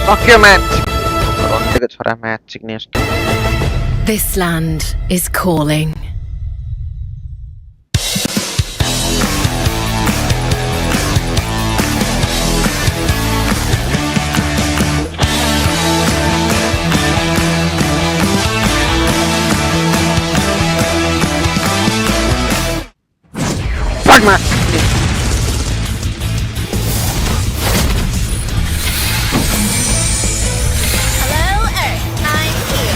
Fuck your match. Rondiga chora match next. This land is calling. Fuck man. Hello, Earth. I'm here.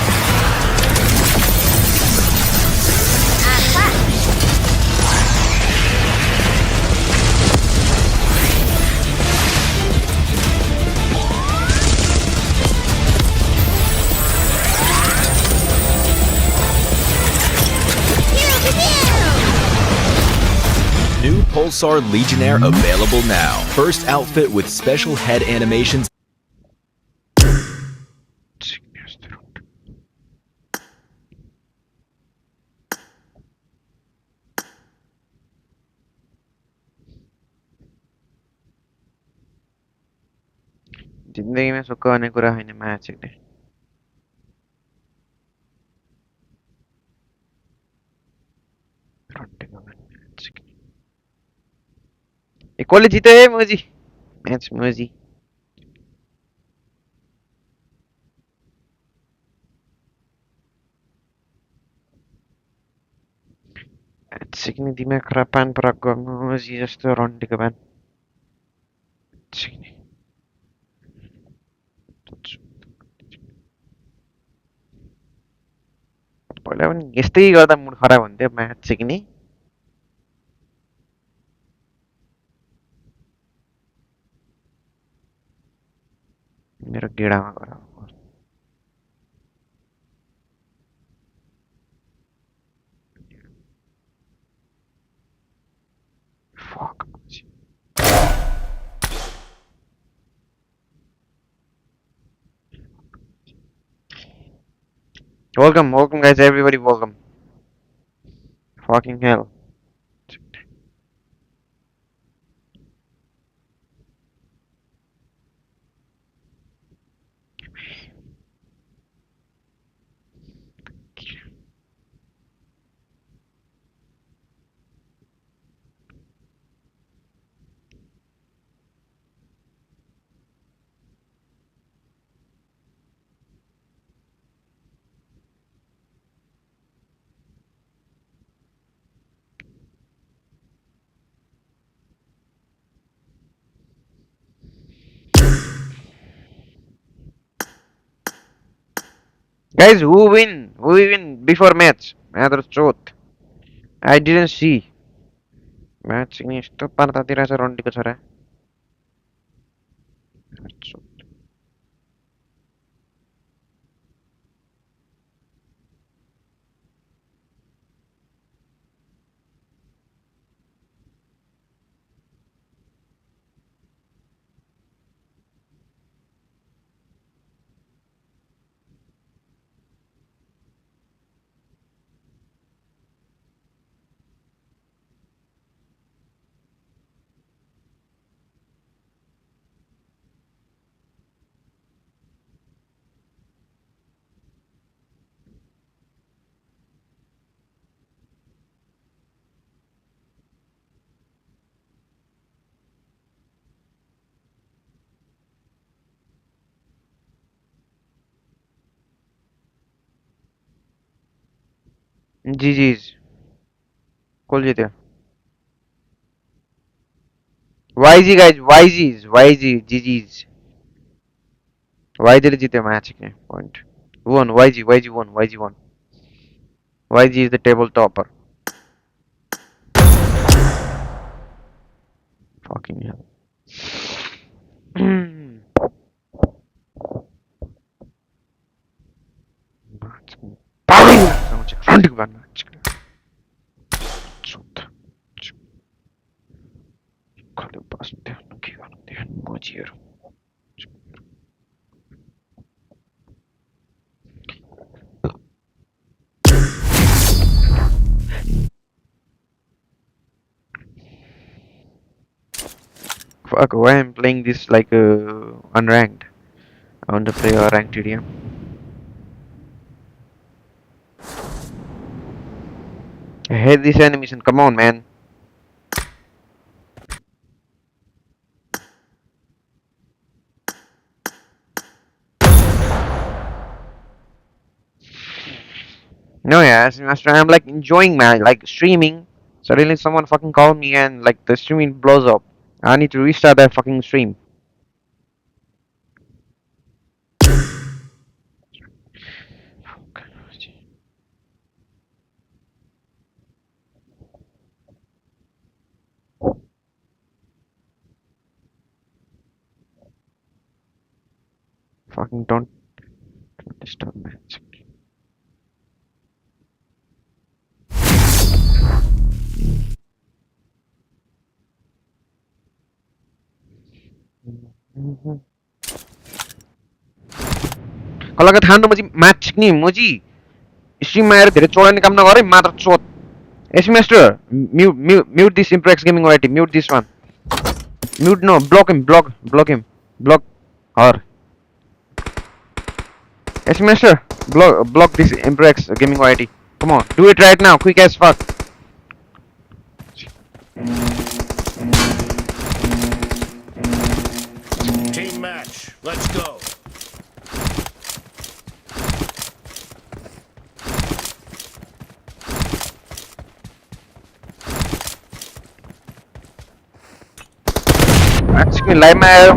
New Pulsar Legionnaire available now. First outfit with special head animations. जिंदगी में सुख आने कुरा हैन match ने कसले जित्यो है मोजी म्याच मोजी सिक्ने दिमाग खराब पान प्रयोग गर्नु मोजी जस्तो रन्डेको पान सिक्ने पहिला पनि यस्तै गर्दा मुड खराब हुन्थ्यो म्याच सिक्ने मेरो गेडामा गएर fuck welcome guys, everybody welcome. Fucking hell. Guys, who win? Who win before match? Matter truth. I didn't see. Match ini यस्तो पार्तातिर छ रन्डीको छोरा. GG's. कौन जीते? YG guys, GG's. YG जीते मैच के point. Won, YG won. YG is the table topper. Fucking hell. Random match. Kalau pas dia lagi kan dia mojir. Fuck, why I'm playing this like unranked? I want to play a ranked TDM. I hate this animation. Come on, man. No, yeah, Master, I'm like enjoying my like streaming. Suddenly someone fucking called me and like the streaming blows up. I need to restart that fucking stream. Fucking don't disturb me. कसैलाई थाहा नमुजी match सिक्ने मुजी स्ट्रिममा आएर धेरै चोडाउने काम नगरे मात्र चोट ace master mute this Imprex gaming वाइटी mute this one mute no block him block her ace master block this imprex gaming YT. Come on, do it right now, quick as fuck. Team match, let's go. Actually, live मा आएर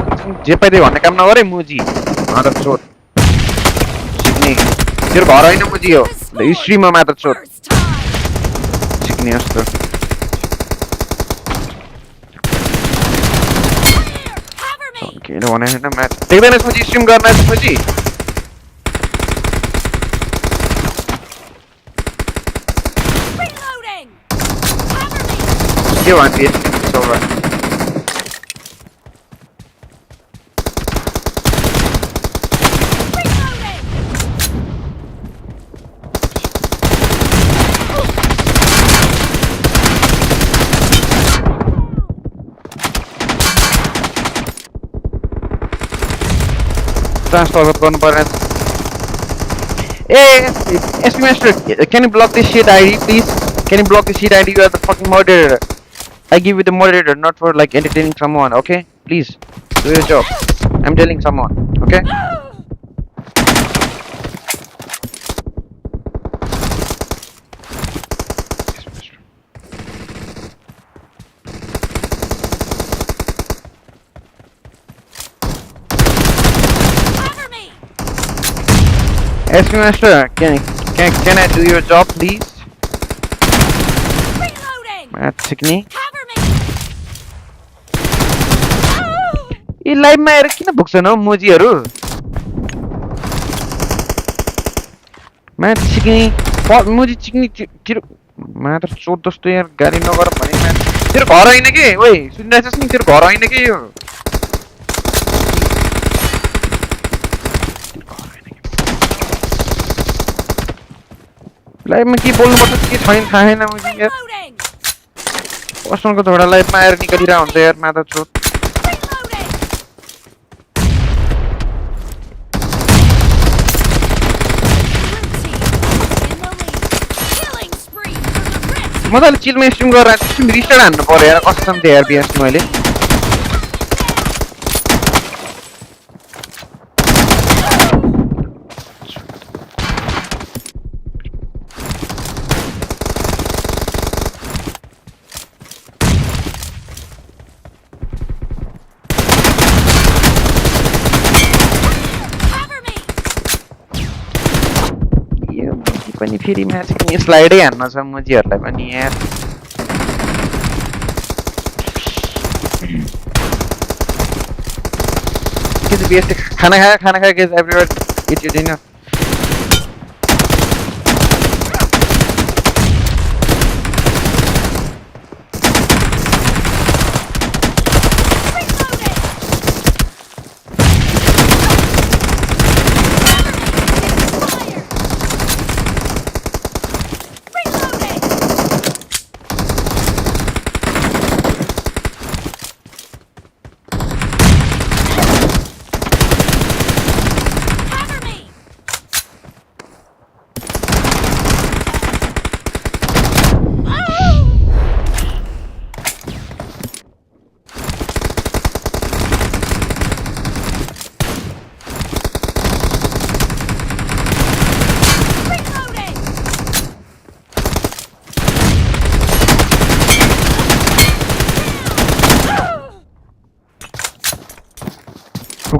जे पाइदै भन्ने काम नगरे मुजी मात्र चोट सिक्ने तेरो घर हैन मुजी हो स्ट्रिममा मात्र चोट सिक्ने जस्तो के भने हैन म्याच देख्दैन मुजी स्ट्रिम गर्न आछ मुजी के भन्थे सोभर transfer गर्नु पर्ने SP Master, can you block this shit ID please? Can you block this shit ID? You are the fucking moderator. I give you the moderator, not for like entertaining someone, okay? Please, do your job. I'm telling someone, okay? SP Master, can I do your job, please? Match सिक्ने यी लाइभमा आएर किन भुक्छन् हौ मोजीहरु match सिक्ने मोजी सिक्ने तेरो मात्र चोट जस्तो यार गाडी नगर भने म्याच तेरो घर हैन के ओइ सुनिरहेछस् नि तेरो घर हैन के यो लाइभमा के बोल्नुपर्छ के छैन थाहा छैन मोजी यार पर्सनलको झोडा लाइभमा आएर निकालिरा हुन्छ यार मात्र चोट मजाले चिलमा स्ट्रिम गरेर स्ट्रिम रिस्टार्ट हान्नु पर्यो यार कसम थियो यार बिएस मैले पनि फेरि म्याच नि स्लाइडै हान्न छ मोजीहरुलाई पनि यार के चाहिँ बेस्ट खाना खाए के एभ्रीवन इट यु डिनर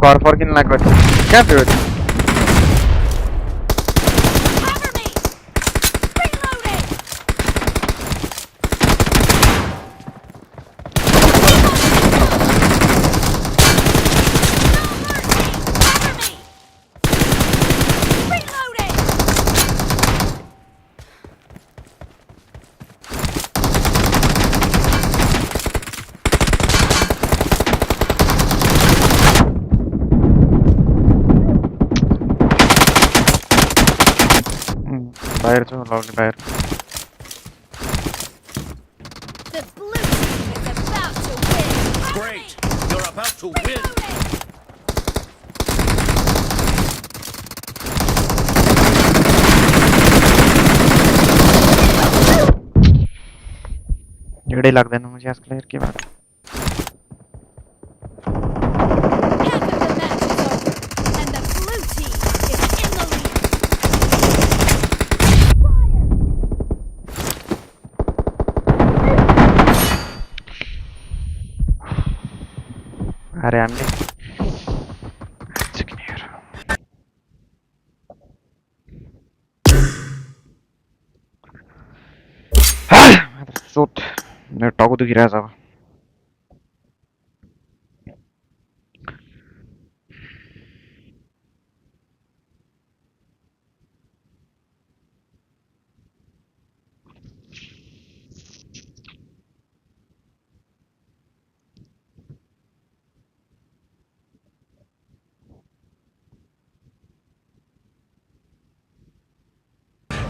घर फर्किन लाग्यो क्या थियो Cover me! Reloading! Cover me! Reloading! बाहिर छ लग्ने बाहिर The blue team is about to win! Great! You're about to win! Reloading! झगड़े लाग्दैन मुझे आज प्लेयर के बारे Half of the match is over, and the blue team is in the lead. अरे हामीले चिकन हेर सोत मेरो टाउको दुखिरहेछ अब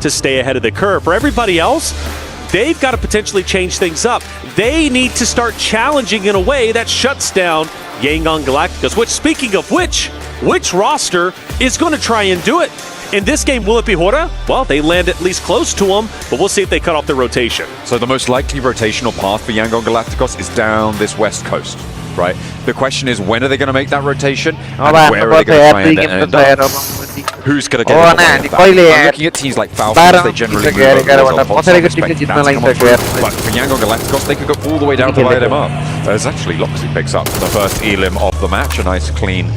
to stay ahead of the curve. For everybody else, they've got to potentially change things up. They need to start challenging in a way that shuts down Yangon Galacticos, which, speaking of which roster is going to try and do it? In this game, will it be Hora? Well, they land at least close to them, but we'll see if they cut off their rotation. So the most likely rotational path for Yangon Galacticos is down this west coast, right? The question is, when are they going to make that rotation? And where are they going to try and end up? Who's going to get it? I'm looking at teams like Falcons, they generally move over the but for Yangon Galacticos, they could go all the way down to light them up. There's actually Loxley picks up the first elim of the match, a nice clean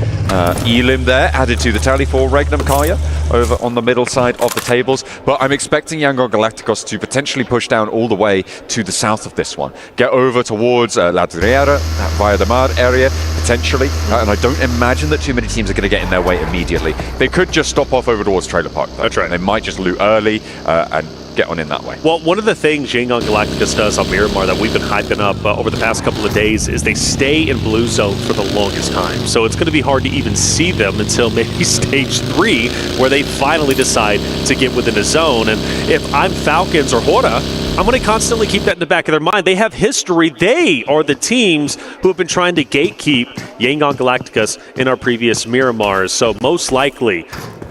elim there, added to the tally for Regnum Kaya over on the middle side of the tables. But I'm expecting Yangon Galacticos to potentially push down all the way to the south of this one. Get over towards La Riera, via the Mar area, potentially. And I don't imagine that too many teams are going to get in their way immediately. They could just stop off over towards Trailer Park, though. That's right. They might just loot early and get on in that way. Well, one of the things Yangon Galacticos does on Miramar that we've been hyping up over the past couple of days is they stay in blue zone for the longest time. So it's going to be hard to even see them until maybe stage 3, where they finally decide to get within a zone. And if I'm Falcons or Hora, I'm going to constantly keep that in the back of their mind. They have history. They are the teams who have been trying to gatekeep Yangon Galacticos in our previous Miramars. So most likely,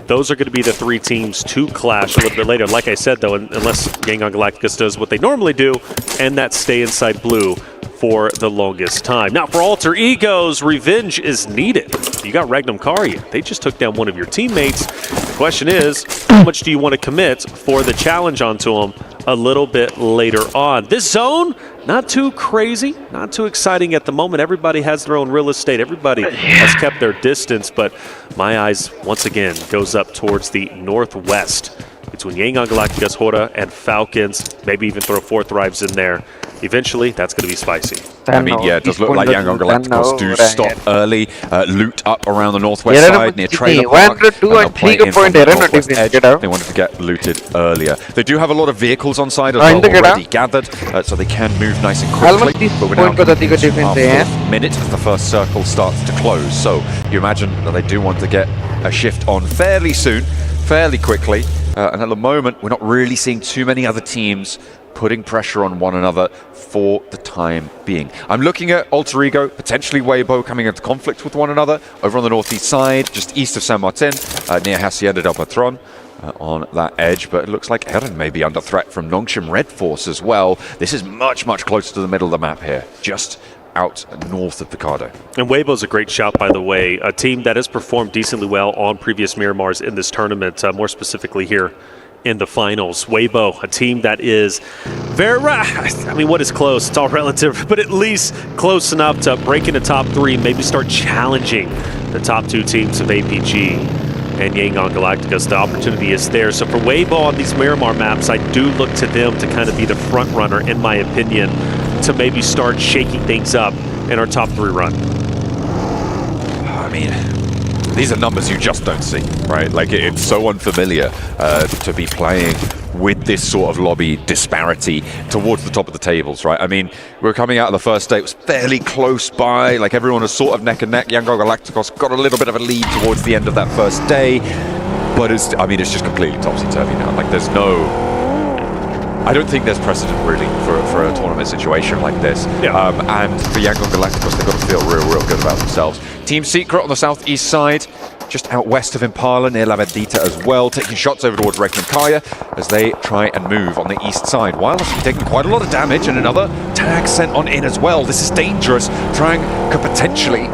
those are going to be the 3 teams to clash a little bit later. Like I said, though, unless Yangon Galacticos does what they normally do, and that's stay inside blue for the longest time. Now, for Alter Egos, revenge is needed. You got Regnum Karya. They just took down one of your teammates. The question is, how much do you want to commit for the challenge onto them a little bit later on? This zone, not too crazy, not too exciting at the moment. Everybody has their own real estate. Everybody has kept their distance, but my eyes, once again, goes up towards the northwest between Yangon Galacticos, Hora, and Falcons. Maybe even throw 4th Thrives in there. Eventually, that's going to be spicy. I mean, yeah, it does look like Yangon Galacticos do stop early, loot up around the northwest side near Trailer Park, and they'll play in from the northwest edge. They wanted to get looted earlier. They do have a lot of vehicles on side as well already gathered, so they can move nice and quickly. But we're now coming to the 4th minute as the first circle starts to close. So you imagine that they do want to get a shift on fairly soon, fairly quickly. And at the moment, we're not really seeing too many other teams putting pressure on one another for the time being. I'm looking at Alter Ego, potentially Weibo coming into conflict with one another over on the northeast side, just east of San Martin, near Hacienda del Patron. On that edge, but it looks like Eren may be under threat from Nongshim Red Force as well. This is much, much closer to the middle of the map here, just out north of Picardo. And Weibo's a great shout, by the way. A team that has performed decently well on previous Miramars in this tournament, more specifically here in the finals. Weibo, a team that is very, I mean, what is close? It's all relative, but at least close enough to break into top 3 and maybe start challenging the top 2 teams of APG and Yangon Galacticos. The opportunity is there. So for Weibo on these Miramar maps, I do look to them to kind of be the front runner, in my opinion, to maybe start shaking things up in our top 3 run. I mean, these are numbers you just don't see, right? Like, it's so unfamiliar to be playing with this sort of lobby disparity towards the top of the tables, right? I mean, we're coming out of the first day, it was fairly close by, like everyone was sort of neck and neck. Yangon Galacticos got a little bit of a lead towards the end of that first day, but it's, I mean, it's just completely topsy-turvy now. Like, there's no, I don't think there's precedent really for a tournament situation like this. Yeah. And for Yangon Galacticos, they've got to feel real good about themselves. Team Secret on the southeast side, just out west of Impala, near La Vendita as well, taking shots over towards Regnum Kaya as they try and move on the east side. Wireless taking quite a lot of damage, and another tag sent on in as well. This is dangerous. Trang could potentially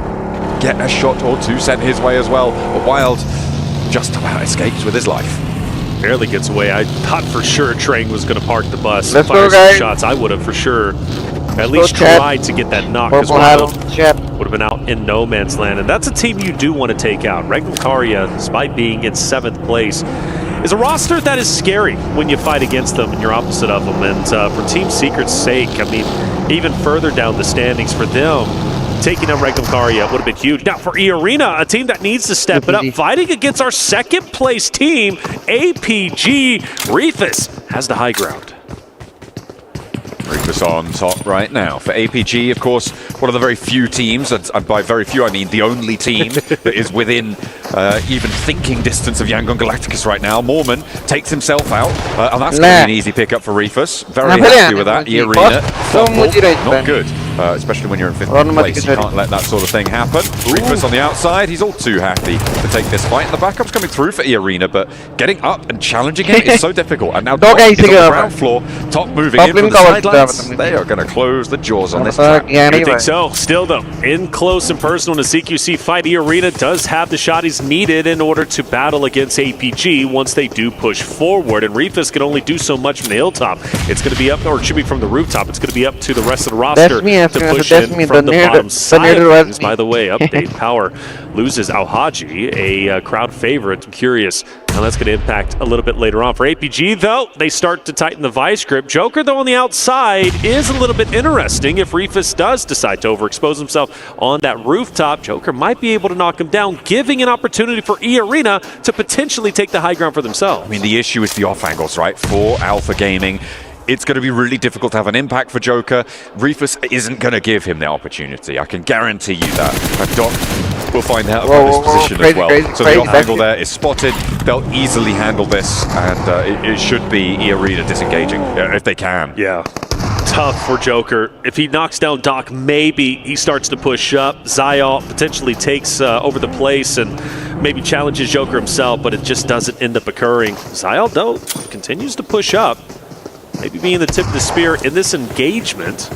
get a shot or 2 sent his way as well. But Wild just about escapes with his life. Barely gets away. I thought for sure Trang was going to park the bus. Let's fire go, some guys. shots. I would have for sure at least chat. tried to get that knock, because Wild would have been out in no man's land. And that's a team you do want to take out. Regnum Kaya, despite being in 7th place, is a roster that is scary when you fight against them and you're opposite of them. And for Team Secret's sake, I mean, even further down the standings for them, taking out Regnum Kaya would have been huge. Now for E-Arena, a team that needs to step it up, fighting against our 2nd place team, APG. Reefus has the high ground. Reefus on top right now. For APG, of course, one of the very few teams, and by very few I mean the only team that is within even thinking distance of Yangon Galacticos right now. Mormon takes himself out, and that's going to be an easy pickup for Reefus. Very happy with that. E-Arena, not good. Especially when you're in 5th place, you can't let that sort of thing happen. Reefus on the outside, he's all too happy to take this fight. And the backup's coming through for E-Arena, but getting up and challenging him is so difficult. And now Dog is on the ground floor, top moving in from the sidelines. They are going to close the jaws on this track. I think so. Still though, in close and personal in a CQC fight, E-Arena does have the shotties needed in order to battle against APG once they do push forward. And Reefus can only do so much from the hilltop. It's going to be up, or it should be from the rooftop. It's going to be up to the rest of the roster to push in from the bottom side. By the way, update, Power loses Al-Haji, a crowd favorite. I'm curious how that's going to impact a little bit later on. For APG, though, they start to tighten the vice grip. Joker, though, on the outside is a little bit interesting. If Reefus does decide to overexpose himself on that rooftop, Joker might be able to knock him down, giving an opportunity for E-Arena to potentially take the high ground for themselves. I mean, the issue is the off angles, right? For Alpha Gaming, it's going to be really difficult to have an impact for Joker. Reefus isn't going to give him the opportunity. I can guarantee you that. And Doc will find out about this position as well. So the off angle there is spotted. They'll easily handle this, and it should be E-Arena disengaging if they can. Yeah. Tough for Joker. If he knocks down Doc, maybe he starts to push up. Zyal potentially takes over the place and maybe challenges Joker himself, but it just doesn't end up occurring. Zyal, though, continues to push up. Maybe being the tip of the spear in this engagement.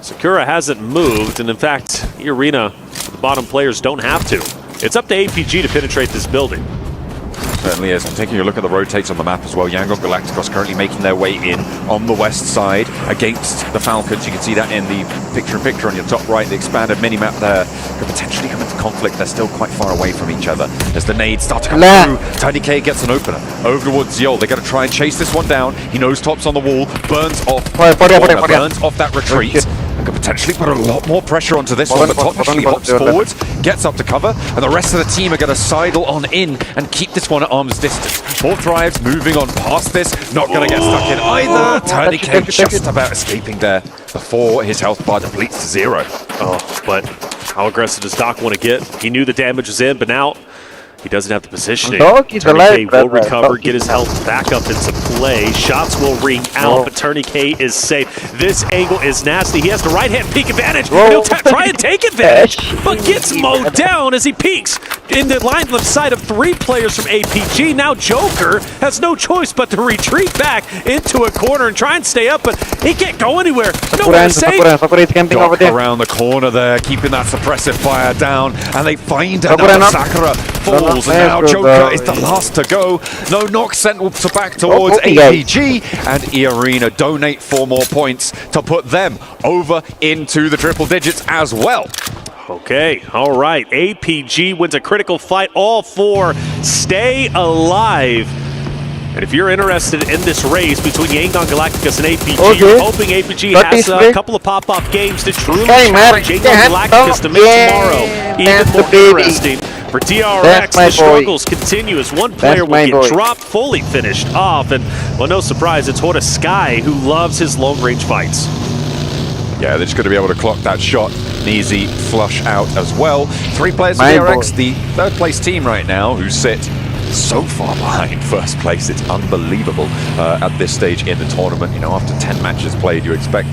Sakura hasn't moved, and in fact, E-Arena, the bottom players don't have to. It's up to APG to penetrate this building. Certainly is. I'm taking a look at the rotates on the map as well. Yangon Galacticos currently making their way in on the west side against the Falcons. You can see that in the picture-in-picture on your top right. The expanded mini-map there could potentially come into conflict. They're still quite far away from each other. As the nades start to come through, Tiny K gets an opener. Over towards Ziol. They're going to try and chase this one down. He knows Top's on the wall. Burns off. Burns off that retreat. And could potentially put a lot more pressure onto this one, but Top actually hops forwards, gets up to cover, and the rest of the team are going to sidle on in and keep this one at arm's distance. Both drives moving on past this, not going to get stuck in either. Tiny K just about escaping there before his health bar depletes to 0. Oh, but how aggressive does Doc want to get? He knew the damage was in, but now he doesn't have the positioning. Turney K will recover, get his health back up into play. Shots will ring out, but Turney K is safe. This angle is nasty. He has the right-hand peek advantage. He'll try and take advantage, but gets mowed down as he peeks in the line of sight of 3 players from APG. Now Joker has no choice but to retreat back into a corner and try and stay up, but he can't go anywhere. Nowhere safe. Doc around the corner there, keeping that suppressive fire down, and they find another Sakura. falls, and now Joker is the last to go. No knock sent back towards APG, and eArena donate 4 more points to put them over into the triple digits as well. Okay, all right. APG wins a critical fight. All 4 stay alive. And if you're interested in this race between Yangon Galacticus and APG, you're hoping APG has a couple of pop-off games to truly challenge Yangon Galacticus to make tomorrow even more interesting. For DRX, the struggles continue as one player will get dropped, fully finished off. And, well, no surprise, it's Horta Sky who loves his long-range fights. Yeah, they're just going to be able to clock that shot. An easy flush out as well. 3 players for DRX, the 3rd place team right now, who sit so far behind first place. It's unbelievable at this stage in the tournament. You know, after 10 matches played, you expect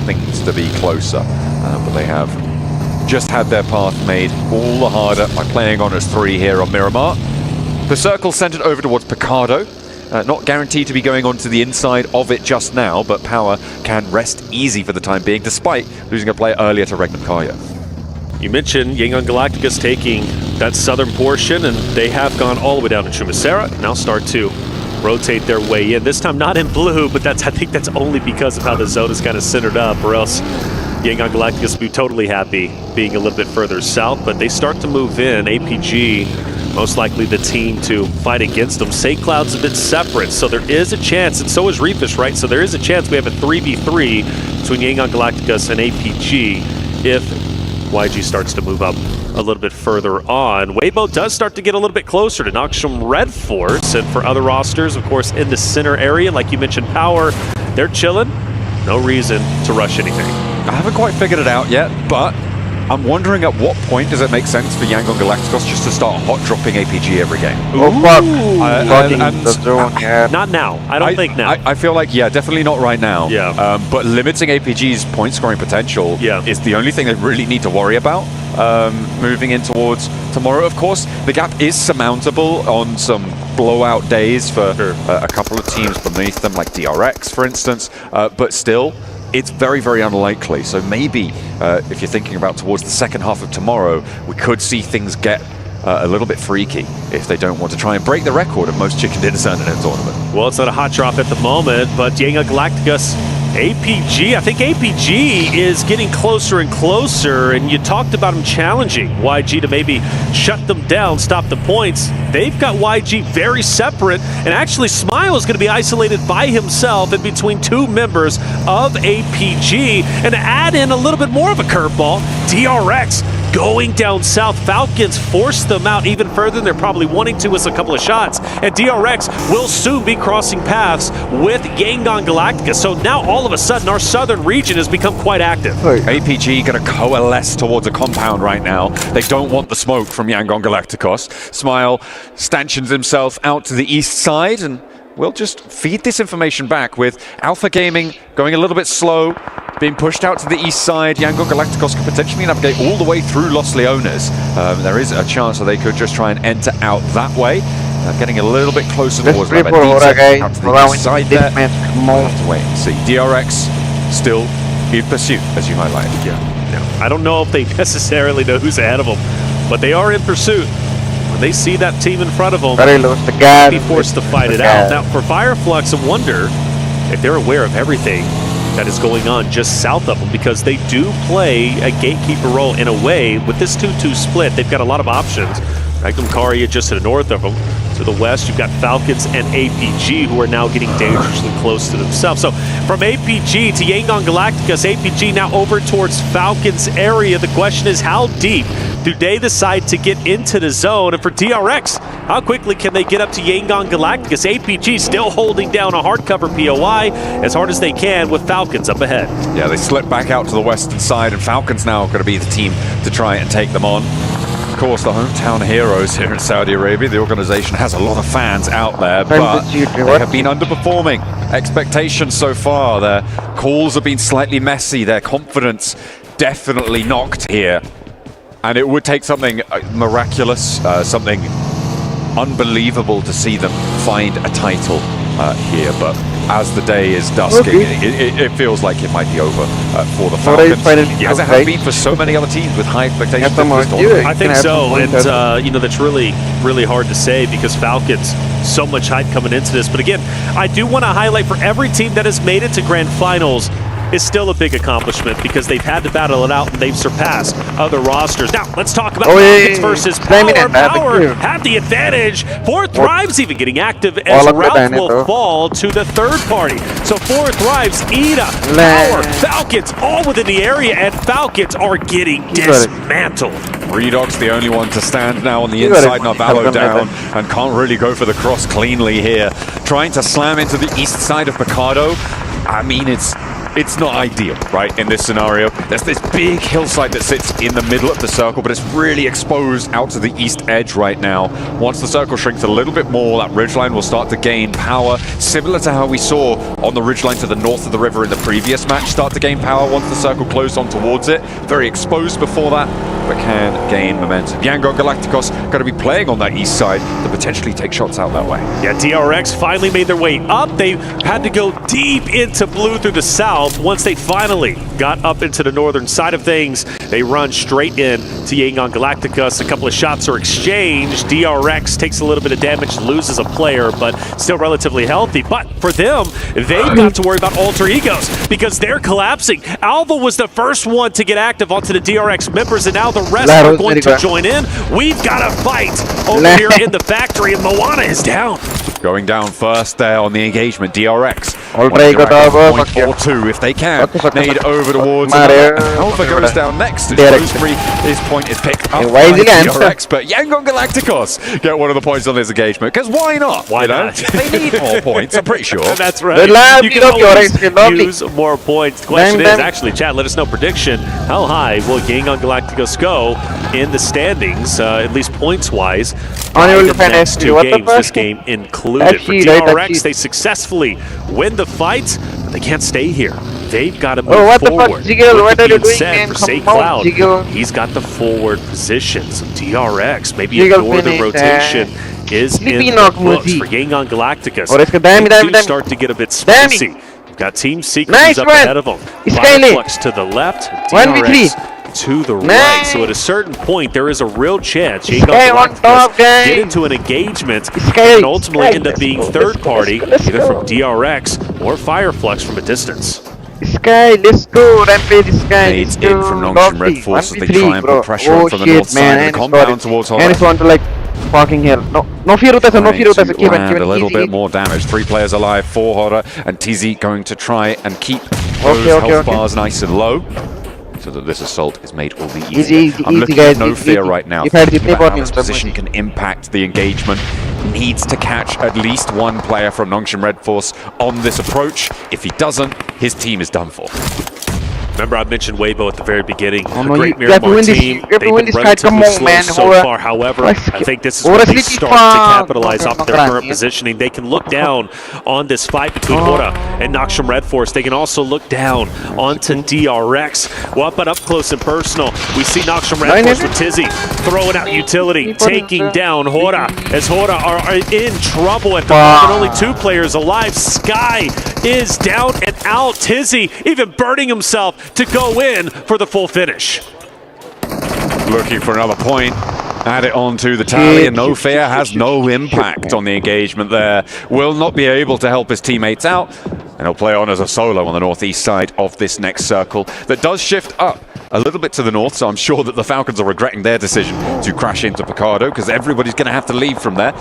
things to be closer. But they have just had their path made all the harder by playing on as 3 here on Miramar. The circle centered over towards Picardo. Not guaranteed to be going on to the inside of it just now, but Power can rest easy for the time being, despite losing a player earlier to Regnum Kaya. You mentioned Yangon Galacticus taking that southern portion, and they have gone all the way down to Chumacera. Now start to rotate their way in. This time not in blue, but I think that's only because of how the zone is kind of centered up, or else Yangon Galacticus would be totally happy being a little bit further south. But they start to move in. APG, most likely the team to fight against them. St. Cloud's a bit separate, so there is a chance, and so is Reefish, right? So there is a chance we have a 3v3 between Yangon Galacticus and APG if YG starts to move up a little bit further on. Weibo does start to get a little bit closer to Noxium Red Force, and for other rosters, of course, in the center area, like you mentioned, Power, they're chilling. No reason to rush anything. I haven't quite figured it out yet, but I'm wondering at what point does it make sense for Yangon Galacticos just to start hot-dropping APG every game? Oh, fuck. Not now. I don't think now. I feel like, yeah, definitely not right now. Yeah. But limiting APG's point-scoring potential is the only thing they really need to worry about moving in towards tomorrow. Of course, the gap is surmountable on some blowout days for a couple of teams beneath them, like DRX, for instance, but still, it's very, very unlikely. So maybe if you're thinking about towards the second half of tomorrow, we could see things get a little bit freaky if they don't want to try and break the record of most chicken dinners in a tournament. Well, it's not a hot drop at the moment, but Yangon Galacticus, APG, I think APG is getting closer and closer, and you talked about them challenging YG to maybe shut them down, stop the points. They've got YG very separate, and actually Smile is going to be isolated by himself in between 2 members of APG, and to add in a little bit more of a curveball, DRX going down south. Falcons force them out even further than they're probably wanting to with a couple of shots, and DRX will soon be crossing paths with Yangon Galacticus. So now all of a sudden our southern region has become quite active. APG going to coalesce towards a compound right now. They don't want the smoke from Yangon Galacticos. Smile stanchions himself out to the east side, and we'll just feed this information back with Alpha Gaming going a little bit slow, being pushed out to the east side. Yangon Galacticos could potentially navigate all the way through Los Leones. There is a chance that they could just try and enter out that way. Getting a little bit closer towards Ravenita, out to the east side there. We'll have to wait and see. DRX still in pursuit, as you highlighted. I don't know if they necessarily know who's ahead of them, but they are in pursuit. When they see that team in front of them, they'll be forced to fight it out. Now, for Fireflux, I wonder if they're aware of everything that is going on just south of them, because they do play a gatekeeper role in a way. With this 2-2 split, they've got a lot of options. Magnum Karia just to the north of them. To the west, you've got Falcons and APG, who are now getting dangerously close to themselves. So from APG to Yangon Galacticus, APG now over towards Falcons area. The question is, how deep do they decide to get into the zone? And for DRX, how quickly can they get up to Yangon Galacticus? APG still holding down a hardcover POI as hard as they can with Falcons up ahead. Yeah, they slip back out to the western side, and Falcons now going to be the team to try and take them on. Of course, the hometown heroes here in Saudi Arabia. The organization has a lot of fans out there, but they have been underperforming expectations so far. Their calls have been slightly messy. Their confidence definitely knocked here. And it would take something miraculous, something unbelievable to see them find a title here. But as the day is dusking, it feels like it might be over for the Falcons, as it has been for so many other teams with high expectations. I think so, and you know, that's really hard to say because Falcons, so much hype coming into this. But again, I do want to highlight for every team that has made it to Grand Finals, is still a big accomplishment because they've had to battle it out and they've surpassed other rosters. Now, let's talk about Falcons versus Power. Power have the advantage. 4 Thrives even getting active as Ralph will fall to the third party. So 4 Thrives, Ida, Power, Falcons all within the area, and Falcons are getting dismantled. Redog's the only one to stand now on the inside. Navallo down and can't really go for the cross cleanly here. Trying to slam into the east side of Picardo. I mean, it's not ideal, right, in this scenario. There's this big hillside that sits in the middle of the circle, but it's really exposed out to the east edge right now. Once the circle shrinks a little bit more, that ridgeline will start to gain power, similar to how we saw on the ridgeline to the north of the river in the previous match start to gain power once the circle closed on towards it. Very exposed before that, but can gain momentum. Yangon Galacticos going to be playing on that east side to potentially take shots out that way. Yeah, DRX finally made their way up. They had to go deep into blue through the south. Once they finally got up into the northern side of things, they run straight in to Yangon Galacticos. A couple of shots are exchanged. DRX takes a little bit of damage, loses a player, but still relatively healthy. But for them, they've got to worry about alter egos because they're collapsing. Alva was the first one to get active onto the DRX members, and now the rest are going to join in. We've got a fight over here in the factory, and Moana is down. Going down first there on the engagement, DRX. Point or 2 if they can. Nade over towards Alpha goes down next. His point is picked up by DRX, but Yangon Galacticos get one of the points on this engagement. Because why not? Why not? They need more points, I'm pretty sure. That's right. You can always use more points. The question is, actually, chat, let us know prediction. How high will Yangon Galacticos go in the standings, at least points-wise, in the next 2 games, this game included? For DRX, they successfully win the fight, but they can't stay here. They've got to move forward. With the being said, for St. Cloud, he's got the forward position. So DRX, maybe a northern rotation is in the books for Yangon Galacticos. They do start to get a bit spicy. We've got Team Secrets up ahead of them. Fireflux to the left, DRX to the right. So at a certain point, there is a real chance Yangon Galacticos get into an engagement and ultimately end up being third party, either from DRX or Fireflux from a distance. Sky, let's go, Rampage Sky. Nades in from Nongshim Red Force as they try and put pressure on from the north side of the compound towards Horror. And it's on to like fucking hell. No fear with us, no fear with us. Keep it, a little bit more damage. 3 players alive, 4 Horror, and Tizzy going to try and keep those health bars nice and low, so that this assault is made all the easier. I'm looking at No Fear right now. How this position can impact the engagement. Needs to catch at least 1 player from Nongshim Red Force on this approach. If he doesn't, his team is done for. Remember, I mentioned Weibo at the very beginning. A great Miramar team. They've been relatively slow so far. However, I think this is where they start to capitalize off their current positioning. They can look down on this fight between Hora and Nongshim Red Force. They can also look down onto DRX. Well, but up close and personal, we see Nongshim Red Force with Tizzy throwing out utility, taking down Hora, as Hora are in trouble at the moment. Only 2 players alive. Sky is down and out. Tizzy even burning himself to go in for the full finish. Looking for another point. Add it onto the tally, and No Fear has no impact on the engagement there. Will not be able to help his teammates out, and he'll play on as a solo on the northeast side of this next circle that does shift up a little bit to the north, so I'm sure that the Falcons are regretting their decision to crash into Picardo, because everybody's going to have to leave from there.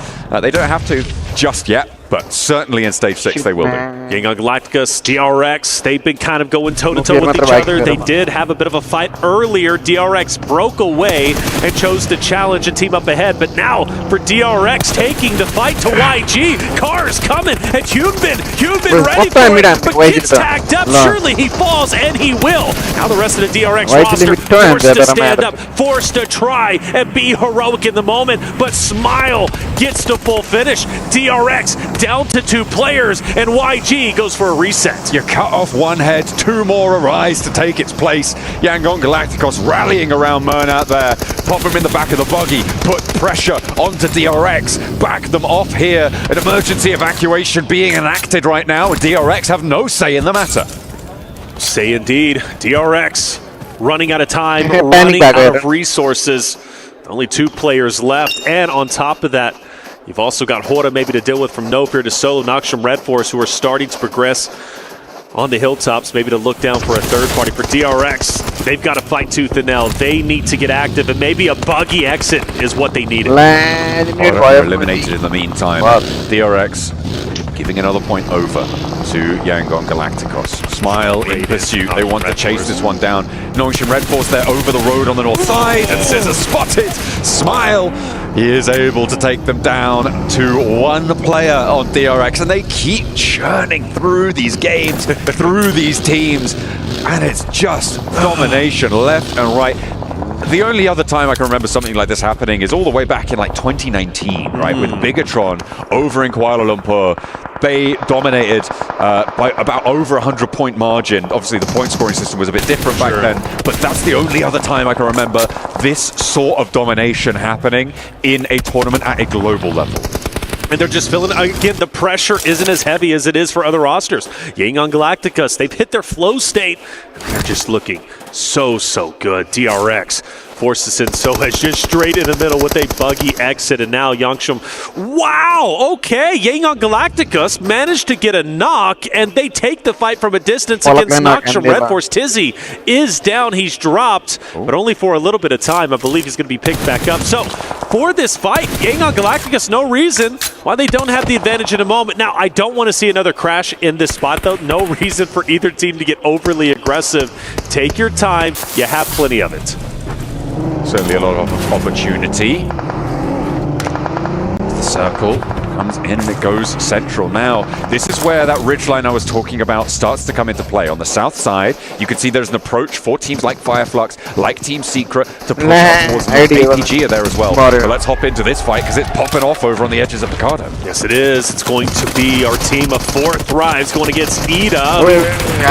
They don't have to just yet, but certainly in Stage 6 they will do. Yangon Galacticos, DRX, they've been kind of going toe-to-toe with each other. They did have a bit of a fight earlier. DRX broke away and chose to challenge a team up ahead, but now for DRX taking the fight to YG. Cars coming, and Hyunbin ready for it, but gets tagged up. Surely he falls, and he will. Now the rest of the DRX roster forced to stand up, forced to try and be heroic in the moment, but Smile gets to full finish. DRX down to 2 players, and YG goes for a reset. You cut off one head, 2 more arise to take its place. Yangon Galacticos rallying around Murnat there. Pop him in the back of the buggy, put pressure onto DRX, back them off here. An emergency evacuation being enacted right now, and DRX have no say in the matter. Say indeed. DRX running out of time, running out of resources. Only 2 players left, and on top of that, you've also got Hora maybe to deal with from No Fear to Solo, Noxium Red Force, who are starting to progress on the hilltops, maybe to look down for a third party. For DRX, they've got to fight tooth and nail. They need to get active, and maybe a buggy exit is what they needed. They're eliminated in the meantime. DRX giving another point over to Yangon Galacticos. Smile in pursuit. They want to chase this one down. Noxium Red Force there over the road on the north side, and Scissor spotted. Smile, he is able to take them down to 1 player on DRX, and they keep churning through these games, through these teams, and it's just domination left and right. The only other time I can remember something like this happening is all the way back in like 2019, right, with Bigatron over in Kuala Lumpur. They dominated by about over 100-point margin. Obviously, the point scoring system was a bit different back then, but that's the only other time I can remember this sort of domination happening in a tournament at a global level. And they're just feeling, again, the pressure isn't as heavy as it is for other rosters. Yangon Galacticos, they've hit their flow state, and they're just looking so good. DRX forces in Sohej just straight in the middle with a buggy exit, and now Yangshum, wow, okay, Yangon Galacticos managed to get a knock, and they take the fight from a distance against Noxium Red Force. Tizzy is down, he's dropped, but only for a little bit of time. I believe he's going to be picked back up. So, for this fight, Yangon Galacticos, no reason why they don't have the advantage in a moment. Now, I don't want to see another crash in this spot, though. No reason for either team to get overly aggressive. Take your time, you have plenty of it. Certainly a lot of opportunity. The circle comes in and it goes central. Now, this is where that ridgeline I was talking about starts to come into play. On the south side, you can see there's an approach for teams like Fireflux, like Team Secret, to push up towards APG are there as well. But let's hop into this fight because it's popping off over on the edges of Picardo. Yes, it is. It's going to be our team of 4 Thrives going against Ida, who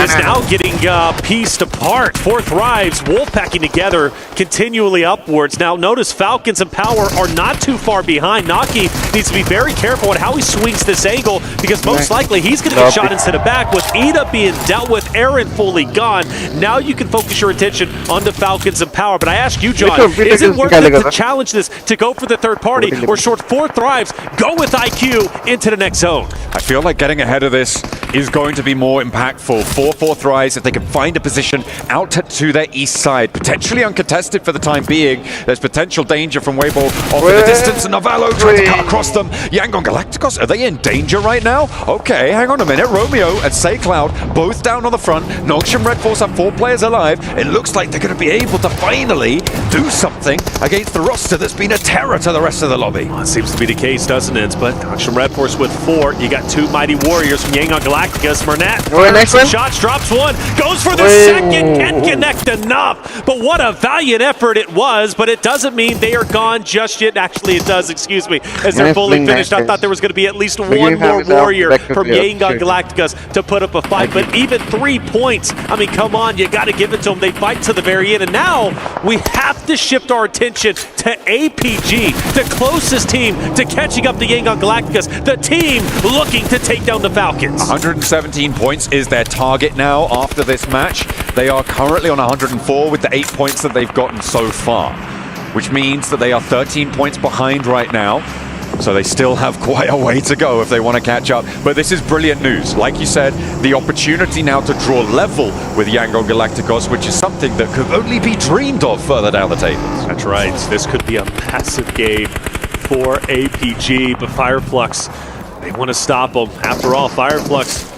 is now getting pieced apart. 4 Thrives, wolfpacking together continually upwards. Now, notice Falcons and Power are not too far behind. Naki needs to be very careful on how he swings this angle, because most likely he's going to get shot instead of back. With Ida being dealt with, Aaron fully gone. Now you can focus your attention on the Falcons and Power. But I ask you, John, is it worth it to challenge this, to go for the third party, or short 4 Thrives, go with IQ into the next zone? I feel like getting ahead of this is going to be more impactful for 4 Thrives if they can find a position out to their east side, potentially uncontested for the time being. There's potential danger from Weibo off in the distance, and Navallo trying to cut across them. Yangon Galacticos, are they in danger right now? Okay, hang on a minute. Romeo and SayCloud both down on the front. Noxium Red Force have 4 players alive. It looks like they're going to be able to finally do something against the roster that's been a terror to the rest of the lobby. Well, it seems to be the case, doesn't it? But Noxium Red Force with 4. You got 2 mighty warriors from Yangon Galacticos. Murnat, shots, drops 1, goes for the second, can't connect enough. But what a valiant effort it was, but it doesn't mean they are gone just yet. Actually, it does, excuse me, as they're fully finished. I thought there was going to be at least 1 more warrior from Yangon Galacticos to put up a fight, but even 3 points, I mean, come on, you got to give it to them. They fight to the very end, and now we have to shift our attention to APG, the closest team to catching up to Yangon Galacticos, the team looking to take down the Falcons. 117 points is their target now after this match. They are currently on 104 with the 8 points that they've gotten so far, which means that they are 13 points behind right now. So they still have quite a way to go if they want to catch up. But this is brilliant news. Like you said, the opportunity now to draw level with Yangon Galacticos, which is something that could only be dreamed of further down the tables. That's right. This could be a massive game for APG, but Fireflux, they want to stop them. After all, Fireflux,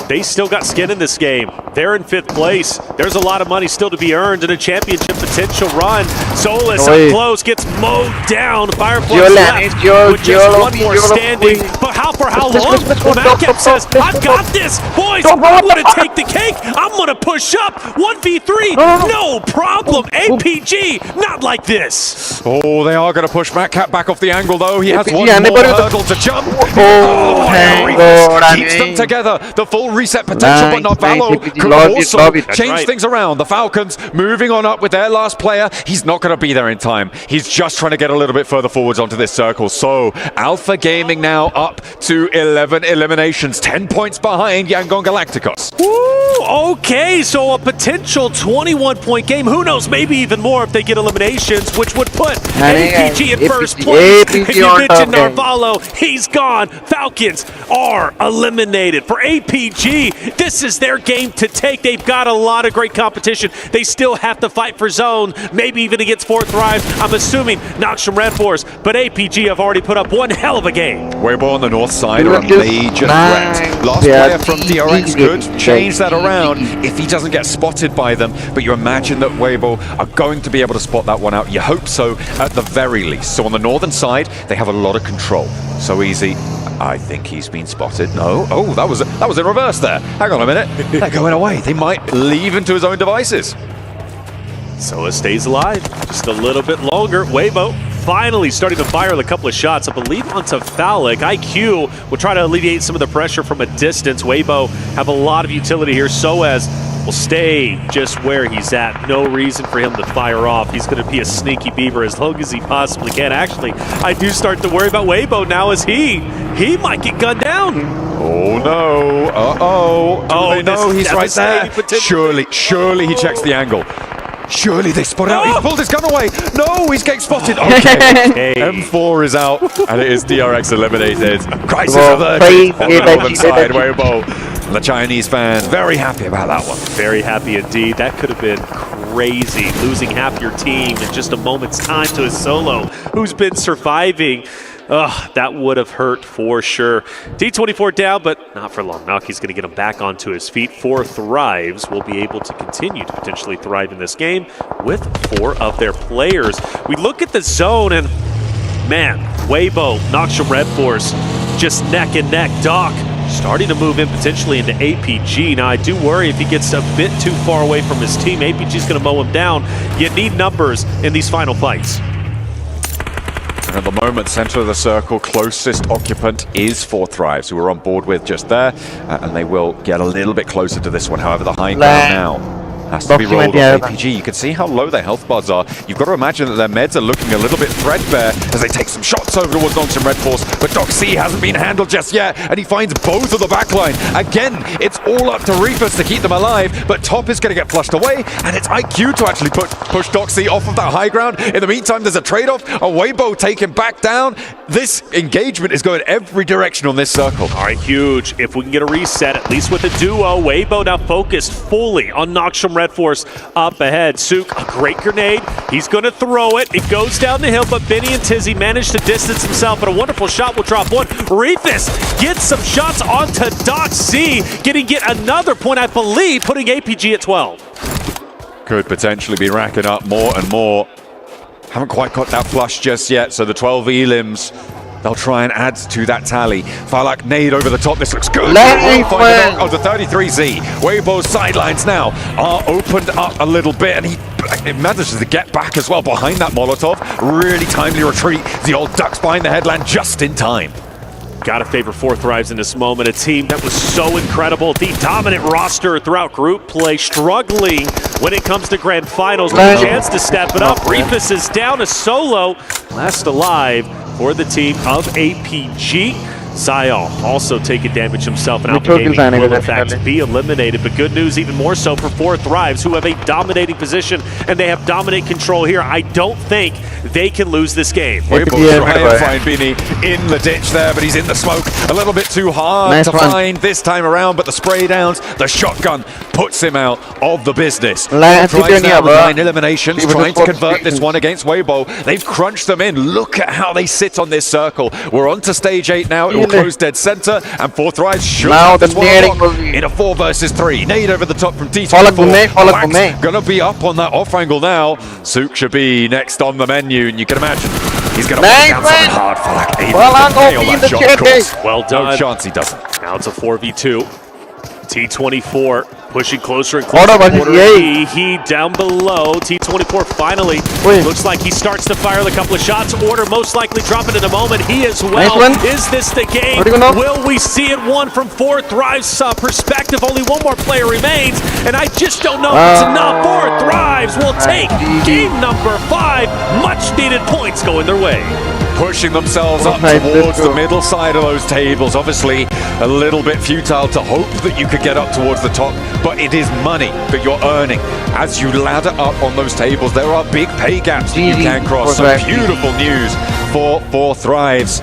they still got skin in this game. They're in 5th place. There's a lot of money still to be earned in a championship potential run. Solus up close, gets mowed down. Fireflux left with just 1 more standing. But how How for how long? Well, Madcap says, I've got this. Boys, I'm going to take the cake. I'm going to push up. 1v3, no problem. APG, not like this. Oh, they are going to push Madcap back off the angle, though. He has one yeah, more hurdle to jump. Keeps them together. The full reset potential, but not Valo. Could also change things around. The Falcons moving on up with their last player. He's not going to be there in time. He's just trying to get a little bit further forwards onto this circle. So, Alpha Gaming now up to 11 eliminations, 10 points behind Yangon Galacticos. Ooh, okay, so a potential 21-point game. Who knows, maybe even more if they get eliminations, which would put APG in first place. If you mentioned Narvalo, he's gone. Falcons are eliminated. For APG, this is their game to take. They've got a lot of great competition. They still have to fight for zone, maybe even against 4 Thrive. I'm assuming Noxium Red Force, but APG have already put up one hell of a game. Weibo on the north side are a major threat. Last player from DRX could change that around if he doesn't get spotted by them, but you imagine that Weibo are going to be able to spot that one out. You hope so at the very least. So on the northern side, they have a lot of control. So easy. I think he's been spotted. No. Oh, that was in reverse there. Hang on a minute. They're going away. They might leave into his own devices. So it stays alive just a little bit longer. Weibo finally starting to fire a couple of shots, I believe onto Phallic. IQ will try to alleviate some of the pressure from a distance. Weibo have a lot of utility here. Soaz will stay just where he's at. No reason for him to fire off. He's going to be a sneaky beaver as long as he possibly can. Actually, I do start to worry about Weibo now as he might get gunned down. Oh no. Uh-oh. Oh, they know he's right there. Surely he checks the angle. Surely they spot out. He's pulled his gun away. No, he's getting spotted. Okay. M4 is out, and it is DRX eliminated. Crisis averted on the northern side. Weibo. The Chinese fans very happy about that one. Very happy indeed. That could have been crazy. Losing half your team in just a moment's time to a solo who's been surviving. That would have hurt for sure. D24 down, but not for long. Naki's going to get him back onto his feet. 4 Thrives will be able to continue to potentially thrive in this game with 4 of their players. We look at the zone and, man, Weibo, Noxium Red Force, just neck and neck. Doc starting to move in potentially into APG. Now, I do worry if he gets a bit too far away from his team. APG's going to mow him down. You need numbers in these final fights. And at the moment, center of the circle, closest occupant is 4 Thrives, who we're on board with just there, and they will get a little bit closer to this one. However, the high ground now has to be rolled off APG. You can see how low their health bars are. You've got to imagine that their meds are looking a little bit threadbare as they take some shots over towards Noxium Red Force, but Doc C hasn't been handled just yet, and he finds both of the backline. Again, it's all up to Reefers to keep them alive, but Top is going to get flushed away, and it's IQ to actually push Doc C off of that high ground. In the meantime, there's a trade-off. A Weibo taken back down. This engagement is going every direction on this circle. All right, huge. If we can get a reset, at least with a duo, Weibo now focused fully on Noxium Red Force up ahead. Sook, a great grenade. He's going to throw it. It goes down the hill, but Benny and Tizzy managed to distance himself, but a wonderful shot will drop one. Reefus gets some shots onto Doc C, getting yet another point, I believe, putting APG at 12. Could potentially be racking up more and more. Haven't quite got that flush just yet, so the 12 elims, they'll try and add to that tally. Farlak nade over the top. This looks good. Oh, the 33Z. Weibo's sidelines now are opened up a little bit, and he manages to get back as well behind that Molotov. Really timely retreat. The old ducks behind the headland just in time. Gotta favor 4 Thrives in this moment. A team that was so incredible. The dominant roster throughout group play, struggling when it comes to grand finals. With a chance to step it up. Reefus is down a solo. Last alive for the team of APG. Sayal also taking damage himself, and Alpha Gaming will in fact be eliminated. But good news even more so for 4 Thrives, who have a dominating position, and they have dominant control here. I don't think they can lose this game. Weibo's trying to find Bini in the ditch there, but he's in the smoke. A little bit too hard to find this time around, but the spray downs, the shotgun puts him out of the business. Tries now with 9 eliminations, trying to convert this one against Weibo. They've crunched them in. Look at how they sit on this circle. We're on to stage 8 now. It will close dead center, and 4 Thrives should have this one in a 4 versus 3. Nade over the top from D24. Gonna be up on that off angle now. Sook should be next on the menu, and you can imagine He's going to put down something hard for like Aiden. Nail that shot, of course. Well done. No chance he doesn't. Now it's a 4v2. T24 pushing closer and closer. He down below. T24 finally looks like he starts to fire a couple of shots. Order most likely dropping in a moment. He as well. Is this the game? Will we see it? One from 4 Thrives perspective. Only one more player remains, and I just don't know if it's enough. 4 Thrives will take game number 5. Much needed points going their way. Pushing themselves up towards the middle side of those tables. Obviously, a little bit futile to hope that you could get up towards the top, but it is money that you're earning. As you ladder up on those tables, there are big pay gaps that you can cross. Some beautiful news for Thrives.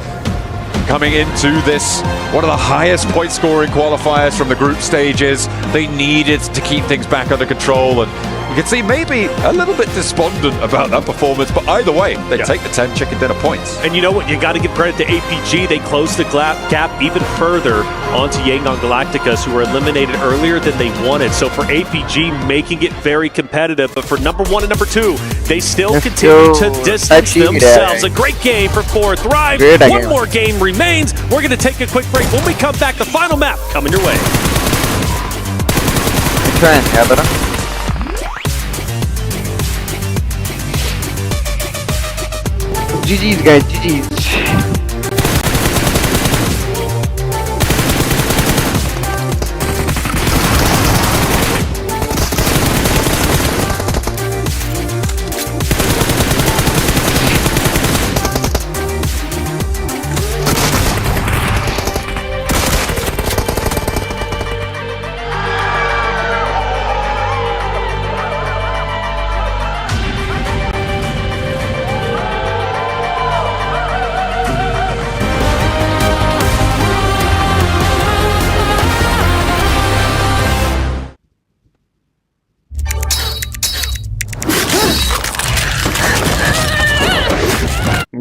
Coming into this, one of the highest point scoring qualifiers from the group stages. They needed to keep things back under control, and you can see maybe a little bit despondent about that performance, but either way, they take the 10 chicken dinner points. And you know what? You got to give credit to APG. They closed the gap even further onto Yangon Galacticos, who were eliminated earlier than they wanted. So for APG, making it very competitive. But for number 1 and number 2, they still continue to distance themselves. A great game for 4 Thrive. One more game remains. We're going to take a quick break. When we come back, the final map coming your way. GG's guys, GG's.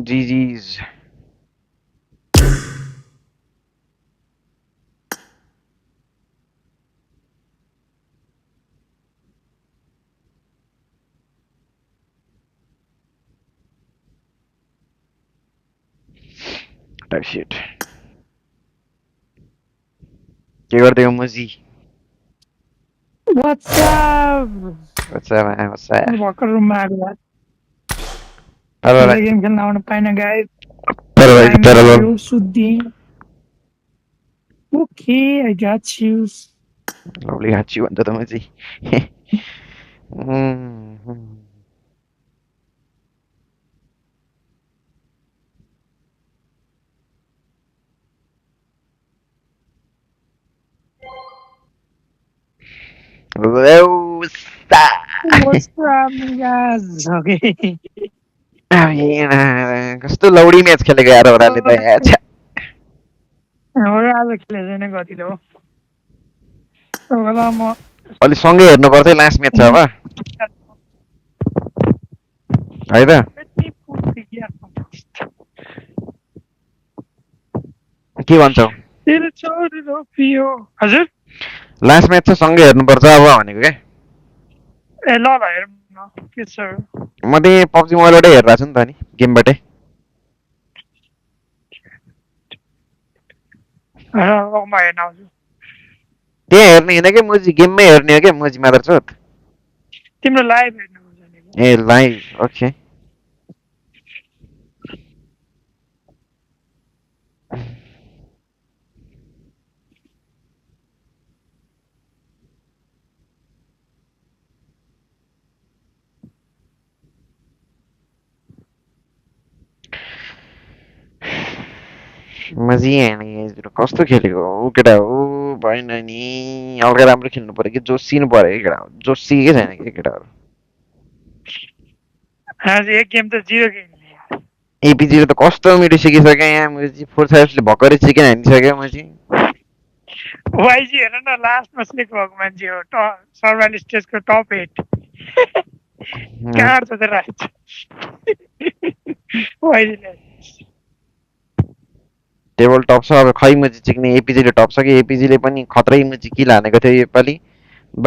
GG's. Oh shit. के गर्दै हो मुजी? What's up? What's up man? What's up? भर्खर रुममा आएको यार। Parallel. Game खेल्न आउन पाइन गाइस। Parallel. सुत्दिएँ। Okay, I got you. Lovely got you भन्छ त मुजी. What's up, guys? Okay. कस्तो लौडी म्याच खेलेको यार ओराले त यार Ora आज खेले छैन कतिले हो। होला म अलि सँगै हेर्नु पर्थ्यो लास्ट म्याच छ अब है त के भन्छौ तेरो छोरी रोपियो हजुर लास्ट म्याच चाहिँ सँगै हेर्नु पर्छ अब भनेको के ए ल ल हेरौँ न के छ म त्यही पब्जी मोबाइलबाटै हेरिरहेको छु नि त नि गेमबाटै म हेर्न आउँछु त्यहाँ हेर्ने होइन के मुजी गेममै हेर्ने हो क्या मुजी मात्र छोट तिम्रो लाइभ हेर्नु भनेको ए लाइभ ओके मजी हेर्ने कस्तो खेलेको हो केटा हो भएन नि हल्का राम्रो खेल्नु पर्यो कि जोसिनु पर्यो कि केटा जोसिएकै छैन कि केटाहरू आज एक गेम त 0 गेम एपीजी त कस्तो मिठो सिकिसक्यो यहाँ मुजी 4 भर्खरै चिकन हानिसक्यो मुजी वाइजी हेर न लास्टमा सिलेक्ट भएको मान्छे हो सर्भाइभल स्टेजको टप 8 कार्ड त राइट वाइजीले टेबल टप छ अब खै मुजी चिक्ने एपीजीले टप छ कि एपीजीले पनि खतरै मुजी किल हानेको थियो योपालि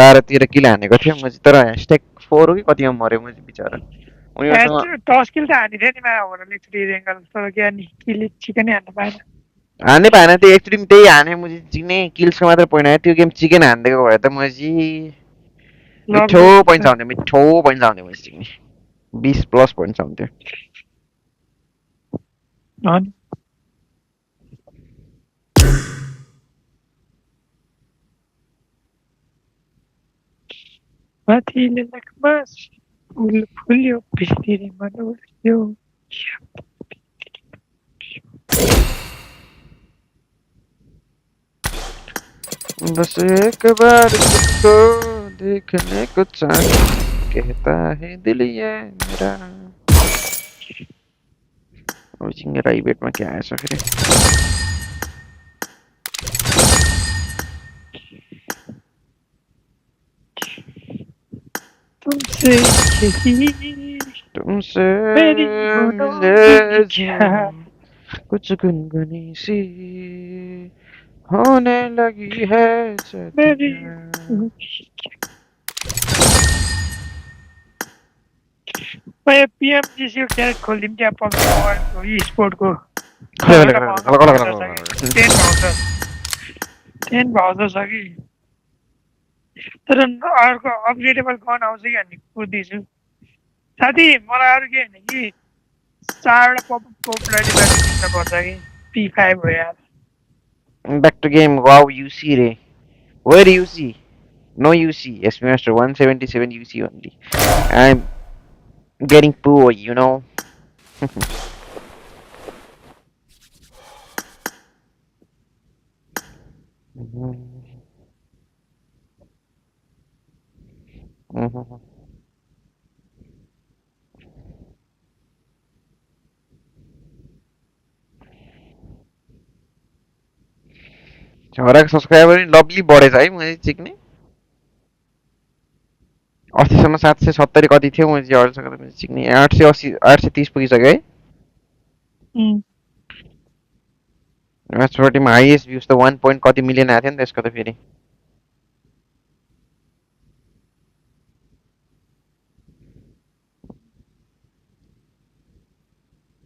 12-13 किल हानेको थियो मुजी तर स्टेक 4 हो कि कतिमा मर्यो मुजी बिचरा उनीहरूसँग टस किल त हानिदियो नि माओभरले एकचोटि एङ्गल तर के अनि किल चिकनै हान्न पाएन हान्दै पाएन त्यो एकचोटि त्यही हाने मुजी चिक्ने किल्सको मात्र पोइन्ट आयो त्यो गेम चिकन हान्दिएको भए त मुजी मिठो पोइन्ट आउँथ्यो मुजी चिक्ने 20+ पोइन्ट आउँथ्यो माथिले लकमास फुल फुल्यो बिस्तिरी मनोल्यो बस एक बार तुझको देखने को चाहिए कहता है दिल ये मेरा अब सिंगर राइट बेट में क्या आया फिर तुमसे मेरी मिले कुछ गुनगुनी सी होने लगी है मेरी मैं PMGC को क्या खोल दी क्या पकड़ ये स्पोर्ट को 10 भाउजर छ कि तर अर्को अपग्रेडेबल गन आउँछ कि अनि कुदिन्छु साथी मलाई अरू के हैन कि 4 वटा पपुलरिटी ब्यालेन्स दिन पर्छ कि P5 हो यार back to game. Wow, UC रे. Where UC? No UC. Yes, Master. 177 UC only. I'm getting poor, you know. HyperX subscriber lovely बढेछ है मैले चिक्ने अस्तिसम्म 770 कति थियो मैले अहिलेसम्म चिक्ने 880 830 पुगिसक्यो है WATCHPARTY मा हाईएस्ट भ्युज त 1 point कति मिलियन आथ्यो नि त्यसको त फेरि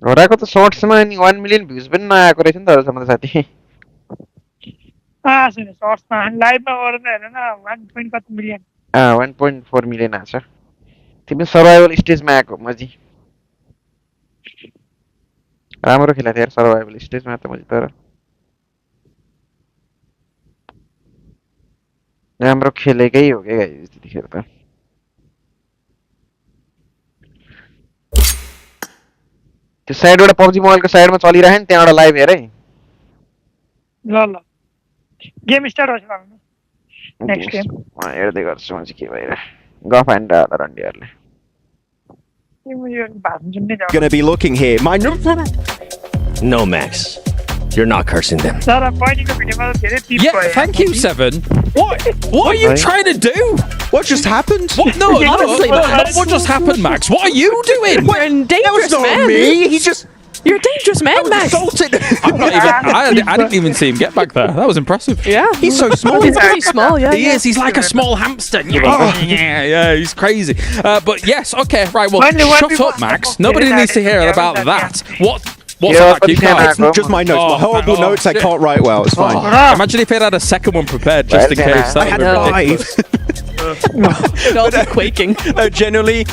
घोडाको त शॉर्ट्समा नि 1 मिलियन भ्युज पनि नआएको रहेछ नि त अहिलेसम्म त साथी सुन शॉर्ट्समा लाइभमा गर्दा हेर्न 1 point कति मिलियन 1.4 मिलियन आछ तिमी सर्भाइभल स्टेजमा आएको मजी राम्रो खेला थियो यार सर्भाइभल स्टेजमा त मजी तर राम्रो खेलेकै हो के गाइस त्यतिखेर त त्यो साइडबाट PUBG मोबाइलको साइडमा चलिरहेको नि त्यहाँबाट लाइभ हेरे ल ल गेम स्टार्ट होछ भन्नु नेक्स्ट गेम हेर्दै गर्छु म चाहिँ के भइरहेको गफ and रन्डीहरुले Gonna be looking here. No, Max. You're not cursing them. Yeah, thank you, Seven. What are you trying to do? What just happened? What? No, what just happened, Max? What are you doing? You're a dangerous man. Me. He just. You're a dangerous man, Max. I'm not even. I didn't even see him get back there. That was impressive. Yeah, he's so small. He's very small. Yeah, he is. He's like a small hamster. Yeah, he's crazy. But yes, okay, right. Well, shut up, Max. Nobody needs to hear about that. What's on that cue card? It's just my notes. My horrible notes I can't write well. It's fine. Imagine if it had a second one prepared just in case. I had 5. They'll be quaking. Generally,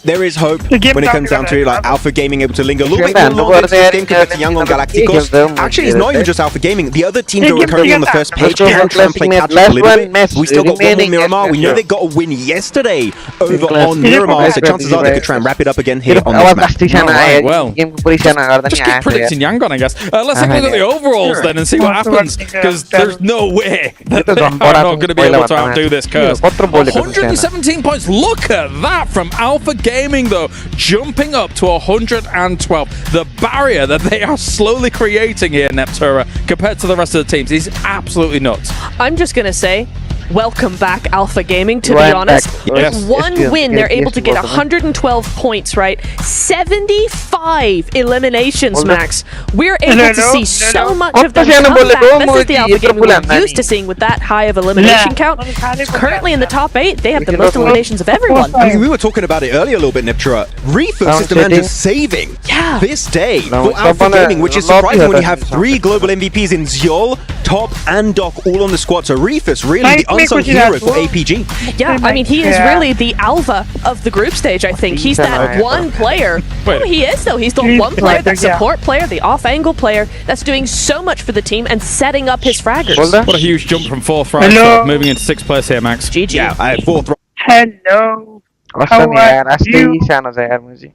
there is hope when it comes down to like Alpha Gaming able to linger a little bit longer into this game compared to Young on Galacticos. Actually, it's not even just Alpha Gaming. The other teams are currently on the first page can try and play catch up a little bit. We still got one more Miramar. We know they got a win yesterday over on Miramar, so chances are they could try and wrap it up again here on this match. Well, just keep predicting Yangon, I guess. Let's take a look at the overalls then and see what happens, because there's no way that they are not going to be able to outdo this curse. 117 points. Look at that from Alpha Gaming, though, jumping up to 112. The barrier that they are slowly creating here, Neptura, compared to the rest of the teams, is absolutely nuts. I'm just going to say, welcome back Alpha Gaming, to be honest. With one win, they're able to get 112 points, right? 75 eliminations, Max. We're able to see so much of them come back. This is the Alpha Gaming we're used to seeing with that high of elimination count. Currently in the top 8, they have the most eliminations of everyone. I mean, we were talking about it earlier a little bit, Neptura. Refus is the man just saving this day for Alpha Gaming, which is surprising when you have 3 global MVPs in Zyol, Top, and Doc all on the squad. So Refus, really the unsung hero for APG. Yeah, I mean, he is really the alpha of the group stage, I think. He's that one player. Oh, he is, though. He's the one player, the support player, the off-angle player that's doing so much for the team and setting up his fraggers. What a huge jump from 4th right, moving into 6th place here, Max. GG. Yeah, 4th. Hello. How are you?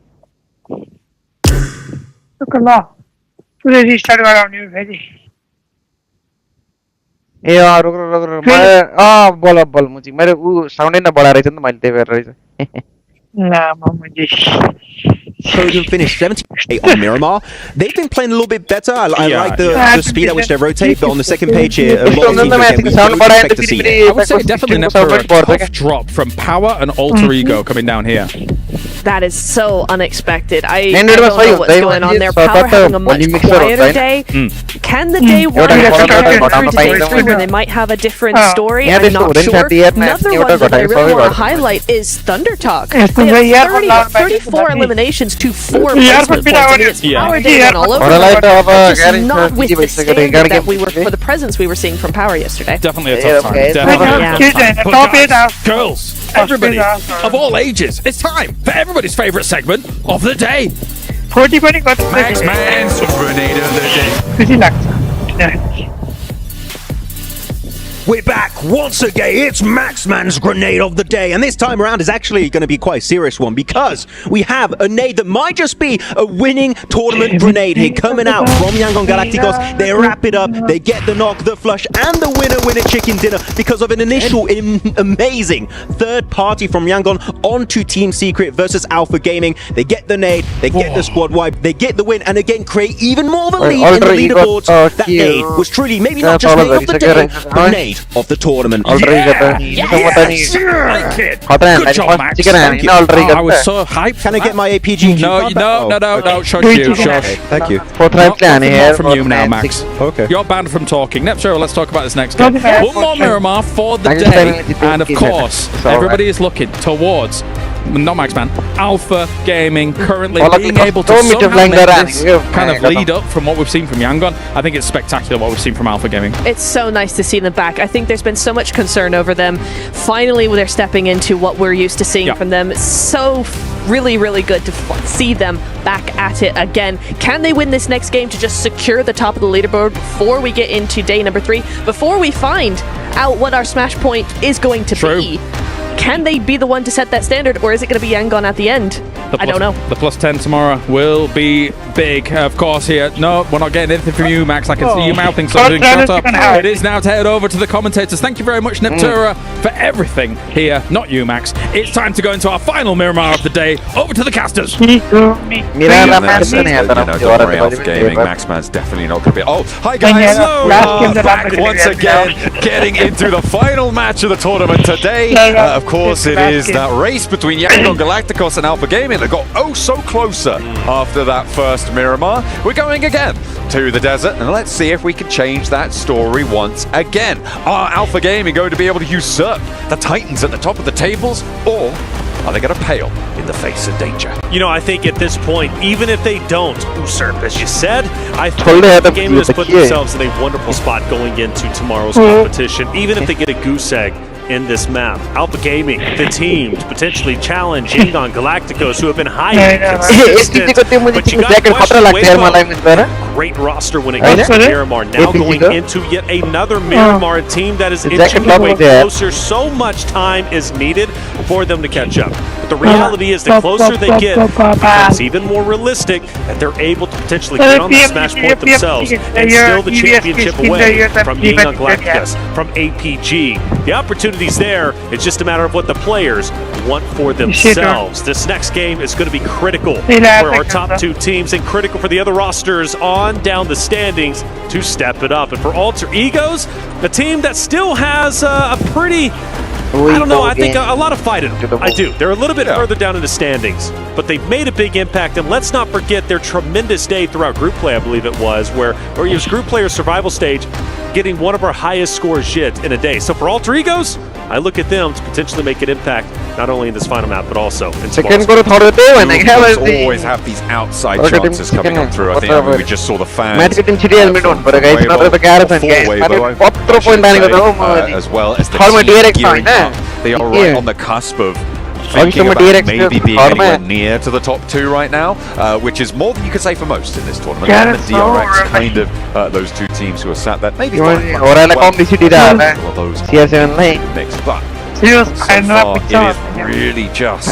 पूरे restart गराउने हो फेरि ए रुक मैं बोल मुझे मेरे वो साउन्ड नै बढा रहेछ नि त मैले त्यही भएर रहेछ Podium finish 78 on Miramar. They've been playing a little bit better. I like the speed at which they rotate, but on the second page here, a lot of teams expect to see it. I would say definitely a tough drop from Power and Alter Ego coming down here. That is so unexpected. I don't know what's going on there. Power having a much quieter day. Can the day one through to day 3 where they might have a different story? I'm not sure. Another one that I really want to highlight is Thunder Talk. They have 34 eliminations to 4 placement points. I mean, it's Power Day and all over the board. Just not with the standard that we were for the presence we were seeing from Power yesterday. Definitely a tough time. Definitely a tough time. Girls, everybody, of all ages, it's time for everybody's favorite segment of the day. 40 Maxman's Grenade of the Day. We're back once again. It's Maxman's Grenade of the Day, and this time around is actually going to be quite a serious one because we have a nade that might just be a winning tournament grenade here coming out from Yangon Galacticos. They wrap it up, they get the knock, the flush, and the winner chicken dinner because of an initial amazing third party from Yangon onto Team Secret versus Alpha Gaming. They get the nade, they get the squad wipe, they get the win, and again create even more of a lead in the leaderboards. That nade was truly maybe not just nade of the day, but nade of the tournament. Yes! Good job, Max. I was so hyped. Can I get my APG? No, shush you, shush. Thank you. Not from you now, Max. Okay. You're banned from talking. Neptune, let's talk about this next game. One more Miramar for the day, and of course, everybody is looking towards, not Max Man, Alpha Gaming currently being able to somehow make this kind of lead up from what we've seen from Yangon. I think it's spectacular what we've seen from Alpha Gaming. It's so nice to see them back. I think there's been so much concern over them. Finally, they're stepping into what we're used to seeing from them. It's so really, really good to see them back at it again. Can they win this next game to just secure the top of the leaderboard before we get into day number 3? Before we find out what our smash point is going to be? Can they be the one to set that standard, or is it going to be Yangon at the end? I don't know. The +10 tomorrow will be big, of course, here. No, we're not getting anything from you, Max. I can see you mouthing something. Shut up. It is now to head over to the commentators. Thank you very much, Neptura, for everything here. Not you, Max. It's time to go into our final Miramar of the day. Over to the casters. Don't worry, Alpha Gaming. Maxman's definitely not going to be... Oh, hi guys. Hello. Back once again, getting into the final match of the tournament today. Of course, it is that race between Yangon Galacticos and Alpha Gaming that got oh so closer after that first Miramar. We're going again to the desert, and let's see if we can change that story once again. Are Alpha Gaming going to be able to usurp the Titans at the top of the tables, or are they going to pale in the face of danger? You know, I think at this point, even if they don't usurp, as you said, I think the game has put themselves in a wonderful spot going into tomorrow's competition. Even if they get a goose egg in this map, Alpha Gaming, the team to potentially challenge Yangon Galacticos, who have been highly consistent. But you got a great roster when it comes to Miramar. Now going into yet another Miramar team that is inching their way closer. So much time is needed for them to catch up. But the reality is, the closer they get, it's even more realistic that they're able to potentially get on the smash point themselves and steal the championship away from Yangon Galacticos, from APG. The opportunity's there. It's just a matter of what the players want for themselves. This next game is going to be critical for our top 2 teams and critical for the other rosters on on down the standings to step it up. And for Alter Egos, a team that still has a pretty, I don't know, I think a lot of fight in them. I do. They're a little bit further down in the standings, but they've made a big impact. And let's not forget their tremendous day throughout group play, I believe it was, where it was group player survival stage, getting one of our highest scores yet in a day. So for Alter Egos, I look at them to potentially make an impact, not only in this final map, but also in tomorrow's. You always have these outside chances coming up through. I think we just saw the fans. As well as the team gearing up. They are right on the cusp of thinking about maybe being anywhere near to the top 2 right now, which is more than you could say for most in this tournament. And the DRX kind of those 2 teams who are sat there. Maybe those mix, but so far, it is really just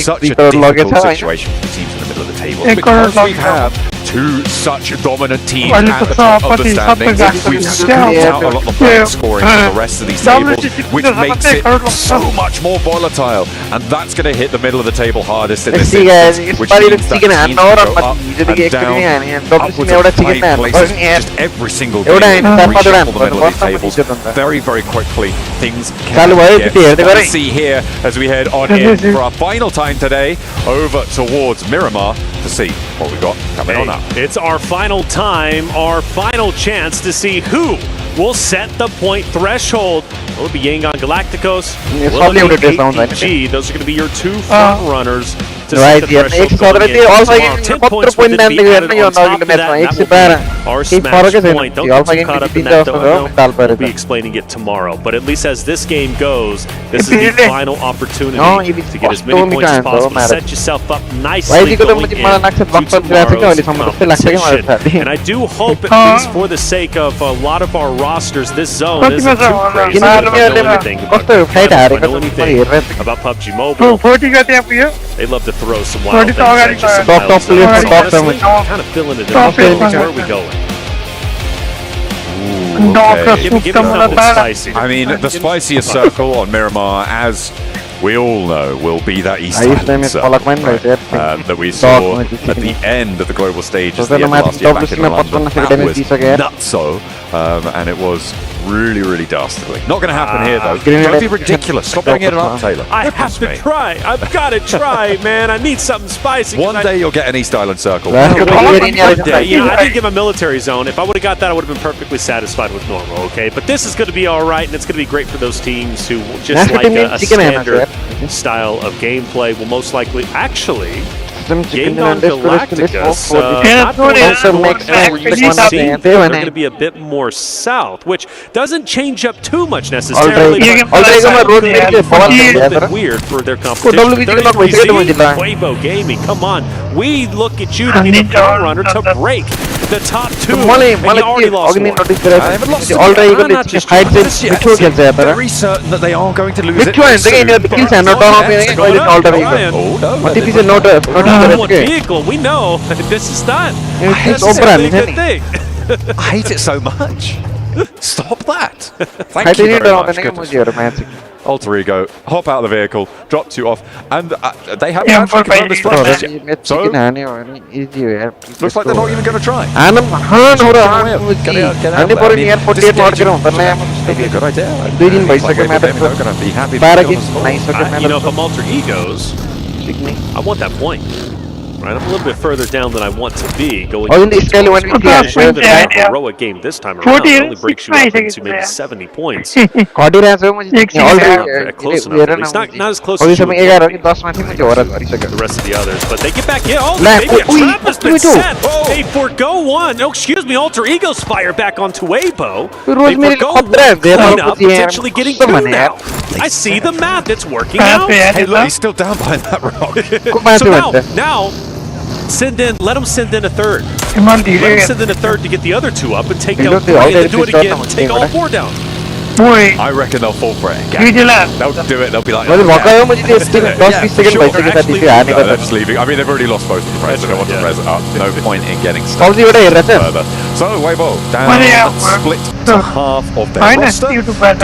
such a difficult situation for the teams in the middle of the table. Because we have 2 such dominant teams at the top of the standings, we've scooped out a lot of the scoring from the rest of these tables, which makes it so much more volatile. And that's going to hit the middle of the table hardest in this instance, which means that teams go up and down, upwards of 5 places, just every single game, reshuffle the middle of these tables very, very quickly. Things can get spicy here as we head on in for our final time today over towards Miramar to see what we got coming on up. It's our final time, our final chance to see who will set the point threshold. Will it be Yangon Galacticos? Will it be APG? Those are going to be your 2 front runners to set the threshold. 10 points for it to be added on top of that. That will be our smash point. Don't get too caught up in that, though. We'll be explaining it tomorrow. But at least as this game goes, this is the final opportunity to get as many points as possible. Set yourself up nicely going into tomorrow's competition. And I do hope, at least for the sake of a lot of our rosters, this zone isn't too crazy. If I know anything about PUBG Mobile, they love to throw some wild things at you. Honestly, kind of filling it in. Where are we going? Okay. Give me something spicy. I mean, the spiciest circle on Miramar, as we all know, will be that East Island circle, that we saw at the end of the global stages the end of last year back in London. That was nutso, and it was really, really dastardly. Not going to happen here, though. Don't be ridiculous. Stop bringing it up, Taylor. I have to try. I've got to try, man. I need something spicy. One day you'll get an East Island circle. I didn't give a military zone. If I would have got that, I would have been perfectly satisfied with normal, okay? But this is going to be all right, and it's going to be great for those teams who just like a standard style of gameplay will most likely actually Yangon Galacticos, not where you see, they're going to be a bit more south, which doesn't change up too much necessarily. It's a bit weird for their competition. Quavo Gaming, come on. We look at you to be the front runner to break the top 2, and you already lost one. I haven't lost very certain that they are going to lose it. Vehicle, we know this is not necessarily a good thing. I hate it so much. Stop that. Thank you very much. Alter Ego, hop out of the vehicle, dropped you off, and they haven't actually confirmed this flash yet. So, looks like they're not even going to try. Maybe a good idea. Gonna be happy. You know, if I'm Alter Egos, I want that point. Right, I'm a little bit further down than I want to be going into the heroic game this time around. It only breaks you up into maybe 70 points. Close enough, at least. Not as close as you would the rest of the others, but they get back in. Oh, maybe a trap has been set. They forgo one. Oh, excuse me, Alter Egos fire back onto Weibo. They forgo one cleanup, potentially getting two now. I see the math, it's working out. Hey, look, he's still down behind that rock. So now, let him send in a third. Let him send in a third to get the other 2 up and take down 3, and then do it again and take all 4 down. I reckon they'll fall for it again. They'll do it. They'll be like, Well, yeah, Waka मुझे let's just do it. 10-20 second Sure, बचे के साथ actually, इसे आने no, का they're just leaving. I mean, they've already lost both of the players. They don't want to press it up. No point in getting stuck PUBG बड़ा हिर्रा से further. So, Weibo down, split to half of their roster.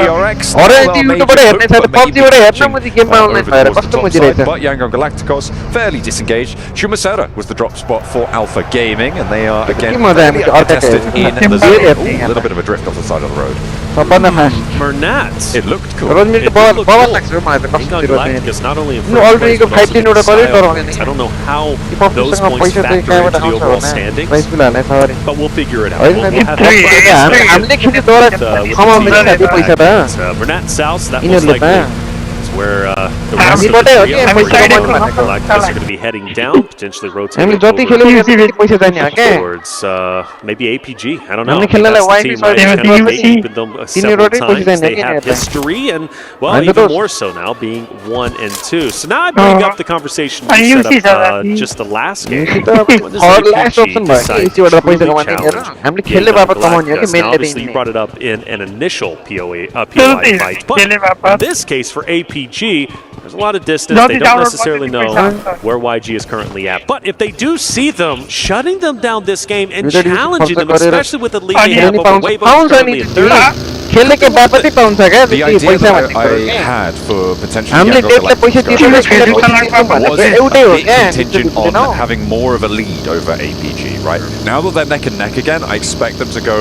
DRX, और well, ये maybe YouTube बड़े hope, हिरने साथ but PUBG maybe बड़े हिरना catching, मुझे game में over online the fire course of कष्ट the top मुझे side. रहता But Yangon Galacticos fairly disengaged. Shumasera was the drop spot for Alpha Gaming, and they are again fairly contested in the zone. Ooh, a little bit of a drift off the side of the road. Mernat. It looked cool. रोज मेरे बहुत बहुत लग रहा है मारे Yangon कष्ट zero में Galacticos not only in No, first already place, you but fight also in order the to style go points. I don't know how If those I'm points पैसे factor तो into the overall क्या standings, price भी लाना है सारे but we'll figure it out. और We'll मैं have हमने खेले तो हम हमने साथ पैसा था Mernat South, that in most लेता likely है is where the rest हम of लोटे the होते हैं पैसा कमाने three Galacticos are going to be heading down, potentially हम rotating जोती over खेले भी पैसे देने आके towards maybe APG. I don't know. हमने खेलने That's लगा the team wide right side now. They've beaten them several रोटे पैसे times. देने They have आके history, and well, I know even those. more so now, being 1 and 2. So now I bring up the conversation we set up just the last game. When does और APG last option decide बाकी to इसी वाला पैसा truly कमाने के challenge ना हमने the खेलने Yangon वापस कमाने के Galacticos? मेल Now, लेते obviously, you हैं brought it up in an initial POI fight, but in this case for APG, there's a lot of distance. They don't necessarily know where YG is currently at. But if they do see them, shutting them down this game and challenging them, especially with the lead they have over Weibo currently in third. खेलने के बाद ही pound सा गया The idea that I had for potentially हमने Yangon date ले पैसे Galacticos was तीन a bit contingent on having more of a lead over APG, right? Now that they're neck and neck again, I expect them to go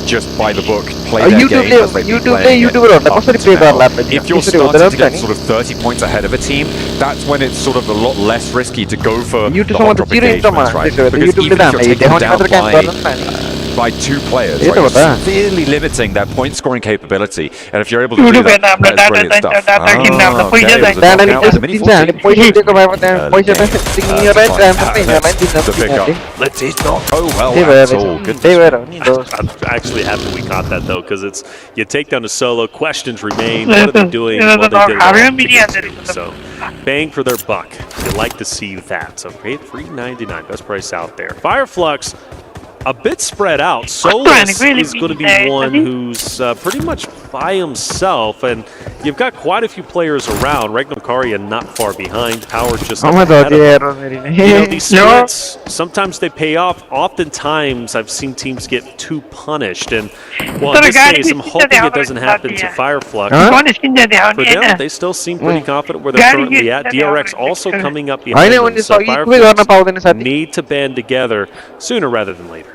just by the book, play their game as they've been playing it up until now. If you're starting to get sort of 30 points ahead of a team, that's when it's sort of a lot less risky to go for the hot drop engagements, right? Because even if you're taken down by 2 players, right, you're severely limiting their point scoring capability, and if you're able to do that, that's brilliant stuff. The pickup. Let it not go well at all. I'm actually happy we caught that though, because it's you take down a solo. Questions remain. What are they doing? Well, they did it. So, bang for their buck. You like to see that. So, great, $3.99, best price out there. Fireflux. A bit spread out. Solus is going to be one who's pretty much by himself, and you've got quite a few players around. Regnum not far behind. Power just up ahead of him. You know, these splits, sometimes they pay off. Oftentimes, I've seen teams get too punished, and well, in this case, I'm hoping it doesn't happen to Fireflux. For them, they still seem pretty confident where they're currently at. DRX also coming up behind them, so Fireflux need to band together sooner rather than later.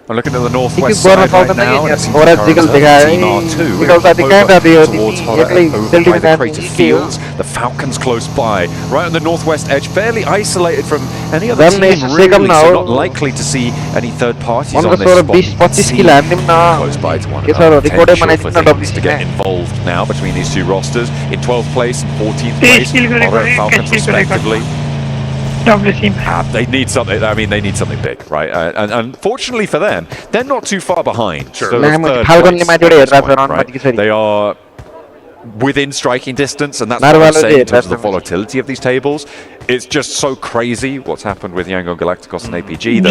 I'm looking at the northwest side right now, and it seems और like jiggle दिखा है Team R2 jiggle का दिखा है अभी towards Horror over by the crater fields. The Falcons close by, right on the northwest edge, fairly isolated from any other team really, so not likely to see any third parties on this spot. Close by to one another. Potential for things to get involved now between these two rosters. In 12th place and 14th place, Horror and Falcons respectively. They need something. I mean, they need something big, right? And unfortunately for them, they're not too far behind. Sure. So they are within striking distance, and that's what I'm saying in terms of the volatility of these tables. It's just so crazy what's happened with Yangon Galacticos and APG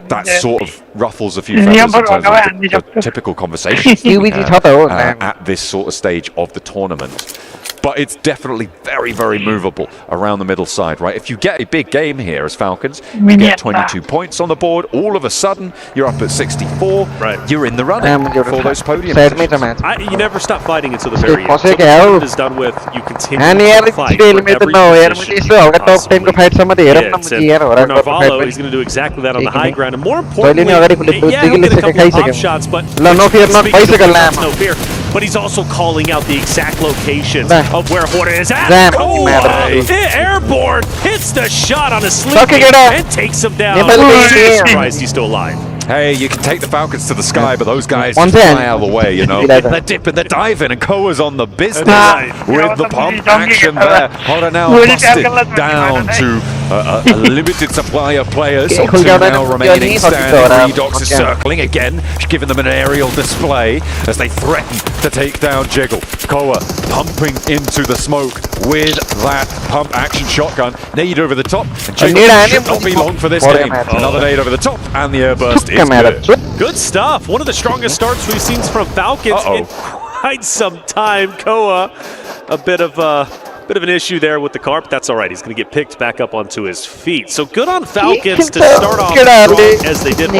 that sort of ruffles a few feathers in terms of the typical conversations at this sort of stage of the tournament. But it's definitely very, very movable around the middle side, right? If you get a big game here as Falcons, you get 22 points on the board, all of a sudden, you're up at 64, right? You're in the running for those podium positions. You never stop fighting until the very end. Until the tournament is done with, you continue to fight for every position and Narvalo, he's going to do exactly that on the high ground, and more importantly, yeah, he'll get a couple of pop shots, but no fear. But he's also calling out the exact locations of where Horta is at. Airborne hits the shot on a sleep and takes him down. Surprised he's still alive. Hey, you can take the Falcons to the sky, but those guys just fly out of the way, you know. They're dipping, they're diving, and Koa's on the business with the pump action there. Horta now busted down to a limited supply of players. Two now remaining standing. Redox is circling again, giving them an aerial display as they threaten to take down Jiggle. Koa pumping into the smoke with that pump action shotgun. Nade over the top, and Jiggle should not be long for this game. Another nade over the top, and the airburst is good. Good stuff. One of the strongest starts we've seen from Falcons. quite some time. Koa, a bit of an issue there with the car, but that's all right. He's going to get picked back up onto his feet. So good on Falcons to start off strong as they did.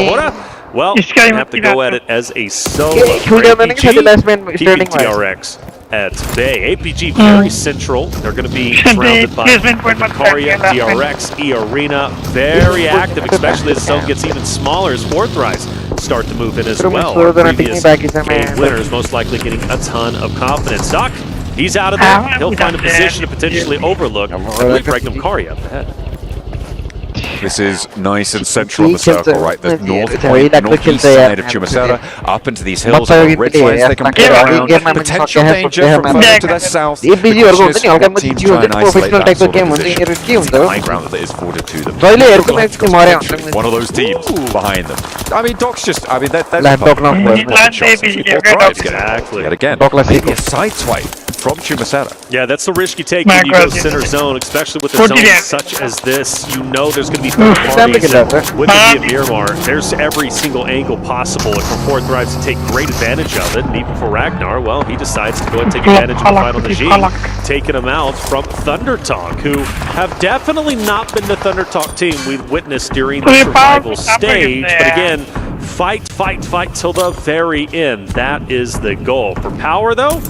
Well, they have to go at it as a solo. APG keeping TRX at bay. APG very central. They're going to be surrounded by Karia, TRX, E-Arena. Very active, especially as the zone gets even smaller as Fourth Rise start to move in as well. Previous game winners most likely getting a ton of confidence. Doc, he's out of there. He'll find a position to potentially overlook. I believe Regnum Karia up ahead. This is nice and central on the circle, right? The northeast side of Chumasera, up into these hills on the ridgelines. They can get around potential danger from further to the south. The teams try and isolate that sort of position. The high ground that is afforded to them. One of those teams behind them. I mean, Doc's just, I mean, that's exactly. Yet again, maybe a side swipe from Chumasera. Yeah, that's the risk you take when you go center zone, especially with a zone such as this. You know there's going to be third parties. With the Miramar, there's every single angle possible. And for Fourth Rise to take great advantage of it, and even for Ragnar, well, he decides to go and take advantage of the fight on the G, taking him out from Thunder Talk, who have definitely not been the Thunder Talk team we witnessed during the survival stage. But again, fight till the very end. That is the goal. For Power, though,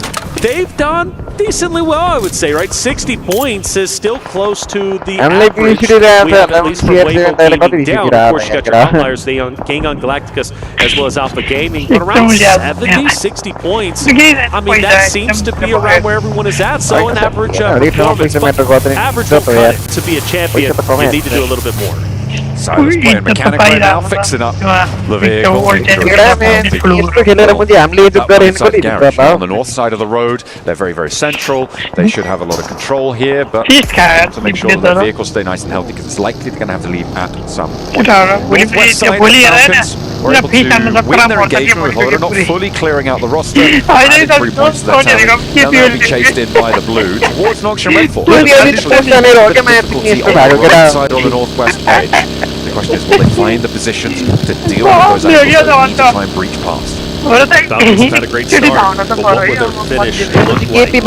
they've done decently well, I would say, right? 60 points is still close to the average we have, at least from Waymo Gaming down. Of course, you got your outliers, Gangon Galacticus, as well as Alpha Gaming, but around 70, 60 points. I mean, that seems to be around where everyone is at, so an average performance. But average will cut it. To be a champion, you need to do a a little bit more. Silas playing mechanic right now, fixing up the vehicle. On the north side of the road, they're very, very central. They should have a lot of control here, but to make sure that their vehicles stay nice and healthy, because it's likely they're going to have to leave at some point. Northwest side, the Falcons were able to win their engagement, although they're not fully clearing out the roster. Added 3 points to their tally. Now they'll be chased in by the blue towards Noxian Redforce. Right side on the northwest edge. The question is, will they find the positions to deal with those angles that need to try and breach past? Falcons have had a great start, but what would their finish look like? They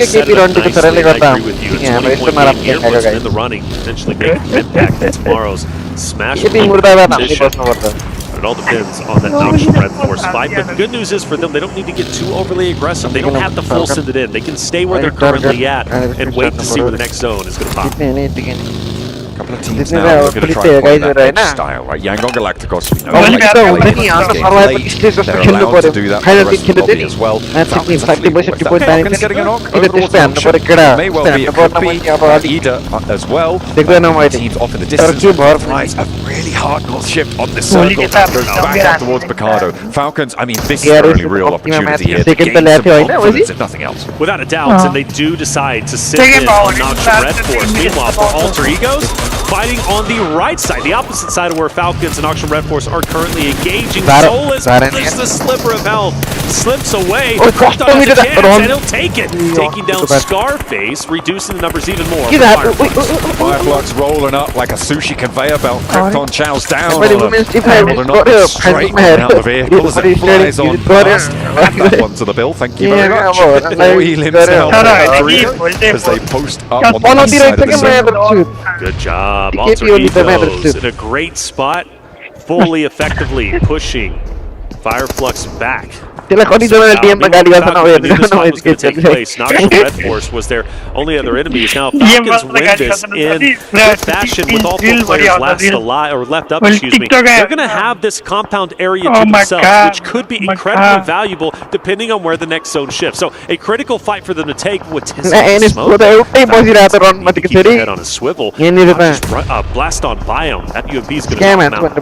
set it up nicely, I agree with you. A 20-point game here puts them in the running, potentially making an impact in tomorrow's Smash competition. It all depends on that Noxian Red Force fight, but the good news is for them, they don't need to get too overly aggressive. They don't have to full send it in. They can stay where they're currently at and wait to see where the next zone is going to pop. Couple of teams now looking to try and play that edge style, right? Yangon Galacticos, we know they're allowed to do that for the rest of the lobby as well. Falcons getting a knock over towards Noxian. May well be, it could be Ida as well. Teams off in the distance. Flies a really hard north shift on this circle. Goes back up towards Picardo. Falcons, I mean, this is their only real opportunity here to gain some confidence, if nothing else. Without a doubt, and they do decide to sit in on Noxian Red Force. Meanwhile, for Alter Egos, fighting on the right side, the opposite side of where Falcons and Noxian Red Force are currently engaging. Soulless, just the sliver of health, slips away. Crushed on his chance, and he'll take it. Taking down Scarface, reducing the numbers even more. Fireflux rolling up like a sushi conveyor belt. Krypton chows down on rolling up straight out the vehicle as it flies on past. Add that one to the bill, thank you very much. Oil himself as they post up on the east side of the circle. Good job, Alter Egos in a great spot, fully effectively pushing Fireflux back. Noxian Red Force was their only other enemies. Now Falcons win this in good fashion with all 4 players left up. They're going to have this compound area to themselves, which could be incredibly valuable depending on where the next zone shifts. So a critical fight for them to take with smoke. Keep your head on a swivel. Blast on Biome. That UMP is going to knock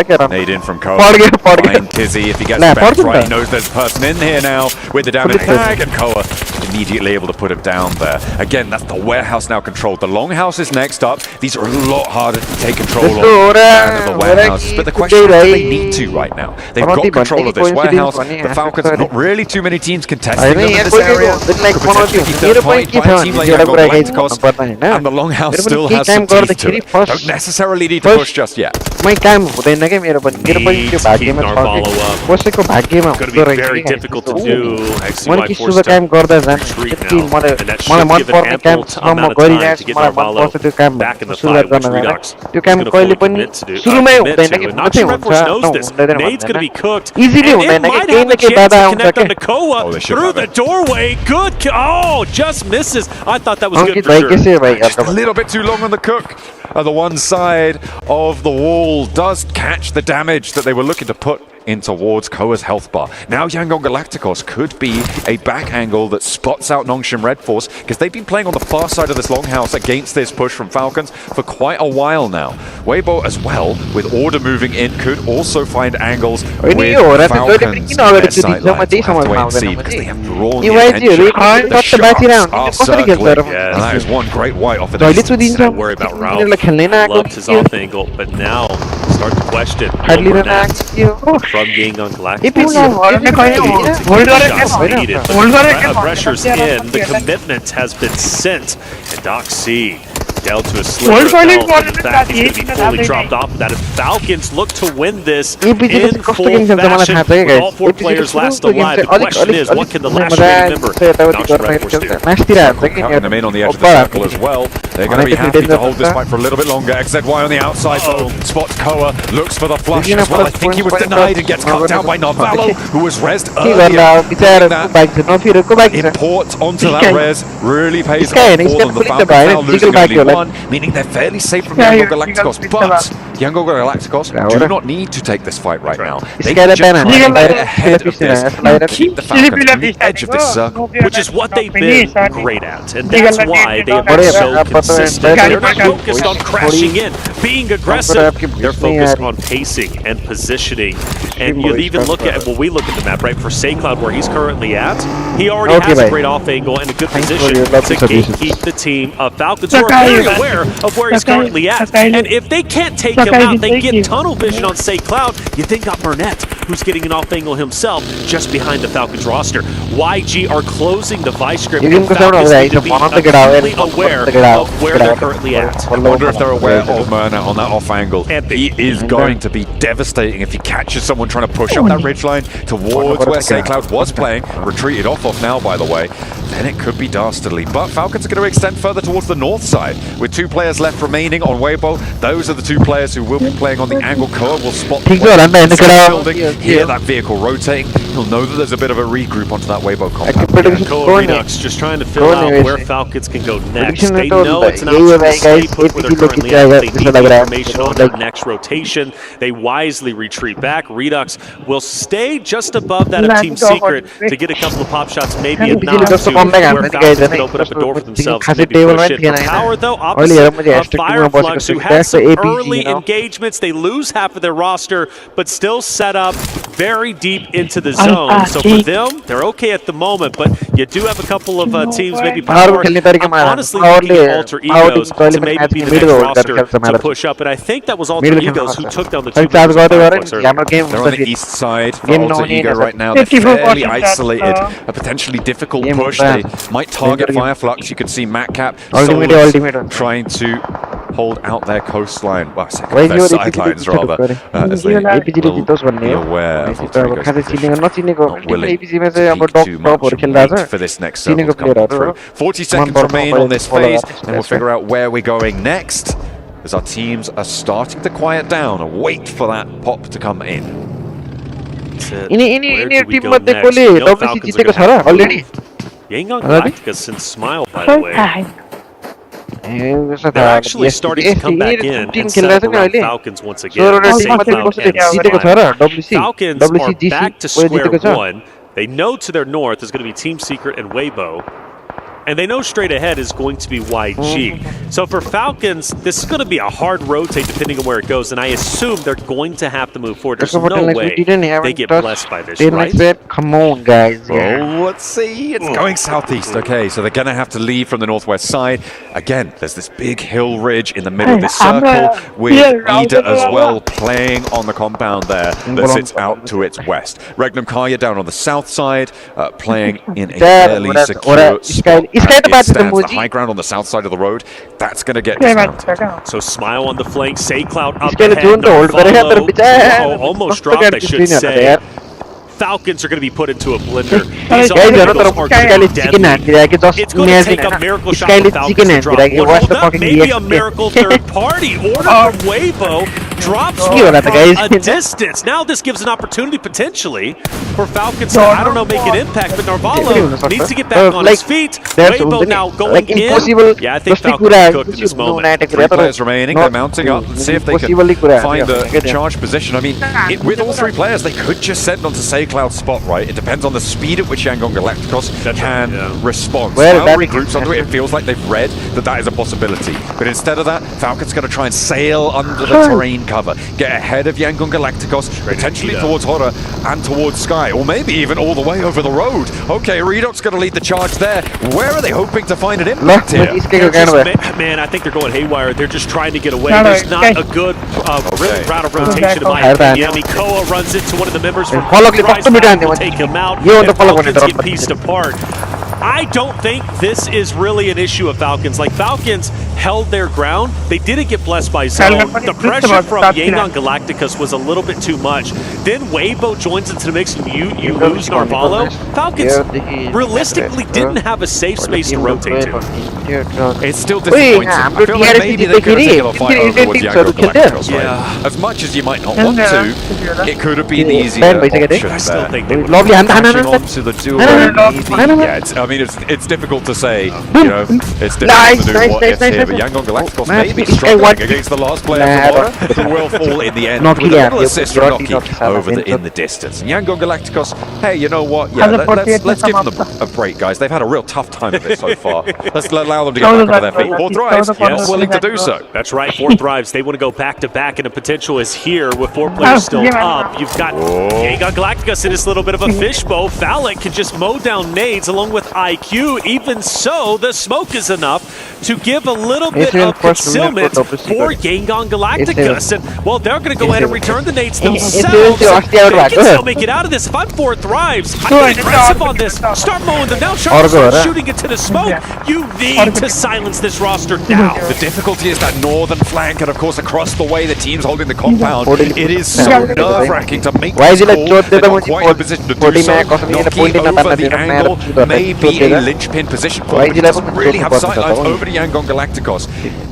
him out. Nade in from Cole. Find Tizzy if he gets back right. He knows there's a person in here now with the damage tag, and Koa immediately able to put him down there. Again, that's the warehouse now controlled. The longhouse is next up. These are a lot harder to take control of than the warehouses, but the question is, do they need to right now? They've got control of this warehouse. The Falcons, not really too many teams contesting them in this area. Could potentially be third point by a team like Yangon Galacticos, and the longhouse still has some teeth to it. Don't necessarily need to push just yet. Need to keep our follow up. Going to be very very difficult to do. One XCY kiss forced to to cam garda zan. retreat त्यति now, मलाई and that मलाई should मन give an पर्ने काम ample म amount of time गरिरहेको to छु get मलाई मन Narvalo पर्छ त्यो काम back in the सुरुवात fight, which गर्न Redux त्यो is काम gonna कहिले fully पनि commit to do. सुरुमै Commit हुँदैन to. कि And मात्रै Nacho Red हुन्छ Force knows this. हुँदैन Nade's gonna be cooked. Easily And it हुँदैन कि might केही have न a केही chance बाधा to आउँछ connect के on Nakoa Oh, they should through have the it. doorway. Good. Oh, just misses. I thought that was good Ankit for भाइ sure. कैसे है भाइ Just a little bit too long on the cook. The one side of the wall does catch the damage that they were looking to put in towards Koa's health bar. Now Yangon Galacticos could be a back angle that spots out Nongshim Red Force, because they've been playing on the far side of this longhouse against this push from Falcons for quite a while now. Weibo as well, with order moving in, could also find angles with Falcons in their sight lines. We'll have to wait and see, because they have drawn the attention. The shots are circling, and that is one great white off of the distance. Don't worry about Ralph. Loved his off angle, but now start to question from Yangon Galacticos. Pressure's in. The commitment has been sent. And Doc C down to a sliver of health. In fact, he's going to be fully dropped off of that. If Falcons look to win this in full fashion, with all four players last alive, the question is, what can the last remaining member Nongshim Red Force do? Cutting them in on the edge of the circle as well. They're going to be happy to hold this fight for a little bit longer. XZY on the outside though, spots Koa, looks for the flush as well. I think he was denied and gets cut down by Narvalo, who was rezzed earlier. Import onto that res really pays off for them. The Falcons now losing only one, meaning they're fairly safe from Yangon Galacticos. But Yangon Galacticos do not need to take this fight right now. They can just try to get ahead of this and keep the Falcons on the edge of this circle. Which is what they've been great at, and that's why they have been so consistent. They're not focused on crashing in, being aggressive. They're focused on pacing and positioning. And you even look at, well, we look at the map, right, for SayCloud, where he's currently at. He already has a great off angle and a good position to gatekeep the team of Falcons, who are very aware of where he's currently at. And if they can't take him out, they get tunnel vision on SayCloud. You then got Burnett, who's getting an off angle himself just behind the Falcons roster. YG are closing the vice script, and Falcons need to be completely aware of where they're currently at. I wonder if they're aware of Myrna on that off angle. He is going to be devastating if he catches someone trying to push up that ridgeline towards where SayCloud was playing. Retreated off now, by the way. Then it could be dastardly. But Falcons are going to extend further towards the north side, with 2 players left remaining on Weibo. Those are the 2 players who will be playing on the angle. Koa will spot the building, hear that vehicle rotating. He'll know that there's a bit of a regroup onto that Weibo compound. Koa Redux just trying to fill out where Falcons can go next. They know it's an option to stay put where they're currently at. They need the information on their next rotation. They wisely retreat back. Redux will stay just above that of Team Secret to get a couple of pop shots, maybe a knock to where Falcons can open up a door for themselves, maybe push it. For Power, though, opposite of Fireflux, who had some early engagements. They lose half of their roster, but still set up very deep into the zone. So for them, they're okay at the moment, but you do have a couple of teams, maybe Power. I'm honestly looking at Alter Egos to maybe be the next roster to push up, and I think that was Alter Egos who took down the 2 members of Fireflux earlier. They're on the east side for Alter Ego right now. They're fairly isolated. A potentially difficult push. They might target Fireflux. You can see Matcap trying to hold out their coastline. Well, their sidelines rather. As they will be aware of Alter Ego's position. Not willing to peek too much and wait for this next circle to come through. 40 seconds remain on this phase, and we'll figure out where we're going next, as our teams are starting to quiet down and wait for that pop to come in. यिनी टिममध्ये कोले WC जितेको छ र already Yangon Galacticos since Smile, by the way. They're actually starting to come back in and set up around Falcons once again. Falcons are back to square one. They know to their north is going to be Team Secret and Weibo. And they know straight ahead is going to be YG. So for Falcons, this is going to be a hard rotate depending on where it goes. And I assume they're going to have to move forward. There's no way they get blessed by this, right? Come on, guys. Oh, let's see. It's going southeast. Okay, so they're going to have to leave from the northwest side. Again, there's this big hill ridge in the middle of this circle with Ida as well playing on the compound there that sits out to its west. Regnum Kaya down on the south side, playing in a fairly secure spot. It stands the high ground on the south side of the road. That's going to get dismounted. So Smile on the flank, SayCloud up ahead, almost dropped, I should say. Falcons are going to be put into a blender. Guys, These are chicken it's going to take a miracle shot for Falcons to drop one. Hold up, maybe a miracle third party order from Weibo drops a distance. Now this gives an opportunity potentially for Falcons to, I don't know, make an impact, but Narvalo needs to get back on his feet. Weibo now going in. Yeah, I think Falcons are cooked in this moment. 3 players remaining, they're mounting up. Let's see if they can find a charge position. I mean, with all 3 players, they could just send onto SayCloud's spot, right? It depends on the speed at which Yangon Galacticos can respond. Well, regroups onto it, it feels like they've read that is a possibility. But instead of that, Falcon's going to try and sail under the terrain cover, get ahead of Yangon Galacticos, potentially towards Horror and towards Sky, or maybe even all the way over the road. Okay, Redot's going to lead the charge there. Where are they hoping to find an impact here? Man, I think they're going haywire. They're just trying to get away. There's not a good route of rotation in my opinion. Koa runs into one of the members from to take him out, and Falcons get pieced apart. I don't think this is really an issue of Falcons. Like, Falcons held their ground. They didn't get blessed by zone. The pressure from Yangon Galacticos was a little bit too much. Then Weibo joins into the mix and you lose Narvalo. Falcons realistically didn't have a safe space to rotate to. It's still disappointing. I feel like maybe they could have taken a fight over with Yangon Galacticos, right? Yeah. As much as you might not want to, it could have been the easier option I still there. think they would Catching on to the duo, yeah, I mean, it's difficult to say, you know, it's difficult to do what ifs here, but Yangon Galacticos may be struggling against the last player from Horror, who will fall in the end with a little assist from Noki over in the distance. And Yangon Galacticos, hey, you know what, yeah, let's give them a break, guys. They've had a real tough time of it so far. Let's allow them to get back on their feet. 4 thrives, yes, willing to do so. That's right, 4 thrives. They want to go back-to-back, and the potential is here with 4 players still up. You've got Yangon Galacticos in this little bit of a fishbowl. Phallic can just mow down nades along with IQ. Even so, the smoke is enough to give a little bit of concealment for Yangon Galacticos. And, well, they're going to go ahead and return the nades themselves. They can still make it out of this. If I'm 4 thrives, I get aggressive on this. Start mowing them down. Start shooting into the smoke. You need to silence this roster now. The difficulty is that northern flank, and of course across the way the team's holding the compound. It is so nerve-wracking to make this call. They're not quite in a position to do so. Knocking over the angle may be a linchpin position for them. It doesn't really have sightlines over to Yangon Galacticos.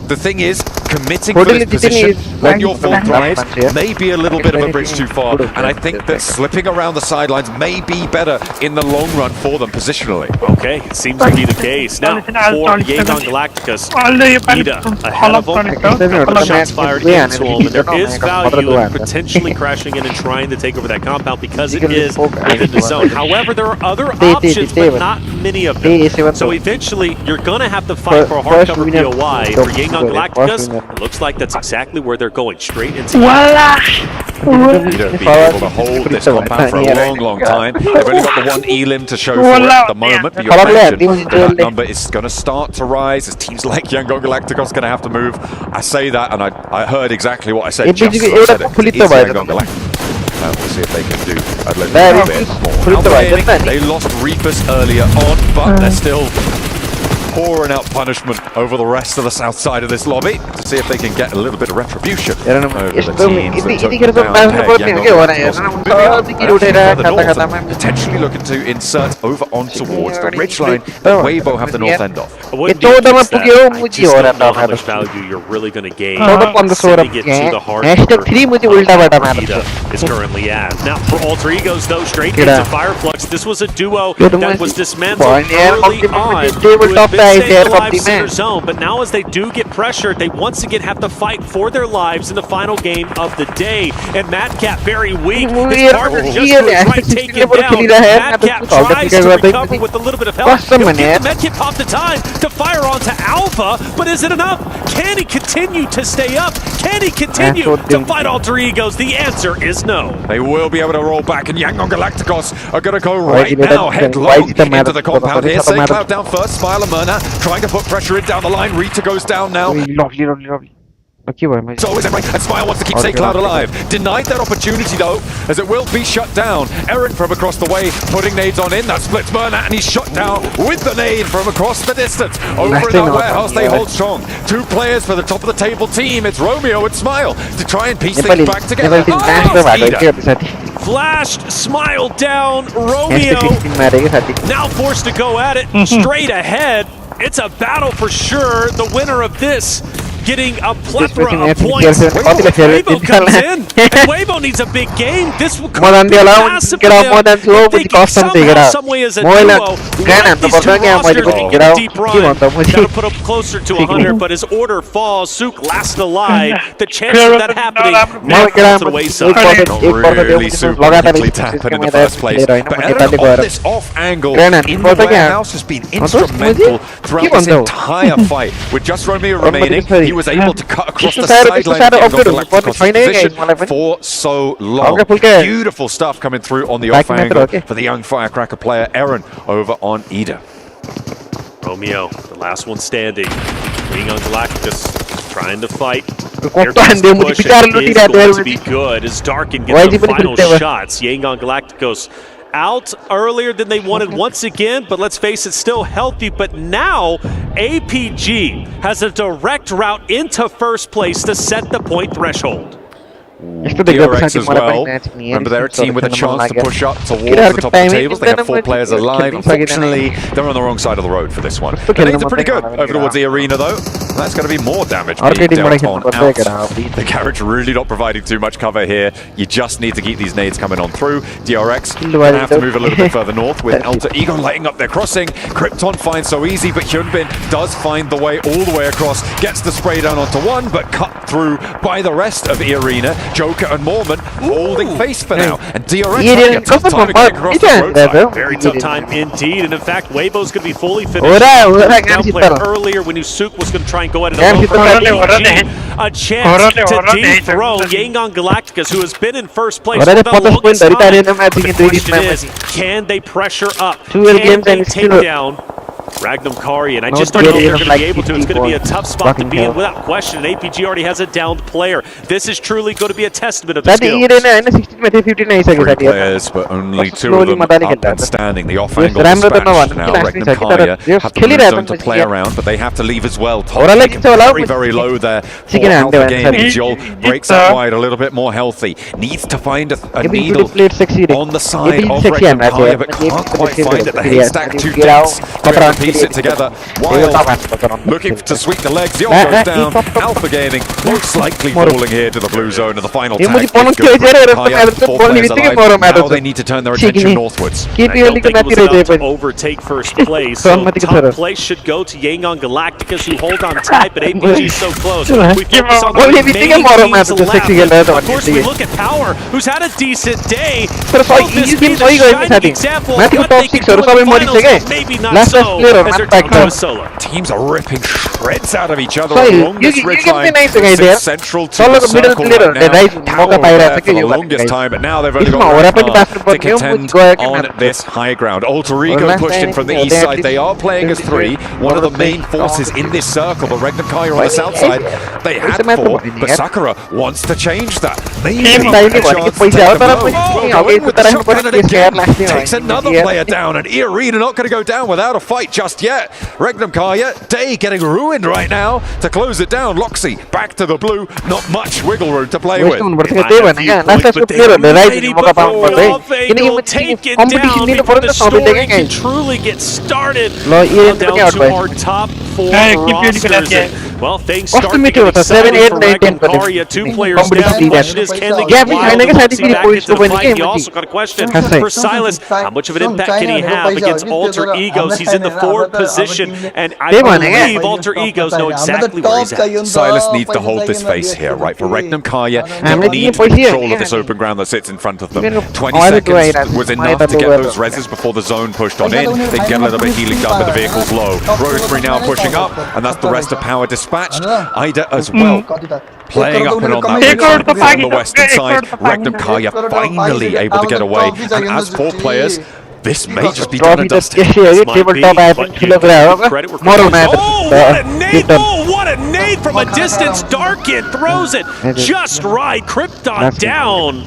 The thing is, committing for this position when you're 4 thrives may be a little bit of a bridge too far, and I think that slipping around the sidelines may be better in the long run for them positionally. Okay, it seems to be the case. Now, for Yangon Galacticos, Ida ahead of them, a couple of shots fired into him, and there is value in potentially crashing in and trying to take over that compound because it is within the zone. However, there are other options, but not many of them. So eventually, you're going to have to fight for a hardcover POI for Yangon Galacticos. It looks like that's exactly where they're going, straight into Been able to hold this compound for a long, long time. They've only got the 1 elim to show for it at the moment, but you imagine that number is going to start to rise as teams like Yangon Galacticos going to have to move. I say that, and I heard exactly what I said just as I said it. It's Yangon Galacticos. We'll see if they can do a little bit more. They lost Reapers earlier on, but they're still pouring out punishment over the rest of the south side of this lobby to see if they can get a little bit of retribution over the teams that took down potentially looking to insert over on towards the ridgeline that Weibo have the north end of. I just don't know how much value you're really going to gain sending it to the hard is currently at. Now for Alter Egos though, straight into Fireflux. This was a duo that was dismantled early on. Save their lives in their zone, but now as they do get pressured, they once again have to fight for their lives in the final game of the day. And Madcap very weak. His partner just goes right, take him down. Madcap tries to recover with a little bit of help. Medkit popped the time to fire onto Alpha, but is it enough? Can he continue to stay up? Can he continue to fight Alter Egos? The answer is no. They will be able to roll back, and Yangon Galacticos are going to go right now headlong into the compound here. SayCloud down first, Smile and Myrna trying to put pressure in down the line. Rita goes down now. It's always and Smile wants to keep St. Cloud alive. Denied that opportunity though, as it will be shut down. Aaron from across the way, putting nades on in. That splits Bernat, and he's shot down with the nade from across the distance. Over in our warehouse, they hold strong. 2 players for the top of the table team. It's Romeo and Smile to try and piece things back together. Flashed Smile down. Romeo now forced to go at it straight ahead. It's a battle for sure. The winner of this getting a plethora of points. Weibo comes in, and Weibo needs a big game. This will come massive for them. If they can somehow, some way as a duo, let these 2 rosters get a deep run. Got to put up closer to 100, but his order falls. Sook last alive. The chance of that happening now falls to the wayside. Really super quickly tapping in the first place. But Aaron on this off angle in the warehouse has been instrumental throughout this entire fight. With just Romeo remaining, he was able to cut across the sideline of Galacticos' position for so long. Beautiful stuff coming through on the off angle for the young Firecracker player Aaron over on Ida. Romeo, the last one standing, being on Galacticos, trying to fight. Push is going to be good as Darkin gets the final shots. Yangon Galacticos out earlier than they wanted once again, but let's face it, still healthy. But now APG has a direct route into first place to set the point threshold. EWCGrand as well. Remember, they're a team with a chance to push up towards the top of the tables. They have 4 players alive. Unfortunately, they're on the wrong side of the road for this one. The nades are pretty good over towards the arena, though. That's going to be more damage being dealt on out. The carriage really not providing too much cover here. You just need to keep these nades coming on through. DRX have to move a little bit further north with Alter Ego lighting up their crossing. Krypton finds so easy, but Hyunbin does find the way all the way across. Gets the spray down onto one, but cut through by the rest of the arena. Joker and Mormon holding face for now, and DRX having a tough time getting across the road. Very tough time indeed, and in fact, Weibo's going to be fully finished. Down player earlier when Sook was going to try and go at it alone. A chance to dethrone Yangon Galacticos, who has been in first place for the longest time. The question is, can they pressure up? Can they take down Ragnum Kari? And I just don't know if they're going to be able to. It's going to be a tough spot to be in without question. And APG already has a downed player. This is truly going to be a testament of the skills. 3 players, but only 2 of them up and standing. The off-angle dispatch now. Ragnum Kari have the blue zone to play around, but they have to leave as well. Very, very low there for Alpha Gaming. Joel breaks out wide, a little bit more healthy. Needs to find a needle on the side of Ragnum Kari, but can't quite find it. The haystack too dense. Piece it together while looking to sweep the legs. The ult goes down. Alpha Gaming most likely falling here to the blue zone, and the final tag is good. 4 players alive. Now they need to turn their attention northwards. I don't think it was enough to overtake first place, so top place should go to Yangon Galacticos, who hold on tight, but APG is so close. We focus on the remaining teams left. Of course, we look at Power, who's had a decent day. Both this being a shining example of what they can do in the finals, maybe not so. Teams are ripping shreds out of each other along this ridgeline. Sits central to the circle right now. Power there for the longest time, but now they've only got to contend on this high ground. Alter Ego pushed in from the east side. They are playing as 3. One of the main forces in this circle, but Ragnum Kari on the south side, they had 4, but Sakura wants to change that. Maybe a chance to take a blow. Go in with the shotgun and again takes another player down, and E-Arena not going to go down without a fight just yet. Ragnum Kari, Day getting ruined right now to close it down. Loxy back to the blue, not much wiggle room to play with. Take it down before the story can truly get started. Down to our top 4 rosters. Well, things start to get exciting for Ragnum Kari. 2 players down. The question is, can they get wild back into the fight? You also got a question for Silas. How much of an impact can he have against Alter Egos? He's in the 4th position, and I believe Alter Egos know exactly where he's at. Silas needs to hold this face here, right? For Ragnum Kari, they need control of this open ground that sits in front of them. 20 seconds was enough to get those reses before the zone pushed on in. They get a little bit healing done with the vehicles low. Rosemary now pushing up, and that's the rest of Power dispatched. Ida as well. Playing up and on that ridgeline on the western side. Ragnum Kari finally able to get away. And as 4 players, this may just be done and dusted. Credit where credit is. Oh, what a nade! grenade from a distance. Darkin throws it just right. Krypton down.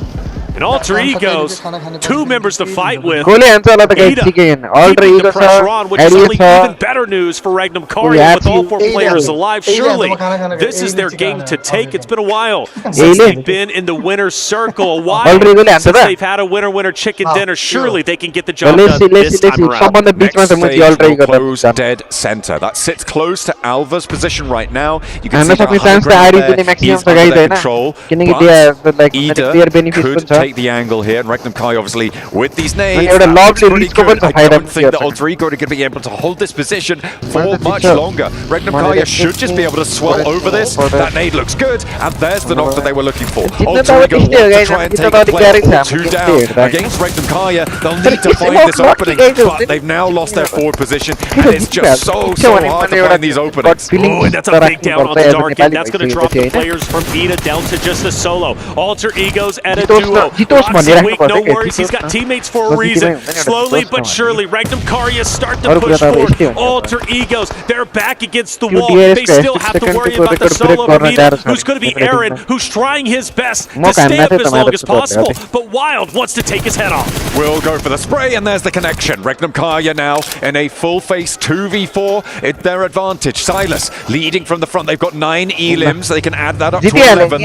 And Alter Egos, 2 members to fight with. Ida keeping the pressure on, which is only even better news for Regnum Karya with all 4 players alive. Surely, this is their game to take. It's been a while since they've been in the winner's circle. A while since they've had a winner-winner chicken dinner. Surely they can get the job done this time around. Next stage will close dead center. That sits close to Alva's position right now. You can see that high ground there. He's under their control. But Ida could take the angle here, and Regnum Karya obviously with these nades. That's pretty good. I don't think that Alter Ego are going to be able to hold this position for much longer. Regnum Karya should just be able to swell over this. That nade looks good, and there's the knock that they were looking for. Alter Ego want to try and take a player or 2 down against Regnum Karya. They'll need to find this opening, but they've now lost their forward position, and it's just so hard to find these openings. Oh, and that's a big down on the Darkin. That's going to drop the players from Ida down to just a solo. Alter Egos at a duo. Weak, no worries, he's got teammates for a reason. Slowly but surely, Regnum Karya start to push forward. Alter Egos, they're back against the wall. They still have to worry about the solo of Ida, who's going to be Aaron, who's trying his best to stay up as long as possible. But Wild wants to take his head off. We'll go for the spray, and there's the connection. Regnum Karya now in a full-face 2v4. It's their advantage. Silas leading from the front. They've got 9 elims, so they can add that up to 11.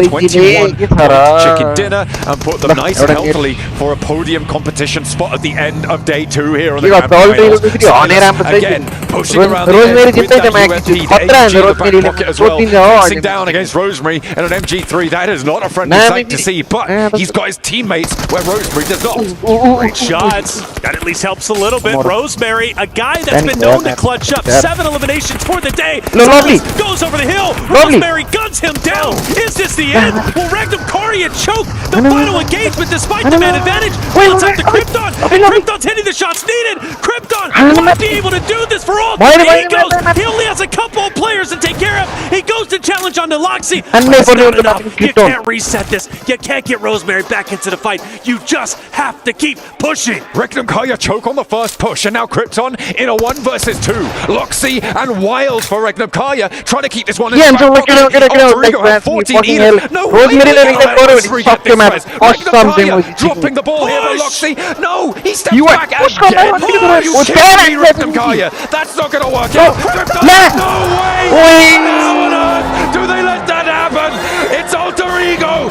21 chicken dinner, and put them nice and healthily for a podium competition spot at the end of day 2 here on the Grand Finals. Again, pushing around the edge with that USP, the AG in the back pocket as well. Facing down against Rosemary in an MG3. That is not a friendly sight to see, but he's got his teammates where Rosemary does not. Great shots. That at least helps a little bit. Rosemary, a guy that's been known to clutch up 7 eliminations for the day. Goes over the hill. Rosemary guns him down. Is this the end? Will Regnum Karya choke the final engagement despite the man advantage? Builds up to Krypton. Krypton's hitting the shots needed. Krypton might be able to do this for all. He goes. He only has a couple of players to take care of. He goes to challenge on Deluxy. You can't reset this. You can't get Rosemary back into the fight. You just have to keep pushing. Regnum Karya choke on the first push, and now Krypton in a 1 versus 2. Loxy and Wild for Regnum Karya, trying to keep this one in the back pocket. Alter Ego had 14 healers. No way! Dropping the ball here for Loxy. No! He steps back again! Oh, you can't be Regnum Karya! That's not going to work out! Krypton! No way! How on earth do they let that happen? It's Alter Ego!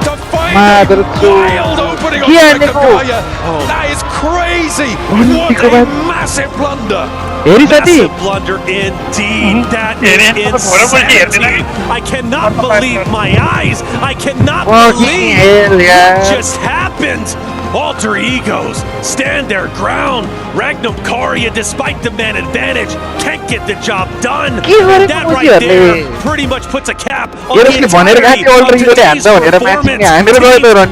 To find a wild opening on Regnum Karya! That is crazy! What a massive blunder! Massive blunder indeed. That is insanity. I cannot believe my eyes. I cannot believe what just happened. Alter Egos stand their ground. Regnum Karya, despite the man advantage, can't get the job done. And that right there pretty much puts a cap on the entirety of today's performance.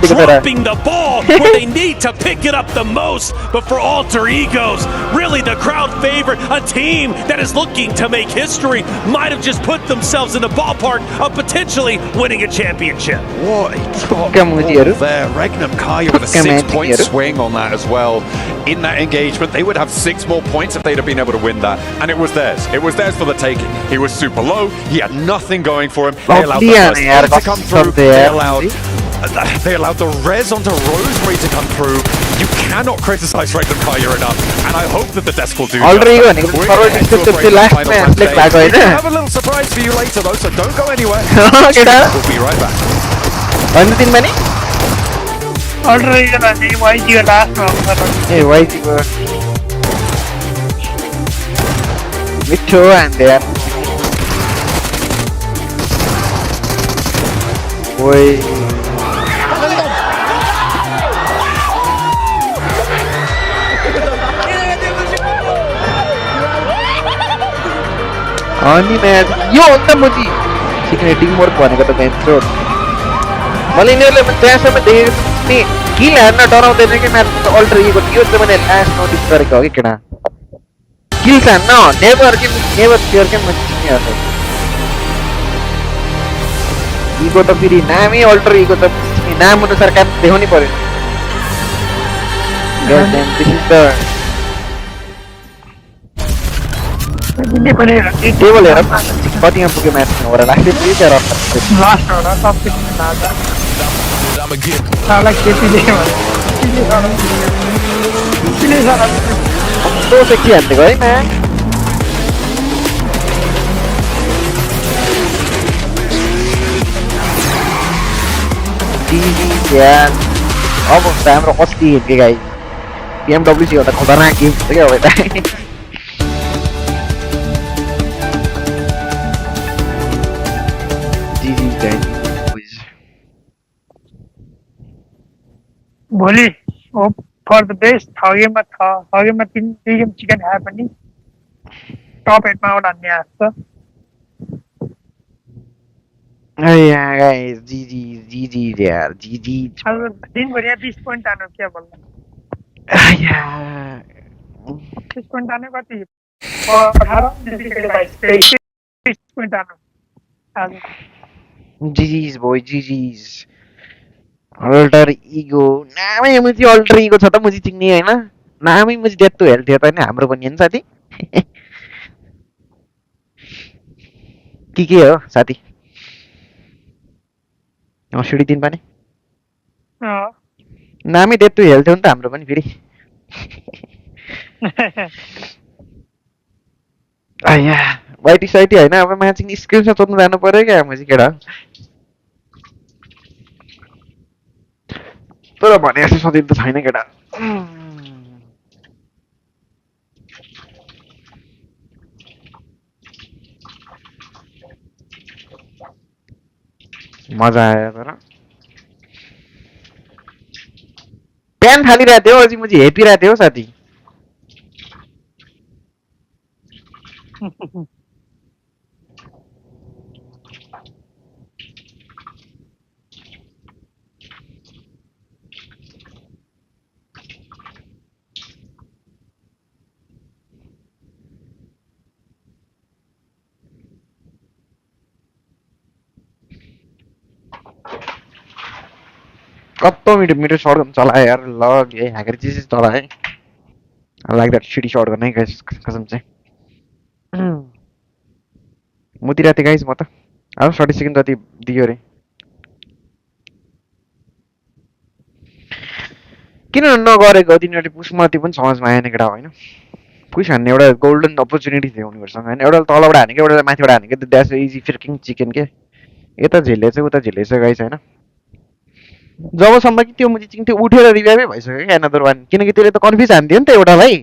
Dropping the ball where they need to pick it up the most. But for Alter Egos, really the crowd favorite, a team that is looking to make history, might have just put themselves in the ballpark of potentially winning a championship. What a drop there. Regnum Karya with a 6-point swing on that as well. In that engagement, they would have 6 more points if they'd have been able to win that, and it was theirs. It was theirs for the taking. He was super low. He had nothing going for him. They allowed the first to come through. They allowed the res onto Rosemary to come through. You cannot criticize Regnum Karya enough, and I hope that the desk will do that. We have a little surprise for you later though, so don't go anywhere. We'll be right back. Already gonna see why you last round. Hey, why you were with 2 and there. Boy. Only man, you on the Muji. Secret teamwork one got the main throat. Malini lemon dash of a day. Kill and not on the second match. Alter Ego use them in a last note historical. Kill can no, never cure can much. Ego to be Nami, Alter Ego to Namu to Sarkam, the only for it. Then this is the table हेर कतिमा पुग्यो म्याचमा हो र लास्टै पुग्यो क्या last हो र सब किन लाजा साला केटीले भने साला कस्तो सेक्सी हान्दिएको है म्याच यार अब हाम्रो कति हिँड्के गाई PMWC हो त खतरनाक गेम हुन्छ क्या अब यता भोलि होप फर द बेस्ट हगेमा दुई गेम चिकन खाए पनि टप 8 मा आउट हान्ने आश छ Yeah, guys, GG, यार GG. आज दिनभरि 20 पोइन्ट हान्नु के बोल्नु Yeah. 20 पोइन्ट हान्नु कति 18 23 पोइन्ट हान्नु आज GG's boy, GG's. Alter ego. नामै मुजी alter ego छ त मुजी चिक्ने हैन नामै मुजी त्यत्रो हेल्थ थियो त नि हाम्रो पनि हैन साथी के हो साथी सिडी 3 पनि नामै त्यत्रो हेल्थ थियो नि त हाम्रो पनि फेरि आया वाइटी साइटी हैन अब म्याचिङ स्क्रिनशट सोध्नु जानु पर्यो क्या मुजी केडा तर भने जस्तो सजिलो त छैन केटा मजा आयो तर प्यान फालिरहेको थियो अझै मुझे हेपिरहेको थियो साथी कत्तो मिठो सर्ट चलाए यार ल ये ह्याकर चीज चलाए I like that shitty shot गर्ने गाइस कसम से मुतिर थिए गाइस म त अब 30 सेकेन्ड जति दियो रे किन नगरेको तिनीहरुले पुसमती पनि समझमा आएन केटा हैन पुस हान्ने एउटा गोल्डन अपर्चुनिटी थियो उनीहरुसँग हैन एउटा तलबाट हानेको एउटा माथिबाट हानेको दैट्स इजी फ्रिकिङ चिकन के यता झेलेछ उता झेलेछ गाइस हैन जबसम्म कि त्यो मुजी चिङ त्यो उठेर रिभाइभै भइसक्यो क्या अनदर वान किनकि त्यसले त कन्फ्युज हान्दियो नि त एउटालाई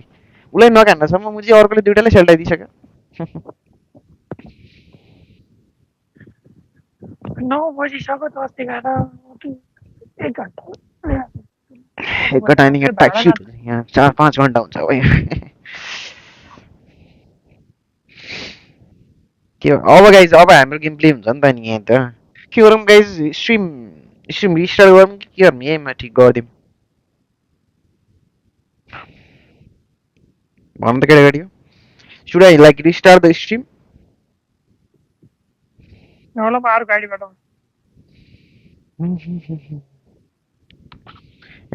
उलाई नकान्दासम्म मुजी अर्कोले दुईटाले सेल्टाइदिसक्यो 9 बजिसक्यो त अस्ति गएर 1 घण्टा 1 घण्टा नि ट्याक्सी यहाँ 4-5 घण्टा हुन्छ ओए के अब गाइस अब हाम्रो गेम प्ले हुन्छ नि त नि यहाँ त के गरौँ गाइस स्ट्रिम रिस्टार्ट गरौँ के गरौँ यहीँमा ठिक गरिदिउँ भन्नु त केटा गाडी हो should I like restart the stream होला म अरु गाडी बटाउँ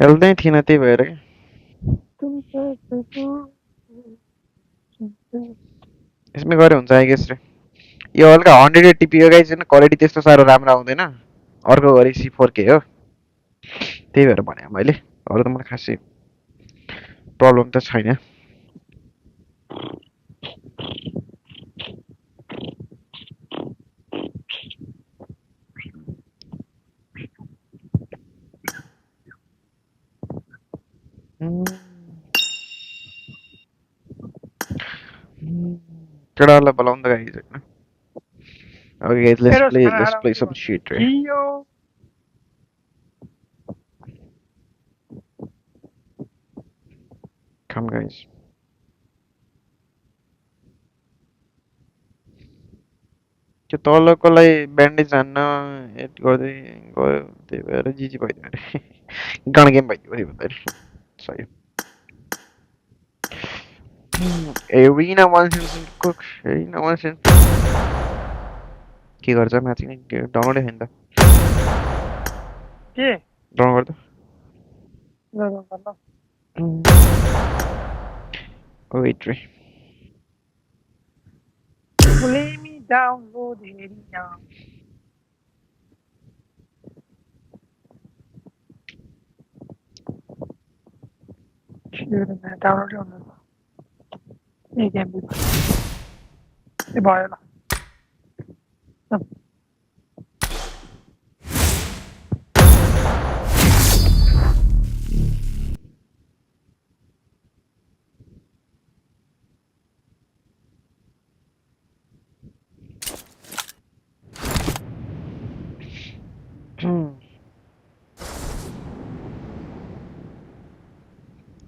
हेल्दै थिएन त्यही भएर यसमै गरे हुन्छ आई गेस रे यो हल्का 100 टिपियो गाइस हैन क्वालिटी त्यस्तो साह्रो राम्रो आउँदैन अर्को गरी C4K हो त्यही भएर भने मैले अरु त मलाई खासै प्रब्लम त छैन केटालाई बोलाउँ त गाइस हैन Okay guys, let's play some shit, right? Come guys. त्यो तलकोलाई ब्यान्डेज हान्न एड गर्दै गयो त्यही भएर जिजी भइदियो अरे गन गेम भइदियो अरे भन्दाखेरि सही एरिना 1 सेन्ट कुक एरिना 1 सेन्ट के गर्छ म्याचिङ डाउनलोडै छैन त के डाउनलोड गर्दा वेट रे Lay me down, load it down. Shoot, man, download it on the game. The boy.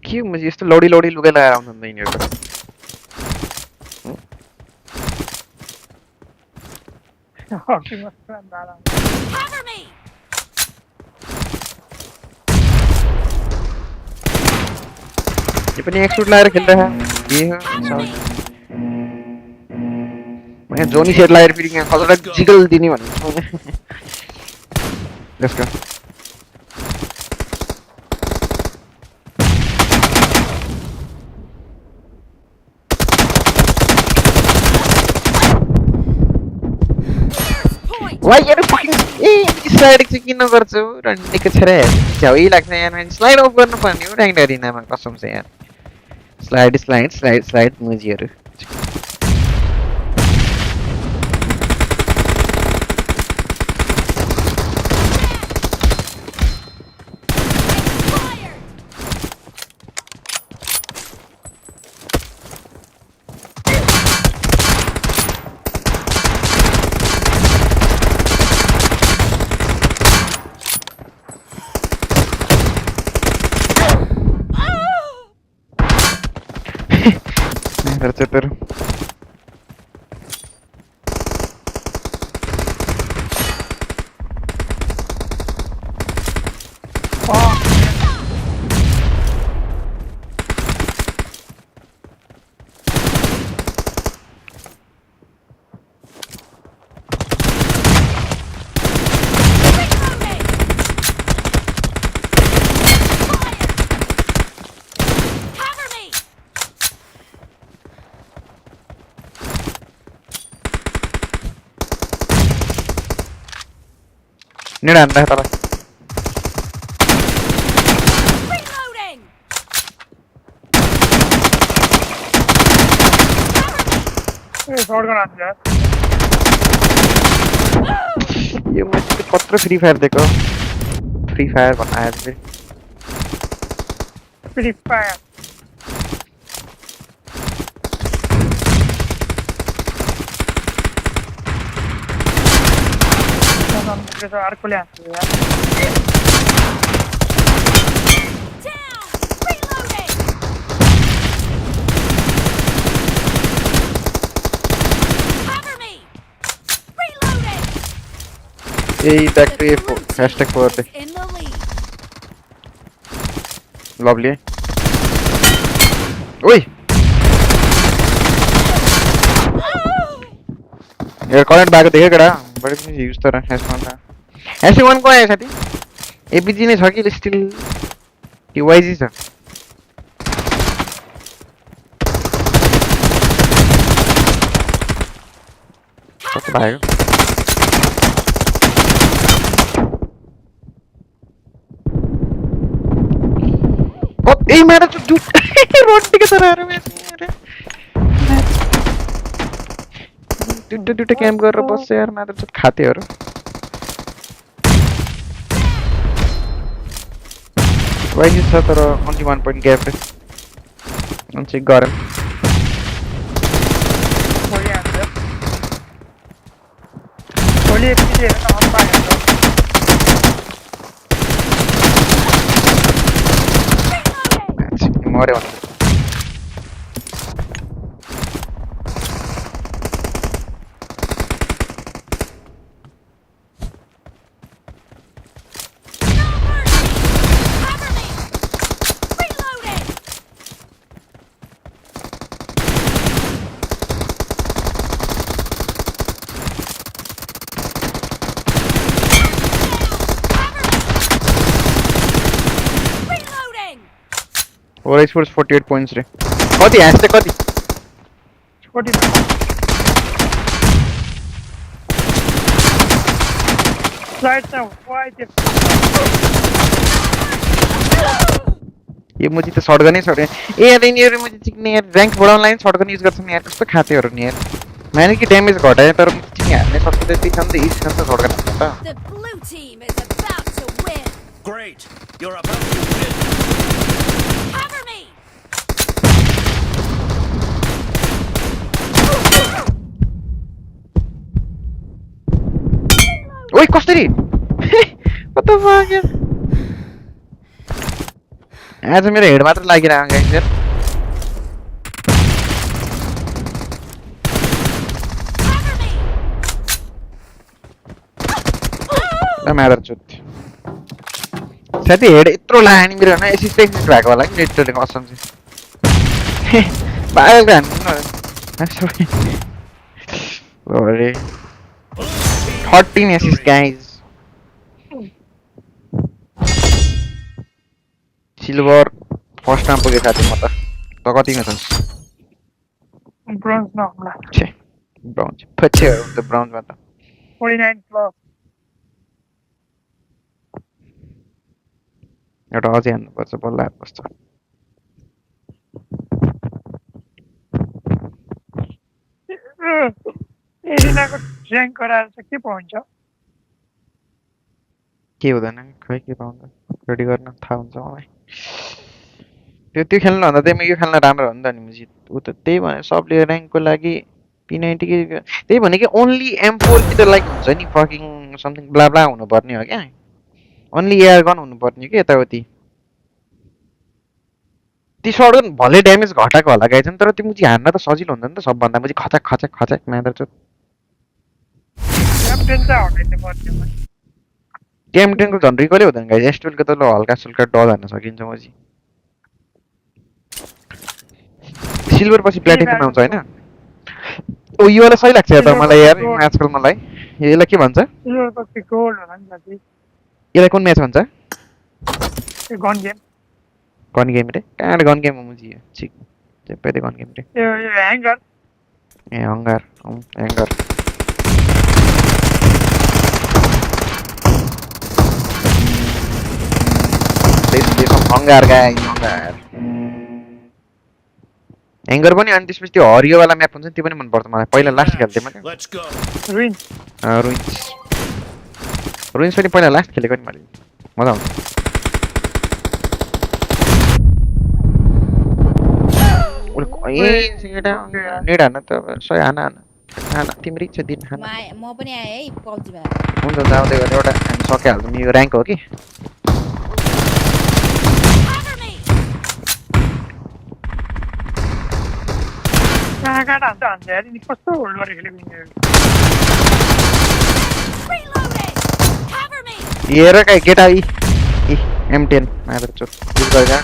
क्यों मुझे इस तो लोडी लोडी लुके लगाया हूँ नहीं नहीं Cover me! ये अपनी एक शूट ला रहे खेल रहा है ये है मैं जोनी शेड ला रहे फिर क्या कौन सा जिगल दी नहीं बनी let's go why you fucking slide chicken न गर्छु रन्डी के छरे झ्याउई लाग्छ यार मैले स्लाइड अफ गर्न पर्ने हो ड्याङ डरिनामा कसम से यार स्लाइड मुजीहरु Terceper. Ini dah anda tahu. Reloading. Shot gun आती है ये मुझे पत्र फ्री फायर देखो फ्री फायर बनाया है फ्री फायर तो आर्को ले आते हैं Hey, back to A4. Hashtag 4. Lovely. Oi! यार कॉलेट बैग देखे कड़ा बड़े किसी यूज़ तो रहा है हेडफोन था ऐसे वन को है साथी एपीजी ने छाकी स्टिल कि वाइजी सा ओके भाई ओ ए मेरा जो रोटी के तरह आ रहा है दुट कैंप कर रहा बस यार मैं तो सब खाते हो Why is it only 1 point gap? Once you got him. More one. Or I suppose 48 points. Kati, hashtag Kati. 40. Right now, why the यो मुजी त सर्ट गर्ने ए यार यिनीहरु मुजी चिक्ने यार र्याङ्क बढाउनलाई सर्ट गर्ने युज गर्छन् यार कस्तो खातेहरु नि यार मैले कि ड्यामेज घटाए तर मुजी चिक्ने हान्ने सक्छ त्यति छ नि त इजी छ नि त सर्ट गर्न त The blue team is about to win. Great. You're about to win. Cover me. ओइ कसरी what the fuck यार आज मेरो हेड मात्र लागिरहेको गाइस यार ल मादर चुत साथी हेड यत्रो लाग्यो नि मेरो हैन एसिस्ट टेक्निक भएको होला कि नेटले कसम चाहिँ बाल गान सरी ओरे 13 assists guys silver first time पुगे साथी म त कतिमा छस् bronze no होला छे bronze पछि त bronze मा त 49 plus एउटा अझै हान्नु पर्छ बल्ल हात बस्छ एरिनाको र्याङ्क गराएर चाहिँ के पाउँछ के हुँदैन खै के पाउँछ रेडी गर्न थाहा हुन्छ मलाई त्यो खेल्नु भन्दा त्यही यो खेल्न राम्रो हो नि त नि मुजी उ त त्यही भने सबले र्याङ्कको लागि P90 के त्यही भने कि ओन्ली M4 कि त लाइक हुन्छ नि फकिङ समथिङ ब्ला ब्ला हुनु पर्ने हो क्या ओन्ली एयर गन हुनु पर्ने के यताउति ती सर्ट भले ड्यामेज घटाएको होला गाइजन तर त्यो मुजी हान्न त सजिलो हुन्छ नि त सबभन्दा मुजी खचक खचक खचक मादर छ क्याप्टेन चाहिँ हटाइदिनु पर्छ M10 को झन् रिकलै हुँदैन गाइज S12 को त ल हल्का सुल्का डल हान्न सकिन्छ मुजी सिल्भर पछि प्लेटिनम आउँछ हैन ओ यो वाला सही लाग्छ त मलाई यार आजकल मलाई यसलाई के भन्छ सिल्भर पछि गोल्ड होला नि साथी यसलाई कुन म्याच भन्छ गन गेम रे कहाँ गन गेम हो मुजी ठीक चाहिँ गन गेम रे यो hanger a hunger hanger this hunger guys hunger hanger पनि अनि त्यसपछि त्यो हरियो वाला म्याप हुन्छ त्यो पनि मन पर्छ मलाई पहिला लास्ट खेल्थे मैले Let's go. रुइन्स रुइन्स पनि पहिला लास्ट खेलेको नि मैले मजा आउँछ नेड हान्न त सय हाना तिम्रै छ दिन हाना म पनि आए है पब्जी भएर हुन्छ जाउँदै गरेर एउटा हामी सकिहाल्छौँ यो र्याङ्क हो कि कहाँ हान्छ यार नि कस्तो होल्ड गरेर खेलेको यिनीहरू हेर काइ गेटा इ M10 मात्र चोट युज गरेर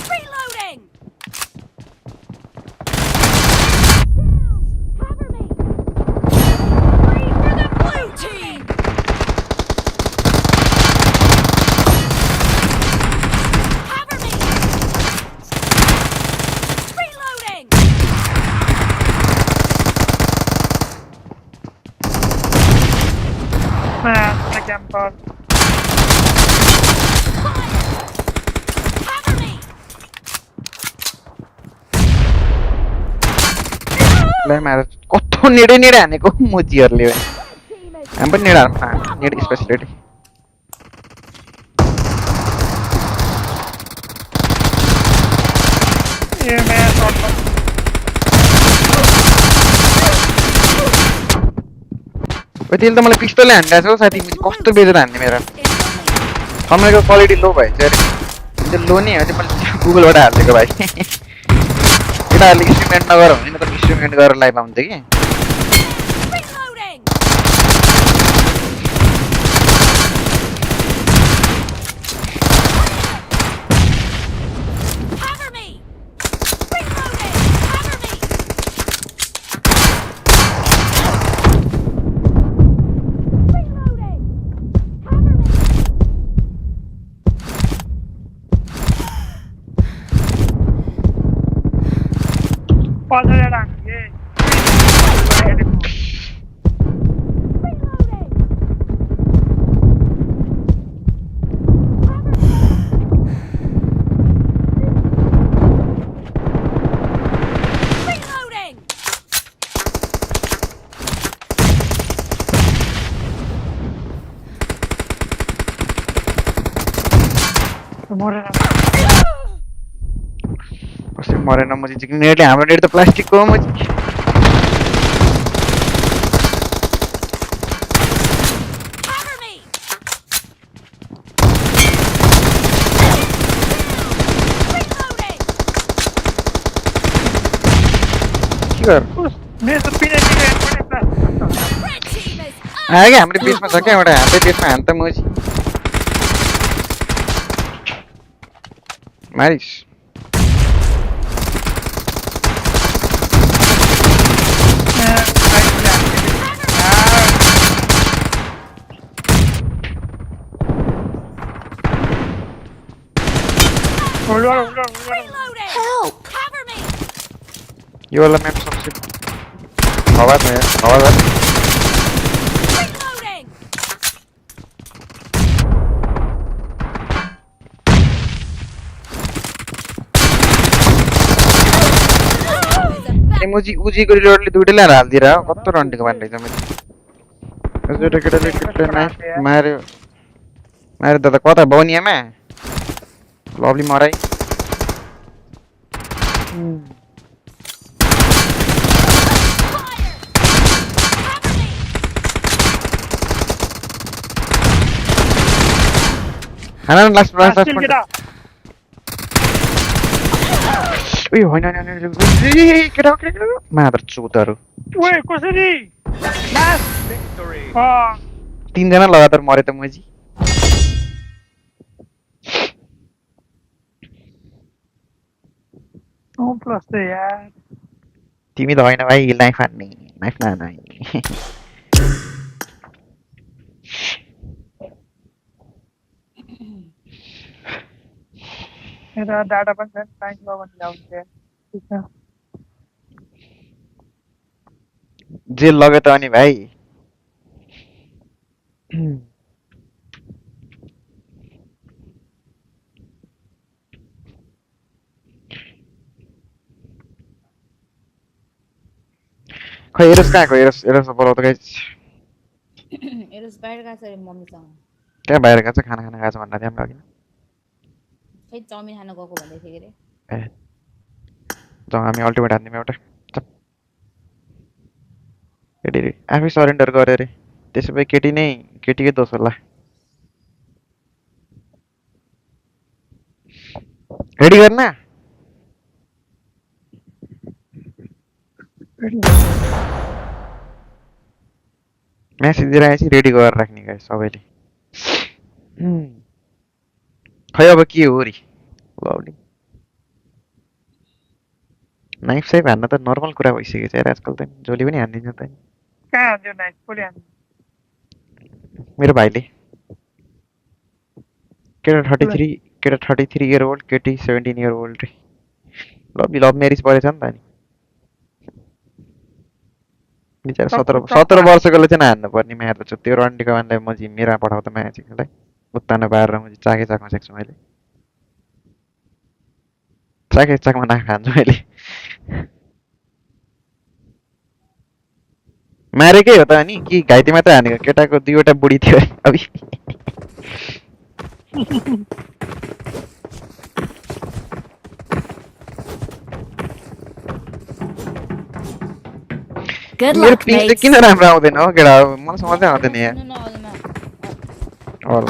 Reloading. Camper. ले मार कस्तो नेडे नेडे हानेको मोजीहरुले हामी पनि नेड हान्नु नेड स्पेशलिटी ये मैं शॉट त्यसले त मलाई पिस्टलले हान्दैछ हो साथी कस्तो बेजेर हान्ने मेरो समयको क्वालिटी लो भयो चाहिँ त्यो लो नै हो त्यो मैले गुगलबाट हालेको भाइ केटाहरूले इन्स्ट्रुमेन्ट नगर भने त इन्स्ट्रुमेन्ट गरेर लाइभ आउँथ्यो कि कसै मरेन मुजी चाहिँ नेटले हाम्रो नेट त प्लास्टिकको हो मुजी आगे हाम्रो बिचमा छ क्या एउटा हातै बिचमा हान्त मुजी मारिस Help! Cover me! यो वाला मैप सबसे आवाज है आवाज है मुझी उजी को रिलोडले दुईटैले हाल दिरा कत्तो रन्टिको बान्दै छ मैले हजुर केटाले केटा नाइफ मार्यो मार्यो दादा कता बनियामा लभली मराई हाना लास्ट उयो होइन होइन केटा केटा मादर चोतहरु ओए कसरी लास्ट Victory. तीनजना लगातार मरे त मुजी ओ प्लस त यार तिमी त होइन भाइ नाइफ हान्ने नाइफ नहान मेरा डाटा पनि छैन टाइम लगाउन जाउँछ ठीक छ जेल लगे त अनि भाइ खै एरस कहाँको एरस बोलाउ त गाइस एरस बाहिर गएको छ रे मम्मीसँग कहाँ बाहिर गएको छ खाना खाना गएको छ भन्दा थियो अघि खै चाउमिन खान गएको भन्दै थियो के रे ए जाउँ हामी अल्टिमेट हान्दियौँ एउटा केटी आफै सरेन्डर गरे अरे त्यसो भए केटीकै दोष होला रेडी गर्न मेसेज दिएर आएपछि रेडी गरेर राख्ने गाइस सबैले खै अब के हो रे लभली नाइफ साइफ हान्न त नर्मल कुरा भइसकेको छ यार आजकल त जसले पनि हानिदिन्छ त कहाँ हान्दियो नाइफ कसले हान्दियो मेरो भाइले केटा 33 इयर ओल्ड केटी 17 इयर ओल्ड रे लभ म्यारेज परेछ नि त नि बिचारा 17 वर्षकोले चाहिँ हान्नु पर्ने म्याच छ त्यो रन्डीको मानलाई म मेरा पठाउ त म्याच मलाई उत्तानो बारेर म चाख्न सक्छु मैले चाकमा ना खान्छु मैले मारेकै हो त अनि कि घाइते मात्रै हानेको केटाको दुईवटा बुढी थियो अभी Good luck, mates. किन राम्रो आउँदैन हो केटा मलाई समझै आउँदैन यार ऑल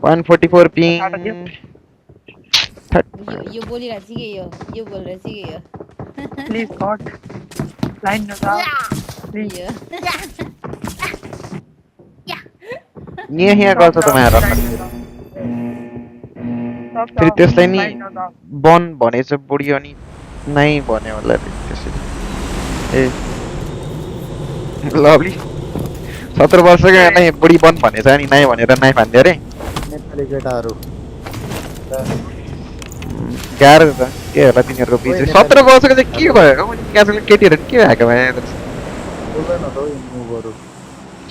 144 पिङ यो बोलिरहेछ कि यो बोलिरहेछ कि यो प्लिज गॉड लाइन नजाऊ प्लिज यहाँ गर्छ त मार फेरि त्यसलाई नि बन भनेछ बुढी अनि नाइ भन्यो होला त्यसरी ए लभली 17 वर्षको नै बुढी बन भनेछ अनि नाइ भनेर नाइ फान्दियो रे नेपाली केटाहरु गाह्रो छ के होला तिनीहरूको बिच 17 वर्षको चाहिँ के भयो क्यासको केटीहरू के भएको भए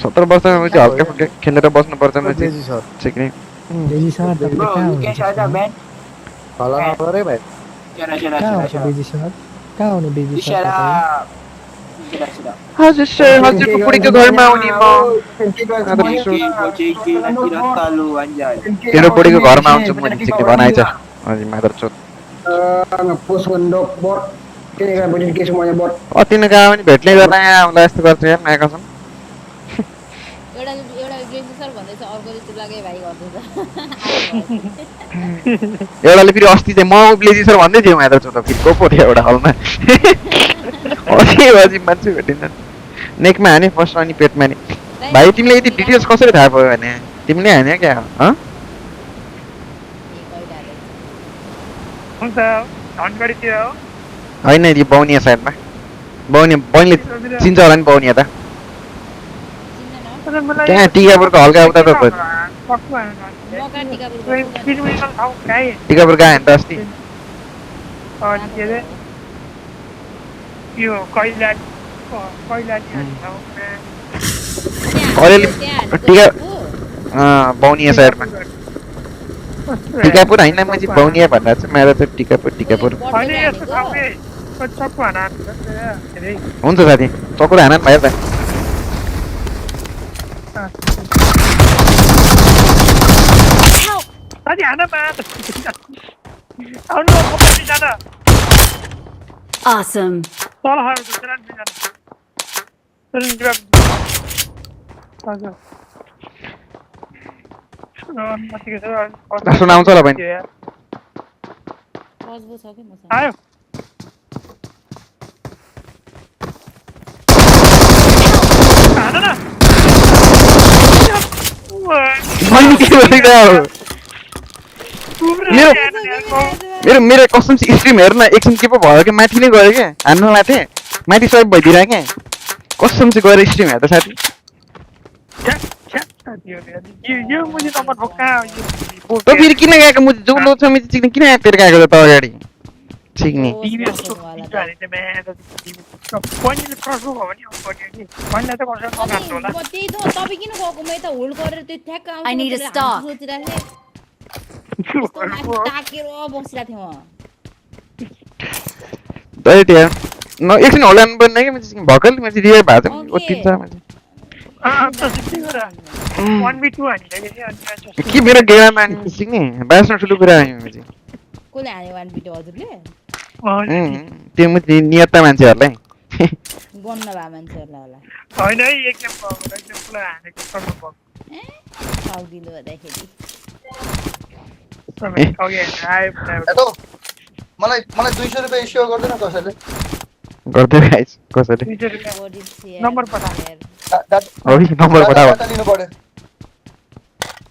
17 वर्षमा चाहिँ हल्का फुल्का खेलेर बस्नुपर्छ म चाहिँ सिक्ने हजुर सर हजुरको बुढीको घरमा आउने म तेरो बुढीको घरमा आउँछु म सिक्ने भनाइछ हजुर मादर चोत अति नै गयो भने भेट्ने गर्न यहाँ आउँला यस्तो गर्छ यार नयाँ कसम एउटाले फेरि अस्ति चाहिँ म ब्लेजी सर भन्दै थियो मादर चोत फेरि को पो थियो एउटा हलमा अझै मान्छे भेटिन्छ नेकमा हाने फर्स्ट अनि पेटमा नि भाइ तिमीले यति डिटेल्स कसरी थाहा पायो भने तिमीले हान्यो क्या होइन यो बाउनिया साइडमा बहिनीले चिन्छ होला नि बाउनिया त त्यहाँ टिकापुरको हल्का उता त टिकापुर गयो नि त अस्ति बाउनिया साइडमा टिकापुर होइन म चाहिँ बाउनिया भन्दा चाहिँ मेरो चाहिँ टिकापुर हुन्छ साथी चक्रो हान भयो त Awesome. सुनाउँछ होला बहिनी आयो मेरो कसम स्ट्रिम हेर्न एकछिन के पो भयो कि माथि नै गयो क्या हान्न लाथे माथि स्वाइप भइदिएर क्या कसम चाहिँ गएर स्ट्रिम हेर्दा साथी त फेरि किन गएको म जो लो छ मैले चिक्ने किन आएर गएको त अगाडि चिक्ने I need a stop. एकछिन होला बन्ने कि मैले भर्खर मैले रियर भएको छ ओतिन्छ के मेरो गेममा नि सिक्ने बास्न ठुलो कुरा आयो चाहिँ कोले हाने 1v2 हजुरले त्यो म नियतमा मान्छेहरुलाई गन्न भा मान्छेहरुलाई होला हैन है एकदम पुरा हानेको सर्म भएको साउदिलो हुँदाखेरि ओके आयो मलाई 200 रुपैयाँ इस्यु गर्दैन कसैले गर्दै गाइस कसैले नम्बर पठा नम्बर पठाऊ लिनु पर्यो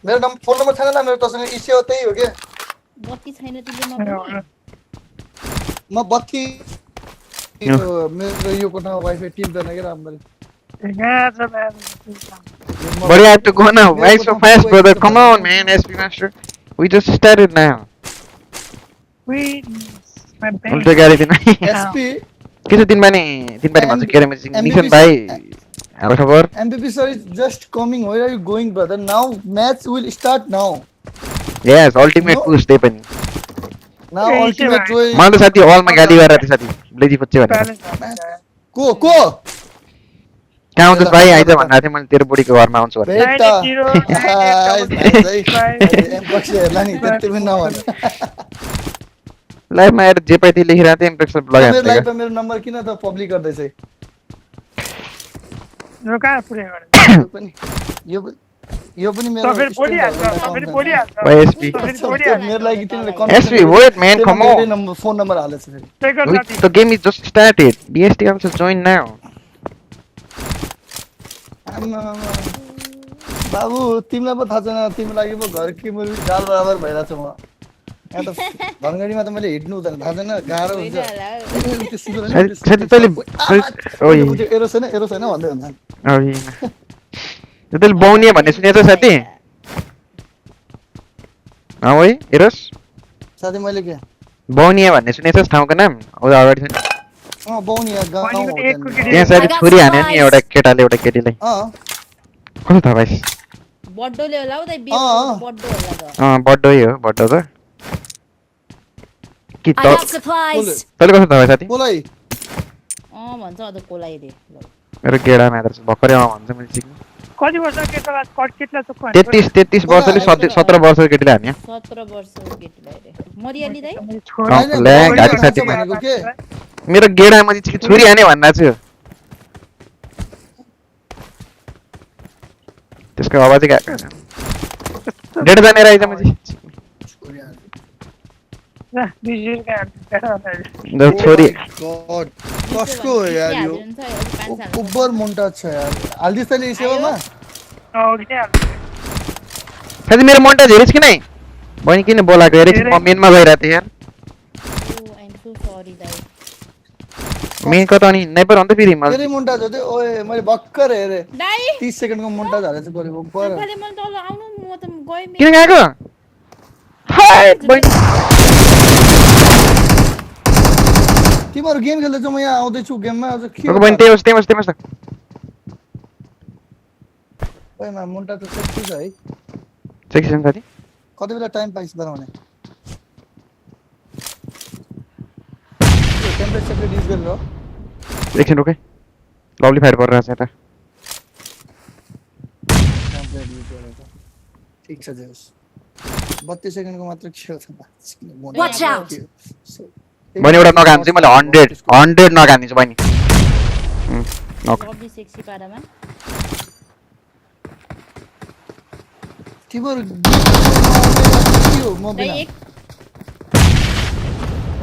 मेरो फोन नम्बर छैन मेरो तसँग इस्यु त्यही हो के बत्ती छैन तिमीले म बत्ती मेरो यो कोठामा वाइफाई टिप्दैन के राम्ररी But you have to go now. Why so fast, brother? Come on, man. SP Master. We just started now. Wait, my bad. Ulta गाडी दिन SP के छ दिन बानी भन्छ के रे मिशन भाइ हाल खबर MPP sir is just coming. Where are you going, brother? Now match will start now. Yes, ultimate push they पनि Now ultimate way. मलाई त साथी अल मा गाली गरेर थियो साथी ब्लेजी पच्चे भनेर को कहाँ आउँछस् भाइ आइज भन्दा थिए मैले तेरो बुढीको घरमा आउँछु भने लाइभमा आएर जे पाइथे लेखिरहेको थिएँ इम्प्रेक्सन लगाएको थिएँ लाइभमा मेरो नम्बर किन त पब्लिक गर्दैछ यो कहाँ पुरै गरे पनि यो पनि मेरो फेरि बोली हाल्छ एसपी मेरो लागि तिमीले SP wait man come on number phone number हालेछ फेरि The game is just started. BST also join now. बाबु तिमीलाई पो थाहा छैन तिम्रो लागि पो घर कि मुर्गी जाल बराबर भइरहेछ म यहाँ त धनगढीमा त मैले हिड्नु हुँदैन थाहा छैन गाह्रो हुन्छ साथी तैले ओइ एरो छैन भन्दै हुन्छ ओइ तैले बाउनिया भन्ने सुनेछ साथी ओइ एरोस साथी मैले के बौनिया भन्ने सुनेछ ठाउँको नाम हो अगाडि छ बौनिया गाउँ हो त्यहाँ साथी छोरी हान्यो नि एउटा केटाले एउटा केटीलाई कस्तो थाहा भाइ बड्डोले होला उतै बड्डो होला त बड्डो हो बड्डो त के त तैले कस्तो थाहा भाइ साथी कोलाई भन्छ अझ कोलाई रे मेरो गेडा मात्र भर्खरै भन्छ मैले सिक्नु कति वर्ष केटा केटला चोक 33 वर्षले 17 वर्षको केटीले हान्यो 17 वर्षको केटीलाई रे मरियाली दाइ मेरो गेडा म चाहिँ छोरी हाने भन्दा छु त्यसको आवाज चाहिँ गएको डेढ जाने रहेछ म चाहिँ छोरी कसको हो यार यो उबर मुन्टा छ यार हाल्दिस् तैले सेवामा साथी मेरो मोन्टाज हेरिस् कि नै बहिनी किन बोलाएको हेरेछ म मेनमा गइरहेको थिएँ यार मेनको त अनि स्नाइपर हो नि त फेरि फेरि मोन्टाज हो त्यो ओए मैले भक्कर हेरे 30 सेकेन्डको मोन्टाज हालेछ परे ऊपर किन गएको हाय बहिनी तिमीहरु गेम खेल्दै छौ म यहाँ आउँदै छु गेममा अझ के बहिनी त्यही होस् ओए मा मोन्टाज त सेक्सी छ है सेक्सी छ साथी कति बेला टाइम पाइस बनाउने टेम्परेचर सेट युज गर्नु एकछिन रोके लभली फायर गरिरहेछ यता ठीक छ जेस 32 सेकेन्डको मात्र के हो त Watch out! बहिनी एउटा नक हान्छु मैले 100 नक हान्दिन्छु बहिनी नक लब्बी सेक्सी पारामा तिम्रो के हो म बिना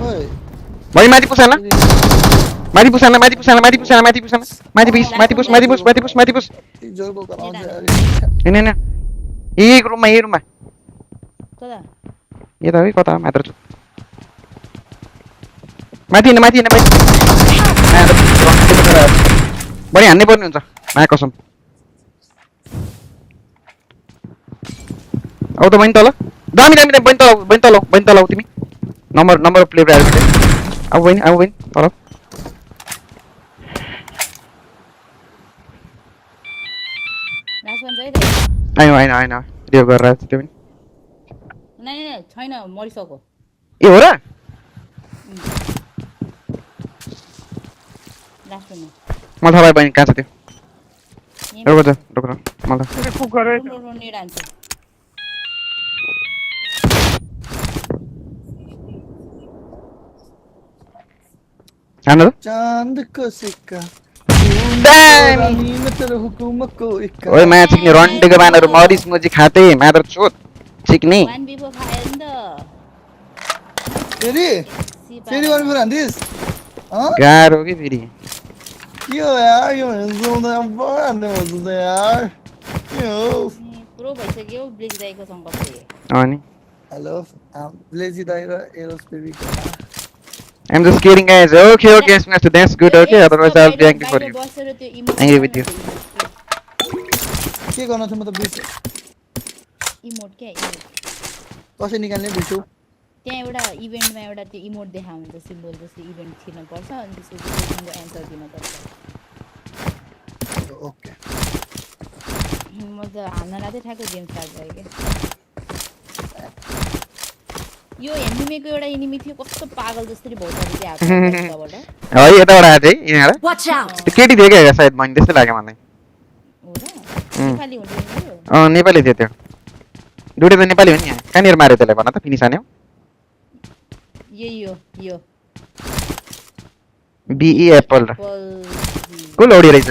ओए बहिनी माथि पुसाला जोरको गराउँछ हैन एक रुममा कता यता है कता मात्र छु माथि बहिनी हान्नै पर्ने हुन्छ मा कसम आउ त बहिनी तल दामी बहिनी तल तिमी नम्बर प्लेट आयो आउ बहिनी तल आइन रियो गरेर त्यो पनि नै छैन मरिसक्यो ए हो र लास्टमा म थाहा भयो बहिनी कहाँ छ त्यो रोक मलाई नेड हान्छ हान्नु चाँदको सिक्का ओए मा चिक्ने रन्डेको बानहरु मरिस मुजी खाते मात्र चोट चिक्ने 1v4 खायो नि त फेरि वन फिर हान्दिस गाह्रो के फेरि के हो यार यो हिँड्दै बढ्ने हुन्छ यार के हो प्रो भइसक्यो ब्लेजी दाइको सँग अनि हेलो ब्लेजी दाइ र arrows baby I'm just kidding, guys. Okay, Smash. That's good. Okay, otherwise I'll be angry for you. Angry with you. के गर्न छ म त बिर्से इमोट के कसै निकाल्ने बिर्सु त्यहाँ एउटा इभेन्टमा एउटा त्यो इमोट देखाउँछ सिम्बल जस्तो इभेन्ट थिर्न पर्छ अनि त्यसपछि त्यसको एन्सर दिन पर्छ ओके म त हान्न रातै ठ्याक्कै गेम स्टार्ट भयो के यो एनिमीको एउटा एनिमी थियो कस्तो पागल जस्तै भौताले चाहिँ आएको यताबाट है यताबाट आए चाहिँ यिनीहरु Watch out! त्यो केटी थियो के सायद मैले त्यस्तै लाग्यो मलाई हो र नेपाली हुँदैन नेपाली थियो त्यो दुईटा त नेपाली हो नि यहाँ कहाँनिर मार्यो त्यसलाई भन त फिनिस हान्यो यो बीई एप्पल को लोडी रहेछ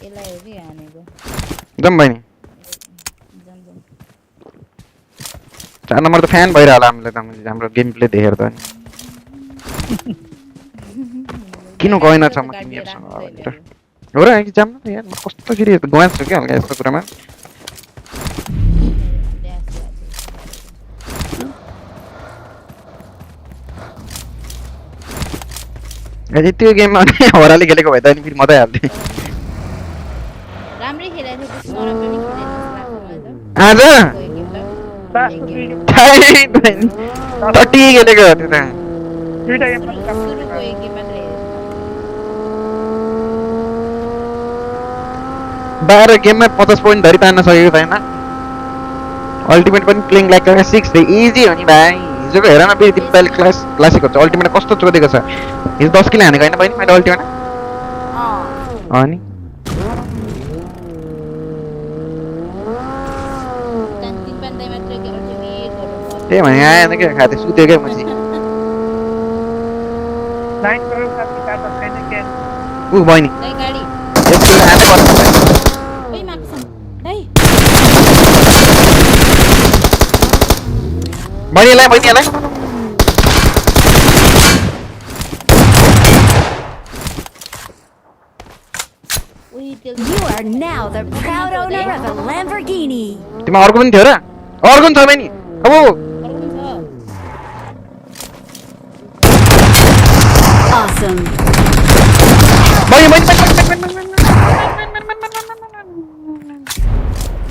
यसलाई हो कि हानेको जम बहिनी 4 नम्बर त फ्यान भइरह होला हामीले त हाम्रो गेम प्ले देखेर त नि किन गएन छ म तिमीहरुसँग हो र एक्जाम न यार म कस्तो खेरि गएछु के हल्का यस्तो कुरामा अझै त्यो गेममा हराले खेलेको भए त अनि फेरि मदै हाल्थे राम्रै खेलेको थियो सौरभले नि खेलेको आज लास्ट 2 गेम कति खेलेको हो त्यो त दुईटा गेम सुरुको एक गेम मात्र हेरेको 12 गेममा 50 पोइन्ट धरि तान्न सकेको छैन अल्टिमेट पनि प्लेइङ लाइक 6 रे इजी हो नि भाइ हिजोको हेर न फेरि तिमी पहिले क्लासिकको छ अल्टिमेट कस्तो चोदेको छ हिजो 10 किलो हानेको हैन बहिनी मैले अल्टिमेट अनि त्यही भने आएन के खाते सुत्यो के पछि 9 करोड का पिता त छैन के उ बहिनी दाइ गाडी यसले हाने पर्छ ओइ माक्छ दाइ बहिनीलाई You are now the proud owner of a Lamborghini. तिमी अर्को पनि थियो र अर्को पनि छ बहिनी अब Awesome.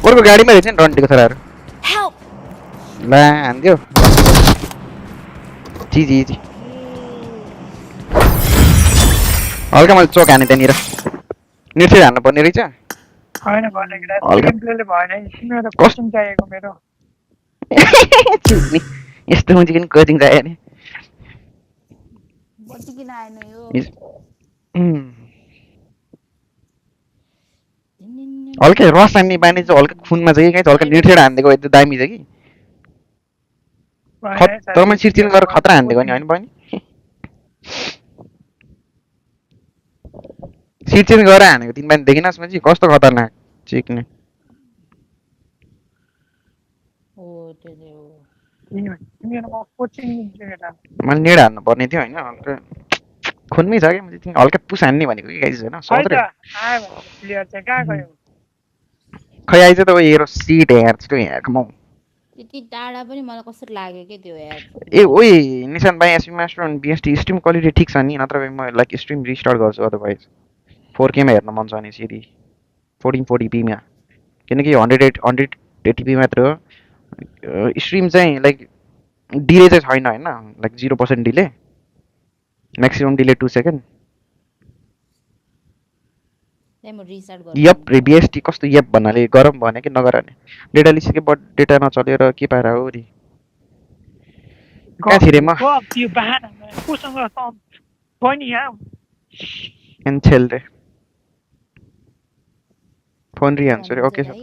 अर्को गाडीमा रहेछ नि रन्टीको छोराहरू ला हान्दियो जी हल्का मैले चोक हाने त्यहाँनिर निर्छेड हान्नु पर्ने रहेछ हैन भनेको गेम प्लेले भएन मेरो त कस्टम चाहिएको मेरो यस्तो हुन्छ किन कोचिङ चाहियो नि बत्ती किन आएन यो हल्का रस हान्ने बानी चाहिँ हल्का खुनमा चाहिँ कहीँ हल्का निर्छेड हानिदिएको एकदम दामी छ कि तर मैले सिर्चिन गरेर खतरा हानिदिएको नि होइन बहिनी सिर्चिन गरेर हानेको तिमी बानी देखिनस् मान्छे कस्तो खतरनाक चिक्ने मैले नेड हान्नु पर्ने थियो होइन हल्का खुनमै छ क्या मैले तिमी हल्का पुस हान्ने भनेको कि गाइस होइन सोध्रे खै आइज त हेरो सिट यार छिटो यहाँ कमाउ त्यति टाढा पनि मलाई कस्तो लाग्यो के त्यो यार ए ओइ निशान भाइ एसपी मास्टर अनि बीएसटी स्ट्रिम क्वालिटी ठीक छ नि नत्र म लाइक स्ट्रिम रिस्टार्ट गर्छु अदरवाइज 4K मा हेर्न मन छ नि सिधी 1440p मा किनकि 180p मात्र हो स्ट्रिम चाहिँ लाइक डिले चाहिँ छैन हैन like 0% delay maximum delay 2 second yup रे बीएसटी कस्तो यप भन्नाले गरम भने कि नगर नि डेटा लिसके बट डेटा नचलेर के पारा हो रे कहाँ थिरे म त्यो बहाना कोसँग पनि यहाँ एन्चेल रे फोन रि answer okay sir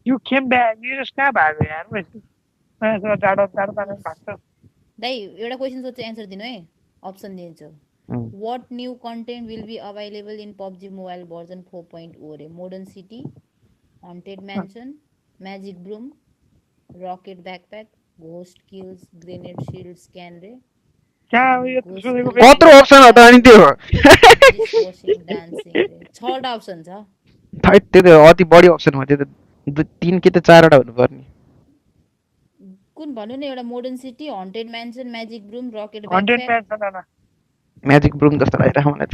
you came back you just कहाँ भाग्यो यार मैले डाडो पानी भाग्छ दाइ एउटा क्वेशन सोध्छु आन्सर दिनु है अप्सन दिन्छु What new content will be available in PUBG Mobile version 4.0 रे Modern City, Haunted Mansion, Magic Broom, Rocket Backpack, Ghost Kills, Grenade Shield Scan रे क्या यो कत्रो अप्सन हो त अनि त्यो डान्सिङ रे 6 अप्सन छ थाइ त्यो अति बढी अप्सन हो त्यो त 3 कि त 4 वटा हुनु पर्ने कुन भन्नु नि एउटा modern city haunted mansion magic broom rocket haunted mansion magic broom जस्तो लागिरहेको मलाई त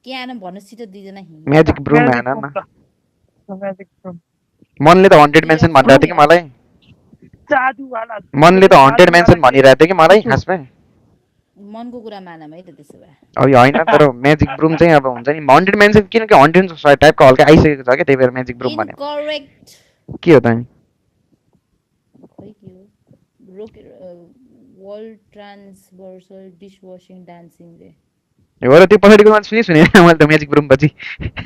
के आएन भन्नुस् त दुईजना म्याजिक ब्रूम आएन न म्याजिक ब्रूम मनले त हन्टेड म्यान्सन भनिरहेको थियो कि मलाई जादुवाला मनले त हन्टेड म्यान्सन भनिरहेको थियो कि मलाई खासमा मनको कुरा मानम है त त्यसो भए अब हैन तर म्याजिक ब्रूम चाहिँ अब हुन्छ नि हन्टेड म्यान्सन किनकि हन्टेड टाइपको हल्का आइसकेको छ के त्यही भएर म्याजिक ब्रूम भने करेक्ट के हो त नि वर्ल्ड ट्रान्सभर्सल डिशवाशिङ डान्सिङ रे हो र त्यो पछाडिको मान्छे सुने मैले त म्याजिक ब्रूम पछि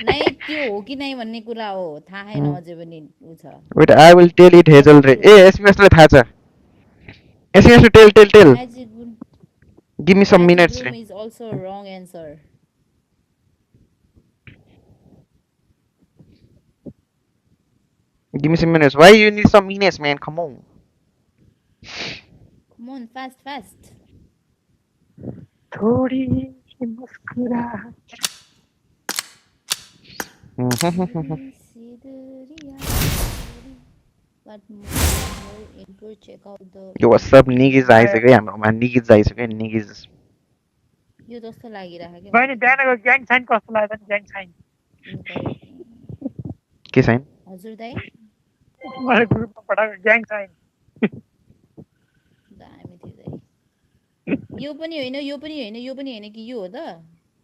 नै त्यो हो कि नै भन्ने कुरा हो थाहा छैन अझै पनि उ छ wait I will tell it Hazel Ray ए एसएमएसले थाहा छ SMS tell give me some minutes Ray is also wrong answer give me some minutes why you need some minutes man come on Come on, fast. थोड़ी मुस्कुराहट यो सब निगिज आइसक्यो हाम्रोमा निगिज आइसक्यो निगिज यो जस्तो लागिरहेको के बहिनी बिहानको ग्याङ साइन कस्तो लाग्यो नि ग्याङ साइन के साइन हजुर दाइ मलाई ग्रुपमा पठाएको ग्याङ साइन दामी थियो यो पनि हैन यो पनि हैन यो पनि हैन कि यो हो त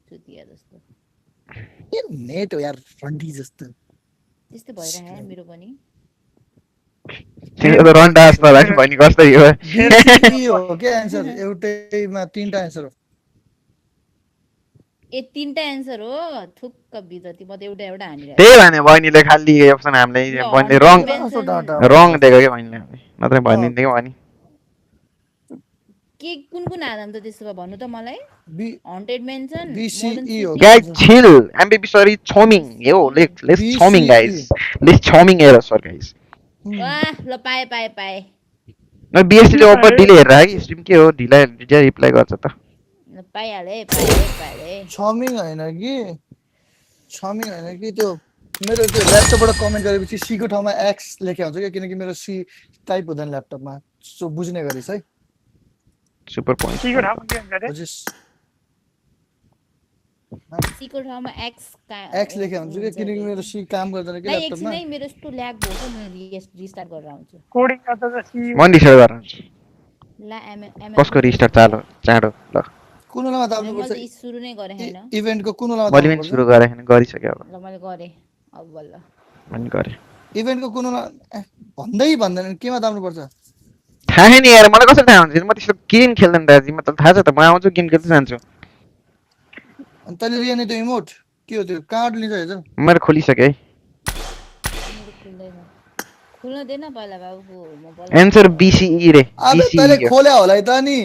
चुतिया जस्तो के नेट हो यार रन्डी जस्तो त्यस्तै भइरह्यो मेरो पनि तिम्रो त रन्डा जस्तो लाग्छ भनि कस्तै हो हो के आन्सर एउटैमा तीनटा आन्सर हो ए तीनटा आन्सर हो थुक्क बिजती म त एउटा एउटा हानिरहेको त्यही भने बहिनीले खाली अप्सन हामीले बहिनीले रङ दिएको के बहिनीले नत्र भनिदिन्थ्यो भनि के कुन कुन आदम त त्यसो भए भन्नु त मलाई हन्टेड मेन्सन BCE हो guys chill MBB sorry charming yo let's charming guys let's charming error sorry guys वाह ल पाए न BSC ले ओपर डिले हेरेर है स्ट्रिम के हो ढिला रिप्लाई गर्छ त पाइहाले charming हैन कि त्यो मेरो त्यो ल्यापटपबाट कमेन्ट गरेपछि सी को ठाउँमा x लेखेको हुन्छ किनकि मेरो सी टाइप हुँदैन ल्यापटपमा सो बुझ्ने गरिस है सुपर पोइन्ट सी को ठाउँमा के हुन्छ रे सी को ठाउँमा x लेखेको हुन्छ किनकि मेरो सी काम गर्दैन कि ल्यापटपमा नै मेरो यस्तो ल्याग भएको म रिस्टार्ट गरेर आउँछु कोडिङ गर्दा त सी मन रिस्टार्ट गर्न ला कसको रिस्टार्ट चाँडो ल कुन बेलामा दाब्नु पर्छ सुरु नै गरे हैन इभेन्टको कुन बेलामा मैले पनि सुरु गरे हैन गरिसके अब ल मैले गरे अब बल्ल मैले गरे इभेन्टको कुन बेला भन्दैन केमा दाब्नु पर्छ थाहा नि यार मलाई कसरी थाहा हुन्छ म त्यस्तो गेम खेल्दैन दाजु म त थाहा छ त म आउँछु गेम खेल्दै जान्छु अनि तैले लिएन त्यो इमोट के हो त्यो कार्ड लिन्छ हेर मैले खोलिसके है खुल्न देन पहिला बाबु म बल्ल आन्सर BCE रे अब तैले खोल्या होला त नि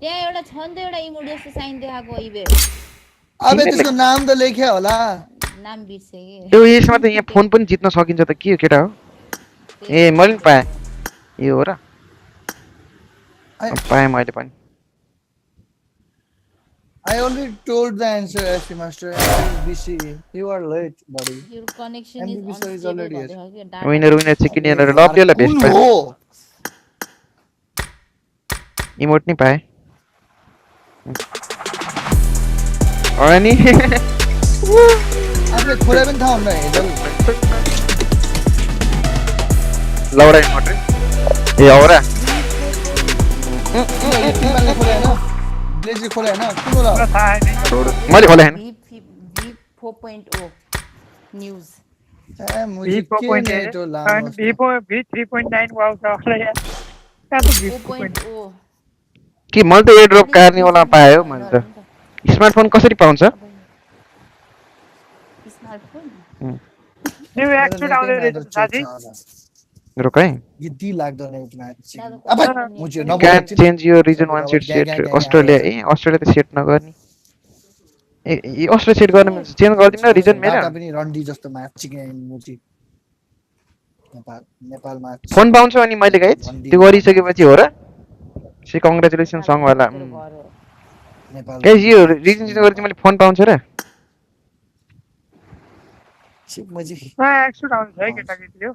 त्यहाँ एउटा छ नि त एउटा इमोट जस्तो साइन देखाएको इबे अब त्यसको नाम त लेख्या होला नाम बिर्से के त्यो यसमा त यहाँ फोन पनि जित्न सकिन्छ त के हो केटा हो ए मैले पनि पाएँ यो हो र पाएँ मैले पनि I already told the answer, SP Master. BCE. You are late, buddy. Your connection is already here. Winner chicken dinner love दियो ल बेस्ट पाए इमोट नहीं पाए और नहीं आपने खोला भी था हमने इधर लौड़ा इमोट ये और है ब्लेजी खोला है ना क्यों बोला मजे खोला है ना V4.0 न्यूज़ मुझे क्या नहीं तो लाम V3.9 वाव था यार क्या तो V4.0 कि मैले त एयर ड्रप कार्ने वाला पायो मैले त स्मार्टफोन कसरी पाउँछ स्मार्टफोन न्यू एक्सपेक्ट आउँदै साथी रुक है यति लाग्दैन एक म्याच अब मुझे You can't change your region once it's set Australia A Australia त सेट नगर्नी ए अस्ट्रेलिया सेट गर्न मिल्छ चेन्ज गर्दिन रिजन मेरो डाटा पनि रन्डी जस्तो म्याच चिकेन मुजी नेपालमा फोन पाउँछ अनि मैले गाइज त्यो गरिसकेपछि हो र सी कंग्रेचुलेसन सङ वाला गाइज यो रिजन चेन्ज गरेपछि मैले फोन पाउँछ र सिप मुजी एक्सपेक्ट आउँछ है केटाकेटी हो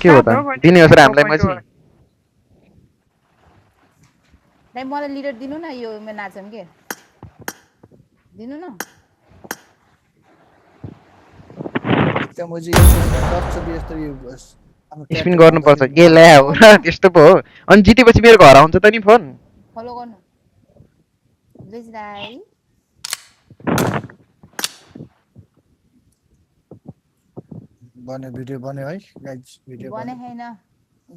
के हो त दिने हो सर हामीलाई पछि नै मलाई लिडर दिनु न यो म नाचम के दिनु न त्यो मुजी सक्छ यस्तो यो बस स्पिन गर्नुपर्छ ए ल्या हो र त्यस्तो पो हो अनि जितेपछि मेरो घर आउँछ त नि फोन फलो गर्नु लेट्स डाई बने भिडियो बन्यो है गाइस भिडियो बने हैन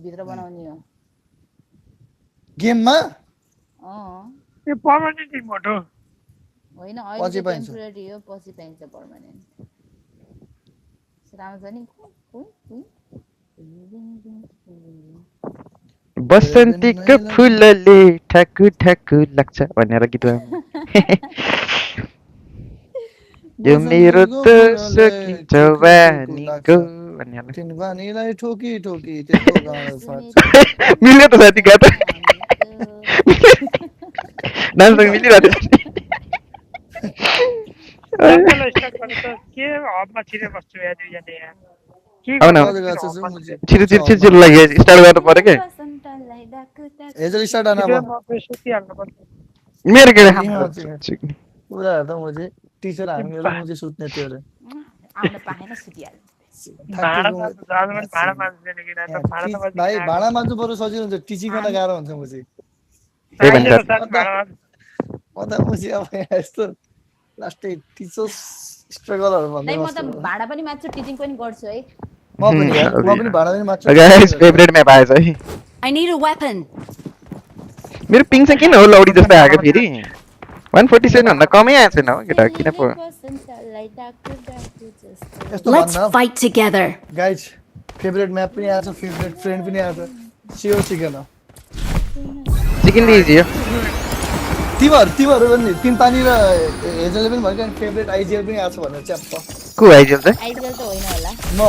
भित्र बनाउने हो गेममा यो पर्मानेन्ट इमोट हो होइन अहिले टेम्परेरी हो पछि पाइन्छ पर्मानेन्ट राम्रो छ नि बसन्तीको फुलले ठ्याकु ठ्याकु लाग्छ भनेर गीत यो मेरो त सकिन्छ वानीको भनेर तिन वानीलाई ठोकी ठोकी त्यसको गाउँ फाट्छ मिल्यो त साथी गा त डान्स मिलिरहेको के हबमा छिरे बस्छु यार दुईजना यार छिटो लाग्यो स्टार्ट गर्नु पर्यो के हेजल स्टार्ट आना मेरो के पूरा त मुझे टीचर हामी र मुझे सुत्ने थियो रे आउन पाएन सुतिहाल्नु भाडा मार्नु जाजमा भाडा मार्दैन कि त भाडा त भाइ भाडा मार्नु बरु सजिलो हुन्छ टिचिङ गर्न गाह्रो हुन्छ मुजी त्यही भन्छ म त मुजी अब यस्तो लास्टै टिचर्स स्ट्रगलहरु भन्दै म त भाडा पनि मार्छु टिचिङ पनि गर्छु है म पनि भाडा पनि मार्छु गाइस फेभरेट म्याप आएछ है I need a weapon. मेरो पिङ चाहिँ किन हो लौडी जस्तै आएको फेरि 147 भन्दा कमै आएको छैन हो केटा किन पो Let's fight together. Guys favourite map पनि आछ फेभरेट फ्रेन्ड पनि आछ सियो चिकन चिकन दि इजी हो तिमीहरु पनि तीन पानी र हेजलले पनि भन्यो फेभरेट आइजिएल पनि आछ भनेर च्याप्प को आइजिएल चाहिँ आइजिएल त होइन होला म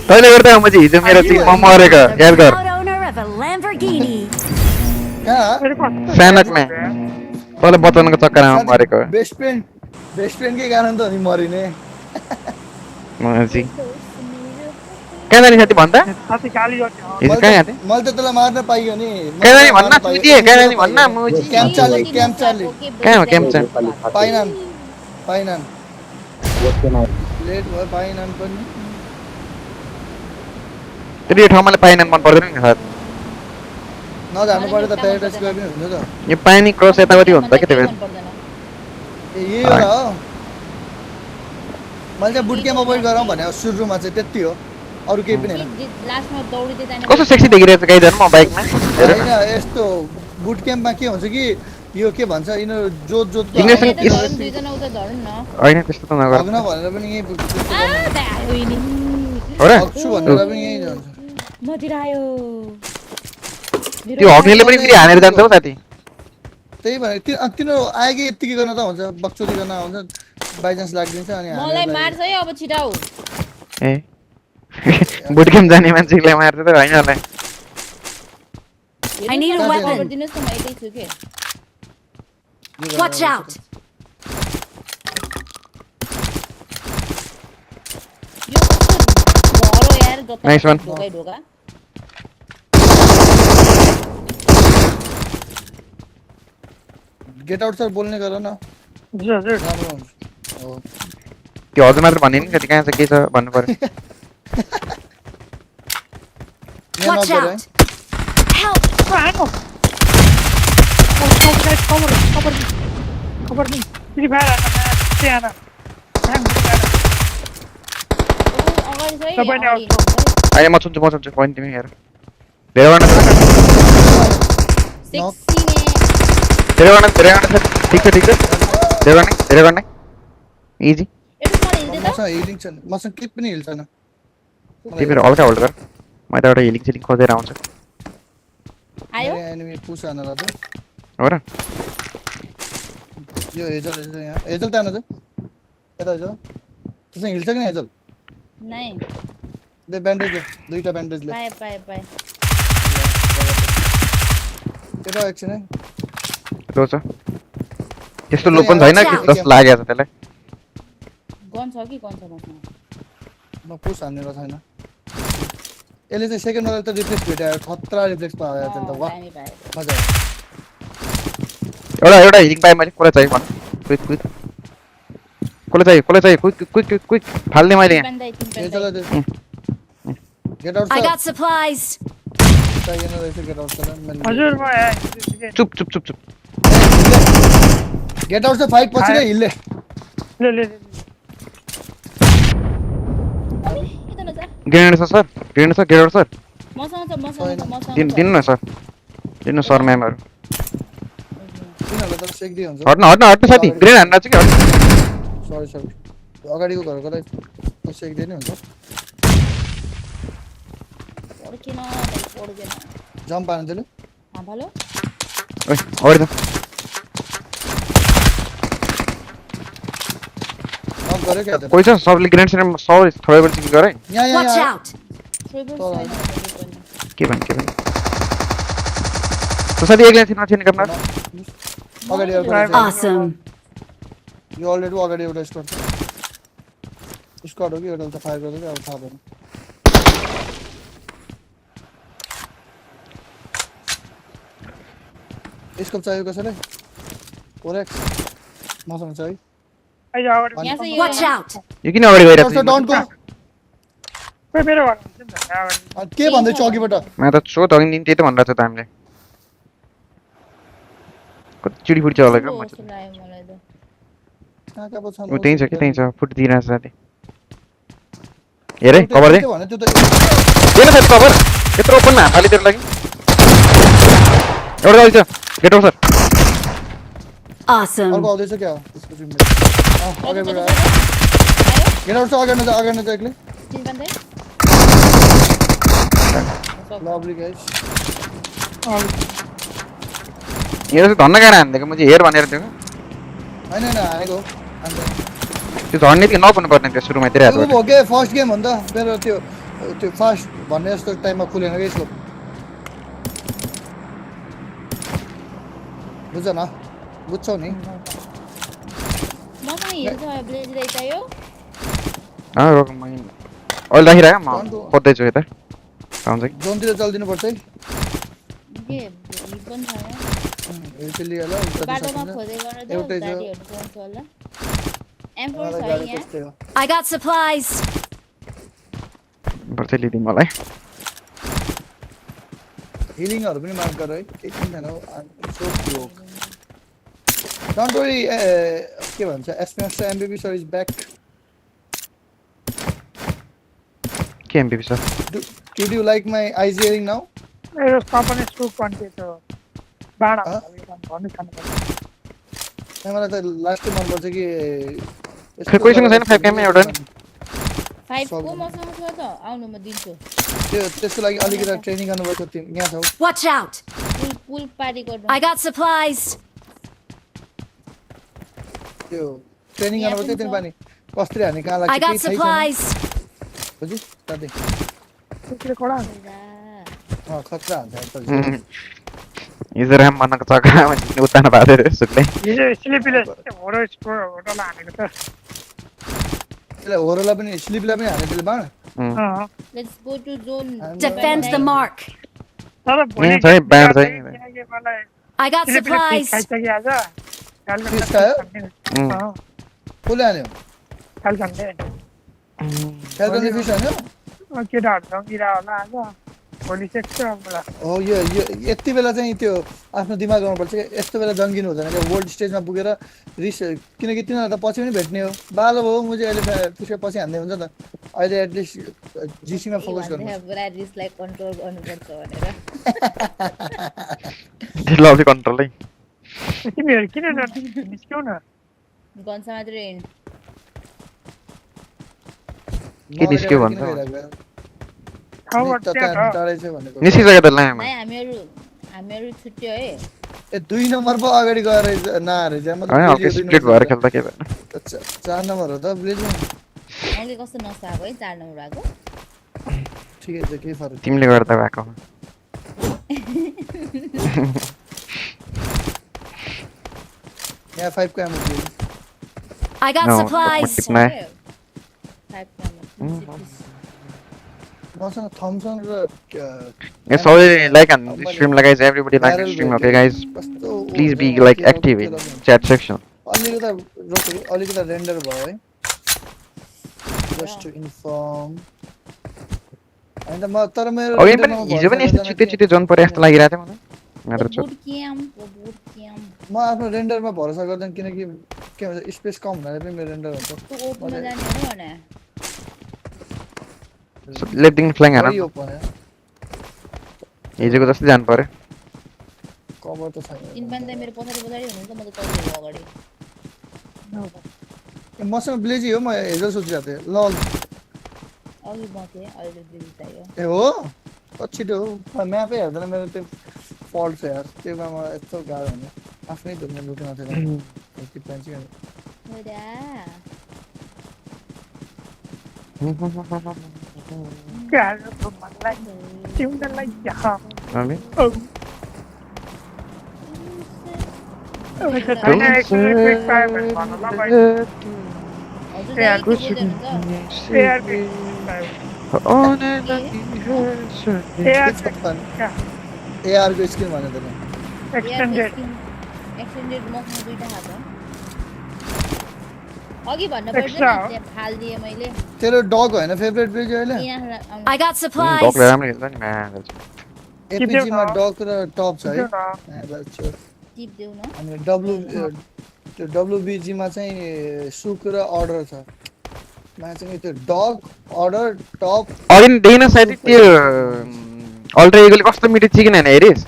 तैले गर्दा म चाहिँ हिजो मेरो चाहिँ म मरेको याद गर Owner of a Lamborghini. सानकमा तँले बचाउनको चक्करमा मरेको बेस्ट फ्रेन्डकै कारण त अनि मरिने मजी कहाँ जाने साथी भन्दा साथी गाली गर्छ हिजो कहाँ जाने मैले त तँलाई मार्न पाइयो नि कहाँ जाने भन्न चुतिए कहाँ जाने भन्न मजी क्याम्प चाली कहाँ हो क्याम्प चाहिँ पाइनान लेट भयो पाइनान पनि त्यो ठाउँमा पाइनान मन पर्दैन नि सर नजानु पर्यो त प्याराडाइज गए पनि हुन्छ त यो पानी क्रस यतावरी हुन्छ के त्यो ए यही हो र हो मैले चाहिँ बुट क्याम्प अभोइड गरौँ भने सुरुमा चाहिँ त्यति हो अरु केही पनि हैन लास्टमा दौडिदै जाने कस्तो सेक्सी देखिरहेछ गाइजहरु म बाइकमा हैन यस्तो बुट क्याम्पमा के हुन्छ कि यो के भन्छ यिनीहरु जोत दुईजना उता धरन न हैन त्यस्तो त नगर भग्न भनेर पनि यही हो र हक्छु भनेर पनि यही हुन्छ मतिर आयो त्यो हग्नेले पनि फेरि हानेर जान्छ हो साथी त्यही भने तिनीहरु आएकै यतिकै गर्न त हुन्छ बक्चोदी गर्न आउँछ बाइ चान्स लाग्दिन्छ अनि मलाई मार्छ है अब छिटाउ ए बुट क्याम्प जाने मान्छेलाई मार्छ त हैन होला I need a weapon. दिनुस् न म यतै छु के Watch out. यो कस्तो घरो यार जता Nice one. ढोका गेट आउट सर बोल्ने गर न हजुर राम्रो हुन्छ हो त्यो हजुर मात्र भन्ने नि कति कहाँ छ के छ भन्नु पर्यो Watch out. Help. खबर नहीं फ्री फायर आना से आना अगाडि छ अहिले म सुन्छु पोइन्ट तिमी हेर धेरै गर्न धेरै ठीक छ धेरै गर्न इजी मसँग हिलिङ छैन मसँग के पनि हिल छैन तिमीहरु हल्का होल्ड गर म त एउटा हिलिङ सिलिङ खोजेर आउँछु आयो एनिमी पुश आन लाग्यो हो र यो हेजल यहाँ हेजल तान चाहिँ यता हेजल त्यसमा हिल छ कि हेजल नै दे ब्यान्डेज दुईटा ब्यान्डेज ले पाए केटा एकछिन है लो छ त्यस्तो लो पनि छैन कि जस्तो लागेछ त्यसलाई गन छ कि गन छ मसँग म पुश हान्ने र छैन यसले चाहिँ सेकेन्ड वाला त रिफ्लेक्स भेट्यो खतरा रिफ्लेक्स पायो यार त वाह मजा आयो एउटा हिलिङ पाए मैले कसलाई चाहियो भन क्विक कसलाई चाहियो क्विक फाल्ने मैले यहाँ get out I got supplies. चाहिएन रहेछ गेट आउट सर हजुर म चुप गेट आउट चाहिँ फाइट पछि नै हिल्ले ले ग्रेनेड छ सर गेट आउट सर मसँग दिनु न सर दिनु सर म्यामहरु किनले त सेक दिए हुन्छ हट्न साथी ग्रेनेड हान्न चाहिँ के सरी अगाडिको घरकोलाई सेक दिए नि हुन्छ पड्केन जम्प पार्न त्यसले भालो ओइ अगाडि त नक गरे के कोही छ सबले ग्रेनेड सिनेम सबै थोरै बेर चाहिँ गरे Watch out. के भन्छ तो साथी एक लाइन थिएन गर्न अगाडि Awesome. यो अलरेडी अगाडि एउटा स्क्वाड हो कि एउटा त फायर गर्दै अब थाहा भएन स्कोप चाहियो कसैलाई फोरेक्स मसँग चाहिँ Watch out! यो किन अगाडि गइरहेको सर डाउन को मेरो घर हुन्छ नि त अगाडि के भन्दै चौकीबाट म त छो त नि त्यही त भनिरहेको छ त हामीले कति चिडी फुट्छ होला क्या म जस्तो लाग्यो मलाई त कहाँ कहाँ छ उ त्यही छ कि त्यही छ फुट दिइरहेको छ साथी हेरे कभर दे भने त्यो त देन सर कभर यत्रो ओपनमा हात हाली तेरो लागि एउटा आइछ गेट आउट सर Awesome. अर्को आउँदैछ क्या त्यसपछि अगाडि बढ गेट आउट छ अगाडि न एक्लै स्टिल बन्दै लभली गाइस यो चाहिँ धन्न गाडा हान्दिएको म चाहिँ हेर भनेर थियो हैन हैन आएको त्यो झर्ने थियो नपुग्नु पर्ने थियो सुरुमा तिर हात हो के फर्स्ट गेम हो नि त मेरो त्यो फर्स्ट भन्ने जस्तो टाइममा खुलेन के यसको बुझ्छ न बुझ्छौ नि मसँग हेर्छ ब्लेज दै चाहियो रोक म अहिले राखिराख म खोज्दैछु यता आउँछ कि जोनतिर चल्दिनु पर्छ है के रिबन छैन यसले होला बाटोमा खोजे गर्न दे गाडीहरु पाउँछ होला M4 छ यहाँ I got supplies. पर्छ लिदिम मलाई हिलिङहरु पनि मार्क गर है एकछिन छैन सो ब्रोक डोन्ट वरी के भन्छ SPS MBB sir is back के MBB sir Did you like my eyes hearing now? मेरो सपने स्कोप भन्थे त बाडा भन्नु खानु पर्छ मलाई त लास्ट मन पर्छ कि खै कोइसँग छैन 5 कैम एउटा नि 5 को मसँग छ त आउनु म दिन्छु त्यो त्यसको लागि अलिकति ट्रेनिङ गर्नुपर्छ तिमी यहाँ छौ Watch out! पुल पार्टी गर्नु I got supplies. त्यो ट्रेनिङ गर्नुपर्छ तिमी पनि कसरी हाने कहाँ लाग्छ I got supplies. बुझी दादी त्यसले कडा खतरा हुन्छ इजराम मनक चका भन्ने उतान बादे रे सुत्ले यो स्लिपीले होरो स्कोर होटल हानेको त त्यसले होरोला पनि स्लिपलाई पनि हाने त्यसले बाण let's go to zone Defend the mark. तर भोलि चाहिँ ब्यान्ड चाहिँ किनकि मलाई I got supplies. खाइसके आज फिस खायो कसले हान्यो कालकन्डे क्याल्कन्डे फिस हान्यो केटाहरू जङ्गिरा होला आज भोलि सेक्छ मलाई हो यो यति बेला चाहिँ त्यो आफ्नो दिमाग गर्नुपर्छ कि यस्तो बेला जङ्गिनु हुँदैन क्या वर्ल्ड स्टेजमा पुगेर रिस किनकि तिनीहरू त पछि पनि भेट्ने हो बालो भयो म चाहिँ अहिले त्यसको पछि हान्दै हुन्छ त अहिले एटलिस्ट जिसीमा फोकस गर्नु पुरा रिसलाई कन्ट्रोल गर्नुपर्छ भनेर ढिलो कन्ट्रोल है तिमीहरू किन निस्क्यौ न गन्सा मात्रै के निस्क्यो भन्छ टाढै छ भनेको निस्किसक्यो त लामा हामीहरू छुट्यो है ए 2 नम्बर पो अगाडि गएर नहारे चाहिँ हैन ओके स्प्लिट भएर खेल्दा के भएन 4 नम्बर हो त ब्लेज आउँले कस्तो नसा आको है 4 नम्बर आको ठिकै छ के फरक तिमीले गर्दा भएको यहाँ 5 को एमो थियो I got supplies. मसँग थम्सन र Yes, already like on the stream, like guys, everybody like the stream, okay guys? Please be like active in chat section. अलिकता रेन्डर भयो है जस्ट टु इन्फर्म हैन म तर मेरो अघि पनि हिजो पनि यस्तो चिते जोन परे जस्तो लागिरहेको थियो मलाई बुट क्याम म आफ्नो रेन्डरमा भरोसा गर्दैन किनकि के भन्छ स्पेस कम हुनाले पनि मेरो रेन्डर हुन्छ तँ ओपनमा जाने हो भने लेफ्टिङ फ्ल्याङ हैन हिजोको जस्तै जानु पर्यो कभर त छैन इनबान्दै मेरो पछाडी हुनुहुन्छ म त चल्दै अगाडि मसँग ब्लेजी हो म हेजल सोचिरहेको थिएँ ल अघि बथे अहिले ब्लेजी चाहियो ए हो छिटो हो म्यापै हेर्दैन मेरो त्यो फल्ट छ यार त्योमा मलाई यस्तो गाह्रो हुने आफ्नै धुम्ने लुट्न थियो यति प्लान चाहिँ AR को स्किल भने त एक्सटेन्डेड मसँग दुईटा हात अघि भन्नु पर्दैन त्यहाँ फाल्दिए मैले तेरो डग हैन फेभरेट ब्लेजी अहिले I got supplies. डगले राम्रो खेल्छ नि म्यान एपीजी मा डग र टप छ है टिप देऊ न अनि डब्लु त्यो डब्लुबीजी मा चाहिँ सुक र अर्डर छ मा चाहिँ त्यो डग अर्डर टप अघि देइन सायद त्यो अल्ट्रा इगलले कस्तो मिठो चिकन हैन हेरिस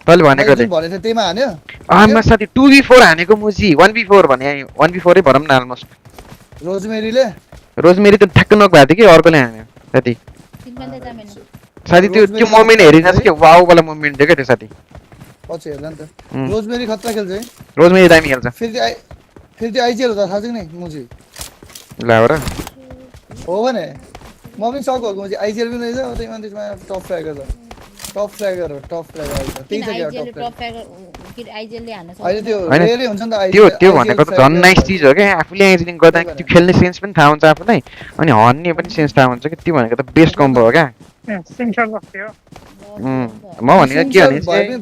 तैले भनेको थिए भनेको त्यहीमा हान्यो आमा साथी 2v4 हानेको मुजी 1v4 भने 1v4 नै भरम न अलमोस्ट रोजमेरी त ठ्याक्क नक भएको थियो कि अर्कोले हान्यो साथी साथी त्यो मोमेन्ट हेरिन के वाउ वाला मोमेन्ट थियो के त्यो साथी पछि हेर्ला नि त रोजमेरी खतरा खेल्छ है रोजमेरी दामी खेल्छ फेरि आइजिएल हो त थाहा छ कि नै मुजी ला हो र हो भने म पनि सक भएको मुजी आइजिएल पनि रहेछ त्यही माथि टप फ्ल्यागर छ टप फ्ल्यागर त्यही छ क्या टप फ्ल्यागर कि आइजिएल ले हान्न सक्छ अहिले त्यो रेयरै हुन्छ नि त त्यो भनेको त झन् नाइस चीज हो के आफुले एन्जिनियरिङ गर्दा त्यो खेल्ने सेन्स पनि थाहा हुन्छ आफुलाई अनि हन्ने पनि सेन्स थाहा हुन्छ कि त्यो भनेको त बेस्ट कम्बो हो क्या सिंगल बक्थ्यो म भनेको के भने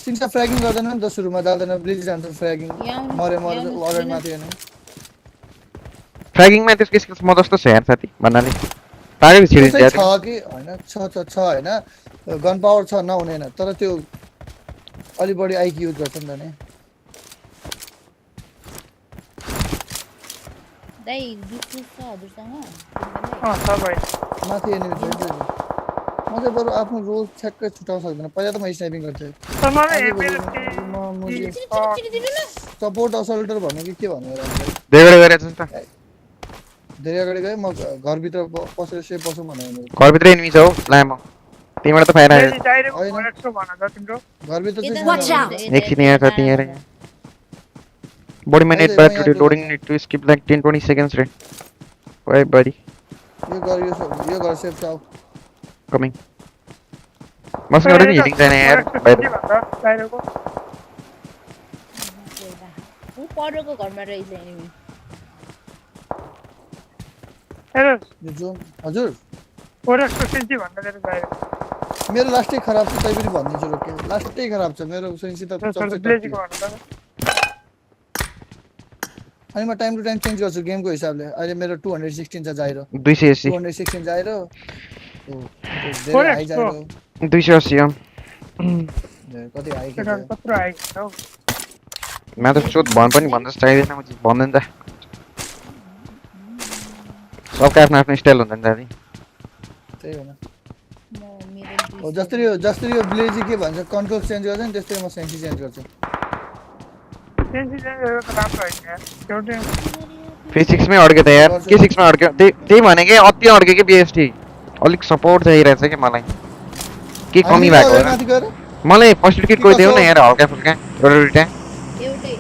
सिंसा फ्र्यागिङ गर्दैन नि त सुरुमा जाँदैन ब्लिज जान्छ फ्र्यागिङ मरे अगाडि माथि हैन फ्र्यागिङमा त्यसको स्किल्स म जस्तो छ यार साथी भन्नाले पागल छिरिन्छ यार छ कि हैन छ हैन गन पावर छ नहुने हैन तर त्यो अलि बढी आइक्यू युज गर्छ नि त नि दाइ डिस्प्ले छ हजुरसँग छ भाइ माथि एनिमी छ म चाहिँ बरु आफ्नो रोल छ्याक्कै छुटाउन सक्दैन पहिला त म स्नाइपिङ गर्थेँ सपोर्ट असल्टर भन्नु कि के भन्नु धेरै गरेछ नि त धेरै अगाडि गए म घरभित्र पसेर सेफ बसौँ भनेको घरभित्र एनिमी छ हौ लामो तिमीबाट त फायर आयो घरभित्र एकछिन यहाँ छ यहाँ body man need but reloading need to skip like 10-20 seconds right why buddy you got safe now coming must not be hitting the air by the उ पढ्नको घरमा रहेछ एनिमी हेलो हजुर फोरेक्सको सेन्सी भन्दा धेरै बाहिर मेरो लास्टै खराब छ तै पनि भन्दिन्छु रोके लास्टै खराब छ मेरो सेन्सी त ब्लेजीको भन्दा अनि म टाइम टु टाइम चेन्ज गर्छु गेमको हिसाबले अहिले मेरो 216 छ जाइरो 280 216 जाइरो धेरै हाई जाइरो 280 हो कति हाई के कत्रो हाई हो म त चोट भन पनि भन्दै चाहिदैन म भन्दैन त सबका आफ्नो आफ्नो स्टाइल हुन्छ नि दादी त्यही हो न ओ जस्तै यो ब्लेजी के भन्छ कन्ट्रोल चेन्ज गर्छ नि त्यस्तै म सेन्सी चेन्ज गर्छु सेन्सी चेन्ज गरेर त राम्रो हैन यार एउटै फिजिक्स मै अड्के त यार के 6 मा अड्क्यो त्यही भने के अति अड्के के बीएसटी अलिक सपोर्ट चाहिरहेछ के मलाई के कमी भएको हो मलाई फर्स्ट किट कोइ देऊ न यार हल्का फुल्का एउटा एउटै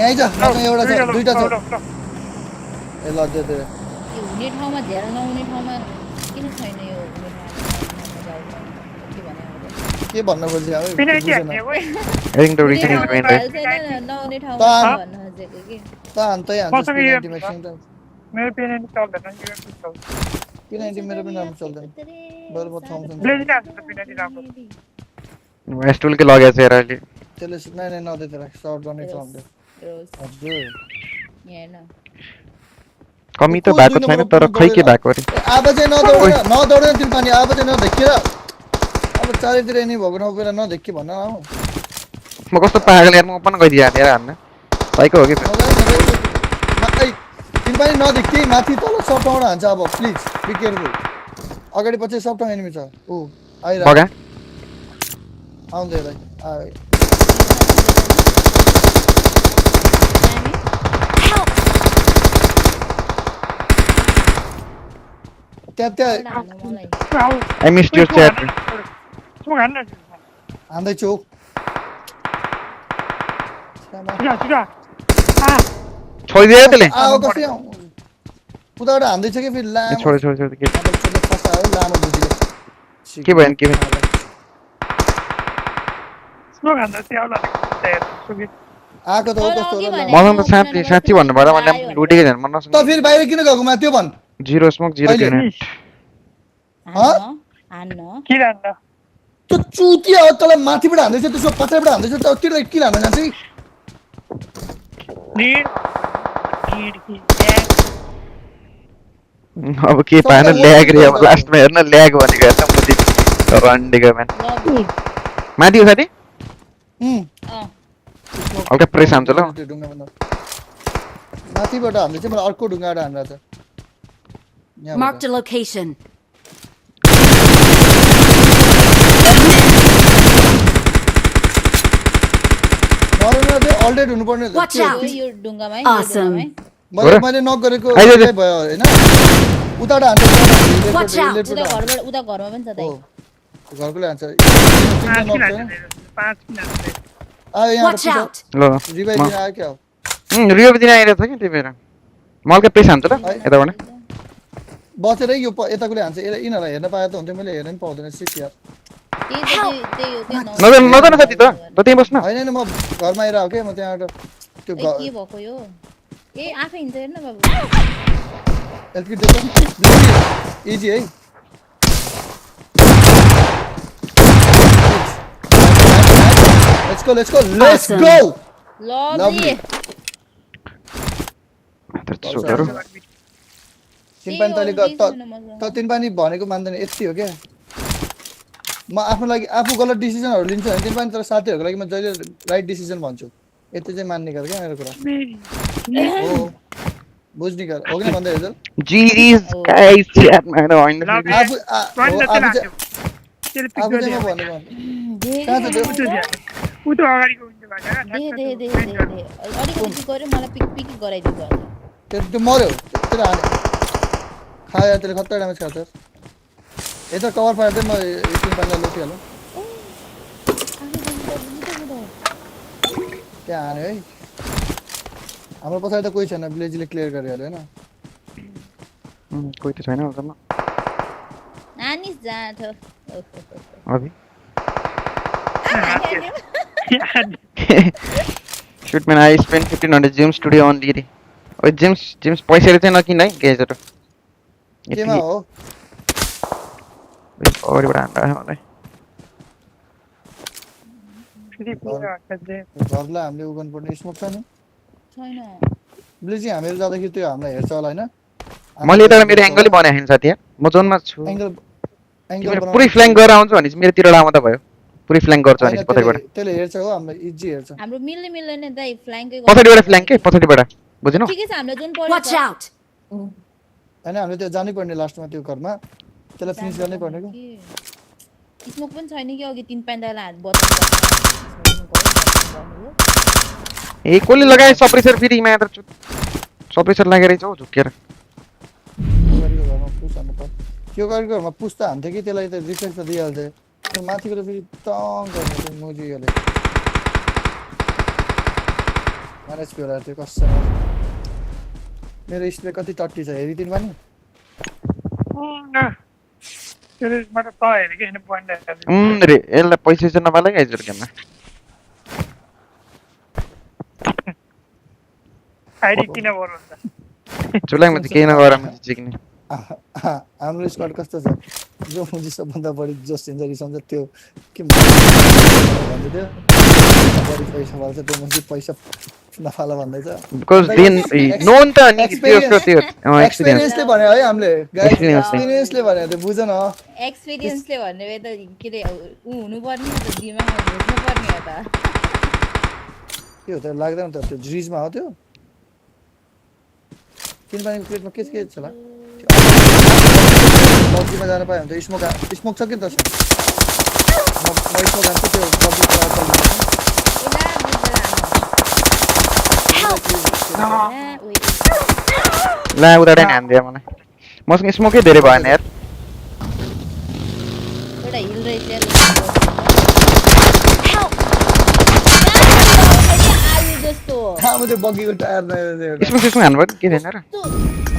यही छ एउटा छ दुईटा छ ए ल दे दे यो हुने ठाउँमा धेरै नहुने ठाउँमा किन छैन यो हुने ठाउँमा के भन्न खोजे अब पेनाल्टी हान्ने कोइ heading to reaching is main right नहुने ठाउँमा भन्न खोजेको के त हान्छ पेनाल्टी म्याक्सिङ त मेरो पेनाल्टी चल्दैन यूएफसी चल्छ पेनाल्टी मेरो पनि राम्रो चल्दैन बरु म थाउँछु ब्लेजी हान्छ त पेनाल्टी राम्रो वेस्टुल के लगेछ यार अहिले त्यसले नै नदे तेरा सर्ट गर्ने छ भन्दै हजुर यहाँ न कमी त भएको छैन तर खै के भएको रे अब चाहिँ नदौडेन तिमी पनि अब चाहिँ नदेखिएर अब चारैतिर नि भएको ठाउँ गएर नदेखि भन्न आऊ म कस्तो पागल यार म ओपन गरिदिए यार हान्न भाइको हो कि तिमी पनि नदेखि माथि तल सब ठाउँबाट हान्छ अब प्लिज बी केयरफुल अगाडि पछि सब ठाउँ एनिमी छ ऊ आइरा आउँदै भाइ I missed your chat. हान्दै छु छोडिदियो त्यसले उताबाट हान्दै छ कि फेरि लामो छोड लामो बुझिले के भयो के भयो स्मोक हान्दा त्याउला आको त हो कस्तो होला मलाई त साँच्ची भन्नु पर्दा मैले लुटेको झन् मन नसक्नु त फेरि बाहिर किन गएको मा त्यो भन् जीरो स्मोक जीरो ग्रेनेड हान्न किन हान्न त्यो चुतिया हो तँलाई माथिबाट हान्दैछ त्यसो पछाडिबाट हान्दैछ त त्यो किन हान्न जान्छ कि Need कि अब के पाएन ल्याग रे अब लास्टमा हेर्न ल्याग भनेको हेर्न मुदी रन्डेको म्यान माथि हो साथी हल्का प्रेस हान्छ ल माथिबाट हान्दै चाहिँ मलाई अर्को ढुङ्गाबाट हान्रा छ Marked a location. अलरेडी हुनुपर्ने Watch out. यो ढुङ्गामै Awesome. मैले नक गरेको भयो हैन उताबाट हान्छ Watch out. उता घरमा पनि छ दाइ घरकोले हान्छ 5 मिनेट आयो यहाँ Watch out. ल रिभाइभ दिन आयो क्या रियो दिन आइरहेको छ कि त्यही भएर मल्का प्रेस हान्छ ल यताबाट बसेरै यो यताकोले हान्छ यिनीहरूलाई हेर्न पाए त हुन्थ्यो मैले हेर्न पनि पाउँदैन सिट यार नजान साथी त त्यहीँ बस्न होइन म घरमा आइरहेको के म त्यहाँबाट त्यो के भएको यो ए आफै हिँड्छ हेर्न बाबु एलपी देख्छ इजी है Let's go. Lovely. तिन पानी भनेको मान्दैन यति हो क्या म आफ्नो लागि आफू गलत डिसिजनहरु लिन्छ भने तिन पानी तर साथीहरुको लागि म जहिले राइट डिसिजन भन्छु यति चाहिँ मान्ने गरे क्या मेरो कुरा हो बुझ्ने गरे हो कि भन्दै हेर्छ जीरीज गाइस च्याट माग्न होइन आफू चाहिँ म भनेको कहाँ छ त्यो उतो अगाडिको हुन्छ भाका दे अलिकति गरे मलाई पिक गराइदिन्छ त्यो मर्यो त्यसले हाने खायो त्यसले खतरा ड्यामेज खान्छ यता कभर फायर चाहिँ म एकछिन पानी लुटिहाल्नु त्यहाँ हान्यो है हाम्रो पछाडि त कोही छैन ब्लेजीले क्लियर गरिहाल्यो हैन कोही त छैन अझमा नानी जाथ अभि Shoot man, I spent 1500 gems today on Liri. Oh, gems पैसा चाहिँ नकिन है गेजर केमा हो अगाडिबाट हान्दा मलाई घरलाई हामीले उ गर्नुपर्ने स्मोक छ नि छैन ब्लेजी हामीहरु जाँदाखेरि त्यो हामीलाई हेर्छ होला हैन मैले यता मेरो एंगलै बनाए हैन साथी म जोनमा छु एंगल पुरै फ्ल्याङ्क गरेर आउँछ भने मेरो तिर आउँदा भयो पुरै फ्ल्याङ्क गर्छ भने पछाडिबाट त्यसले हेर्छ हो हामीले इजी हेर्छ हाम्रो मिल्दैन दाइ फ्ल्याङ्कै पछाडिबाट फ्ल्याङ्क के पछाडिबाट बुझ्नु ठीक छ हाम्रो जुन पर्यो Watch out. हैन हामीले त्यो जानै पर्ने लास्टमा त्यो घरमा त्यसलाई फिनिश गर्नै पर्ने को स्मोक पनि छैन कि अघि 3 पाइन्डाला हात बचाउनु ए कोले लगाए सप्रेसर फेरि मात्र सप्रेसर लागेरै छ झुकेर त्यो गरेको घरमा पुस्ता हान्थ्यो कि त्यसलाई त रिफ्लेक्स त दिइहाल्थ्यो त्यो माथिको त फेरि टङ गर्ने त्यो मुजीले म्यानेज गरेर त्यो कसरी मेरो स्प्रे कति टट्टी छ हेरिदिनु पनि रे यसलाई पैसा चाहिँ नपाले गाइजर गेममा आइडी किन गर्नुहुन्छ चुलाइमा चाहिँ केही नगरेर म जिक्ने हाम्रो स्क्वाड कस्तो छ जो मुजी सबभन्दा बढी जोस दिन्छ रिसाउँछ त्यो के भन्छ त्यो बढी पैसा वाला छ त्यो मुजी पैसा नफाला भन्दैछ बिकज दिन नोन त नि त्यो एक्सपीरियन्सले भने है हामीले गाइस एक्सपीरियन्सले भने त्यो बुझ न एक्सपीरियन्सले भन्ने त के रे उ हुनु पर्ने त दिमागमा घुस्नु पर्ने हो त के हो त लाग्दैन त त्यो ड्रिजमा हो त्यो किन पानीको प्लेटमा के छ ल बग्गीमा जान पाए हुन्छ स्मोक छ कि त म स्मोक हान्छु त्यो ला उताडै नि हान्दियो मलाई मसँग स्मोकै धेरै भएन यार एउटा हिल रहेछ अब त्यो बग्गीको टायर नआयो स्मोक हान्नु पर्यो के छैन र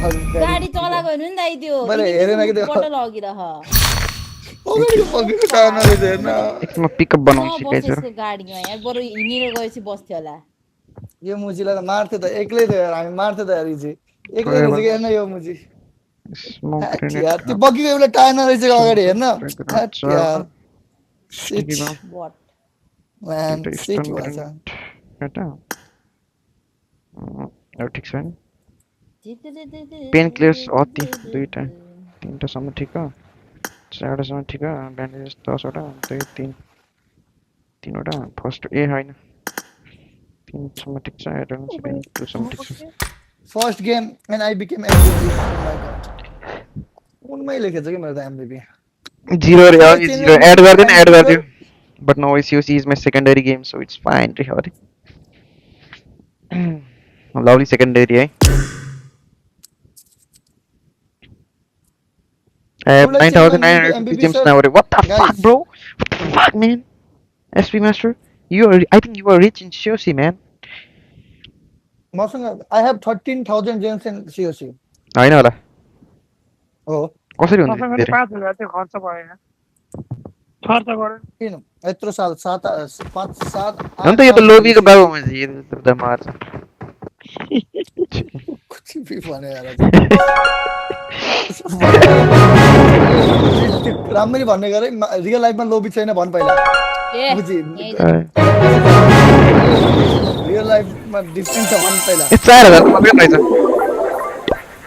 गाडी चलाएको हेर्नु नि दाइ त्यो मैले हेरेन कि त्यो बोतल लगिरह अगाडिको बग्गीको टायर नआयो हेर्न एकमा पिकअप बनाउनु सिकाइछु बसेको गाडीमा यार बरु हिँडेर गएपछि बस्थ्यो होला यो मुजीलाई त मार्थ्यो त एक्लै थियो यार हामी मार्थ्यो त यार हिजो एक्लै रहेछ कि हेर्न यो मुजी यार त्यो बग्गीको एउटा टायर नरहेछ अगाडि हेर्न यार सिट व्हाट म्यान सिट भन्छ ठिक छ नि पेन क्लियर्स अति दुईटा तीनटा सम्म ठिक हो 4 सम्म ठिक हो ब्यान्डेजेस 10 वटा 2 3 तीनवटा फर्स्ट ए होइन 3 सम्म ठिक छ एडन सेकेन्ड 2 सम्म ठिक छ first game and I became MVP उनमै लेखेछ कि मेरो त एमभीपी 0 रे हो 0 एड गरिदियो but no COC is my secondary game so it's fine रे हरे lovely secondary eh I have 9,950 gems now. What the fuck, bro? What the fuck, man? SP Master, I think you are rich in COC, man. I have 13,000 gems in COC. I know that. Oh. कसरी हुन्छ मसँग 5,000 चाहिँ खर्च भयो हैन खर्च गरे किन यत्रो साल 7 5 7 अन्त यो त लोबीको बाबु मान्छे यो त मार्छ कुछ भी भने यार राम्ररी भन्ने गरे रियल लाइफमा लोबी छैन भन् पहिला बुझी रियल लाइफमा डिफरेन्स छ भन् पहिला 4000 मात्रै रहेछ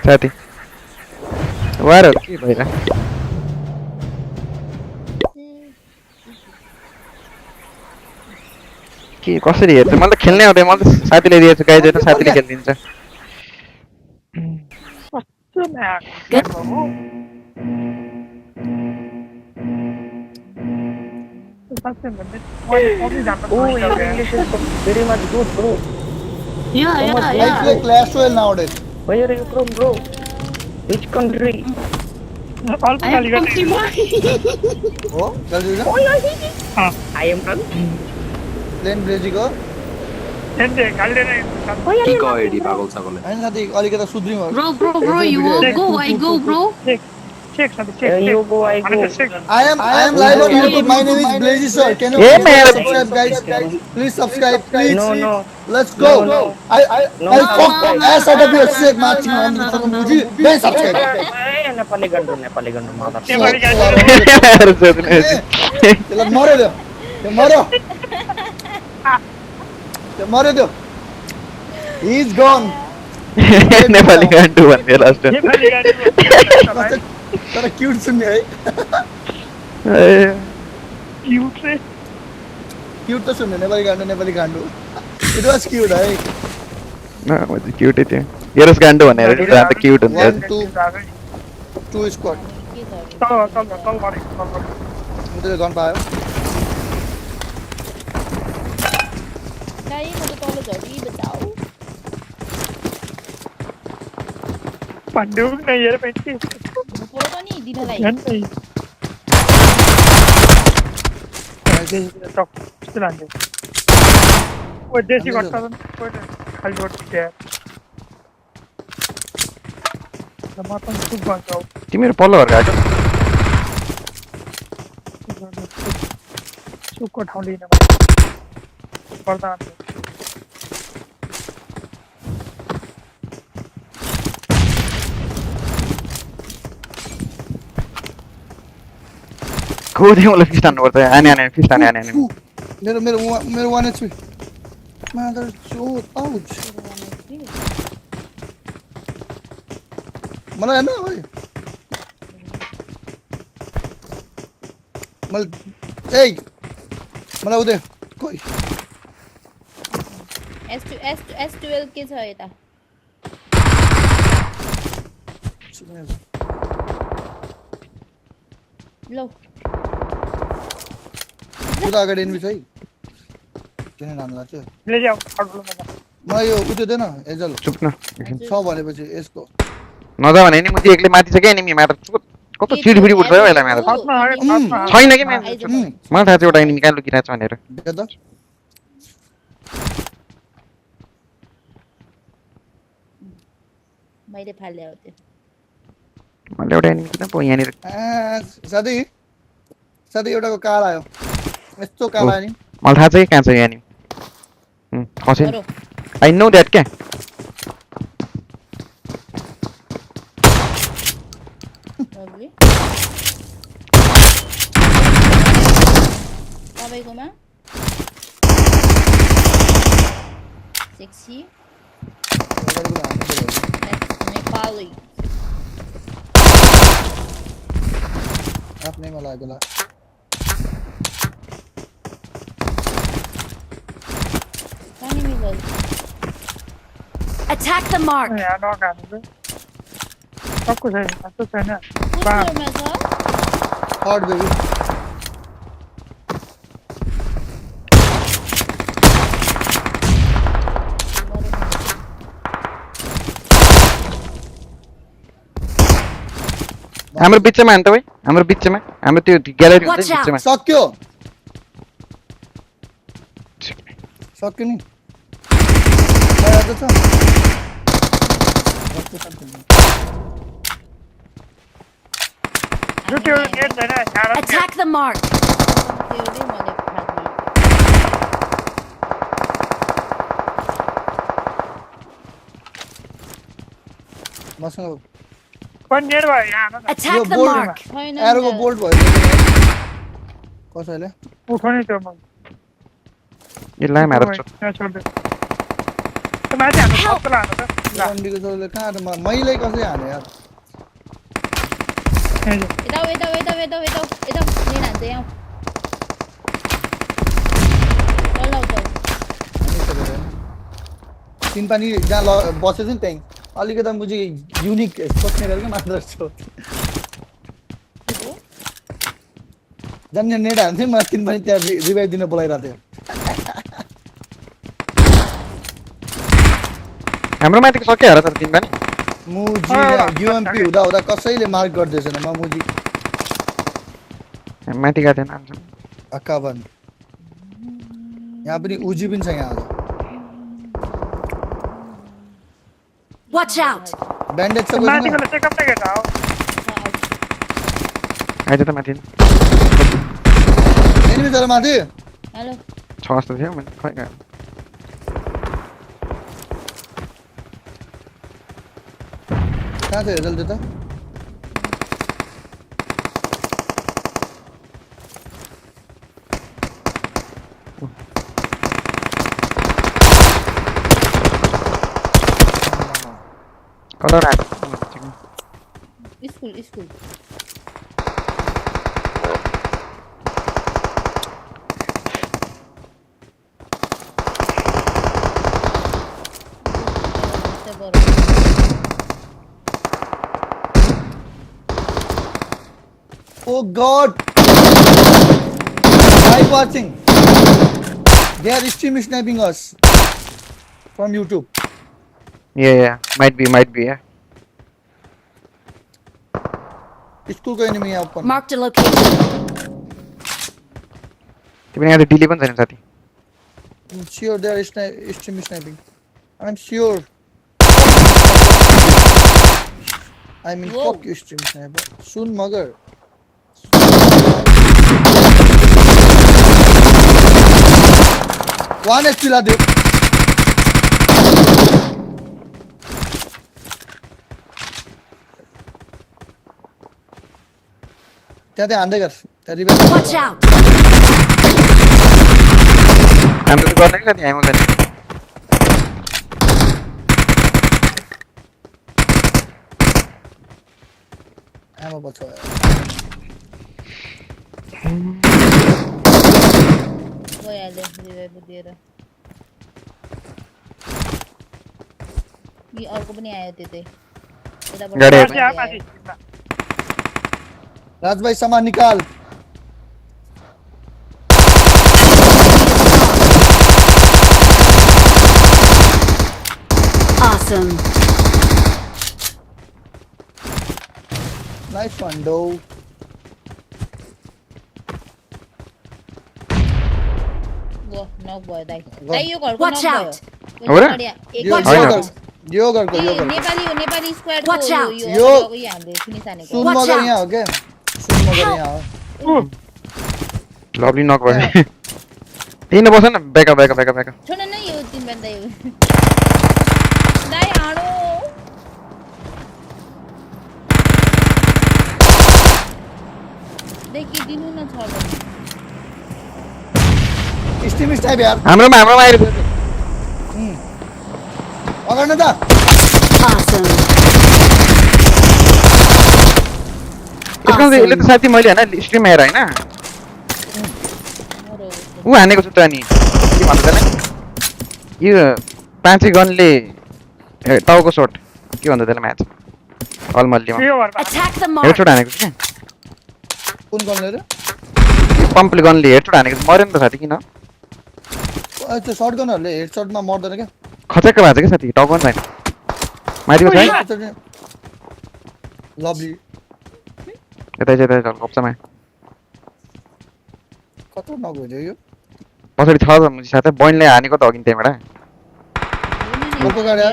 साथी वार के भइरा के कसरी हेर्छ मलाई त खेल्नै आउँदैन मलाई त साथीले दिएछ गाइज होइन साथीले खेलिदिन्छ Oh, your English is very much good, bro. Yeah. I play Clash Royale nowadays. Where are you from, bro? Which country? I am from Plain BlazySir. Bro, you go, I go, bro. Check. You go, I go. I am live on YouTube. My name is BlazySir. Can you subscribe, guys? Please subscribe, please. No. Let's go. I'll fuck ass out of your sick matching on the Muji. Then subscribe. Nepali gandu mother. Moro. He's gone. Nepali गान्डु भन्ने last तर cute सुन्ने है cute त सुन्ने Nepali गान्डु it was cute है न म चाहिँ क्यूटै थियो हेरस गान्डु भनेर त क्यूट हुन्छ 1 2 स्क्वाड मुझे गन पायो गाई को तो झडी बचाओ पंडू नहीं यार पेंटी पुरो पनि दिनलाई टक चलांगे वो देसी घट्टा कोई खाली रोड के टमाटर सुप बनाओ तिम्रो पल्लो घर गएको सुको ठाउँ लिन पर्दा कोही मलाई फिस्ट हान्नु पर्छ आने फिस्ट हाने मेरो 1 HP mother so ouch मलाई हैन ओइ मलाई उदे कोइ S12 के छ यता लो उता अगाडि एनिमी छ है किन नाम लाग्छ ले जाऊ म यो उते देन एजल चुप न छ भनेपछि यसको नजा भने नि म चाहिँ एक्लै माथि छ के एनिमी मात्र कस्तो चिडफिडी उठ्छ है यसलाई मात्र छैन के मलाई थाहा छ एउटा एनिमी कहाँ लुकिरहेछ भनेर मैले फाल्दै हो त्यो मैले एउटा एनिमी किन पो यहाँनिर साथी एउटाको कार आयो यस्तो कार आयो नि मलाई थाहा छ कि कहाँ छ यहाँ नि खसेन आई नो द्याट क्या तपाईकोमा सेक्सी नेपाली आफ्नैमा लाग्यो ल Attack the mark. यहाँ नक हान्नु सबको छैन त्यस्तो छैन थर्ड बेबी हाम्रो बिचमा हान्त भाइ हाम्रो बिचमा हाम्रो त्यो ग्यालरी हुन्छ नि बिचमा सक्यो सक्यो नि आयो त Attack the mark. मसँग पनि नेट भयो यहाँ आउनु न Attack the mark. एरोको बोल्ट भयो कसैले उठाउने त्यो म यसलाई मार्छ छोड्दे त्यो माथि हान्नु सबैलाई हान्नु त ल रन्डीको जोरले कहाँ त मैले कसै हाने यार यता नेट हान्छ यहाँ तीन पानी जहाँ बसेछ नि त्यहीँ अलिकति मुझे युनिक सोच्ने गरेको मात्र छु जन्ने नेट हान्थेँ म तीन पानी त्यहाँ रिभाइभ दिन बोलाइरहेको थियो हाम्रो माथिको सक्यो होला तर तीन पानी मुजी युएमपी हुँदा हुँदा कसैले मार्क गर्दैछ न म मुजी माथि गएको थिएन अक्कावन यहाँ पनि उजी पनि छ यहाँ Watch out. ब्यान्डेज छ माथिको चेकअप नै गर्दा हो आइज त माथि एनिमी छ माथि हेलो 6 जस्तो थियो मैले खै गयो कहाँ छ हेर्दै त्यो त कलर आयो school Oh God! Live watching. They are stream sniping us from YouTube. Yeah, might be, yeah. School को enemy यहाँ ऊपर. Marked a location. तिमीले यहाँ डिले पनि छैन साथी. I'm sure they are stream sniping. I'm sure. I mean, fuck you, stream sniper. Soon, mugger. One HP ला they. त्यहाँ हान्दै गर. Watch out. हाम्रो त गर्ने साथी आइमो छैन. आमा बच्चा. गइहाल्यो रिभाइभ दिएर यी अर्को पनि आयो त्यतै राज भाई सामान निकाल Awesome. Nice one though. नक भयो दाइ दाइ यो घरको नक भयो यो घरको नेपाली स्क्वाड को यो हामीले फिनिश हानेको सुन मगर यहाँ हो के सुन मगर यहाँ हो लभली नक भयो तीन बस न बैकअप छोड न यो तीन बन्दा यो दाइ हाडो देखि दिनु न छ स्टीम स्टाइप यार हाम्रो आइर अगाडि न त Awesome. यसको यसले त साथी मैले हैन स्ट्रिम हेर हैन उ हानेको छु त अनि के भन्नु त्यसलाई यो पाँचै गनले टाउको शॉट के भन्नु त्यसलाई म्याच अल मल्लीमा हेडशॉट हानेको छु कुन गनले रे पम्पले गनले हेडशॉट हानेको छु मर्यो नि त साथी किन त्यो शॉट गनहरुले हेडशॉटमा मर्दैन के खचेक्क भाछ के साथी टाउको पनि छैन माथिको छ लभली यतै चल कप्चामा कस्तो नगयो यो पछाडी छ त मुजी साथै बइनले हानेको त अघि त्यहाँबाट अर्को गाडी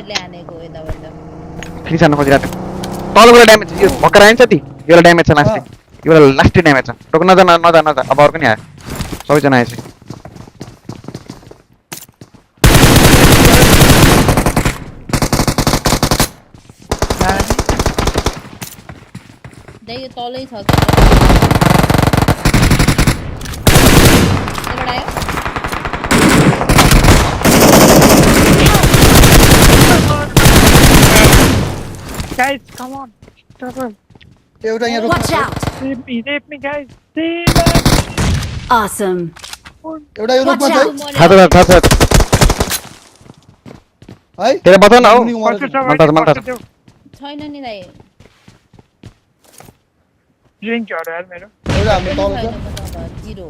फेरि छान्न खोजिरहेको तलको ड्यामेज यो भक्कर आइन्छ ती यो ड्यामेज छ लास्टै यो लास्टै ड्यामेज छ टोक नजा अब अर्को नि आयो सबैजना आएछ यो तलै छ Guys, come on. एउटा यहाँ रोक Watch out. Save me, guys. Save me. Awesome. एउटा यो रोकमा थाहा छ है तेरे बताउ न हौ मलाई छैन नि दाइ ड्रिङ्क हरु यार मेरो एउटा हाम्रो तल छ 0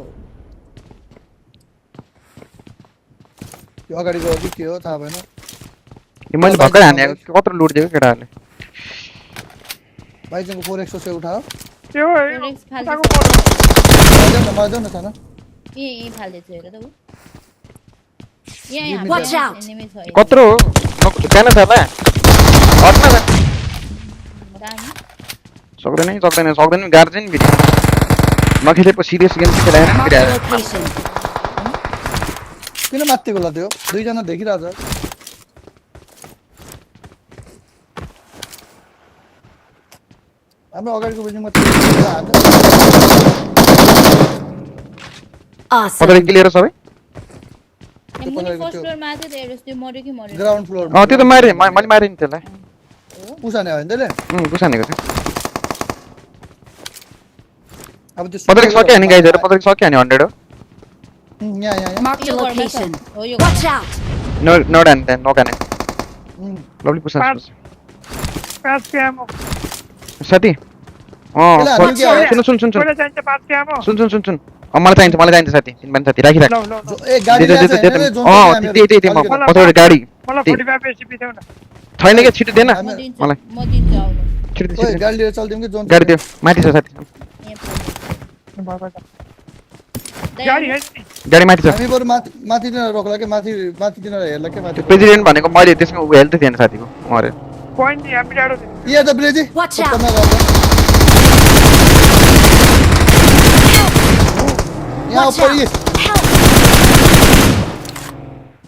यो अगाडिको हो कि के हो थाहा भएन यो मैले भक्कर हाने कत्रो लुट दिएको केटाहरुले भाइजनको 4x से उठाओ त्यो मार्दैन न छैन ए फाल्दै छ हेर त उ Watch out. कत्रो जान छ होला हट्न सक्दैन गार्छ नि फेरि नखेलेको सिरियस गेम खेलाएन नि फेरि किन मात्तिको ल त्यो दुई जना देखिरहेछ हाम्रो अगाडिको बिल्डिङमा पहिले क्लियर सबै मुनि फर्स्ट फ्लोर मा थियो त्यो त्यो मर्यो कि मर्यो ग्राउन्ड फ्लोर त्यो त मैले मारे नि त्यसलाई पुसाने हो नि त्यसले पुसानेको थियो अब त्यो पहिले सक्यो नि गाइजहरु पहिले सक्यो नि 100 हो यहाँ Mark the location. Watch out. No can. Lovely push. Pass के आमो साथी सुन मलाई चाहिन्छ साथी तिन मान्छे साथी राखिराख ए गाडी पछाडी गाडी मलाई 45 एसपी देऊ न छैन के छिटो देन मलाई म दिन्छु आउनु छिटो गाडी लिएर चल्दियौ कि जोन गाडी दियो माथि छ साथी गाडी माथि छ हामी बरु माथि दिन रोक्ला के माथि दिन हेर्ला के माथि प्रेसिडेन्ट भनेको मैले त्यसमा उ हेल्थ थिएन साथीको मरे पोइन्ट हामी डाडो यहाँ त ब्लेजी Watch out. यहाँ ऊपर ये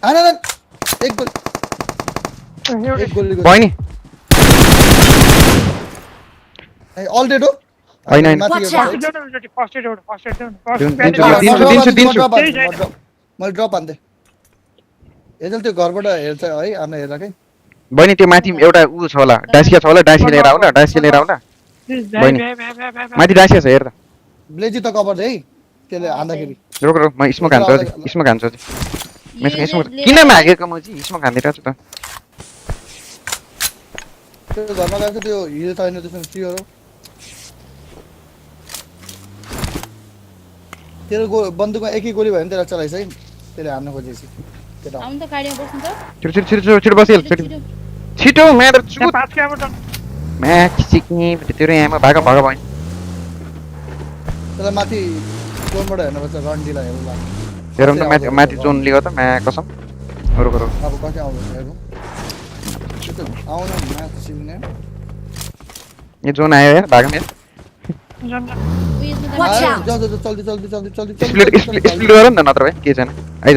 आना एक गोली बहिनी ऑल डेड हो हैन फर्स्ट एड मैले ड्रप हान्दै एजल त्यो घरबाट हेर्छ है आमा हेर्दा के बहिनी त्यो माथि एउटा उ छ होला डासिया छ होला डासी लिएर आउला बहिनी माथि डासिया छ हेर त ब्लेजी त कभर दे है त्यसले हान्दाखेरि रोक म स्मोक हान्छु किन मागेको म चाहिँ स्मोक हान्दिरहेछु त त्यो घरमा गएको त्यो हिल छैन त्यसमा के हो तेरो बन्दुकमा एकै गोली भयो भने त्यसलाई चलाइस है त्यसले हान्न खोजेपछि केटा आउन त गाडीमा बस्नु त छिटो बसिहाल छिटो म्याडर चुट पास के आमो म्याच सिक्ने तेरो यहाँ भाग भयो त्यसलाई माथि जोनबाट हेर्नुपर्छ रन्डीलाई हेर्नु हेरौँ त माथि जोन लियो त म्या कसम रोक अब कति आउँछ हेरौँ आउन म्याच सिक्ने यो जोन आयो यार भाग मेरो Watch out. जल्दी स्प्लिट गर नि त नत्र भए के छैन आइज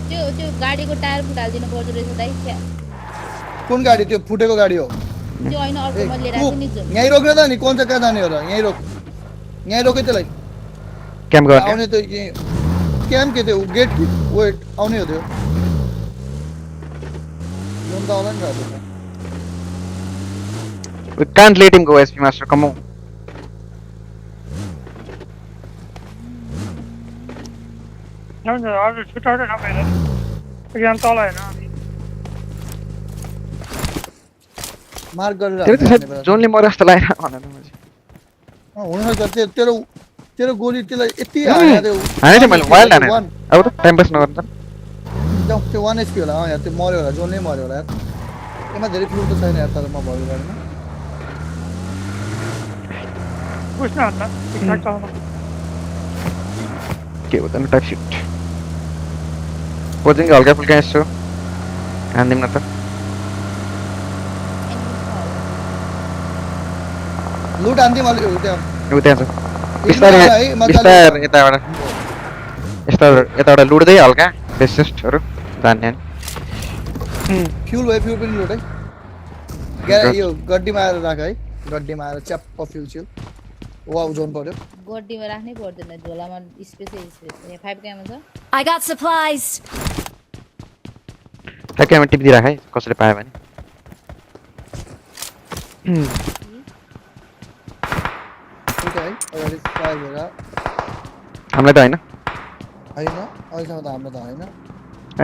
त्यो गाडीको टायर फुटाल्दिनु पर्छ रहेछ दाइ कुन गाडी त्यो फुटेको गाडी हो त्यो हैन अर्को मैले लिएर आएको नि जुन यही रोक्न त नि कोन चाहिँ कहाँ जाने हो र यही रोक त्यसलाई क्याम्प गर्ने आउने त क्याम्प के थियो गेट वेट आउने हो त्यो जोन त आउला नि त We can't let him go, SP Master. Come on. No, अरू छुटाउनु नपाएर एक्जाम तल हैन अनि मार्क गरेर जोनले मरे जस्तो लाग्यो भनेर मैले हुन सक्छ तेरो तेरो गोली त्यसलाई यति हाने त्यो हाने थिएँ मैले वाइल्ड हाने अब त टाइम पास नगर्नु त एकदम त्यो 1 HP होला यार त्यो मर्यो होला जोनले मर्यो होला यार यसमा धेरै फ्लू त छैन यार तर म भयो गर्नु पुस्न होला ठिकठाक चलाउनु के हो त टाइप शिट कोचिङ हल्का फुल्का यसो हान्दिम न त लुट आन्दिम अलि त्यहाँ छ बिस्तारै बिस्तारै यताबाट यताबाट लुट्दै हल्का बेसिस्टहरु जान्ने फ्युल पनि लुट है ग्यारा यो गड्डीमा आएर राख है गड्डीमा आएर च्याप्प फ्युल छिल वाउ जोन पर्यो गड्डीमा राख्नै पर्दैन झोलामा स्पेस यहाँ 5 क्याम छ I got supplies. ट्याक्कै टिप दिइराख है कसैले पायो भने ठीक है अगाडि फायर भएर हामीलाई त हैन हैन अहिलेसम्म त हाम्रो त हैन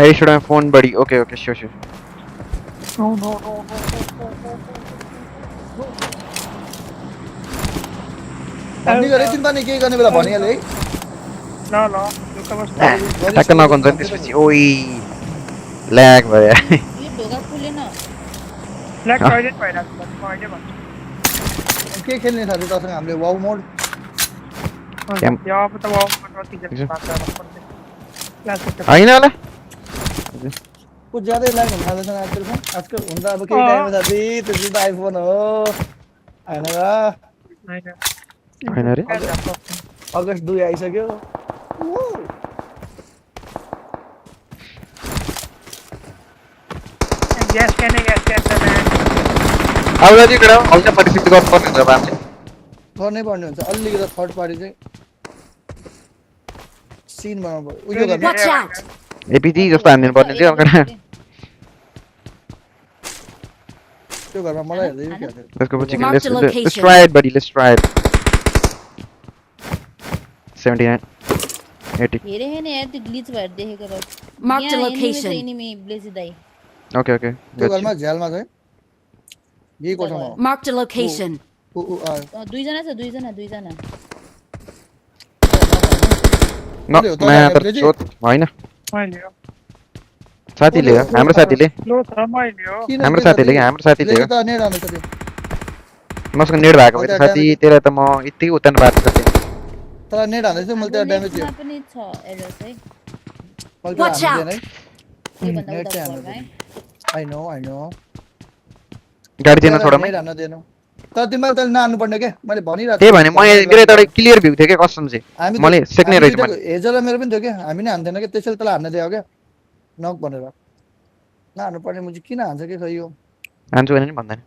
I should have phone buddy okay okay sure sure no no no भन्ने गरे तिमी पनि के गर्ने बेला भनिहाले है ल ल दुःख बस ट्याक्क नगन्छ नि त्यसपछि ओइ ल्याग भयो यो ढोका खुलेन ब्ल्याक टॉयलेट भइराछ म अहिले भन्छु के खेल्ने थाले तसँग हामीले वाउ मोड यो अब त वाउ मोड रति जति पास गर्न पर्छ क्लासिक हैन होला कुछ ज्यादै ल्याग हुन थालेछ आजकल हुन्छ अब केही टाइम साथी त्यो त आइफोन हो हैन र हैन रे अगस्त 2 आइसक्यो ग्यास क्यान अब जति कडा हल्का पार्टिसिपेट गर्नुपर्ने हुन्छ अब हामीले गर्नै पर्ने हुन्छ अलिकति थर्ड पार्टी चाहिँ सीन बनाउनु पर्यो उयो गर्नु Watch out. एपीजी जस्तो हान्दिनु पर्ने थियो अगाडि त्यो घरमा मलाई हेर्दै के गर्छ त्यसको पछि let's try it buddy let's try it 79 80 हेरे हैन यार त्यो ग्लिच भएर देखेको र Mark the location. एनिमी ब्लेजी दाइ ओके ओके त्यो घरमा झ्यालमा चाहिँ यही कोठामा हो Mark the location. दुई जना छ दुई जना न मैं तर चोट हैन मैले हो साथीले हो हाम्रो साथीले लो छ मैले हो हाम्रो साथीले हाम्रो साथीले हो त नेड आउँछ त्यो मसँग नेड भएको भए साथी तेरा त म यति उतान बात गर्थेँ तर नेड हान्दै थियो मैले त्यहाँ ड्यामेज दियो पनि छ एरर्स है Watch out. यो भन्दा उता पर्छ है आई नो गाडी दिन छोडम नेड हान्न दिएन तर तिमीले त नहान्नु पर्ने के मैले भनिरहेको त्यही भने म मेरो यताबाट क्लियर भ्यू थियो के कसम चाहिँ मैले सेक्ने रहेछ मैले हेजर र मेरो पनि थियो के हामी नै हान्दैन के त्यसैले तलाई हान्न दियो क्या नक भनेर नहान्नु पर्ने मुझे किन हान्छ के खै यो हान्छु भने नि भन्दैन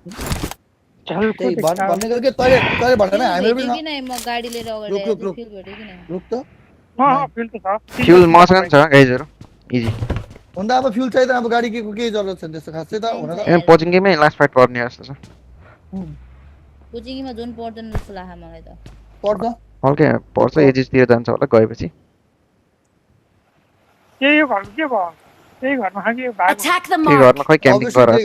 त्यही भन्ने गरे के तैले तैले भन्दैन हामी पनि किन म गाडी लिएर अगाडि रुक फिल भेटे किन रुक त फ्युल त छ फ्युल मसँग छ गाइजहरु इजी भन्दा अब फ्युल चाहिँदैन अब गाडी के जरुरत छ त्यस्तो खासै त हुन त ए पोचिङ गेममै लास्ट फाइट पर्ने जस्तो छ कोचिङमा जोन पर्दैन जस्तो लाग्छ मलाई त पर्छ हल्का पर्छ एजिस तिर जान्छ होला गएपछि यो घरको के भयो त्यही घरमा खाके भाग Attack the के mark. गर्न खै क्याम्पिङ गरेर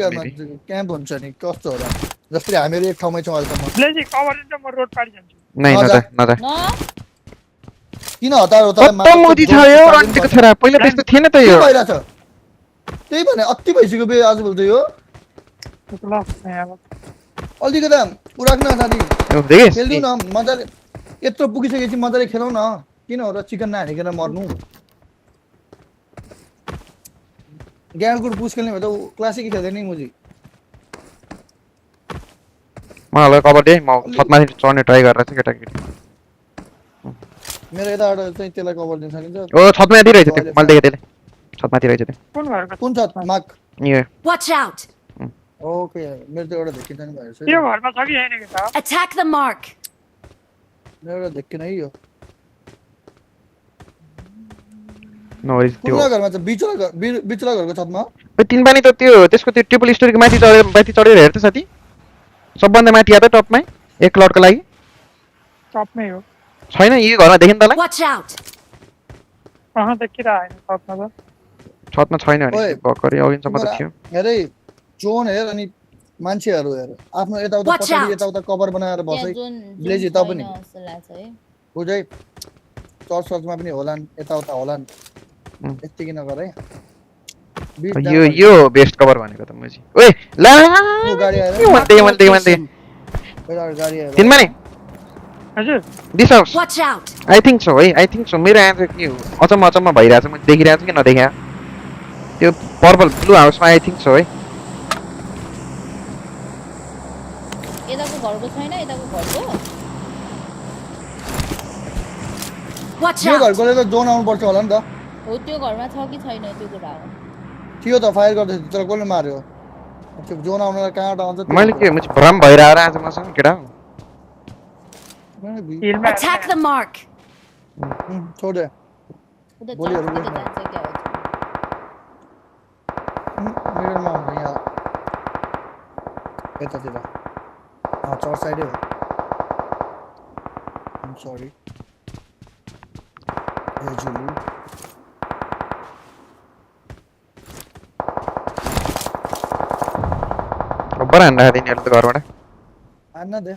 क्याम्प हुन्छ नि कस्तो होला जस्तै हामीहरु एक ठाउँमै छौं अहिलेसम्म ब्लेजी कभर दिन्छ म रोड पारी जान्छु नै नजा किन हतार हो त कत्तो मोदी छ यो रन्टीको छोरा पहिला त्यस्तो थिएन त यो पहिला छ त्यही भने अति भइसक्यो बे आज बोल्दै हो ल अब अलिकति उराक्न साथी देखेस खेल्नु न मजाले यत्रो पुगिसकेपछि मजाले खेलौँ न किन हो र चिकन नहानिकन मर्नु ग्याङगुड पुस खेल्ने भए त क्लासिक खेल्दैन नि मुजी मलाई कभर दे म छतमाथि चढ्ने ट्राई गरेर चाहिँ केटाकेटी मेरो यताबाट चाहिँ त्यसलाई कभर दिन सकिन्छ ओ छतमाथि रहेछ त्यो मैले देखेँ त्यसले छतमाथि रहेछ त्यो कुन छ मार्क यो Watch out. ओके मेरो त एउटा देखिन्छ नि भएछ यो घरमा छ कि हैन के त Attack the mark. मेरो एउटा देखिन है यो नोइज त्यो कुन घरमा छ बिचुला घरको छतमा ओ तीन पानी त त्यो त्यसको त्यो ट्रिपल स्टोरीको माथि चढेर हेर त साथी सबभन्दा माथि या त टपमै एक लटको लागि टपमै हो छैन यो घरमा देखिन तलाई Watch out! देखिरा हैन टपमा त छतमा छैन भने भर्खरै अघिसम्म त थियो हेरै जोन हेर अनि मान्छेहरु हेर आफ्नो यताउता पछाडी यताउता कभर बनाएर बसै ब्लेजी त पनि बुझै चर्चमा पनि होलान् यताउता होलान् यतिकै नगर है यो बेस्ट कभर भनेको त मजी ओए ला गाडी आयो मन्ते गाडी आयो तिनमा नि हजुर this house Watch out! I think so है आई थिंक सो मेरो आन्सर के हो अचम्म भइरहेछ म देखिरहेछु कि नदेखा त्यो पर्पल ब्लू हाउसमा आई थिंक सो है यताको घरको छैन यताको घरको Watch यो out! घरकोले त जोन आउनु पर्छ होला नि त हो त्यो घरमा छ कि छैन त्यो कुरा हो थियो त फायर गर्दै तर कसले मार्यो त्यो जोन आउनलाई कहाँबाट आउँछ मैले के म भ्रम भइरहेर आज मसँग केटा Attack the mark! छोड दे उता बोलिहरु चर्चतिर बोल्नु। जान्छ क्या हो मिडलमा हुन्छ यहाँ यतातिर चर्च साइडै हो I'm sorry A Zulu rubber हान्दा दिनेहरु त घरबाट हान्न दे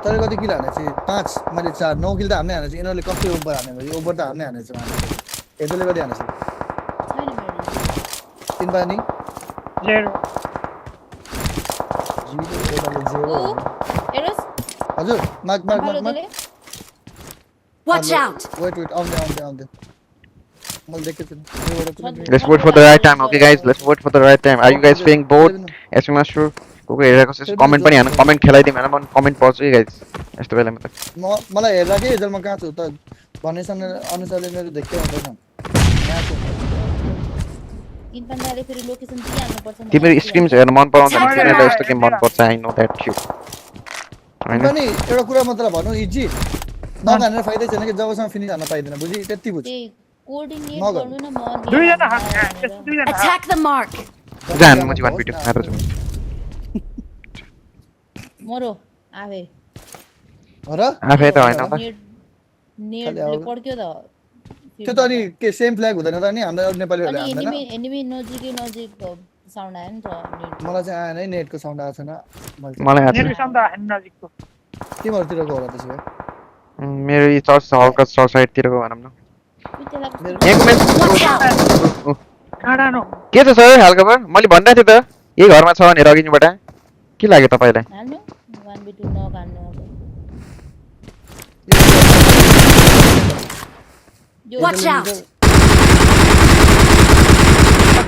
तर कति किल हाने चाहिँ 5 मैले 4 9 किल त हान्ने हाने चाहिँ यिनीहरूले कति ओभर हाने भयो ओभर त हान्ने हाने चाहिँ यसले कति हाने चाहिँ छैन मेरो तीन पानी 0 हेरोस् हजुर मार्क Watch out! वेट आउँदै मैले देखेछु Let's wait for the right time, okay guys? Let's wait for the right time. Are you guys feeling bored? Yes, master. Okay, हेरेको छ कमेन्ट पनि हान्नु कमेन्ट खेलाइदिउँ हैन म कमेन्ट पढ्छु है गाइस यस्तो बेलामा त मलाई हेर्दा के हिजो म कहाँ छु त भनेसन अनुसारले मेरो देख्दै हुँदैन यहाँ छु तीन पन्दाले फेरि लोकेसन दिइहाल्नु पर्छ तिम्रो स्क्रिम्स हेर्न मन पराउँदैन तिमीलाई यस्तो गेम मन पर्छ आई नो दैट शit हैन पनि एउटा कुरा मात्र भन्नु इजी नहानेर फाइदै छैन कि जबसम्म फिनिश हान्न पाइदैन बुझी त्यति बुझ कोर्डिनेट गर्नु न म दुईजना हान्ने Attack the mark! जान म जीवन भिडियो मात्र छु मरो आवे र आफै त हैन त नेटले पड्क्यो त त्यो त अनि के सेम फ्ल्याग हुँदैन त अनि हाम्रो नेपालीहरुले अनि हान्दैन एनिमी नजिक साउन्ड आयो नि त नेट मलाई चाहिँ आएन है नेटको साउन्ड आएको छैन मलाई आछ नेटको साउन्ड आएन नजिकको तिमीहरुतिरको होला त्यसो भए मेरो यो चर्च हल्का चर्च साइडतिरको भनौँ न एक मिनेट काडानो के छ सर हालखबर मैले भन्दै थिएँ त यही घरमा छ भनेर अघिबाट के लाग्यो तपाईलाई हाल्नु 1v2 नगान्नु अब Watch out!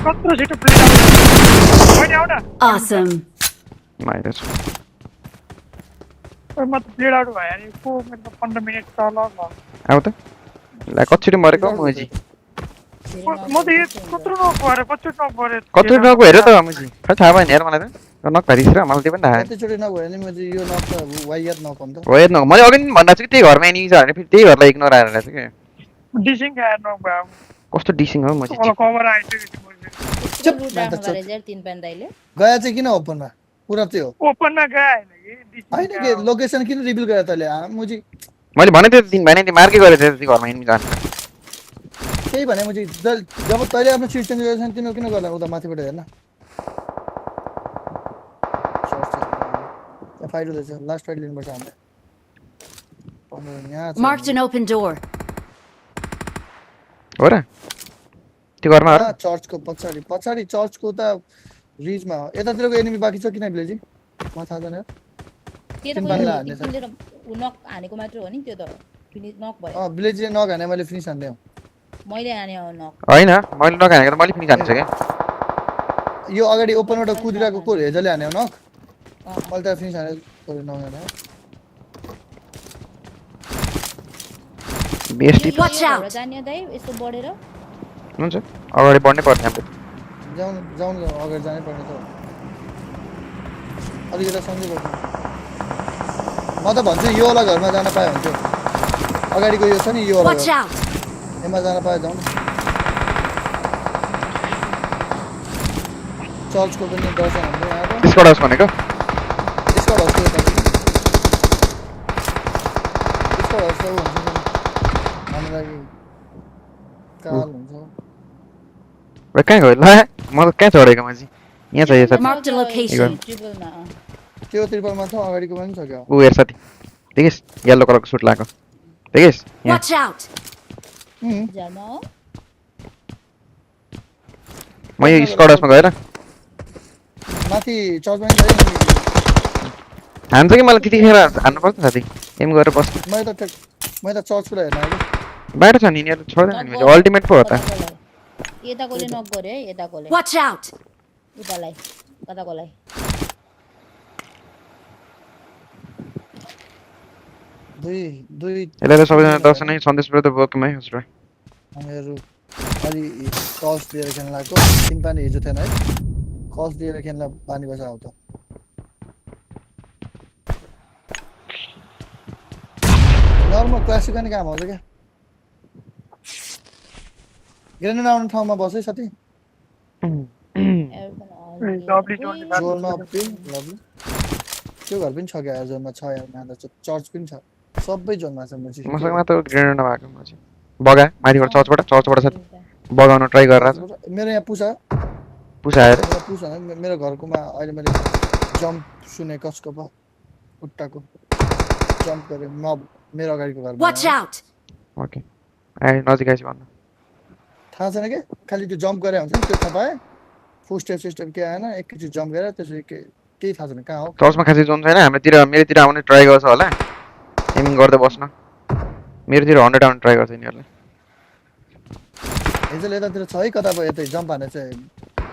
कत्रो छिटो play out out Awesome! Minus म त प्ले आउट भयो नि को मेरो 15 मिनेट तल भयो आउ त ला कच्चरी मरेको मुजी म त यो कत्रो नगरे कत्रो नगो हेर त मुजी खै थाहा भएन हेर मलाई त नक भरिस र मलाई त्यो पनि थाहा कतिचोटी नगयो नि म चाहिँ यो नक त वाइयात नक हो नि त हो न मैले अघि पनि भन्दा छु कि त्यही घरमा एनिमी छ भने फेरि त्यही घरलाई इग्नोर आएर रहेछ के डिसिङ खाएर नगयो कस्तो डिसिङ हो मुजी कभर आइसक्यो तीन पन्दाले गया चाहिँ किन ओपनमा पुरा त्यो ओपनमा गए हैन के लोकेसन किन रिभिल गरे तले मुजी मैले भने त्यो दिन भने नि मार्कै गरेछ त्यो घरमा एनिमी जान्छ त्यही भने मुजी जब तैले आफ्नो सिट चेन्ज गरेछन् तिम्रो किन गर्ला उता माथिबाट हेर्न फाइट हुँदैछ लास्ट फाइट लिनुपर्छ हामीले Marked an open door. हो र त्यो घरमा हो चर्चको पछाडी चर्चको त रिजमा हो यतातिरको एनिमी बाँकी छ किन ब्लेजी म थाहा छैन त्यो त नक हानेको मात्र हो नि त्यो त फिनिश नक भयो ब्लेजीले नक हाने मैले फिनिश हान्दै मैले हाने हो नक हैन मैले नक हानेको त मैले फिनिश हान्छ के यो अगाडि ओपनबाट कुदिरहेको को हेजले हाने हो नक मैले त फिनिश हाने कोले नहाने बेस्ट Watch out! जान्या दाइ यस्तो बढेर हुन्छ अगाडि बढ्नै पर्ने हाम्रो जाउँ अगाडि जानै पर्ने त अलिकति सम्झै पर्छ म त भन्छु यो वाला घरमा जान पाए हुन्थ्यो अगाडिको यो छ नि यो वाला Watch out! एमा जान पाए जाउँ न चर्चको पनि दर्शन हुँदै आएको स्क्वाड हाउस भनेको स्क्वाड हाउस त्यो त स्क्वाड हाउस त हुन्छ हाम्रो लागि काल हुन्छ भाइ कहाँ गयो ल म त कहाँ चढेको मान्छे यहाँ छ यो साथी Marked a location. त्यो त्रिपलमा छ अगाडिको पनि छ क्या ऊ हेर साथी देखिस् येलो कलरको सुट लगाएको देखिस् यहाँ Watch out! झर्मा हो म यो स्क्वाड हाउसमा गएर माथि चर्चमा पनि गएँ हान्छ कि मलाई त्यतिखेर हान्नु पर्छ साथी एम गरेर बस्नु मैले त चर्चबाट हेर्न आएको बाहिर छ नि यिनीहरू छोड्दैन नि मैले अल्टिमेट पो हो त यताकोले नक गरे है यताकोले Watch out! उतालाई कताकोलाई दुई यसलाई सबैजना दर्शन नै सन्देश ब्रदर बोकेमै हजुर हामीहरू अलि कस दिएर खेल्न लागेको तिन पानी हिजो थिएन है कस दिएर खेल्न पानी बसा आउँछ नर्मल क्लासिक पनि काम आउँछ क्या ग्रेनेड आउने ठाउँमा बस है साथी जोनमा लभली त्यो घर पनि छ क्या जोनमा छ यार मादा चर्च पनि छ सबै जोनमा छ मसँग मात्र ग्रेनेड नभएको म चाहिँ बगा माथिबाट चर्चबाट साथी बगाउन ट्राई गरिरहेको छु मेरो यहाँ पुसा आएर मेरो घरकोमा अहिले मैले जम्प सुने कसको पो खुट्टाको जम्प गरे म मेरो अगाडिको घरमा Watch out! ओके आइ नजिक आइस भन्नु थाहा छैन के खालि त्यो जम्प गरे हुन्छ नि त्यो थाहा पाएँ फुल स्टेप के आएन एकैचोटि जम्प गरेर त्यसपछि केही थाहा छैन कहाँ हो चर्चमा खासै जोन छैन मेरोतिर आउने ट्राई गर्छ होला एमिङ गर्दै बस्न मेरोतिर 100 आउने ट्राई गर्छ यिनीहरूले हिजो यतातिर छ है कता भयो यतै जम्प हाने चाहिँ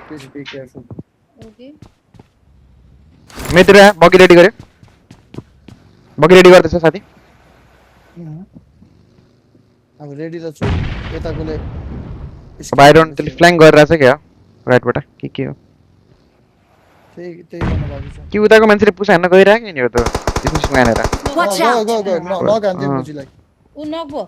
प्लिज बी केयरफुल ओके मेरोतिर बगी रेडी गर्दैछ साथी अब रेडी त छु यताकोले बाहिर त्यसले फ्ल्याङ्क गरिरहेछ क्या राइटबाट के हो त्यही गर्न बाँकी छ कि उताको मान्छेले पुस हान्न गइरहेको नि यो त त्यसमा हानेर Watch out! नगान्थ्यो मुजीलाई उ नक भो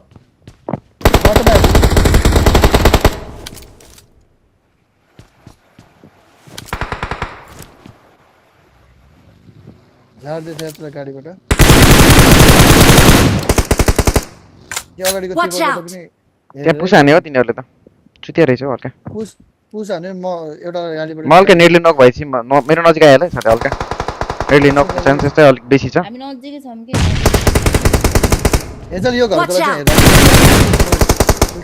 झार्दै थियो यत्र गाडीबाट यो अगाडिको Watch टिपबाट out! पनि त्यहाँ पुस हाने हो तिनीहरूले त छुट्या रहेछ हौ हल्का पुस हाने म एउटा गाडीबाट म हल्का नेटले नक भएपछि मेरो नजिक आइहाल्यो है साथी हल्का नेटले नक चान्सेस चाहिँ अलिक बेसी छ हामी नजिकै छौँ कि हेजल यो घरको चाहिँ हेर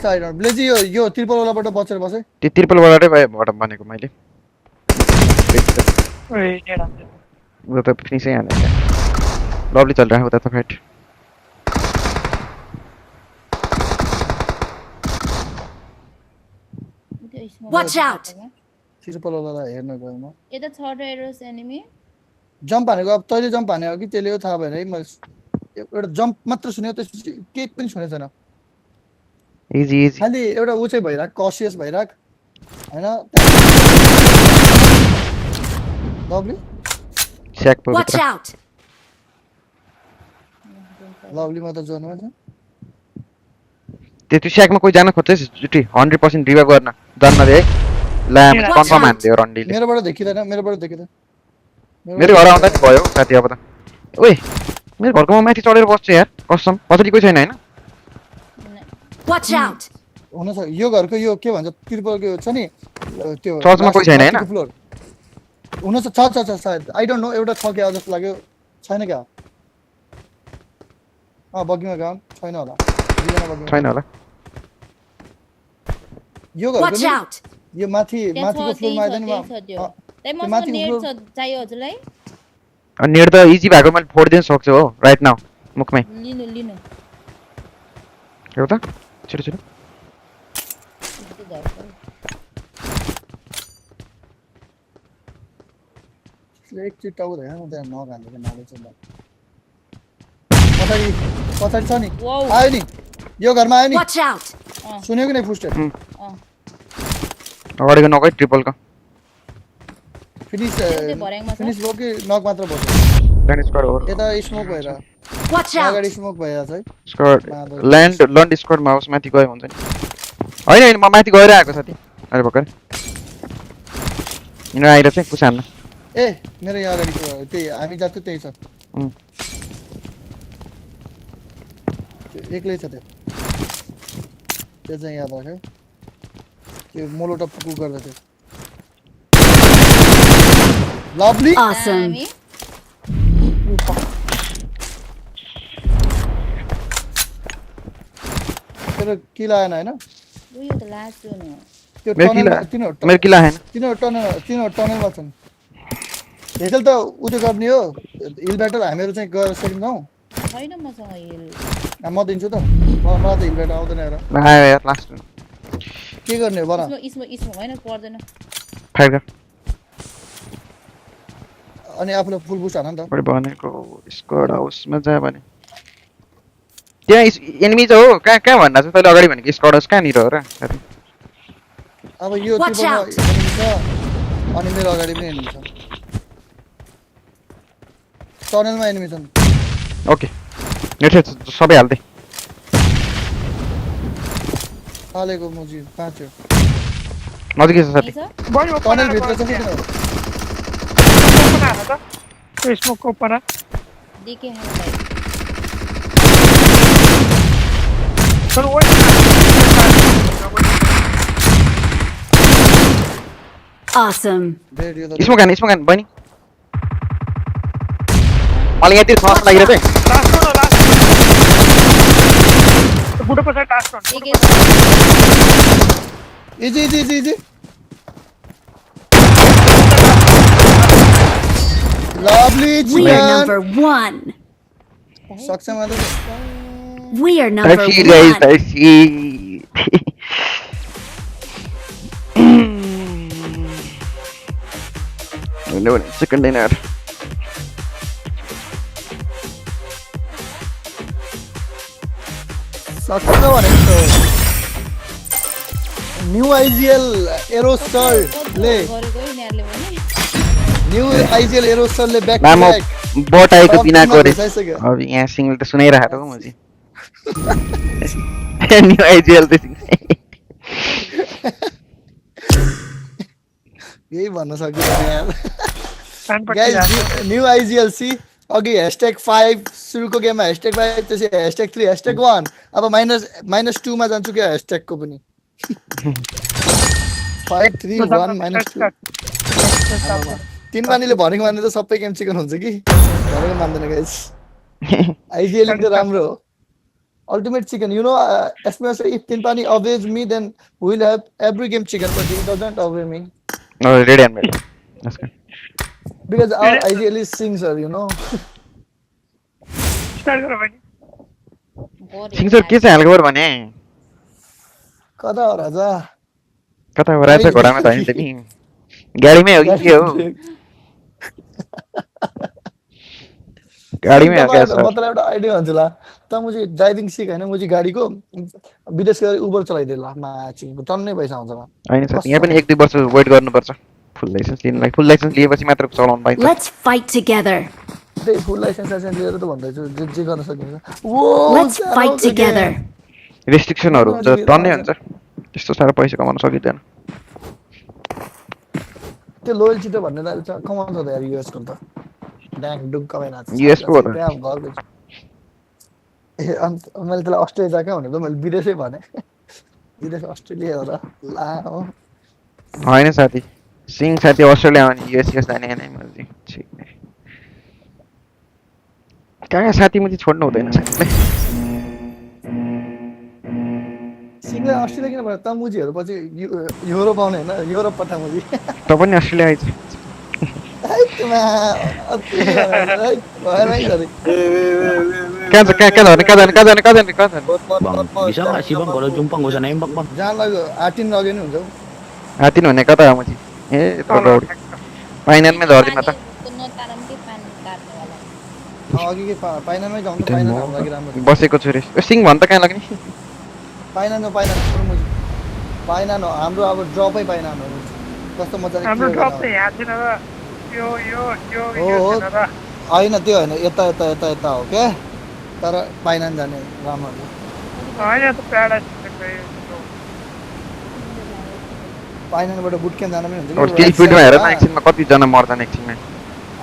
साइड ब्लेजी यो त्रिपलवालाबाट बचेर बसे त्यो त्रिपलबाटै भएर भनेको मैले उता त फिनिसै हाने लभली चलिरहेको उता त फाइट Watch out! त्रिपलवालालाई हेर्न गएँ म यता छ र एरोस एनिमी जम्प हानेको अब तैँले जम्प हाने हो कि त्यसले हो थाहा भएन है मैले एउटा जम्प मात्र सुन्यो त्यसपछि केही पनि सुनेको छैन इजी खालि एउटा ऊ चाहिँ भइरहेको कसियस भइरहेको होइन लभली Watch out! लभली म त जोनमा छ त्यो स्याकमा कोही जान खोज्छ जुटी 100% रिभाइभ गर्न जान्न दे है ला कन्फर्म हान्दियो रन्डीले मेरोबाट देखिदैन मेरो घर आउँदा नि भयो साथी अब त ओइ मेरो घरको माथि चढेर बस्छु यार कसम पछाडि कोही छैन हैन Watch out! हुन सक्छ यो घरको यो के भन्छ त्रिपलको छ नि त्यो चर्चमा कोही छैन हैन फ्लोर हुन छ सायद आई डोन्ट नो एउटा छ क्या जस्तो लाग्यो छैन क्या बगीमा गाउँ छैन होला छैन होला यो घरको यो माथिको फ्लोरमा आइदैन माथि नेट छ चाहियो हजुरलाई नेट त इजी भएको मैले फोड्दिन सक्छु हो राइट नाउ मुखमै लिनु एउटा छिटो एक चिट्टा उधर है त्यहाँ नगाल्नु के नाले चाहिँ पछाडि छ नि आयो नि यो घरमा आयो नि सुन्यो कि नै फुस्टेप अगाडिको नकै ट्रिपलको फिनिस भयो कि नक मात्र भयो यता स्मोक भएर अगाडि स्मोक भइरहेछ है स्क्वाड ल्यान्ड स्क्वाडमा हाउस माथि गयो हुन्छ नि होइन होइन म माथि गएर आएको साथी अहिले भर्खर यिनीहरू आएर चाहिँ पुस हान्न ए मेरो यहाँ अगाडिको त्यही हामी जाँदा त्यही छ एक्लै छ त्यो चाहिँ यहाँ भयो त्यो मोलोटप कुक गर्दा थियो लभली Awesome. तेरो किल आएन हैन यो त लास्ट जोन हो त्यो मेरो किल आएन तिनीहरू टनलमा छन् हेजल त उयो गर्ने हो हिल ब्याटल हामीहरू चाहिँ गएर सेकेन्ड गाउँ छैन मसँग हिल म दिन्छु त मलाई त हिल ब्याटल आउँदैन हेर आयो यार लास्ट के गर्ने हो बना इसमा हैन पर्दैन फाइट गर अनि आफूलाई फुल बुस्ट हान नि त बढी भनेको स्क्वाड हाउसमा जा भने त्यहाँ एनिमी चाहिँ हो कहाँ भन्दा चाहिँ तैँले अगाडि भनेको स्क्वाड हाउस कहाँनिर हो र साथी अब यो ट्रिपलमा एनिमी छ अनि मेरो अगाडि पनि एनिमी छ टनलमा एनिमी छन् ओके नेट सबै हाल्दै हालेको मुजी 5 हो नजिकै छ साथी टनल भित्र छ किन स्मोक को ऊपर देखे हैं चलो वो Awesome. स्मोक हान बनी मलाई यति समस्या लागिरहेछ लास्ट बुढो पछाडि last one easy Lovely We are number 1. सक्षम आले We are number 1. Tashi. No, second dinner. सक्षम भनेको न्यू आइजिएल एरोस्टर ले न्यू आइजिएल एरोस्टर ले बैक टू बैक बोट आएको बिना गरे अब यहाँ सिंगल त सुनाइरहेको हो मजी न्यू आइजिएल त यही भन्न सकिदैन यार गाइस न्यू आइजिएल सी अघि #5 सुरुको गेममा #5 त्यसै #3 #1 अब -2 मा जान्छु के # को पनि 5 3 1 -2 तीन मानिले भनेको मान्ने त सबै गेम चिकन हुन्छ कि भनेको मान्दैन गाइस आइजिएल त राम्रो हो ultimate chicken you know especially if तीन पानी average me then we will have every game chicken but it doesn't average me no ready and ready that's good because our IGL is singer you know start गरौ भाइ singer के चाहिँ हालको भने कता हो राजा कता हो राजा घोडामा त हैन नि गाडीमै हो कि के हो गाडीमै हो क्या मतलब एउटा आइडिया हुन्छ ला त मुझे ड्राइभिङ सिक हैन मुझे गाडीको विदेश गएर उबर चलाइदे ला माछि टन्नै पैसा आउँछ मा हैन सर यहाँ पनि 1-2 वर्ष वेट गर्नुपर्छ फुल लाइसेन्स लिएपछि मात्र चलाउन पाइन्छ Let's fight together. त्यही फुल लाइसेन्स लिएर त भन्दैछु जे गर्न सकिन्छ Let's fight together. रेस्ट्रिक्सनहरु हुन्छ टन्नै हुन्छ त्यस्तो सारो पैसा कमाउन सकिदैन त्यो लोयल्टी त भन्ने दाइले छ कमाउँछ त यार युएस को त ड्याङ डुङ कमाइरहेछ युएस को हो त्यहाँ घरको ए अन्त मैले त्यसलाई अस्ट्रेलिया कहाँ भनेको मैले विदेशै भने विदेश अस्ट्रेलिया हो र ला हो हैन साथी सिंह साथी अस्ट्रेलिया अनि युएस जाने हैन मैले ठीक नै कहाँ साथी मुझे छोड्नु हुँदैन साथीले सिंहले अस्ट्रेलिया किन भने त मुजीहरु पछि युरोप आउने हैन युरोप पठा मुजी त पनि अस्ट्रेलिया आइछ जहाँ लाग्यो 18 लगे नि हुन्छ 18 भने कता हो मुजी ए रोड फाइनलमै झर्दिमा त अघि के फाइनलमै जाउँ त फाइनल हाम्रो लागि राम्रो बसेको छु रे सिंह भन त कहाँ लाग्ने फाइनल फाइनल हो हाम्रो अब ड्रपै फाइनल हो कस्तो मजाले हाम्रो ड्रप त यहाँ छैन र यो छैन र हैन त्यो हैन यता हो के तर फाइनल जाने राम्रो हैन त प्याराडाइज फाइनलबाट बुट क्याम्प जान पनि हुन्छ और किल फिडमा हेर न एकछिनमा कति जना मर्छन् एकछिनमा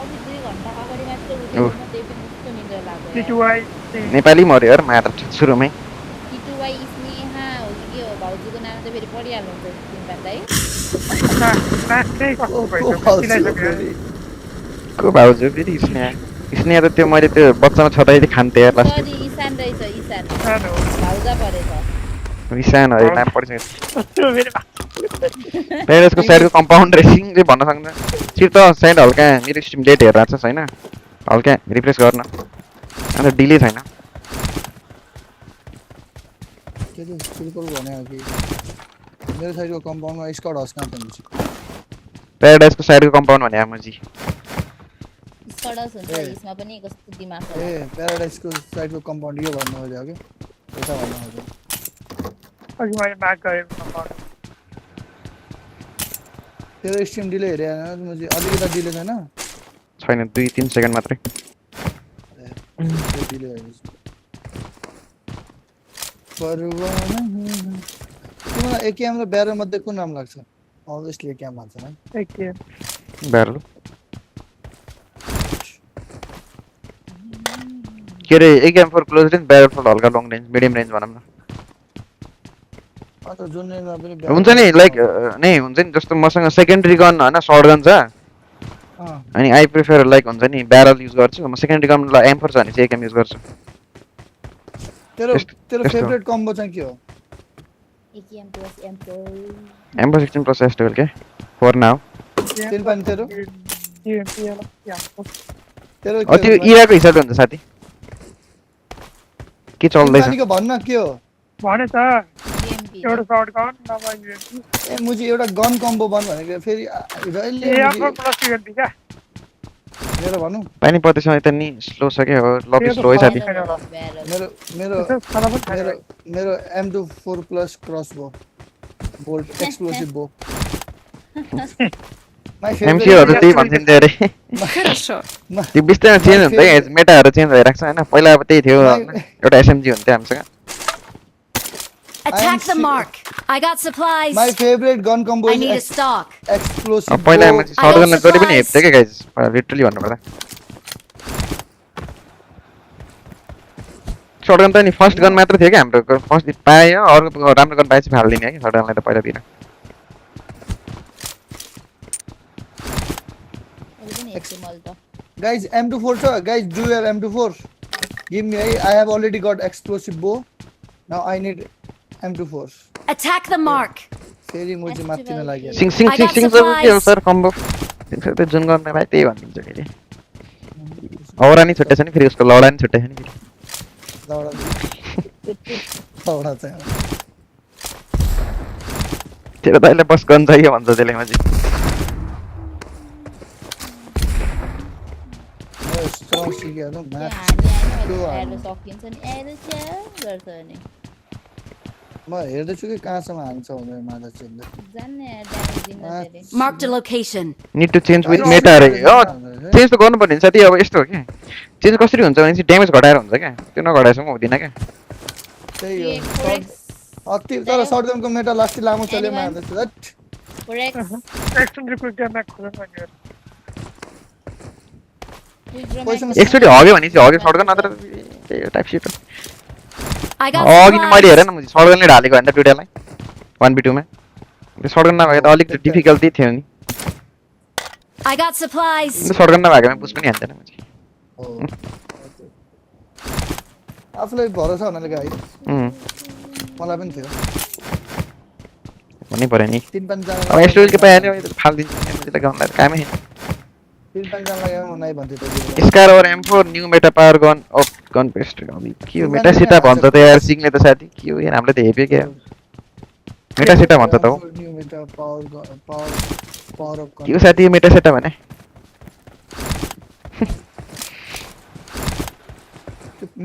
अघि 2 घण्टा अगाडि मात्र उठेको म त्यही पनि कस्तो निद्रा लाग्यो टिटुवाई नेपाली मर्यो यार मात्र सुरुमै टिटुवाई स्नेहा हो कि के हो भाउजूको नाम त फेरि पढिहाल्नुहुन्छ तिमी दाइ को भाउजू फेरि स्नेहा त त्यो मैले त्यो बच्चामा छँदै खान्थे यार लास्ट सरी ईशान रहेछ ईशान भाउजा परेछ ईशान हो नाम पढिसक्यो पेरेसको साइडको कम्पाउन्ड रेसिङ चाहिँ भन्न सक्दैन सिर त साइड हल्का मेरो स्ट्रिम लेट हेरिरहेको छ हैन हल्का रिफ्रेस गर्न अन्त डिले छैन के त्यो सिल्कल भने हो कि मेरो साइडको कम्पाउन्डमा स्कट हाउस कहाँ छ प्याराडाइसको साइडको कम्पाउन्ड भने आमाजी स्कडास हुन्छ यसमा पनि कस्तो दिमाग छ ए प्याराडाइसको साइडको कम्पाउन्ड यो भन्नु हो कि यता भन्नु हो अघि मैले माग गरेँ कम्पाउन्ड तेरो स्ट्रिम डिले हेरे मुझे अलिकति डिले छैन 2-3 सेकेन्ड मात्रै डिले तिमीलाई एकेएम र ब्यारल मध्ये कुन नाम लाग्छ अभियसली एकेएम भन्छ है एकेएम ब्यारल के रे AKM for close range barrel for हल्का लङ रेन्ज मिडियम रेन्ज भनौँ न हुन्छ नि लाइक नै हुन्छ नि जस्तो मसँग सेकेन्डरी गन हैन सर्ट गन छ अनि आई प्रिफर लाइक हुन्छ नि ब्यारल युज गर्छु म सेकेन्डरी गनलाई एम4 छ भने चाहिँ एकेएम युज गर्छु तेरो फेभरेट कम्बो चाहिँ के हो AKM plus M4 M16 plus S12 के फर नाउ तिन पनि तेरो त्यो इराको हिसाबले हुन्छ साथी के चल्दैछ तिमीको भन्न के हो भने त एउटा सर्ट गन नभए यूएमपी ए मुझे एउटा गन कम्बो बन भनेको फेरि जहिले एम4 प्लस यूएमपी का मेरो भन्नु पानी पर्दैछ यता नि स्लो छ के हो लबी स्लो है साथी मेरो M24 प्लस क्रसबो बोल्ट एक्सप्लोसिभ बो एमसीहरु त्यही भन्छन् धेरै त्यो बिस्तारै चेन्ज हुन्छ गाइस मेटाहरु चेन्ज भइराख्छ हैन पहिला अब त्यही थियो एउटा एसएमजी हुन्थ्यो हामीसँग Attack the mark. I got supplies. My favorite gun combo I need a stock. Explosive. पहिला म चाहिँ सर्ट गर्न गरे पनि हेप्थे के गाइस लिटरली भन्नु पर्दा सर्ट गन त नि फर्स्ट गन मात्र थियो के हाम्रो फर्स्ट पायो अर्को राम्रो गन पाएपछि फाल्दिने है सर्ट गनलाई त पहिला दिन Guys, M24 sir. Guys, do you have M24? Give me. I have already got explosive bow. Now I need M24. Attack the mark. फेरि मुझे माथि न लाग्यो सिङ सर कम्बो सिङ त जुन गर्ने भाइ त्यही भनिदिन्छ फेरि औरा नि छुट्टै छ नि फेरि उसको लौडा नि छुट्टै छ नि फेरि लौडा चाहिँ तेरो दाइले बस गन चाहियो भन्छ त्यसले माथि स्ट्रङ सिक्यो म्याच सकिन्छ नि एरो गर्छ नि म हेर्दैछु कि कहाँसम्म हान्छ भनेर मादा चेन्ज जान्ने ड्यामेज दिन फेरि Mark the location. Need to change with meta रे हो चेन्ज त गर्नु पर्ने साथी अब यस्तो हो के चेन्ज कसरी हुन्छ भने चाहिँ ड्यामेज घटाएर हुन्छ के त्यो नघटाएसम्म हुँदैन के त्यही हो अति तर सर्ट गनको मेटा लास्ट लामो चल्यो म हेर्दैछु hot forex extremely quick damage खोल्न भन्यो एक्चुअली हग्यो भने चाहिँ हग्यो सर्ट गन नत्र त्यही टाइप सिट अघि मैले हेरेन म सर्ट गनले ढालेको हैन त टुडेलाई 1v2 मा त्यो सर्ट गन नभएको त अलिक डिफिकल्टी थियो नि I got supplies. Shotgun नभएकोमा पुस पनि हान्दैन म आफुलाई भरोसा हुनाले गाई मलाई पनि थियो भन्नै पर्यो नि तीन पाँच जना अब स्टोरेज के पाइहाल्यो फाल्दिन्छु मैले त गनलाई कामै छैन तीन पाँच जना लाग्यो म नाइ भन्थे त स्कार और M4 new Meta power gun of gun best अबि के हो मेटा सिटा भन्छ त यार सिग्ने त साथी के हो यार हामीले त हेप्यो के मेटा सिटा भन्छ त हो न्यू मेटा पावर अफ के हो साथी मेटा सिटा भने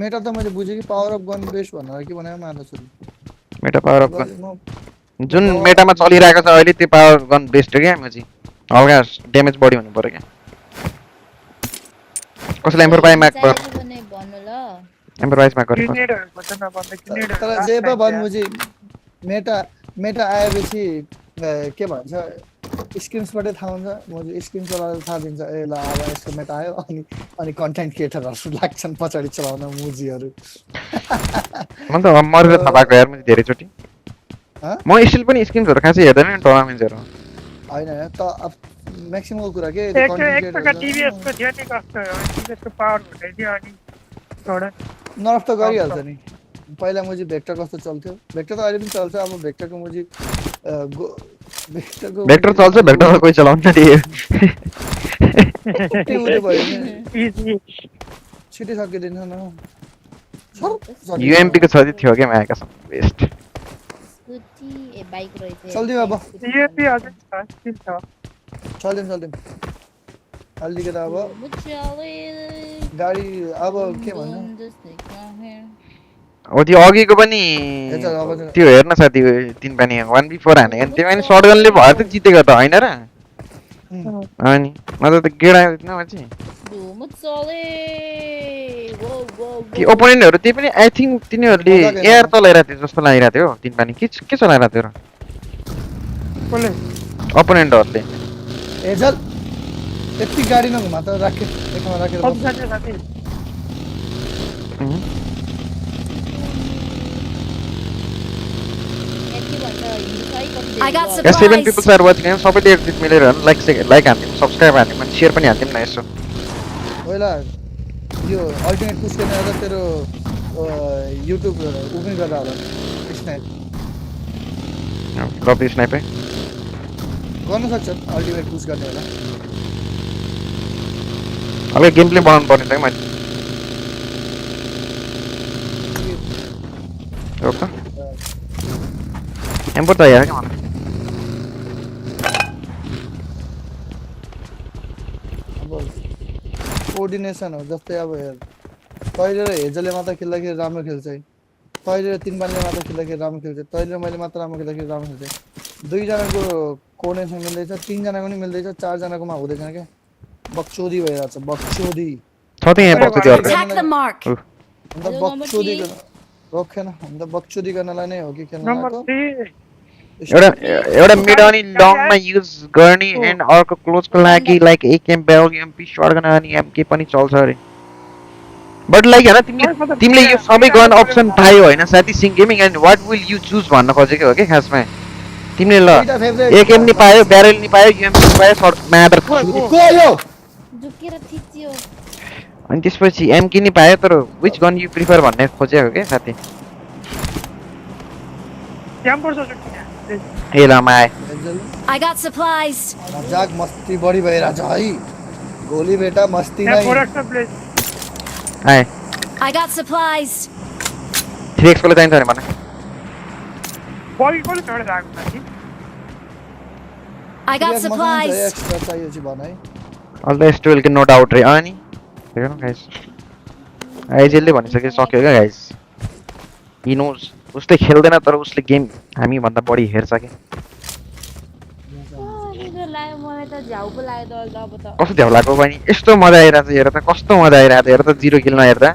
मेटा त मैले बुझे कि पावर अफ गन बेस्ट भनेर के भने मान्दा छु मेटा पावर अफ गन जुन मेटामा चलिरहेको छ अहिले त्यो पावर गन बेस्ट हो के म चाहिँ हल्का ड्यामेज बढी हुनु पर्यो के कसले M4 पाइ म्याक गर M4 पाइ म्याक गर तर जे पनि भन मुझे मेटा आएपछि के भन्छ स्क्रिन्सबाटै थाहा हुन्छ म स्क्रिन चलाएर थाहा दिन्छ ए ल अब यसको मेट आयो अनि कन्टेन्ट क्रिएटरहरू लाग्छन् पछाडि चलाउन मुजीहरू म त मरेर थाहा पाएको यार मैले धेरैचोटि म स्टिल पनि स्क्रिन्सहरू खासै हेर्दैन नि टुर्नामेन्ट्सहरू होइन त म्याक्सिममको कुरा के टिभीएसको थियो नि कस्तो टिभीएसको पावर घटाइदियो अनि थोडा नर्फ त गरिहाल्छ नि पहिला मुजी भेक्टर कस्तो चल्थ्यो भेक्टर त अहिले पनि चल्छ अब भेक्टरको मुजी भेक्टर चल्छ भेक्टर कोही चलाउँछ नि छिटै सकिदिन्छ न युएमपी को छदी थियो के मायाका सब वेस्ट स्कुटी ए बाइक रहेछ चल्दिम अब युएमपी हजुर छ चल्दिम अलिकति अब गाडी अब के भन्नु हो त्यो अघिको पनि त्यो हेर्न साथी 3 पानी 1v4 हाने अनि त्यो पनि शटगनले भएर त जितेको त हैन र अनि मतलब त गेडा न मान्छे त्यो ओपोनेन्टहरु त्यही पनि आई थिंक तिनीहरुले एयर चलाइराथ्यो जस्तो लागिरा थियो 3 पानी के चलाइरा थियो र कसले ए ओपोनेन्टहरुले जल यति गाडी नघुमा त राखे एकमा राखेर I got supplies. 7 people are watching and सबैले एक दिन मिलेर लाइक हान्दिम सब्स्क्राइब हान्दिम अनि शेयर पनि हान्दिम न यसो ओइला यो अल्टरनेट पुश गर्ने त तेरो युट्युब ओपन गर्दा होला स्नाइप कपी स्नाइप गर्न सक्छ अल्टिमेट पुश गर्ने होला अब गेम प्ले बनाउनु पर्ने छ मैले ओके एम्पर त यार के भन्नु कोअर्डिनेसन हो जस्तै अब हेर तैले र हेजले मात्र खेल्दाखेरि राम्रो खेल्छ तैले र 3 पानीले मात्र खेल्दाखेरि राम्रो खेल्छ तैले र मैले मात्र राम्रो खेल्दाखेरि राम्रो खेल्छ दुई जनाको कोअर्डिनेसन मिल्दैछ 3 जनाको नि मिल्दैछ 4 जनाकोमा हुँदैन के बकचोदी भइराछ बकचोदी छ त यहाँ बकचोदी गर्छ Attack the mark. अन्त बकचोदी रोकेन अन्त बकचोदी गर्नलाई नै हो कि खेल्नको एउटा मिड अनि लङमा युज गर्ने एन्ड अर्को क्लोजको लागि लाइक एकेएम बेल एमपी शटगन अनि एमके पनि चल्छ अरे बट लाइक हैन तिमीले यो सबै गन अप्सन पायो हैन साथी सिङ gaming and what will you choose भन्न खोजेको हो के खासमा तिमीले ल एकेएम नि पायो ब्यारल नि पायो यूएमपी नि पायो शट म्याटर गयो झुकेर थिच्यो अनि त्यसपछि एमके नि पायो तर व्हिच गन यु प्रिफर भन्ने खोजेको के साथी क्याम पर्छ ए ल माय I got supplies. मजाक मस्ती बढी भइराछ है गोली बेटा मस्ती नै हाय I got supplies. 3x को चाहिन्छ भने भने बॉडी को छोड राख्नु लागि I got supplies. एक्स्ट्रा चाहियो छि भन है अल द S12 के नो डाउट रे अनि हेर्नु गाइस आइजेलले भनिसके सक्यो क्या गाइस ही नोज उसले खेल्दैन तर उसले गेम हामी भन्दा बढी हेर्छ के कस्तो झ्याउ लाग्यो बनी यस्तो मजा आइरहेछ हेर त कस्तो मजा आइरहेछ हेर त 0 किल नहेर्दा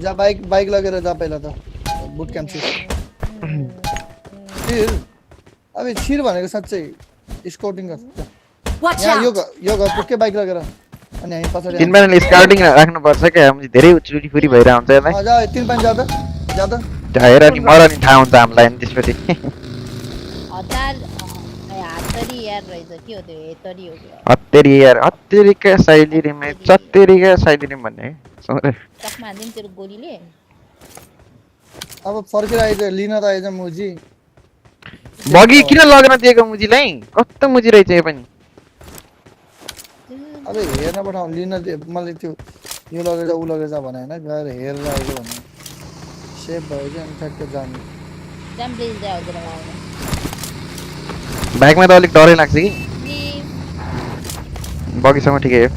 जा बाइक लगेर जा पहिला त बुट क्याम्प छिर अबे छिर भनेको साच्चै स्काउटिङ गर्छ यहाँ यो पुक्के बाइक लगेर अनि हामी पछाडी तीन पानीले स्काउटिङ राख्नु पर्छ के हामी धेरै चुरी फुरी भइरा हुन्छ यसलाई जा तीन पानी जा त हेर नि मर नि थाहा हुन्छ हामीलाई अनि त्यसपछि हत्तेरी यार हत्तेरी का शैली रे मैं चत्तेरी का शैली रे भन्ने सरे चकमा दिन तेरो गोलीले अब फर्केर आइज लिन त आइज मुजी बगी किन लगेन दिएको मुजीलाई कस्तो मुजी रहेछ यो पनि अबे हेर्न पठाउ लिन मलाई त्यो यो लगेर उ लगेर जा भने हैन गएर हेरेर आइज भने सेफ भयो चाहिँ अनि ठ्याक्क जाने जाम प्लिज जा हजुर आउनु बाइकमा त अलिक डरै लाग्छ कि बगीसँग ठिकै हो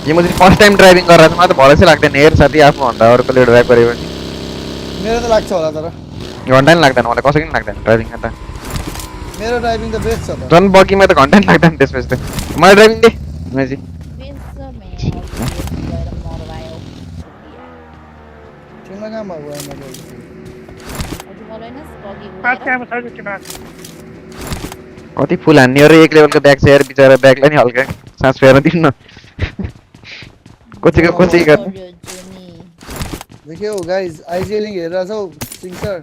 यो म फर्स्ट टाइम ड्राइभिङ गरेर म त भरोसै लाग्दैन हेर साथी आफू भन्दा अरूले ड्राइभ गरेको मेरो त लाग्छ होला तर घण्टा नि लाग्दैन मलाई कसैको नि लाग्दैन ड्राइभिङ त मेरो ड्राइभिङ त बेस्ट छ त जन बगीमा त घण्टा नि लाग्दैन त्यसपछि त मलाई ड्राइभिङ दे मेजी कहाँमा गयो मैले अझै मलाई न स्टकी पाँच कहाँमा छ त्यो किन कति फुल हान्ने अरे एक लेभलको ब्याग छ यार बिचारा ब्यागलाई नि हल्का सास फेर्न दिनु न कोचेको गर्ने देखियो गाइज आइजिएलिङ हेरेर छौ सिङ सर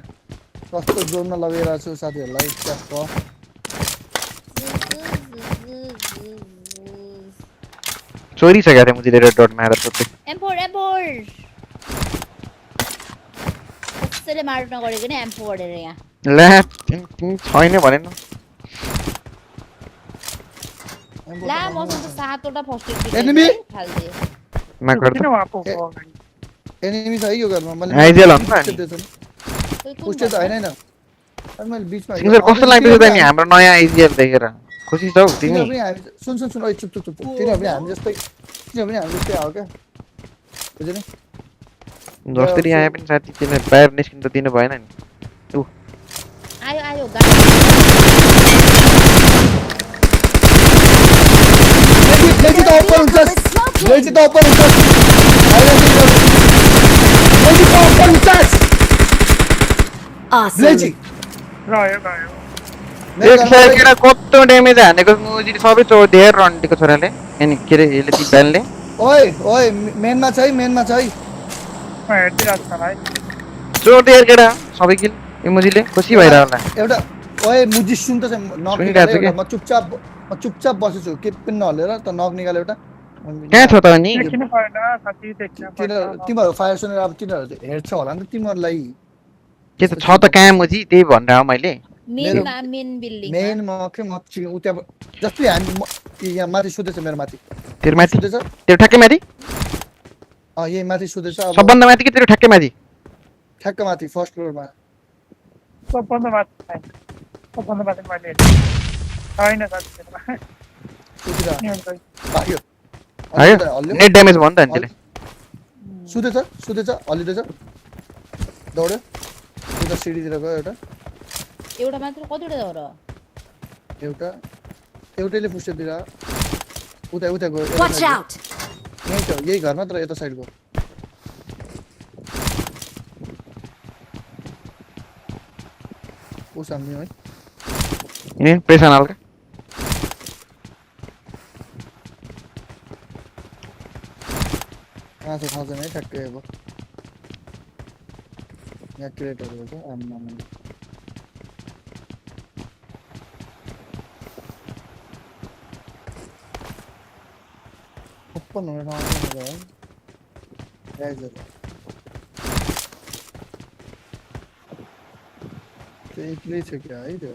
कस्तो जोनमा लगाइरहेको छु साथीहरूलाई ट्याप चोरी छ क्या थियो मुझे रेड डॉट मारेर सोध्दै M4 कसैले मार्न नगरेको नि M4 गरेर यहाँ ला तिमी छैन भने न ला मसँग त 7 वटा फर्स्ट एड एनिमी फाल्दिए मार्कर किन वापो एनिमी छ है यो घरमा मैले आइजिएल हुन्छ नि पुस्टे त हैन हैन अनि मैले बीचमा सिङ्गर कस्तो लाग्दैछ त नि हाम्रो नयाँ आइजिएल देखेर खुसी छौ तिमी सुन ओइ चुप तिनीहरु पनि हामी जस्तै हो क्या बुझ्यो नि जसरी आए पनि साथी तिमीले बाहिर निस्किन त दिनु भएन नि उ आयो लेजी त ओपन हुन्छ लेजी त ओपन हुन्छ लेजी रह्यो एक सेकेन्ड कस्तो ड्यामेज हानेको मुजीले सबै धेर रन्टीको छोराले अनि के रे यसले दिपालले ओइ मेनमा छ है हेर्दिरहेको छ भाइ चोर धेर केटा सबै किल यो मुजीले खुसी भइरा होला एउटा ओइ मुजी सुन त नक म चुपचाप बसेछु के पनि नहलेर त नक निकाले एउटा कहाँ छ त अनि किन परेन साथी देख्न तिमीहरु फायर सुनेर अब तिनीहरु हेर्छ होला नि त तिमीहरुलाई के त छ त कहाँ मुजी त्यही भनेर हो मैले मेन बिल्डिङ मेन म उता जस्तै हामी यहाँ माथि सुतेछ मेरो माथि तेरो माथि सुतेछ तेरो ठ्याक्कै माथि यही माथि सुतेछ अब सबभन्दा माथि कि तेरो ठ्याक्कै माथि ठ्याक्क माथि फर्स्ट फ्लोरमा सबभन्दा माथि मैले छैन साथी भाग्यो आयो नेट ड्यामेज भयो नि त अनि त्यसले सुतेछ हल्लिँदैछ दौड्यो उता सिडीतिर गयो एउटा मात्र कतिवटा हो र एउटैले पुस्टेतिर उता गयो Watch out! यही घरमा तर यता साइड गयो सामने है ini press anal ka कहाँ से नहीं ठक्के है वो यहाँ क्रिएट हो गया आम्मा ओपन होने ना है गाइस एक प्लेस है क्या इधर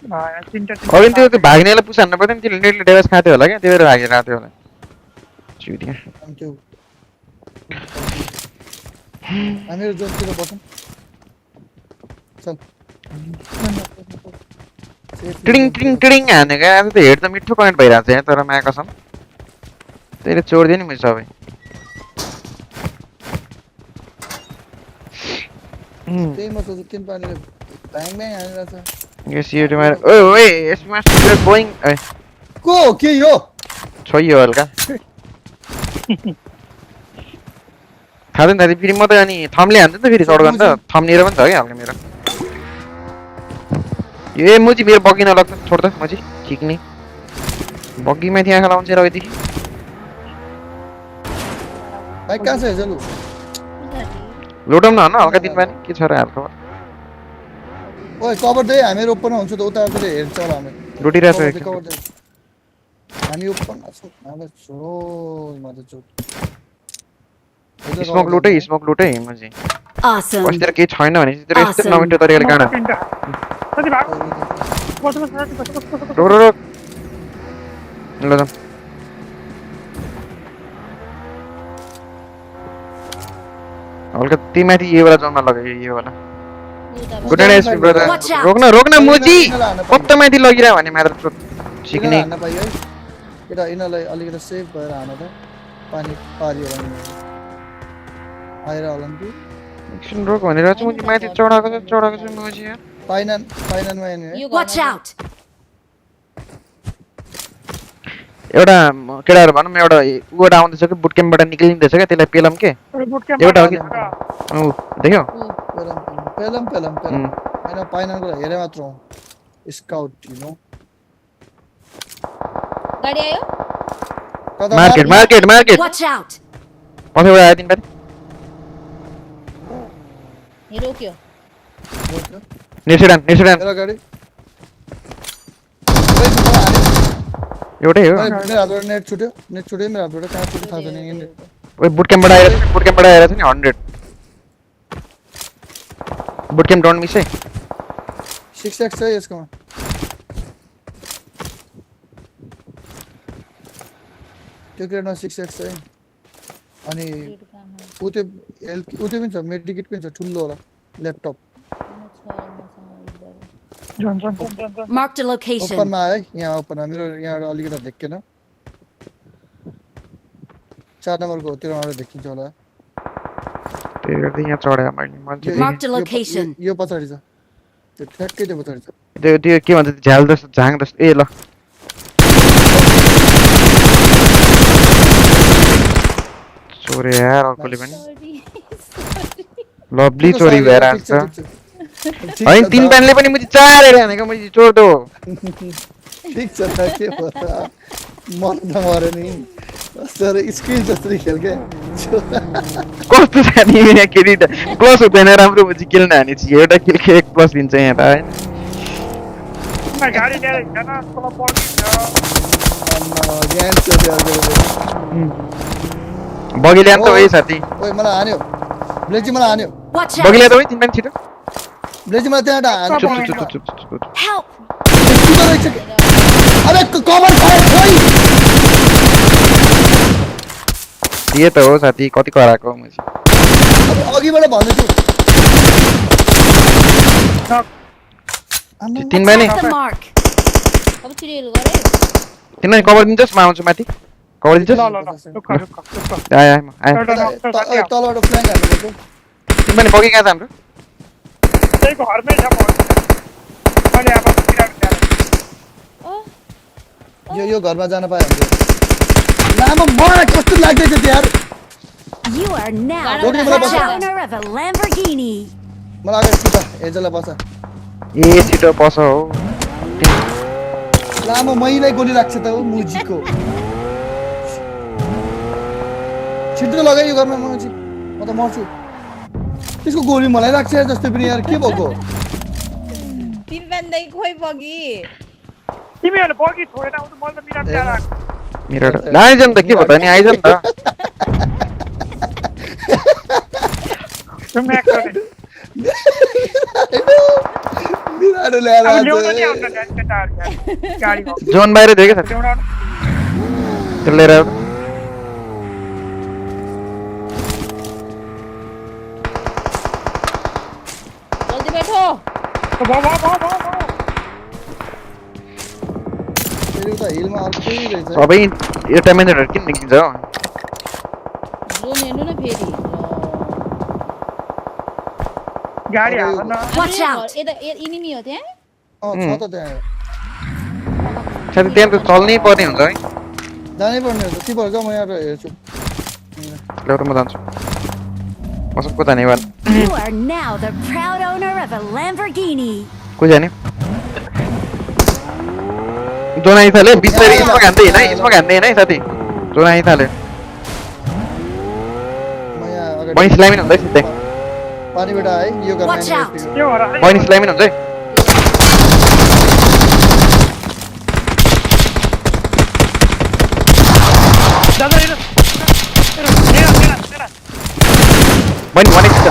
अघि त्यो भाग्नेलाई पुस हान्न पर्दैन त्यो नेटले डेमेज खाथ्यो होला क्या त्यही भएर भागेर आथ्यो होला चुदिया हामीहरु जोनतिर बसौं चल टिडिङ टिडिङ टिडिङ हानेको आज त हेड त मिठो पॉइन्ट भइराछ यहाँ तर माया कसम त्यसले छोड्दियो नि मैले सबै त्यही म सोच्छु किन पानीले ब्याङ ब्याङ हानिरहेछ Yes, you remember. Oh, wait, it's master going. Go, के यो? छोइयो हल्का. थाहा छैन फेरि म त अनि थम्ले हान्छ नि त फेरि सर्ट गर्न त थम्नेर पनि छ क्या हल्का मेरो. ए मुजी मेरो बग्गी नलग्छ छोड त मुजी ठिक नि. बग्गी माथि आँखा लाउँछ र यति. भाइ कहाँ छ जलु? लोडम न हल्का दिन पानी के छ र हालको. ओए कभर दे हामीहरु ओपन हुन्छ त उतातिर हेर्छ होला हामी लुटिरहेछ हामी ओपन छौ हामी छोरो माथि छु स्मोक लुटै मजी Awesome. बस्तिर के छैन भने चाहिँ यस्तो नमिठो तरिकाले गाडा साथी भाग बस रो ल त हल्का तिमाथि यो वाला जम्मा लगायो यो वाला गुड नाइट ब्रदर रोक्न मुजी कत्तो माथि लगिरा भने मात्र सिक्ने हान्न पाइ है केटा इनलाई अलिकति सेफ भएर हान त पानी पारियो भने आएर होला नि एकछिन रोक भनेर चाहिँ मुजी माथि चढाएको छ मुजी यार पाइननमा Watch out! एउटा केटाहरु भनौं एउटा उबाट आउँदैछ कि बुट क्याम्पबाट निक्लिँदैछ के त्यसलाई पेलम के एउटा हो कि देख्यौ पेलम हैन पाइनाको हेरे मात्र हो स्काउट यु नो गाडी आयो मार्केट Watch out! पछिबाट आयो तिन पारी हे रोक्यो नेसेडान मेरा गाडी एउटै हो मेरो हातबाट नेट छुट्यो मेरो हातबाट कहाँ छुट्यो थाहा छैन ओइ बुट क्याम्पबाट आएर छ नि 100 बुट क्याम्प डोन्ट मिस है 6x छ यसकोमा त्यो ग्रेडमा 6x है अनि उते पनि छ मेडिकेट पनि छ ठुलो होला ल्यापटप Marked a location. ओपनमा है यहाँ ओपनमा मेरो यहाँबाट अलिकति देखिएन 4 नम्बरको तिरबाट देखिन्छ होला त्यही गर्दै यहाँ चढाए मैले Marked a location. यो पछाडी छ त्यो ठ्याक्कै त्यो पछाडी छ त्यो के भन्छ झ्याल जस्तो झाङ जस्तो ए ल चोरे यार अर्कोले पनि लभली चोरी भएर आछ हैन तीन प्यानले पनि मुजी चारेर हानेको मुजी चोर दो ठीक छ त के पता मर्न नि सर स्क्रिन जस्तो खेल के कस्तो छ नि यहाँ केडी प्लस हुँदैन राम्रो मुजी खेल्न हाने छि एउटा किल के 1 प्लस दिन्छ यहाँ त हैन गाडी ल्याएर हिँड्न तल पर्छ ज्ञान छ बगी ल्यान त ओइ साथी ओइ मलाई हान्यो ब्लेजी मलाई हान्यो बगी ल्या त ओइ तिन प्यान छिटो ब्लेजी मलाई त्यहाँ हान्यो चुप Help! अरे कभर फायर खोइ दिए त हो साथी कति कराको मुजी अघिबाट भन्दै छु तीन मैंने अब चिरेल गरे तीन मैंने कवर दिन्छस् म आउँछु माथि कवर दिन्छस् आया तलबाट फ्ल्याङ्क हाल्नु तीन मैंने बगी कहाँ छ हाम्रो त्यही घरमै छ मैले अब यो घरमा जान पाए हुन्छ लामो मलाई कस्तो लाग्दैछ यार You are now the owner of a Lamborghini. मलाई अगाडि छिटो एजला बस ए छिटो पस हो लामो मैलाई गोली लाग्छ त हो मुजीको छिटो लगायो घरमा म त मर्छु त्यसको गोली मलाई लाग्छ जस्तै पनि यार के भएको तिन बन्दै खोइ बगी तिमीहरुले बगी छोडेर आउँछ मैले त मिराम त्यहाँ राख मेरो आइजम त के भयो त नि आइजम त मिराडो ल्याएर आउँछ जोन बाहिर देखे छ त्यो लिएर आऊ जल्दी बैठो हिलमा अर्कै रहेछ सबै यो टाइमेन्डर किन निक्लिन्छ हो जोन हेर्नु न फेरि गाडी हाल्न Watch out! यता इनिमी हो त्यहाँ छ त त्यहाँ साथी त्यहाँ त चल्नै पर्ने हुन्छ है जानै पर्ने हो के भन्छ म यहाँ हेर्छु एउटा म जान्छु म सबको धन्यवाद You are now the proud owner of a Lamborghini. को जाने जोन आइथाले बिस्तारै यसमा घान्दै हैन यसमा घान्दै हैन है साथी जोन आइथाले म यहाँ अगाडि बनी स्लाइमिन हुँदै सिधै पानीबाट है यो घरमा Watch out! बनी स्लाइमिन हुन्छ है बनी भने छ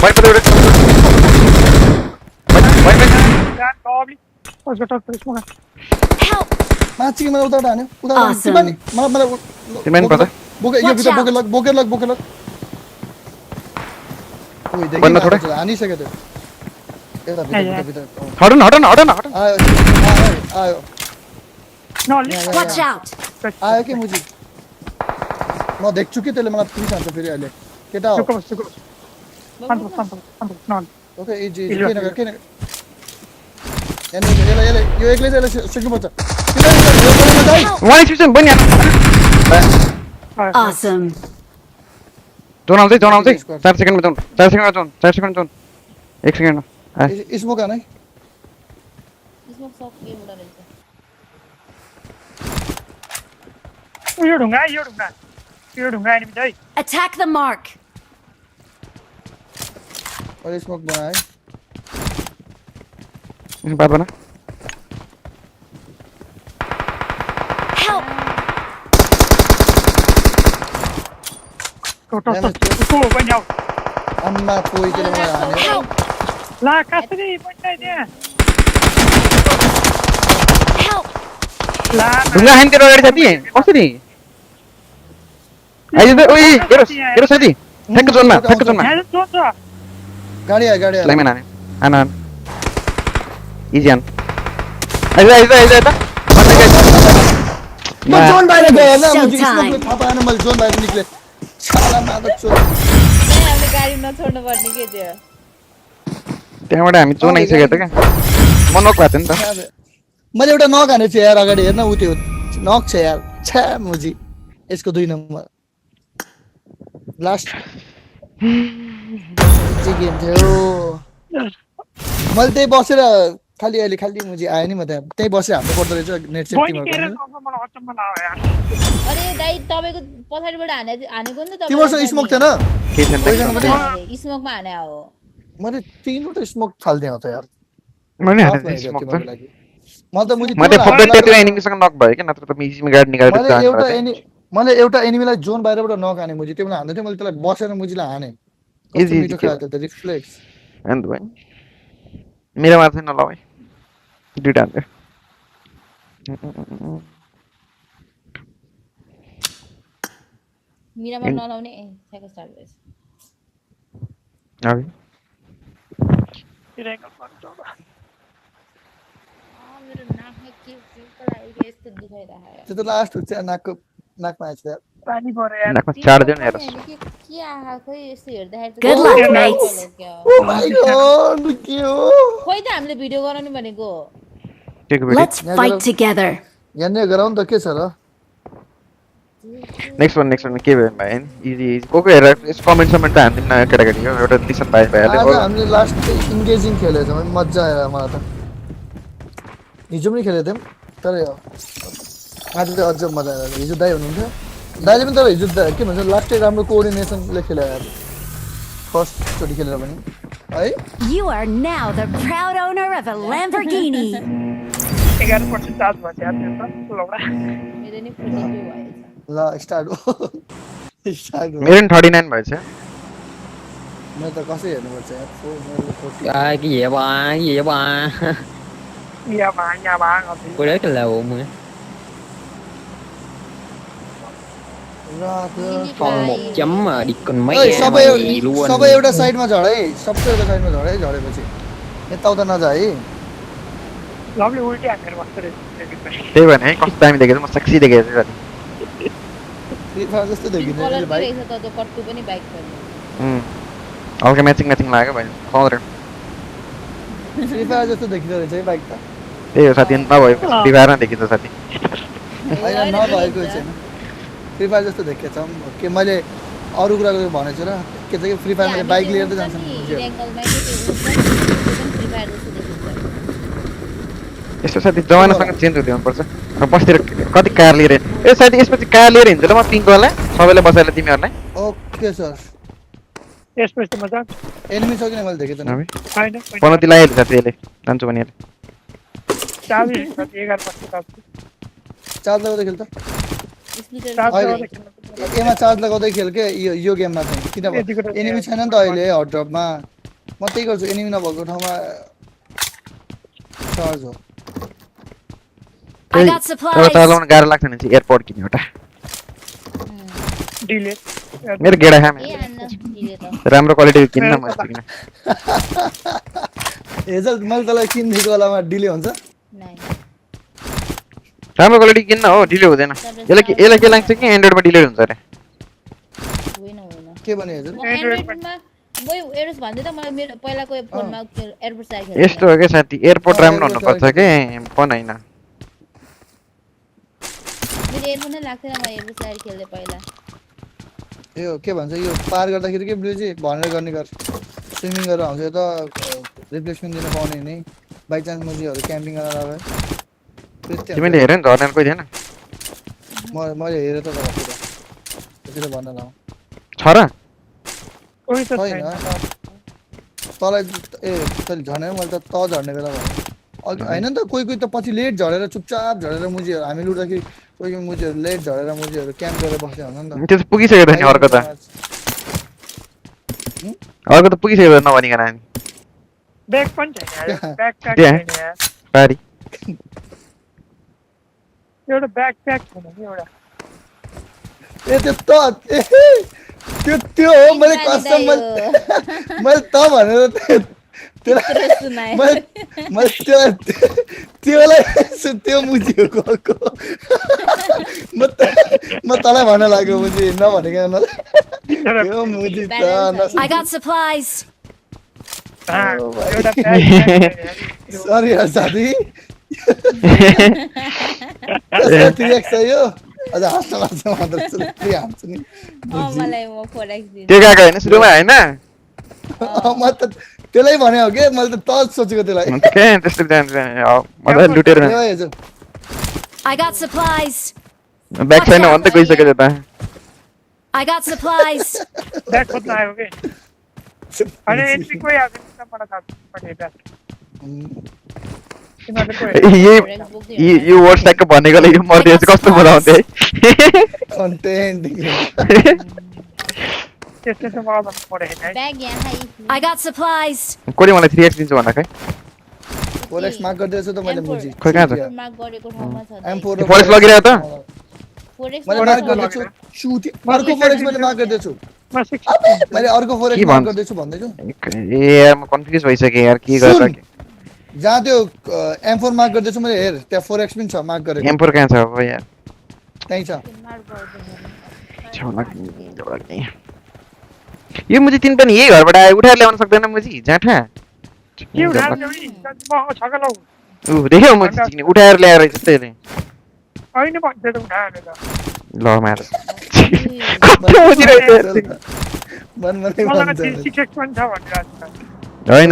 बनी परे Help! माछी मलाई उताबाट हान्यो Awesome. मलाई तिमीले पता बोके यो भित्र बोकेर लग ओइ देखि बन्न थोडा हानिसक्यो त्यो यता भित्र हटन आयो आयो Watch out! आयो के मुजी म देख्छु कि त्यसले मलाई पुलिस हान्छ फेरि अहिले केटा हो ओके इजी किन यो एक्लै चाहिँ यसलाई सिक्नुपर्छ One execution बन्यो Awesome. जोन आउँछ 4 सेकेन्डमा John 4 second John 1 second smoke हान है स्मोक सक के हुँदा रहेछ यो ढुङ्गा एनिमी चाहिँ Attack the mark. अहिले स्मोक बना है बात बना Help. उसको पनि आऊ अम्मा कोही चाहिँ मलाई हान्यो ला कसरी पनि त्यहाँ ला ढुङ्गा हान्थ्यो अगाडि साथी कसरी आइज त ओइ हेरो साथी ठ्याक्क जोनमा यहाँ जोन छ गाडी आयो लाइनमा हाने आन इजी आन आइज त म जोन बाहिर गए हैन म स्मोकले थाहा पाएन मैले जोन बाहिर निक्ले साला मादक चोर हामीले गाडी नछोड्नु पर्ने के थियो त्यहाँबाट हामी जोन आइसक्यो त क्या म नक भएको नि त मैले एउटा नक हाने छु यार अगाडि हेर्न उ त्यो नक छ यार छ्या मुजी यसको 2 नम्बर लास्ट चाहिँ गेम थियो मैले त्यही बसेर खाली अहिले खाली मुजी आयो नि म त्यही बसेर हाल्नु पर्दो रहेछ नेट सेफ्टीमा अरे दाइ तपाईको पछाडीबाट हानेको नि त तिम्रो स्मोक थिएन के छैन स्मोकमा हाने हो मैले तीनवटा स्मोक फाल्दै हो त यार मैले हाने स्मोक त म त मुजी मैले फब्बे त्यतिले एनिमीसँग नक भयो के नत्र त म इजीमा गाडी निकालेर मैले एउटा एनिमीलाई जोन बाहिरबाट नक हाने मुजी त्यो मलाई हान्दै थियो मैले त्यसलाई बसेर मुजीलाई हाने इजी मिठो खायो त रिफ्लेक्स एन्ड भाइ मेरो माथि नलाउ दुईटा हान्थ्यो मिरामा नलाउने ठ्याक्क स्टार्ट भएछ अबे मेरो नाकमा के लागेको यस्तो दुखाइरहेको त्यो त लास्ट हुन्छ नाकमा आएछ यार पानी पर्यो यार नाकमा चाड दियो न हेर के आहा खोइ यस्तो हेर्दाखेरि Good luck, mates. Oh my god के हो खोइ त हामीले भिडियो गराउनु भनेको Let's fight together. यहाँ गराउन त के छ र नेक्स्ट वान के भयो भाइ इजी को हेर यस कमेन्ट समेन्ट त हान्दिन न केटाकेटी हो एउटा लिसन भइहाल्यो आज हामीले लास्ट इन्गेजिङ खेलेको छौँ मजा आयो मलाई त हिजो पनि खेलेको थियौँ तर आज चाहिँ अझ मजा आयो हिजो दाइ हुनुहुन्थ्यो दाइले पनि तर हिजो के भन्छ लास्टै राम्रो कोअर्डिनेसनले खेल्यो यार फर्स्ट चोटि खेलेर पनि है You are now the proud owner of a Lamborghini. 11% charge भन्छ यार त्यो त लौडा मेरो नि 42 भएछ ल स्टार्ट हो मेरो नि 39 भएछ म त कसै हेर्नुपर्छ यार cái gì vậy ba या बा cô đấy cái lầu mà còn 1 chấm mà đi còn mấy gì luôn सबै एउटा साइडमा झड है सबै एउटा साइडमा झड है झडेपछि यताउता नजा है लभले उल्टी हानेर बस्छ रे त्यही भएन है कस्तो दामी देखेछ म सेक्सी देखेछ साथी फ्री फायर जस्तो देखिन्छ कलर नि भाइ रहेछ त त्यो कट्टु पनि बाइक पनि हल्का म्याचिङ लाग्यो भाइ सौँदै फ्री फायर जस्तो देखिँदो रहेछ है बाइक त त्यही हो साथी नभए फ्री फायरमा देखिन्छ साथी होइन नभएको छैन फ्री फायर जस्तो देखेको छ के मैले अरू कुराको भनेको छु र के छ कि फ्री फायर मैले बाइक लिएर त जान्छ यस्तो साथी जमानासँग चेन्ज हुँदै हुनुपर्छ अब बस्तिर कति कार लिएर ए साथी यसपछि कार लिएर हिँड्छ ल म पिङ्कवाला सबैलाई बसाएर तिमीहरूलाई ओके सर यसपछि त मजा एनिमी छ किन मैले देखेँ त हैन पनौती लगाइहाल्यो साथी यसले जान्छु भने चाबी 11% चार्ज लगाउँदै खेल त एमा चार्ज लगाउँदै खेल के यो गेममा चाहिँ किनभने एनिमी छैन नि त अहिले हट ड्रपमा म त्यही गर्छु एनिमी नभएको ठाउँमा चार्ज हो I got supplies. चलाउन गाह्रो लाग्छ भने चाहिँ एयरपोर्ट किन्यो एउटा डिले मेरो गेडा खाम राम्रो क्वालिटीको किन्न म यस्तो किन हेजल मैले तँलाई किनिदिएको बेलामा डिले हुन्छ राम्रो क्वालिटी किन्न हो डिले हुँदैन यसलाई के लाग्छ कि एन्ड्रोइडमा डिले हुन्छ अरे के भने हेजल म एड्रेस भन्दै त मैले मेरो पहिलाको फोनमा एयरपोर्ट साइड खेल्दै यस्तो हो के साथी एयरपोर्ट राम्रो हुनुपर्छ के फोन हैन मेरो एयरपोर्ट नै लाग्थेन म एयरपोर्ट साइड खेल्दै पहिला यो के भन्छ यो पार गर्दाखेरि के ब्लुजी भनेर गर्ने गर स्विमिङ गरेर आउँछ त रिप्लेसमेन्ट दिन पाउने नि बाइ चान्स मुजीहरु क्याम्पिङ गरेर आए तिमीले हेर्न झर्ने कोही थिएन मैले हेरे त पुरा त्यसले भन्न लाऊ छ र कोही त छैन तलाई ए तले झर्ने मैले त त झर्ने बेला भयो अघि हैन नि त कोही कोही त पछि लेट झरेर चुपचाप झरेर मुजीहरु हामी लुट्दाखेरि कोही कोही मुजीहरु लेट झरेर मुजीहरु क्याम्प गरेर बस्छ हुन्छ नि त त्यो पुगिसक्यो त नि अर्को त पुगिसक्यो नभनिकन हामी ब्याग पनि छैन ब्याग प्याक छैन पारी एउटा ब्याग प्याक छैन नि एउटा ए त्यो हो मैले कसम मैले त भनेर त्यो मुजी हो गएको म तँलाई भन्न लाग्यो मुजी नभनेको त्यो मुजी त I got supplies. सरी यार साथी यो अझ हाँस्न लाग्छ मात्र हान्छु नि मलाई म 4x दिन्छु त्यो गएको हैन सुरुमा हैन म त त्यसलाई भने हो के मैले त सोचेको त्यसलाई के त्यस्तो मलाई लुटेर I got supplies. ब्याक छैन भन्दै गइसक्यो त I got supplies. ब्याग खोज्न आयो के अनि एन्ट्री कोही आएको छैन मलाई थाहा यो वर्ड ट्यागको भनेकोले यो मर्दियो चाहिँ कस्तो मजा आउँथ्यो है कन्टेन्ट त्यस्तो त मलाई भन्नु परेन है ब्याग यहाँ I got supplies. कोले मलाई 3x दिन्छु भन्दा खै फोरेक्स मार्क गर्दैछु त मैले मुजी खोइ कहाँ छ मार्क गरेको ठाउँमा छ M4 फोरेक्स लगिरहेको त फोरेक्स मैले मार्क गर्दैछु शुट अर्को फोरेक्स मैले मार्क गर्दैछु मैले अर्को फोरेक्स मार्क गर्दैछु भन्दैछु ए यार म कन्फ्युज भइसके यार के गर्छ के जहाँ त्यो M4 मार्क गर्दैछु मैले हेर त्यहाँ फोरेक्स पनि छ मार्क गरेको M4 कहाँ छ अब यार त्यही छ यो मुजी तिन पनि यही घरबाट आयो उठाएर ल्याउन सक्दैन मुजी जाठा के उठाएर ल्याउने म छगल उ देख्यौ मुजी उठाएर ल्याएर जस्तै हैन भन्दै त उठाएर ल ल मार कस्तो मुजी रहेछ मलाई 6x पनि छ भनिरहेको हैन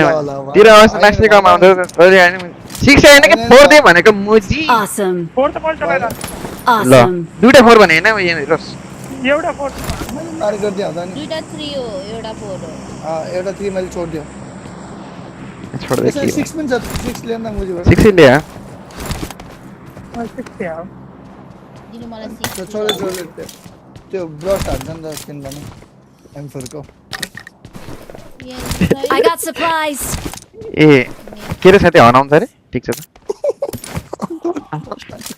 तिर अवश्य लास्टै कम आउँछ अहिले हैन 6 हैन के 4 दे भनेको मुजी Awesome. 4 त मैले चलाएर ल Awesome. दुईटा 4 भने हैन यहाँ हेर्नुस् एउटा 4 मैले मार्क गर्दै आउँदा नि दुईटा 3 हो एउटा 4 हो एउटा 3 मैले छोड्दियो छोड दे 6 पनि छ 6 ल्याउन मुजीबाट 6 ल्या 6 हो दिनु मलाई 6 छोड त्यो ब्रस हान्छ नि त स्किन भने M4 को I got supplies. ए के रे साथी हनाउँछ रे ठीक छ त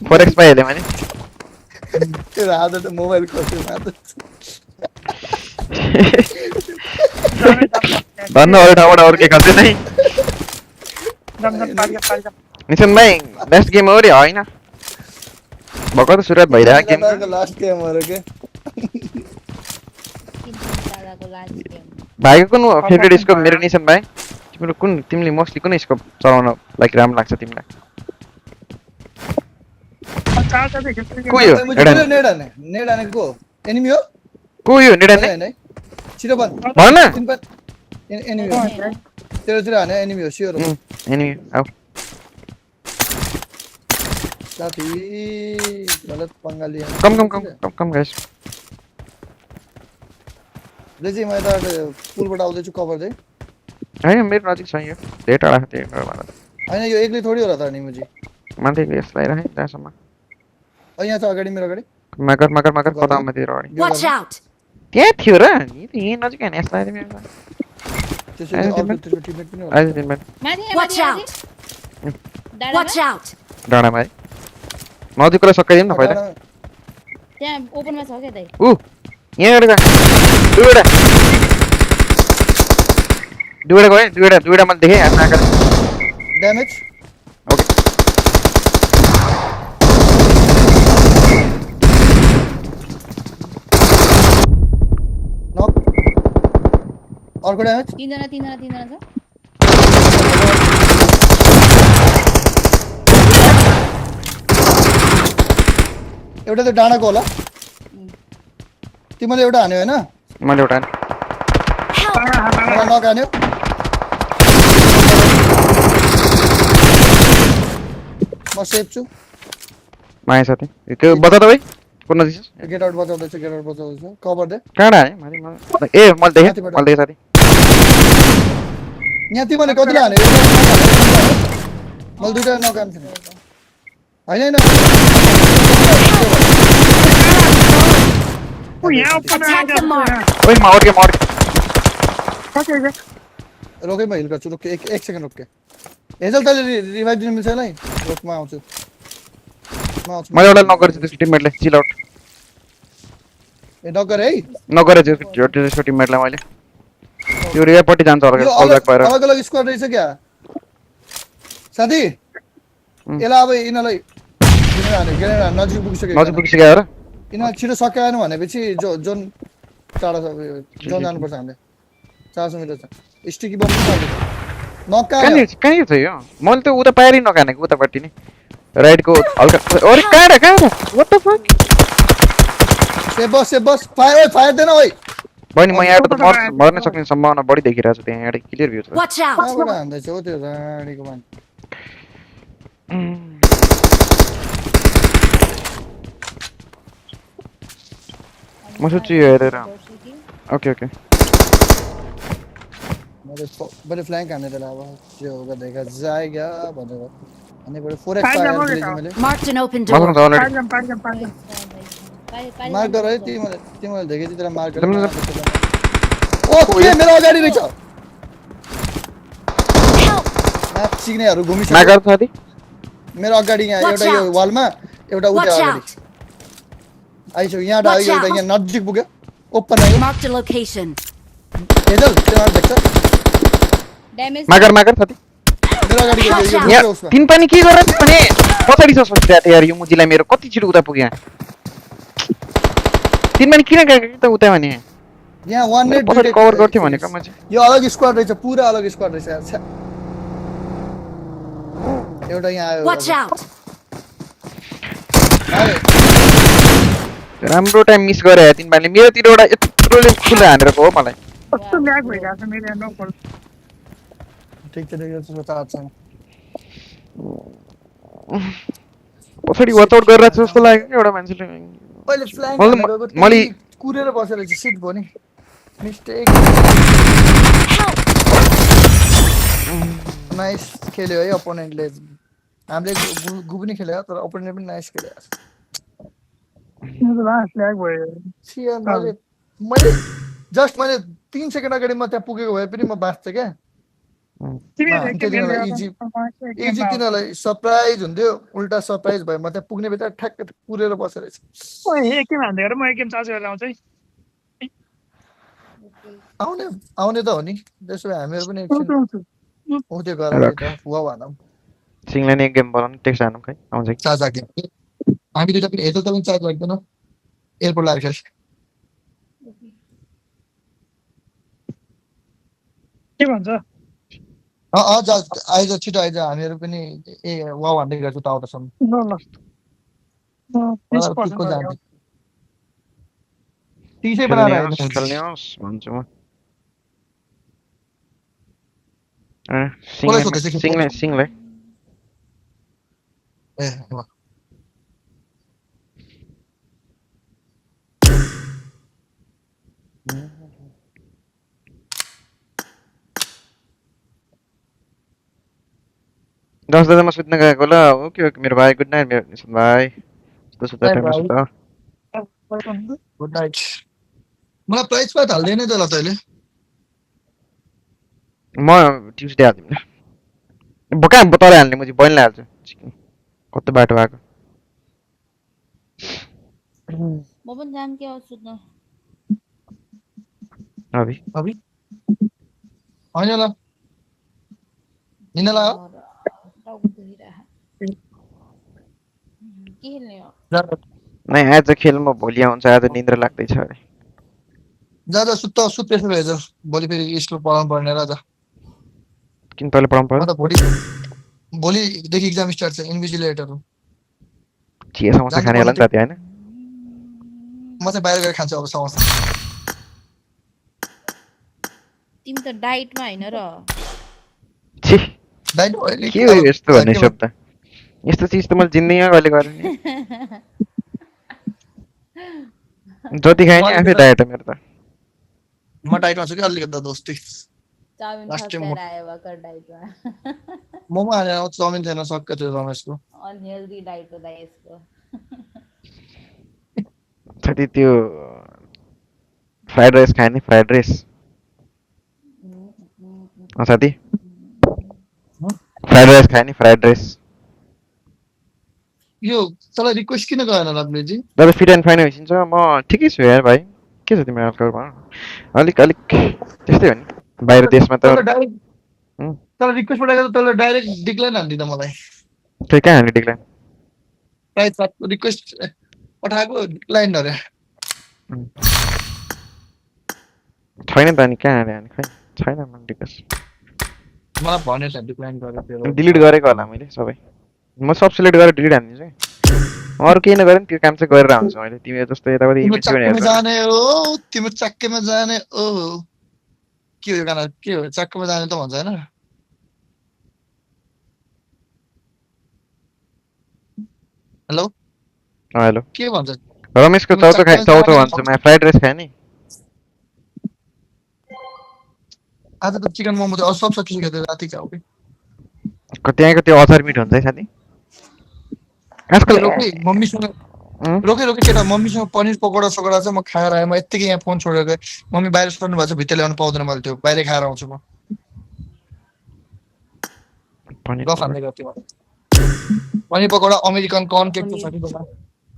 फोरेक्स पाइहाल्यो मैले त्यो आधा त मोबाइल खस्यो मात्र भन्नु अरू ठाउँबाट अरू के खस्दैन है निशन भाइ लास्ट गेम हो रे होइन भर्खर त सुरुवात भइरहेको गेम लास्ट गेम हो के भाइको कुन फेभरेट स्कोप मेरो निशन भाइ तिम्रो कुन तिमीले मोस्टली कुन स्कोप चलाउन लाइक राम्रो लाग्छ तिमीलाई को यो नेडाने को एनिमी हो को यो नेडाने छिटो भन भन एनिमी हो तेरोतिर हाने एनिमी हो स्योर हो एनिमी आउ साथी गलत पंगा लिया कम गाइस लेजी मैं त पुलबाट आउँदैछु कभर दे हैन मेरो नजिक छ यो धेरै टाढा छ त्यही भएर हैन यो एक्लै थोडी होला त अनि मुजी माथि यसलाई राखे त्यहाँसम्म यहाँ छ अगाडि मेरो अगाडि मगर पता माथि अगाडि Watch out. के थियो र नि त यही नजिक हैन यसलाई मेरो Watch out. Watch out. डाँडामा है नजिकलाई सकाइदिउँ न पहिला त्यहाँ ओपनमा छ के दाइ उ यहाँ एउटा दुईवटा गयो दुईवटा मैले देखेँ आफ्नो आँखाले ड्यामेज ओके नक अर्को ड्यामेज तीनजना छ एउटा त डाँडाको होला तिमीले एउटा हान्यो हैन मैले एउटा मलाई नकान्यो म सेफ छु माया साथी त्यो बता त भाइ कुन दिस गेट आउट बचाउँदैछ कभर दे काडा है माथि ए मैले देखे साथी यहाँ तिमीले कतिले हान्यो मैले दुईटा नकान थिएँ हैन ओइ मार के रोके म हिल गर्छु रोके एक सेकेन्ड रोके हेजल तले रिभाइभ दिन मिल्छ है रोकमा आउँछु मैले एउटा नक गरेछु त्यसको टिममेटले चिल आउट ए नक गरे है नक गरेछु त्यसको टिममेटलाई मैले यो रियापट्टि जान्छ होला कल ब्याक भएर अलग अलग स्क्वाड रहेछ क्या साथी एला अब इनालाई नजिक पुगिसक्यो र यिनीहरू छिटो सकाएन भनेपछि जोन टाढा छ जोन जानुपर्छ हामीले 400 मिटर छ स्टिकी बम कहाँ छ यो मैले त उता पारि नखानेको उतापट्टि नि राइटको हल्का अरे कहाँ व्हाट द फक सेफ बस फायर देन ओइ बहिनी म यहाँबाट त मर्न सक्ने सम्भावना बढी देखिरहेको छु त्यहाँ यहाँबाट क्लियर भ्यू छ Watch out! कहाँबाट हान्दैछ हो त्यो राडीको मान म सोच्छु यो हेरेर ओके मैले फ्ल्याङ्क हान्ने त्यसलाई अब त्यो होगा देखा जाएगा भनेर अनि बडे 4x फायर दिएँ मैले Marked an open door. Mark गर है तिमीले देखे त्यति मार्क गर ओके मेरो अगाडि रहेछ म्याप सिग्नेहरु घुमिसक्यो मागर साथी मेरो अगाडि यहाँ एउटा यो वालमा एउटा उता अगाडि आइसक्यो यहाँ एउटा यहाँ नजिक पुग्यो ओपन आयो Marked a location. हेजल त्यो देख्छ ड्यामेज मागर साथी मेरो अगाडि यो तीन पानी के गरेर भने पछाडी छ सोचिरहेको यार यो मुजीलाई मेरो कति छिटो उता पुग्यो तीन पानी किन गएको त उता भने यहाँ 1 नेट कभर गर्थ्यो भनेको म चाहिँ यो अलग स्क्वाड रहेछ पुरा अलग स्क्वाड रहेछ यार एउटा यहाँ आयो Watch out! राम्रो टाइम मिस गरे तीन पानी मेरोतिर एउटा यत्रोले खुला हानेर हो मलाई कस्तो ल्याग भइरहेछ मेरो नो पल ठीक छ चार्ज छ पछाडी वाचआउट गरेर छु जस्तो लाग्यो एउटा मान्छेले पहिले फ्ल्याङ्क मैले कुरेर बसेर चाहिँ सिट भयो नि मिस्टेक नाइस खेल्यो है अपोनेन्टले हामीले गुबुनी खेल्यो तर अपोनेन्टले पनि नाइस खेल्यो मैले जस्ट मैले 3 सेकेन्ड अगाडि म त्यहाँ पुगेको भए पनि म बाँच्थेँ क्या इजी तिनीहरूलाई सरप्राइज हुन्थ्यो उल्टा सरप्राइज भयो म त्यहाँ पुग्ने बित्तिकै ठ्याक्क कुरेर बसेर आउने त हो नि त्यसो भए हामीहरू पनि एकछिन त्यो गरेर भनौँ सिङले नि एक गेम बनाउनु टेक्स्ट हानौँ खै आउँछ कि चार्ज राख्दिउँ हामी दुईटा पनि हेर्दा त पनि चार्ज राख्दैन एयरपोर्ट लाग्छ के भन्छ आइज छिटो आइज हामीहरू पनि वाउ हान्दै गर्छु त आउँदासम्म टिसै बनाएर भन्छु म सिङले ए दस दादा म सुत्न गएको ल ओके मेरो भाइ गुड नाइट मेरो भाइ सुत्दा टाइममा सुत गुड नाइट मलाई प्राइस पात हाल्दैन त ल तैले म ट्युसडे हाल्दिम ल बका तँलाई हाल्ने म चाहिँ बहिनीलाई हाल्छु कस्तो बाटो भएको म पनि जाम के आउँछु सुत्न अभि हैन ल निनला के खेल्ने हो नै आज खेल म भोलि आउँछ आज निन्द्रा लाग्दैछ अरे जा जा सुत्त सुत त्यसो भए जा भोलि फेरि स्कुल पढाउनु पर्ने र जा किन तैँले पढाउनु म पर्यो त भोलिदेखि इक्जाम स्टार्ट छ इन्भिजिलेटर हो चिया समोसा खाने होला नि त त्यहाँ हैन म चाहिँ बाहिर गएर खान्छु अब समोसा तिमी त डाइटमा हैन र छी डाइट अहिले के हो यस्तो भन्ने शब्द यस्तो चीज त मैले जिन्दगीमा कहिले गरेँ नि जति खाएँ नि आफै डाइट हो मेरो त म डाइटमा छु कि अलिकति दोस्ती चाउमिन फस्काएर आयो भर्खर डाइटमा मोमो हालेर चाउमिन थिएन सक्यो त्यो रमेशको अनहेल्दी डाइट हो दाइ यसको साथी त्यो फ्राइड राइस खाए नि फ्राइड राइस साथी फ्राइड राइस खाए नि फ्राइड राइस यो तँलाई रिक्वेस्ट किन गरेन लभलीजी दादा फिट एन्ड फाइन भइसिन्छ म ठिकै छु यार भाइ के छ तिम्रो हालखबरमा अलिक त्यस्तै हो नि बाहिर देशमा त तँलाई रिक्वेस्ट पठाएको त तँलाई डाइरेक्ट डिक्लाइन हान्दिन मलाई खै कहाँ हाल्ने डिक्लाइन प्राइस रिक्वेस्ट पठाएको डिक्लाइन अरे छैन त नि कहाँ हाले अनि खै छैन मन रिक्वेस्ट मलाई भनेछ डिक्लाइन गरेको डिलिट गरेको होला मैले सबै म सब सिलेक्ट गरेर डिलिट हान्दिन्छु अरू केही नगरे नि त्यो काम चाहिँ गरेर आउँछु मैले तिमी जस्तो यताउति इमेज जाने हो तिम्रो चक्केमा जाने ओ के हो यो गाना के हो चक्केमा जाने त भन्छ हैन हेलो हेलो के भन्छ रमेशको चौचो भन्छ म फ्राइड राइस खाए नि आज त चिकन मोमो त सब सकिसक्यो त्यो राति खाऊ के त्यहाँको त्यो अचार मिट हुन्छ है साथी आजकल रोके मम्मीसँग रोके केटा मम्मीसँग पनिर पकोडा सकोडा चाहिँ म खाएर आएँ म यत्तिकै यहाँ फोन छोडेर गएँ मम्मी बाहिर छोड्नु भएको छ भित्र ल्याउनु पाउँदैन मैले त्यो बाहिर खाएर आउँछु म गफ हान्दै गर्थेँ म paneer pakora American corn cake छ कि दोकान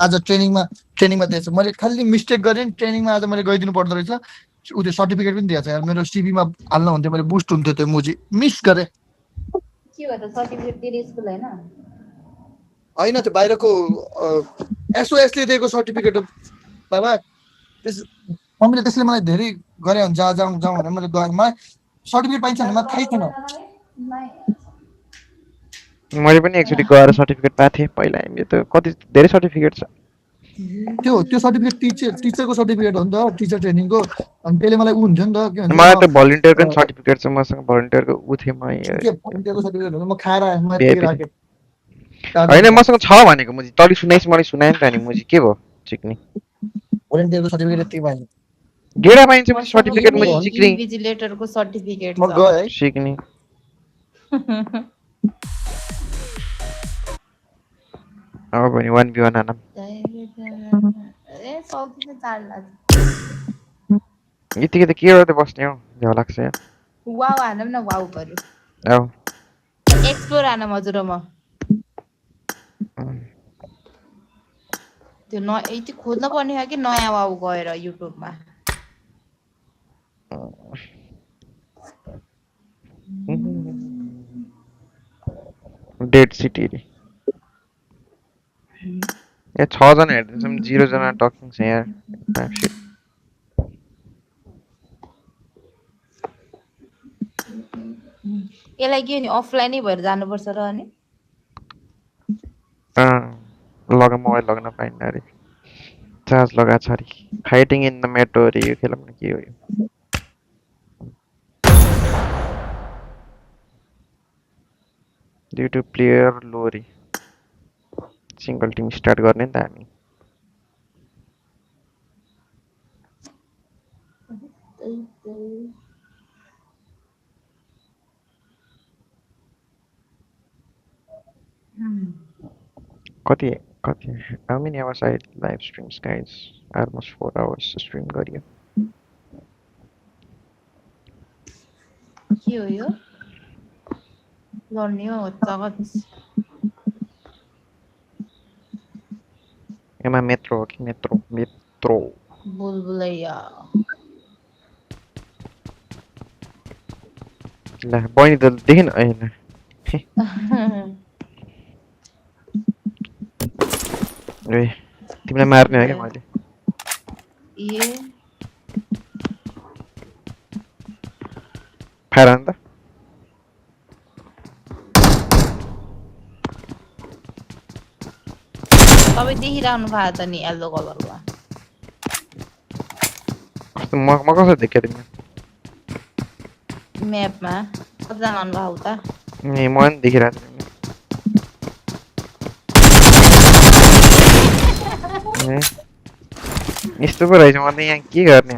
आज ट्रेनिङमा दिएछ मैले खालि मिस्टेक गरेँ ट्रेनिङमा आज मैले गइदिनु पर्दो रहेछ उ त्यो सर्टिफिकेट पनि दिएछ यार मेरो सिभीमा हाल्न हुन्थ्यो मैले बुस्ट हुन्थ्यो त्यो मुजी मिस गरेँ के भयो त सर्टिफिकेट दिने स्कुल हैन हैन त्यो बाहिरको एसओएसले दिएको सर्टिफिकेट हो बाबा मम्मीले त्यसले मलाई धेरै गरे हुन्छ जाउँ भनेर मैले गएँ मलाई सर्टिफिकेट पाइन्छ भने मलाई थाहै थिएन मैले पनि एकचोटि गएर सर्टिफिकेट पाएको थिएँ पहिला यो त कति धेरै सर्टिफिकेट छ त्यो सर्टिफिकेट टिचरको सर्टिफिकेट हो नि त टिचर ट्रेनिङको अनि त्यसले मलाई उ हुन्थ्यो नि त के भन्छ मलाई त भलन्टियरको पनि सर्टिफिकेट छ मसँग भलन्टियरको उ थियो म भलन्टियरको सर्टिफिकेट हो म खाएर आएँ म यति राखेँ हैन मसँग छ भनेको मुजी तली सुनाइस मलाई सुनाए नि त नि मुजी के भयो चिक्नी भलन्टियरको सर्टिफिकेट यति पाइन्छ गेडा पाइन्छ मुजी सर्टिफिकेट मुजी चिक्नी इन्भिजिलेटरको सर्टिफिकेट म गए है चिक्नी अब पनि 1v1 हानम ए सौकी चाहिँ चाल लाग्छ यतिकै त के गर्दै बस्ने हो झ्याउ लाग्छ यार वाउ हानम न वाउ गरौ औ एक्सप्लोर हानम हजुर म त्यो यति खोज्न पर्ने हो कि नयाँ वाउ गएर युट्युबमा डेड सिटी रे ए 6 जना हेर्दैछौँ 0 जना टकिङ छ यार यसलाई के नि अफलाइनै भएर जानुपर्छ र अनि लगा मोबाइल लगाउन पाइन्न अरे चार्ज लगा छ अरे फाइटिङ इन द मेट्रो अरे यो खेलमा के हो यो ड्यू टु प्लेयर लो रे सिंगल टिम स्टार्ट गर्ने नि त हामी कति how many hours I live streams guys almost 4 hours stream गरियो के हो यो लड्ने हो तगत एमा मेट्रो हो कि मेट्रो बुलबुलैया ल बहिनी त देखिन हैन ए तिमीलाई मार्ने हो के मैले ए फायर हान त तपाईँ देखिरहनु भएको त नि येल्लो कलरमा कस्तो म कसरी देखेँ तिमी म्यापमा कतिजना आउनुभएको त ए म पनि देखिरहेको छु यस्तो पो रहेछ म त यहाँ के गर्ने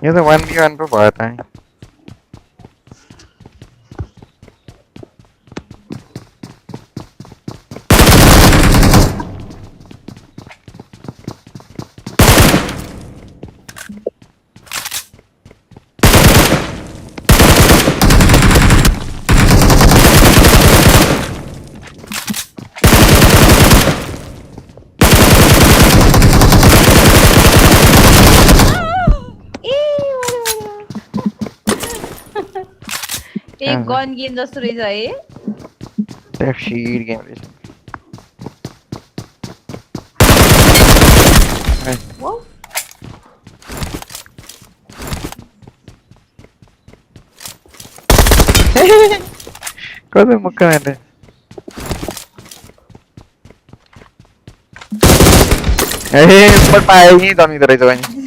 यो त 1v1 पो भयो त एक गन गेम जस्तो रहेछ है ट्याप शीट गेम रहेछ कतै मक्का मार्दै स्पट पायो नि दमिँदो रहेछ भने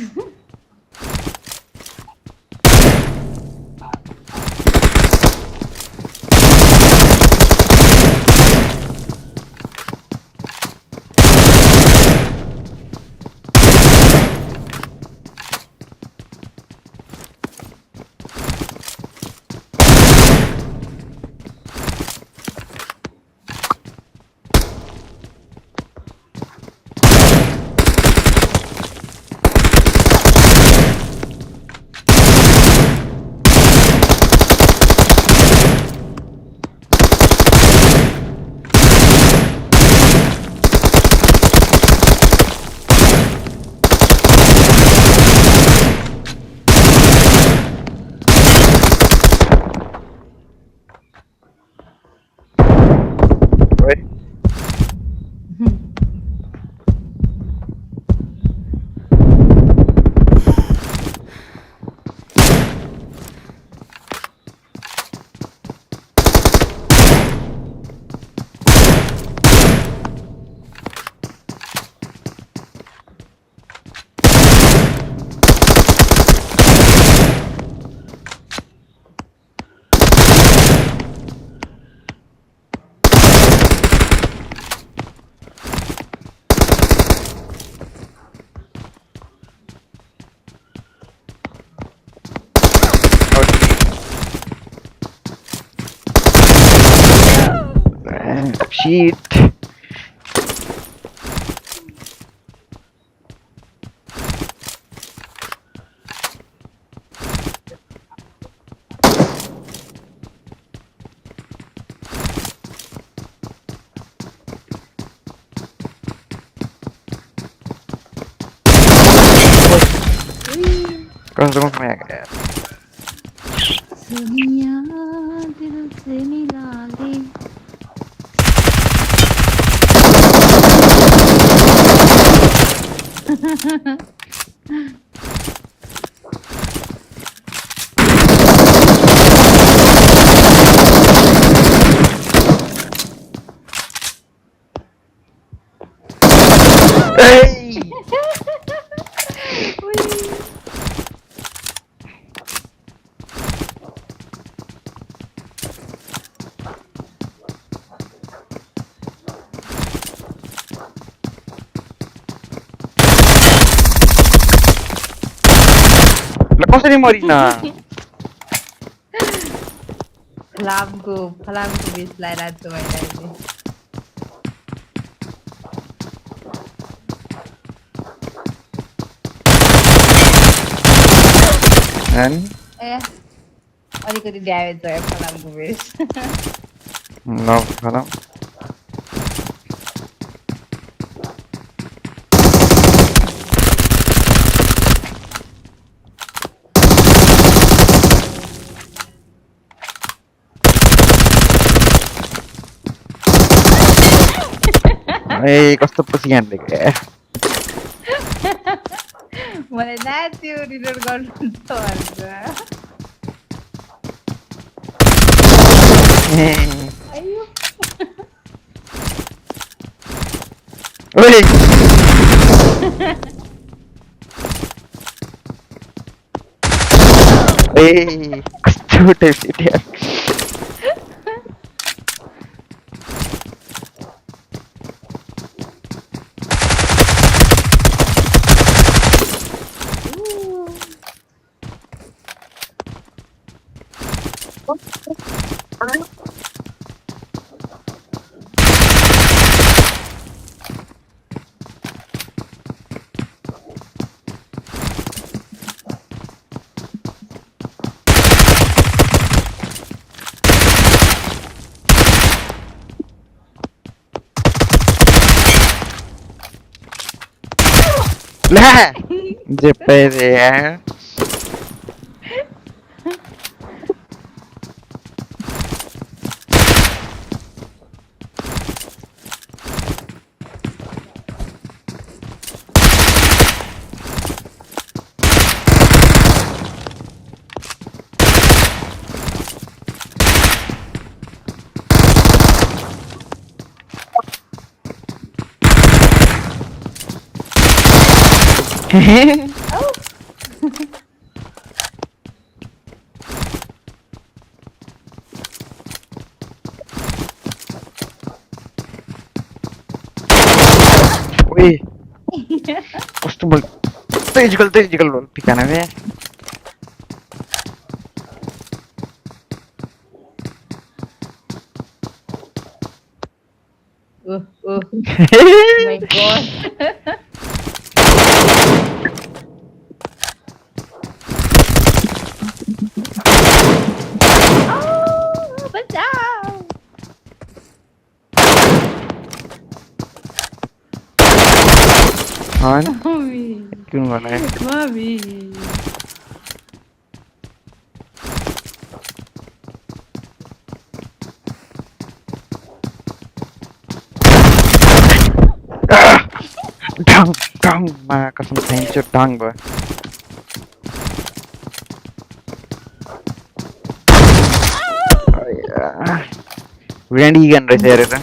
Shit. कौन सा में आ गया दुनिया दिल से मिला दे कसरी मरिन फलामको बेस लगाइरहेको मैले अहिले And? अलिकति ड्यामेज भयो फलामको बेस No, no. Hey, कस्तो पछि यहाँ देखे मलाई नाच्यो रिलोड गर्नु त भन्छ अयो ओए ए कस्तो टेस्ट यार Lah, JPD ya. Oh. Wih, costable. Tactical roll. Pican away. Oh my god. Oh, bachao. On. Mami. Kyun bana hai? Mami. Dang, ma kasam thainchu dang ba. Randy gan rahe yaar eta.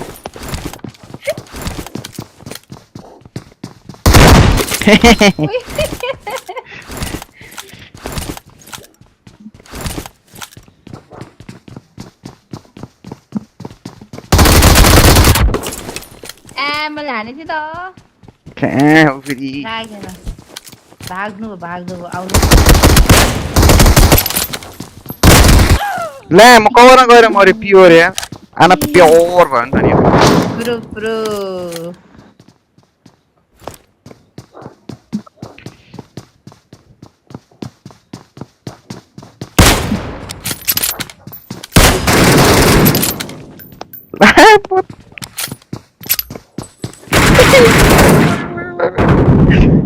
मैले हाने थिएँ त कहाँ हो फेरि लागेन भाग्नु आउनु ला म कभरमा गएर मरे प्योर या आना प्योर भयो नि bro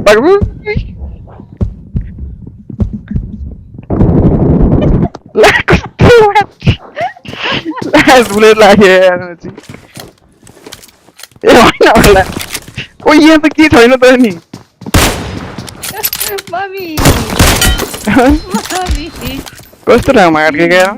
Bagus. Lah, kuat. Lah, boleh lah ya. mana होला ओ यहाँ त के छैन त नि मम्मी कस्तो ठाउँमा अड्के गयो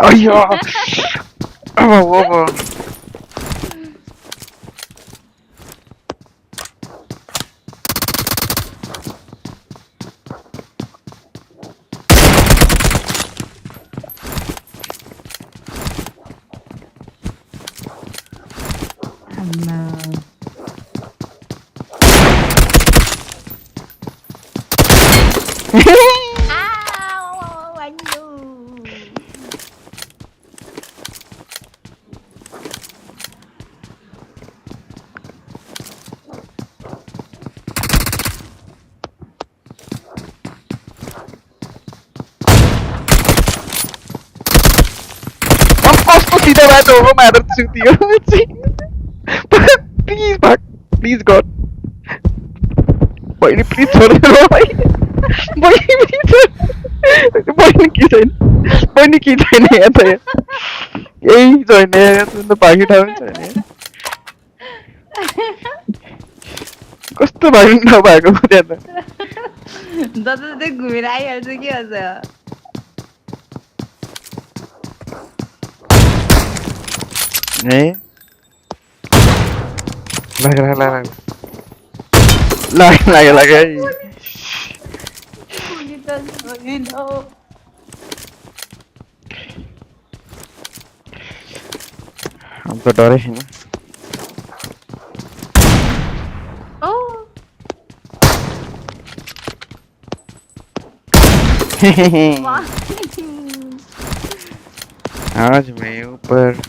अयो अब कस्तो सिधा बाटो हो मारेर सुतियो प्लिज भाग प्लिज गड बहिनी प्लिज छोडेर बहिनी प्लिज बहिनी के छैन यहाँ त यही छैन यहाँ भागी ठाउँ छैन कस्तो भाग्नु नभएको त्यहाँ त जता घुमेर आइहाल्छ के अझ ए लाग्यो अब त डरै छैन आज मैं ऊपर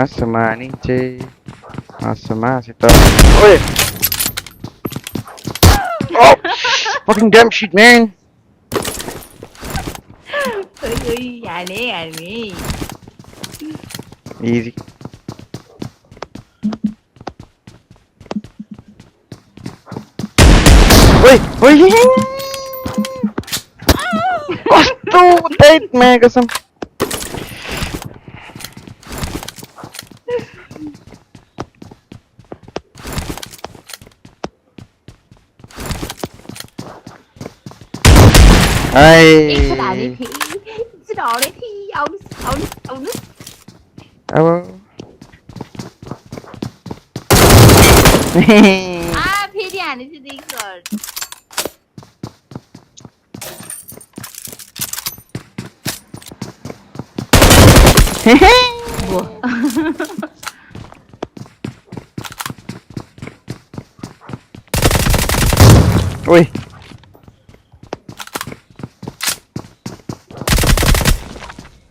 आसमान नीचे आसमान से ओए oh fucking damn shit man easy ओए कस्तो टाइट मैं कसम फेरि हानेछु देख्छ ओए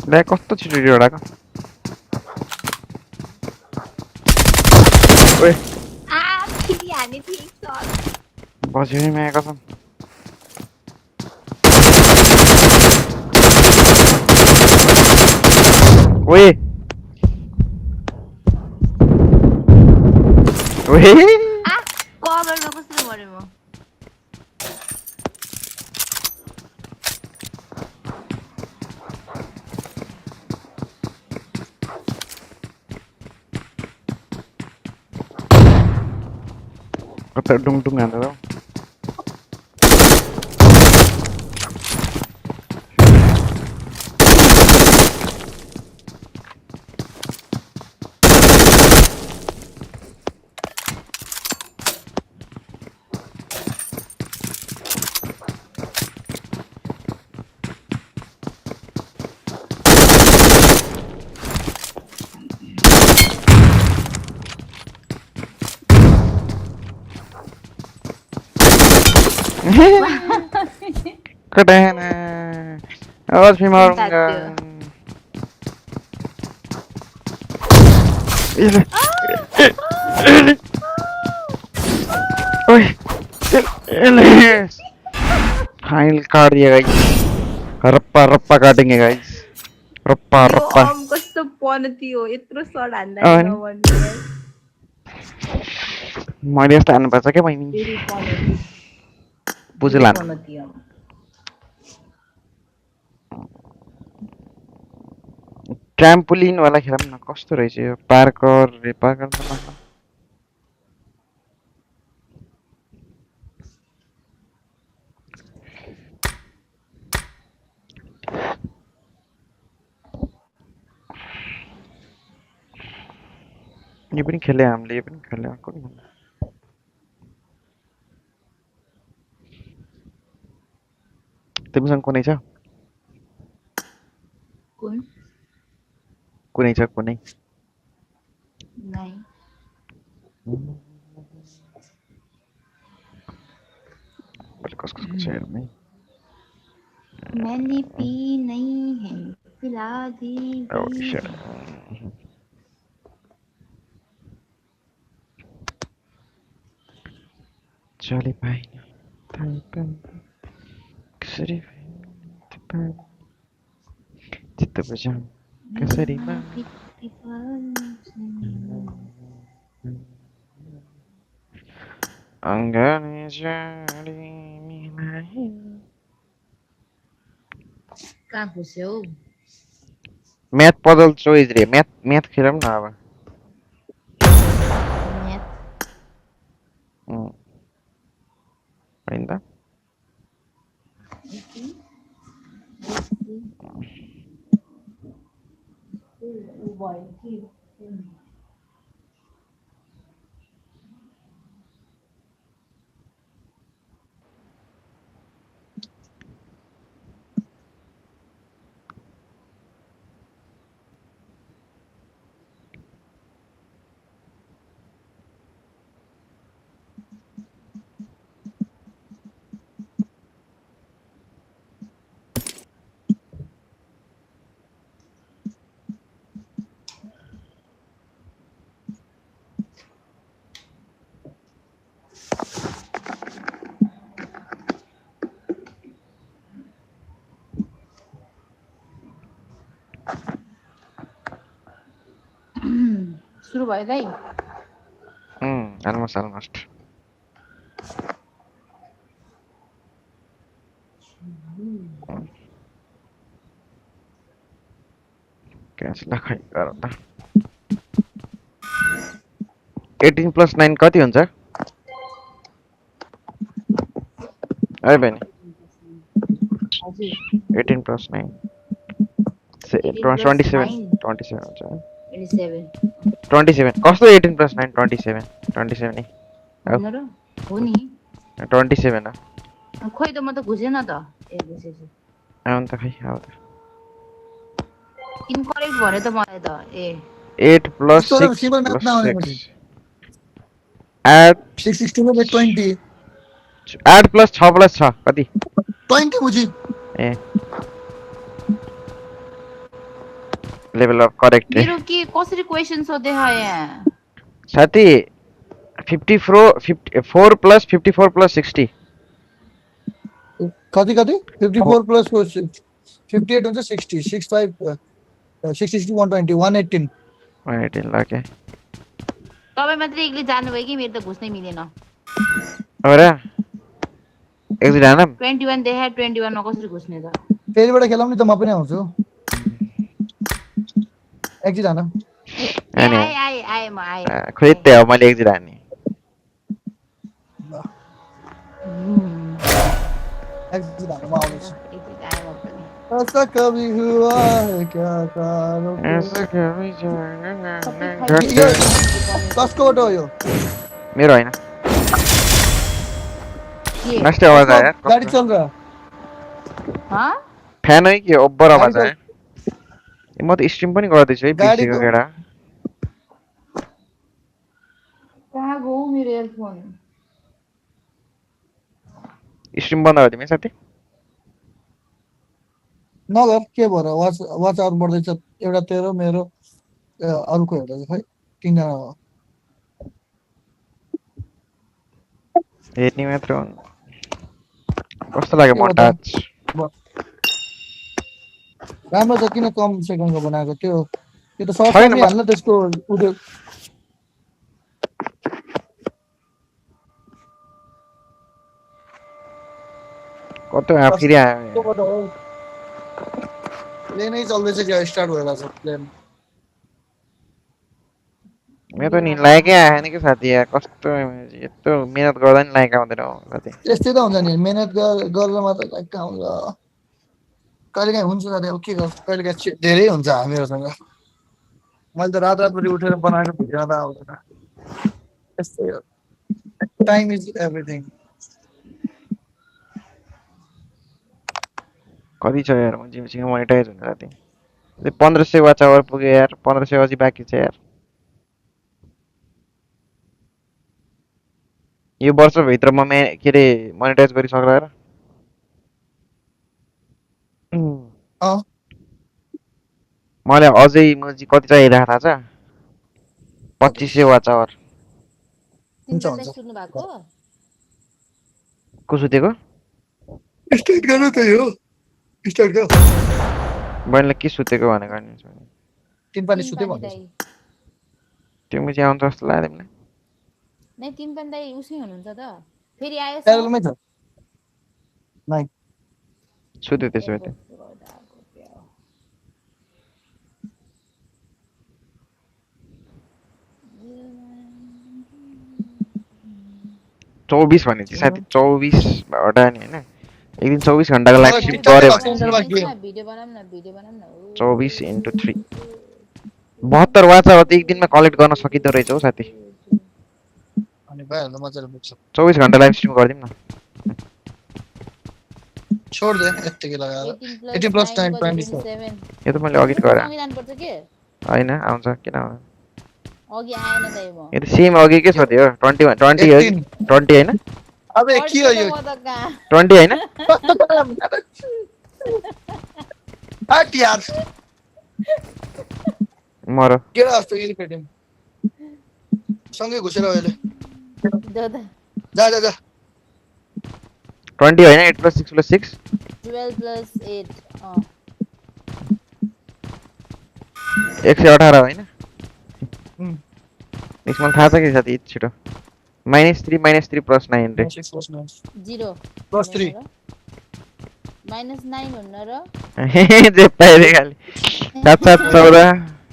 ले कस्तो छिटो जोडाको ओए फेरि हाने थिएँ सर बज्यो नि माया कसम ओए ओए कभरमा कसरी मरे म kata dung-dungan tau Kedana, awas Pimarunga. Final काट दिया गाइस रप्पा रप्पा काटेंगे गाइस रप्पा रप्पा कस्तो पनती हो यत्रो सड हान्दा नभन्नु मैले यस्तो हान्नुपर्छ के बहिनी बुझला ट्राम्पोलिन वाला खेलौँ न कस्तो रहेछ यो पार्कर त मात्र यो पनि खेले हामीले यो पनि खेले कुन तिमीसँग कुनै छ कुनै छ कुनै नहीं कसको छ हेर्नु मैंने पी नहीं है पिला दी चली पाइन ताइपन कसरी चित्त बुझाउँ कसरीमा अङ्गने जाडी मिलाई कहाँ खुस्यौ म्याथ पजल चोइस रे म्याथ खेलौँ न अब हैन त सुरु भयो दाइ almost क्यास लखै गर त 18 + 9 कति हुन्छ है बहिनी 18 + 9 27 हुन्छ 27 कस्तो 18 + 9 27 नि हो नि 27 खोइ त म त घुसेन त घुसेछु आउन त खै आउ त इनकरेक्ट भने त मलाई त 8 + 6 + 6 add 660 में 20 8 + 6 + 6 कति 20 मुझे ए लेभल अफ करेक्ट मेरो के कसरी क्वेशन सोधे ह यहाँ साथी 54 + 54 + 60 कति 54 + 58 हुन्छ 60 65 60 120 118 118 लाके तपाईँ मात्रै एक्लै जानुभयो कि मेरो त घुस्नै मिलेन अरे एक्जिट हानम 21 देखायो 21 मा कसरी घुस्ने त फेरिबाट खेलाउँ नि त म पनि आउँछु एक्जिट हानम आए म आए खोइ त्यही हो मैले एक्जिट हाने एक्जिट हानम आउँछु ऐसा कभी हुआ है क्या तारों ऐसा कभी कसको हो यो मेरो हैन लास्ट आवाज आयो गाडी चल रहा हाँ फ्यान है कि ओभर आवाज आयो म त स्ट्रिम पनि गर्दैछु है पीसी को केडा कहाँ गयो मेरो इयरफोन स्ट्रिम बन्द गरिदिउँ है साथी नगर के भएर वाच आवर बढ्दैछ एउटा तेरो मेरो अरूको हेर्दा खै तीनजना हो हेर्ने मात्र हो कस्तो लाग्यो मन्टाज राम्रो छ किन कम सेकेन्डको बनाएको त्यो त सर्टमै हाल्न त्यसको उयो कतो फेरि आयो प्लेनै चल्दैछ क्या स्टार्ट भइरहेको छ प्लेन मेरो त नि लायकै आएन कि साथी यार कस्तो यस्तो मेहनत गर्दा नि लायक आउँदैन हो साथी त्यस्तै त हुन्छ नि मेहनत गरेर मात्र लायक आउँछ कहिलेकाहीँ हुन्छ साथी अब के गर्छ कहिलेकाहीँ धेरै हुन्छ हामीहरूसँग मैले त रातभरि उठेर बनाएको भिडियो त आउँदैन त्यस्तै हो टाइम इज एभ्रिथिङ कति छ यार मसँग मोनेटाइज हुन्छ साथी 1500 वाच आवर पुग्यो यार 1500 अझै बाँकी छ यार यो वर्षभित्र म के अरे मोनेटाइज गरिसक्ला र मलाई अझै मुजी कति चाहिरहेको थाहा छ 2500 वाच आवर हुन्छ हुन्छ सुन्नु भएको को सुतेको स्टार्ट गर्नु त यो स्टार्ट गर मैले के सुतेको भनेको नि तीन पानी सुते भन्दैछ त्यो मुजी आउँछ जस्तो लाग्यो तिमीलाई नै तीन पानी दाइ उसै हुनुहुन्छ त फेरि आएछ टेबलमै छ नाइ सुत्यो त्यसो भए चौबीस भने चाहिँ साथी 24 हटा नि हैन एक दिन 24 घण्टाको लाइभ स्ट्रिम गरे भिडियो बनाउन न 24 into 3 72 वाच अब एक दिनमा कलेक्ट गर्न सकिदो रहेछ हो साथी अनि भइहाल्छ मजाले बुझ्छ 24 घण्टा लाइभ स्ट्रिम गर्दिम न छोड दे यतिकै लगाएर 18 प्लस 9 27 यो त मैले अघि गरे संविधान पर्छ के हैन आउँछ किन आउँछ अघि आएन दाइ म यो त सेम अघि के छ त्यो 20 हो 20 हैन अबे के हो यो 20 हैन हट यार मरो के जस्तो इरिटेटिङ सँगै घुसेर अहिले जा जा जा 20 हैन 8 plus 6 plus 6 12 plus 8 118 हैन यसमा थाहा छ के साथी छिटो -3 plus 900 0 plus 3 -9 हुन्न र जे पाइरे खाली 7 7 14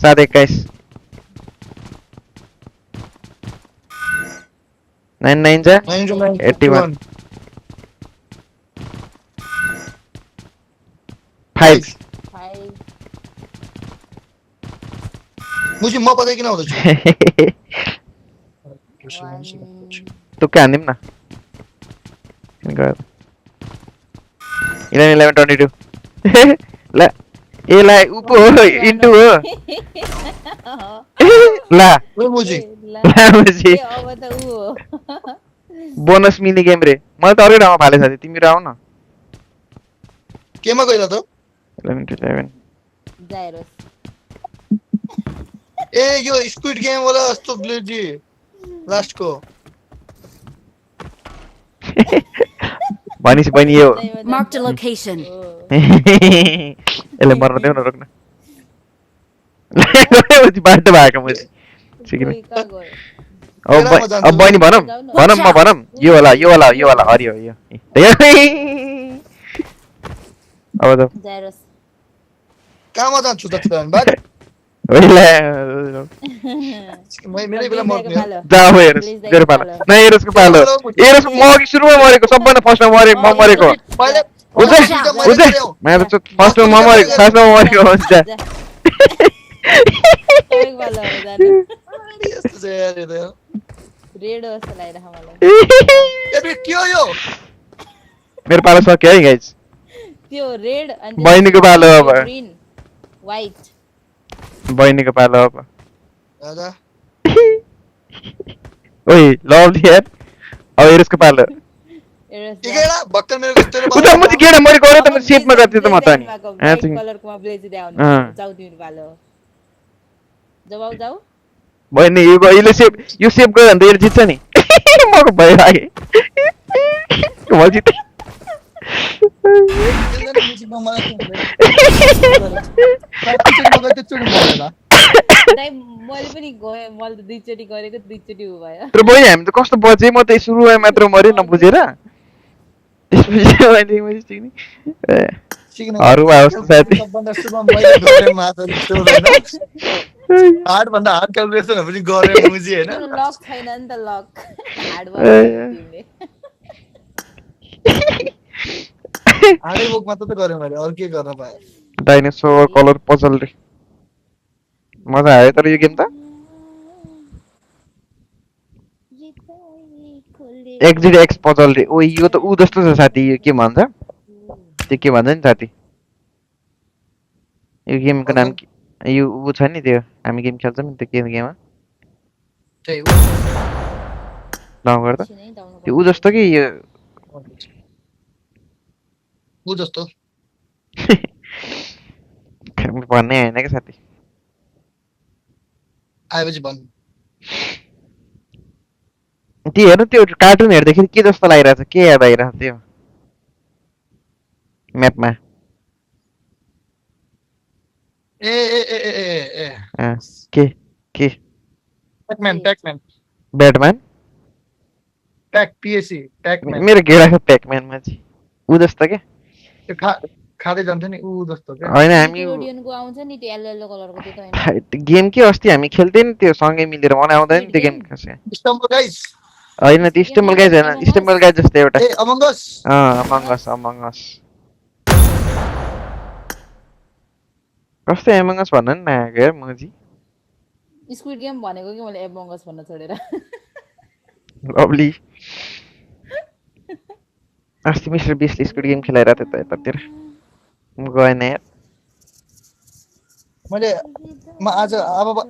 7 21 9 9 जा 81 5 मुझे म पता किन हुँदैछ तुक्का हान्दिम न 11 11 22 ल ए ला उप हो इन्टु हो ला मुजी मुजी अब त उ हो बोनस मिनी गेम रे मैले त अरु ठाउँमा फाले साथी तिमी आउ न केमा गइला त 11 to 11 जाइरोस ए यो स्क्विड गेम वाला जस्तो ब्लेजी लास्ट को भनिस बनि यो Marked a location. एले मर्न देऊ न रोक्न पछि बाटो भएको मैले सिकिन अब बनि भनम भनम म भनम यो वाला हरियो यो अब त जाइरोस कहाँ जान्छु त बात ओइला मेरै बेला मर्ने जा हो हेरस मेरो पालो न हेरसको पालो हेरस म अघि सुरुमा मरेको सबभन्दा फर्स्टमा म मरेको उजे मैले त फर्स्टमा म मरेको फर्स्टमा म मरेको हुन्छ रेड जस्तो लागिरहेको मलाई के हो यो मेरो पालो सक्यो है गाइस त्यो रेड अनि बहिनीको पालो अब ग्रीन व्हाइट बहिनीको पालो अब दादा ओइ लभ हियर अब हेरसको पालो केकेडा भक्कन मेरो तेरो उता म चाहिँ केडा मैले गरे त म सेपमा गर्थ्यो त म त नि कलरको मा ब्लेजी ल्याउनु जाऊ तिमी पालो जाऊ बहिनी यो सेप गयो भने त यो जित्छ नि मको भइ लागे म जिते मैले पनि गएँ मैले त दुईचोटी गरेको दुईचोटी उ भयो तर बहिनी हामी त कस्तो बजे म त सुरुमा मात्र मरे नबुझेर त्यसपछि अरू आउँछ साथी हार्ड भन्दा हार्ड क्याल्कुलेसन पनि गरे मुजी हैन लक छैन नि त लक हार्ड हार्डै बुक मात्र त गरे मैले अरु के गर्न पाए डाइनोसर कलर पजल रे मजा आयो तर यो गेम त एक्स पजल रे ओ यो त उ जस्तो छ साथी यो के भन्छ त्यो के भन्छ नि साथी यो गेमको नाम यो उ छ नि त्यो हामी गेम खेल्छौँ नि त्यो गेम गेममा डाउन गर्दा त्यो उ जस्तो कि यो उ जस्तो भन्ने हैन के साथी आएपछि भन् त्यो हेर्नु त्यो कार्टुन हेर्दाखेरि के जस्तो लागिरहेछ के याद आइरहेछ त्यो म्यापमा ए के ट्याकम्यान ब्याटम्यान ट्याक पिएसी ट्याकम्यान मेरो गेडाको प्याकम्यानमा चाहिँ ऊ जस्तो के त्यो खाँदै जान्छ नि ऊ जस्तो के होइन हामी निकेलोडियनको आउँछ नि त्यो येलो कलरको त्यो त हैन गेम के अस्ति हामी खेल्दै नि त्यो सँगै मिलेर मलाई आउँदैन त्यो गेम खासै स्टम्बल गाइस होइन त्यो स्टेमल गाइज होइन स्टेमल गाइज जस्तो एउटा ए अमंग अस अमंग अस कस्तो अमंग अस भन्न नि नआएको यार मजी स्क्विड गेम भनेको कि मैले एमंग अस भन्न छोडेर लभली अस्ति मिस्टर बिसले स्क्विड गेम खेलाइरहेको थियो त यतातिर म गएन यार मैले म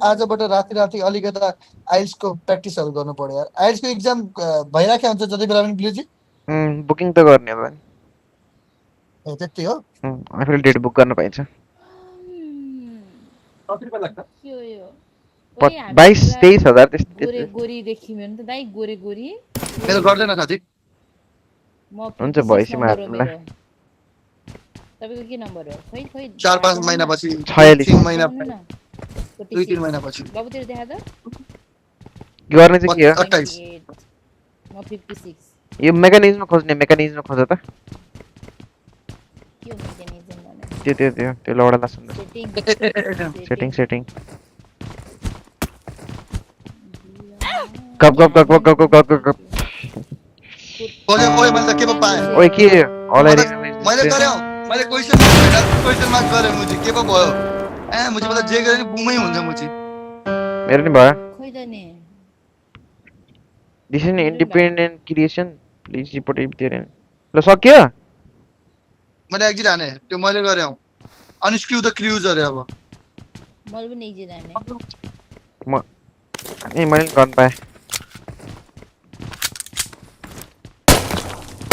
आजबाट राति अलिकता आइल्सको प्र्याक्टिसहरू गर्नु पर्यो यार आइल्सको एक्जाम भइराखेको हुन्छ जति बेला पनि ब्लुजी बुकिङ त गर्ने होला नि ए त्यति हो आफूले डेट बुक गर्न पाइन्छ कति रुपैयाँ लाग्छ के हो यो 22-23,000 त्यस्तै गोरी देखियो नि त दाइ गोरी मेरो गर्दैन साथी म हुन्छ भइसी मार्नुला तपाईको के नम्बर हो खै 4-5 महिनापछि 46 महिना 2-3 महिनापछि बाबुतिर देखा त गर्ने चाहिँ के हो 28 म 56 यो मेकानिजम खोज्ने खोज त के हो मेकानिजम भने त्यो लौडालाई सुन्नु सेटिङ गप ओए मैले के पो पाए ओए के अलरेडी मैले क्वेशन मार्क गरे मुजी के पो भयो ए मुजी मतलब जे गरे नि बुमै हुन्छ मुजी मेरो नि भयो खोइ त नि this is independent creation please report if there ल सक्यो मैले एक्जिट हाने त्यो मैले गरे हौ अनस्क्यू द क्रूज अरे अब मैले पनि एक्जिट हाने मैले गर्न पाएँ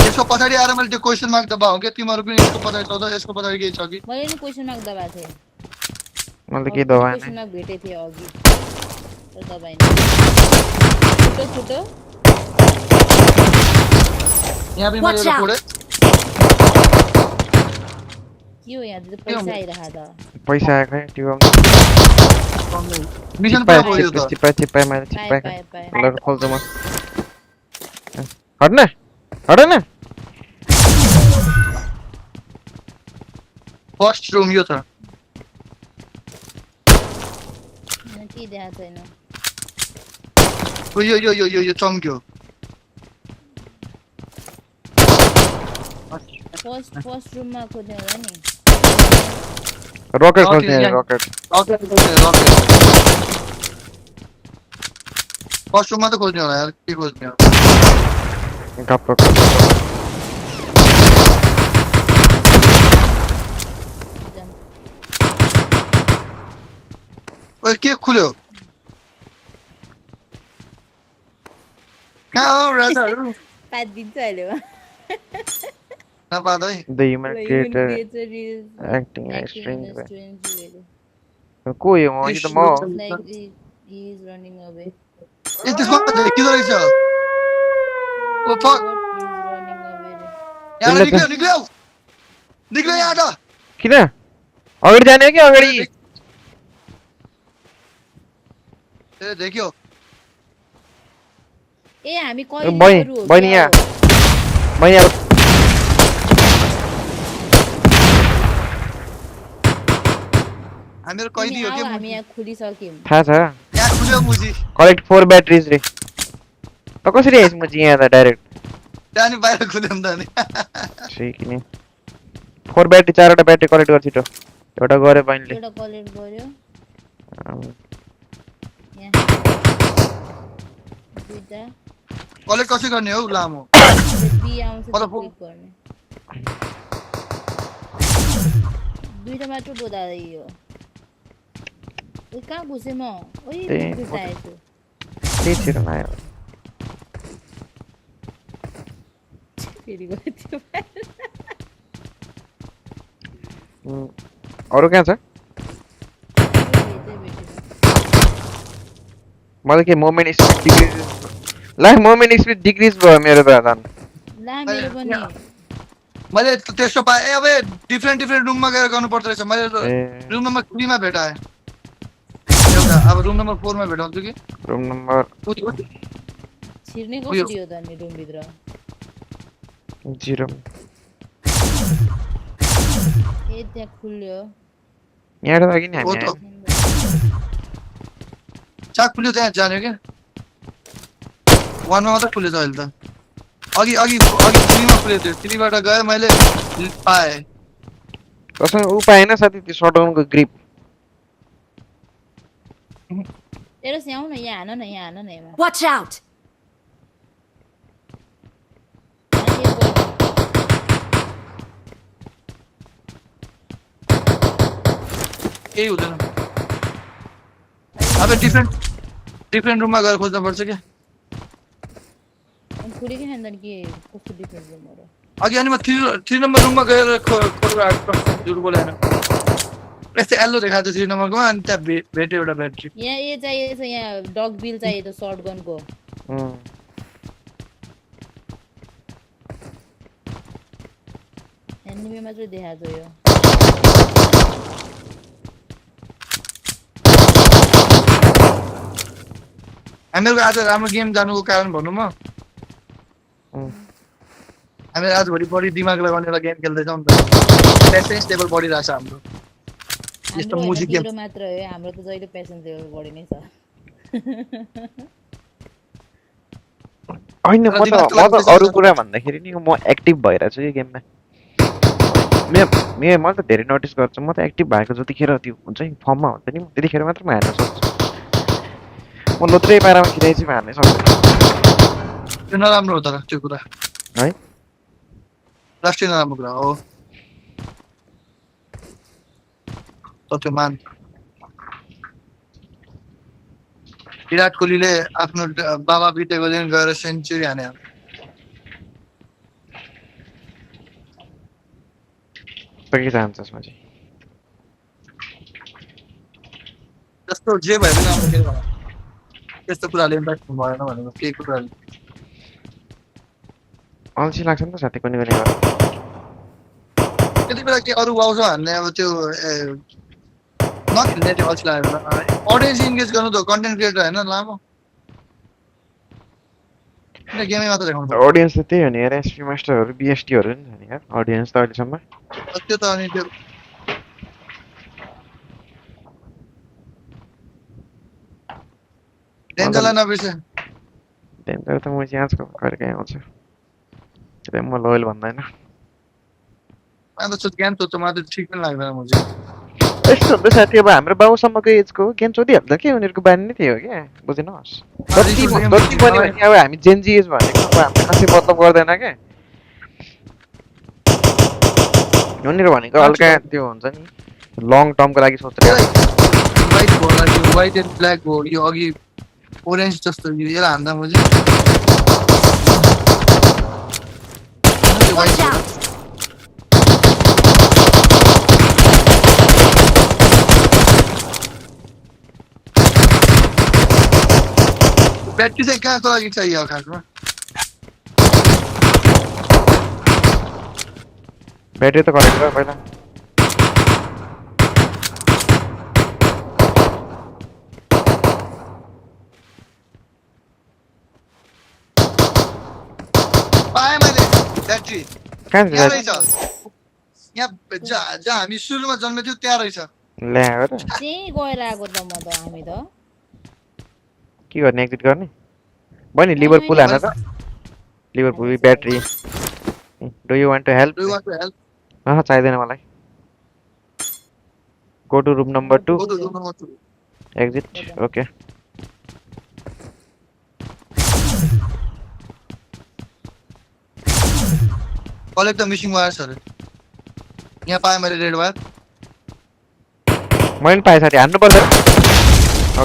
यसको पछाडी आएर मैले त्यो क्वेशन मार्क दबाऊ के तिमीहरु पनि यसको पछाडी छ त यसको पछाडी के छ कि मैले नि क्वेशन मार्क दबाएको थिए मैले के दबाएँ क्वेशन मार्क भेटे थिए अघि तर दबाएन छुटो यहाँ पनि मैले फोडे के हो यहाँ त पैसा आइरहा त पैसा आएको है त्यो मिशन पुरा भयो त चिपाए मैले चिपाएको ल खोल्छु म हट्न फर्स्ट रुम यो छ के देखा छैन यो चम्क्यो फर्स्ट रुममा खोज्ने होला नि रकेट खोज्ने रकेट फर्स्ट रुममा त खोज्ने होला यार के खोज्ने हो गप ओए के खुल्यो कहाँ हो राजाहरु पात दिन्छ अहिले नपादै the human creator acting strange को यो म यो त म इज रनिङ अवे ए त्यसमा के रहेछ ओ फक यहाँ निक्ल्यो यहाँ त किन अगाडि जाने हो कि अगाडि ए देखियो ए हामी कहिले बहिनी हामीहरु कैदी हो के हामी यहाँ खुलिसक्यौं थाहा छ यहाँ खुल्यो मुजी कलेक्ट 4 ब्याट्रिज रे त कसरी आइस मुजी यहाँ त डाइरेक्ट जानी बाहिर खुल्यौं त नि ठीक नि 4 ब्याट्री 4 वटा ब्याट्री कलेक्ट गर छिटो एउटा गरे बहिनीले एउटा कलेक्ट गर्यो यहाँ दुईटा कलेक्ट कसरी गर्ने हो लामो बी आउँछ क्लिक गर्ने दुईटा मात्र बोदा यो ओइ कहाँ घुसे म ओइ घुसाएछु त्यही छिर आयो फेरि गयो त्यो अरु कहाँ छ मलाई के मोमेन्ट स्पिड डिक्रिज ला मोमेन्ट स्पिड डिक्रिज भयो मेरो त झन् ला मेरो पनि मैले त्यस्तो पाए अब डिफरेन्ट रुममा गएर गर्नु पर्छ रहेछ मैले रुममा फ्रीमा भेटाए एउटा अब रुम नम्बर 4 मा भेटाउँछु कि रुम नम्बर छिर्ने कसरी हो त नि रुम भित्र 0 ए त्यहाँ खुल्यो यहाँ त अघि नै हामी चाक खुल्यो त्यहाँ जान्यो के 1 मा मात्र खुल्यो त अहिले त अघि 3 मा खुल्यो त्यो 3 बाट गए मैले पाए कसम उ पाएन साथी त्यो शटगनको ग्रिप तेरो स्याउ न यहाँ हान न एमा Watch out! केही हुँदैन अब डिफरेन्ट रुममा गएर खोज्नु पर्छ के अनि खुली के हैन के कस्तो डिफरेन्ट रुम हो र अघि अनि म 3 नम्बर रुममा गएर खोज्नु जुर बोलेन यस्तै एल्लो देखाएको थियो 3 नम्बरकोमा अनि त्यहाँ भेट्यो एउटा ब्याट्री यहाँ ए चाहिएको छ यहाँ डग बिल चाहिएको छ शटगनको एनिमे मात्र देखाएको यो हामीहरुको आज राम्रो गेम जानुको कारण भन्नु म हामी आजभरि बढी दिमाग लगाउने एउटा गेम खेल्दैछौँ नि त पेसेन्स लेभल बढिरहेछ हाम्रो यस्तो म्युजिक गेम मात्र हो हाम्रो त जहिले पेसेन्स लेभल बढी नै छ हैन म त अरु कुरा भन्दाखेरि नि म एक्टिभ भइराछु यो गेममा मैले त धेरै नोटिस गर्छु म त एक्टिभ भएको जतिखेर त्यो हुन्छ नि फर्ममा हुन्छ नि त्यतिखेर मात्र म हार्न सक्छु म लोत्रै पारामा खिराइ चाहिँ हार्नै सक्छु त्यो नराम्रो हो तर त्यो कुरा है राष्ट्रिय नराम्रो कुरा हो त्यो मान विराट कोहलीले आफ्नो बाबा बितेको दिन गएर सेन्चुरी हाने के चाहन्छस् म चाहिँ जस्तो जे भए पनि राम्रो खेल त्यस्तो कुराले इम्प्याक्ट भएन भनेको केही कुराले अल्छी लाग्छ नि त साथी कुनै कुनै बेला त्यति बेला के अरू आउँछ भन्ने अब त्यो नखेल्ने त्यो अल्छी लाग्यो अडियन्स इन्गेज गर्नु त कन्टेन्ट क्रिएटर होइन लामो गेमै मात्र देखाउनु अडियन्स त त्यही हो नि यार एसपी मास्टरहरू बिएसटीहरू नि छ नि यार अडियन्स त अहिलेसम्म त्यो त अनि त्यो डेन्जरलाई नबिर्स डेन्जर त म चाहिँ आजकल कहिलेकाहीँ आउँछ त्यही म लोयल भन्दैन अन्त गेम सोध्छ मलाई त ठिक पनि लाग्दैन म चाहिँ यस्तो हुन्छ साथी अब हाम्रो बाउसम्मको एजको गेम सोधिहाल्छ कि उनीहरूको बानी नै थियो क्या बुझ्नुहोस् जति पनि भने अब हामी जेनजी एज भनेको अब हामीले खासै मतलब गर्दैन क्या उनीहरू भनेको हल्का त्यो हुन्छ नि लङ टर्मको लागि सोच्छ व्हाइट एन्ड ब्ल्याक हो यो अघि ओरेन्ज जस्तो यसलाई हान्दा म चाहिँ ब्याट्री चाहिँ कहाँको लागि चाहियो खासमा ब्याट्री त कनेक्ट गर पहिला पाएँ मैले ब्याट्री कहाँ रहेछ यहाँ जहाँ हामी सुरुमा जन्मेथ्यौँ त्यहाँ रहेछ ल्याएर त्यही गएर आएको त म त हामी त के गर्ने एक्जिट गर्ने बहिनी लिभरपुल हान त Liverpool battery do you want to help चाहिँदैन मलाई go to room number 2 exit okay collect the missing वायर्सहरु यहाँ पाएँ मैले रेड वायर मैले पाएँ साथी हान्नु पर्छ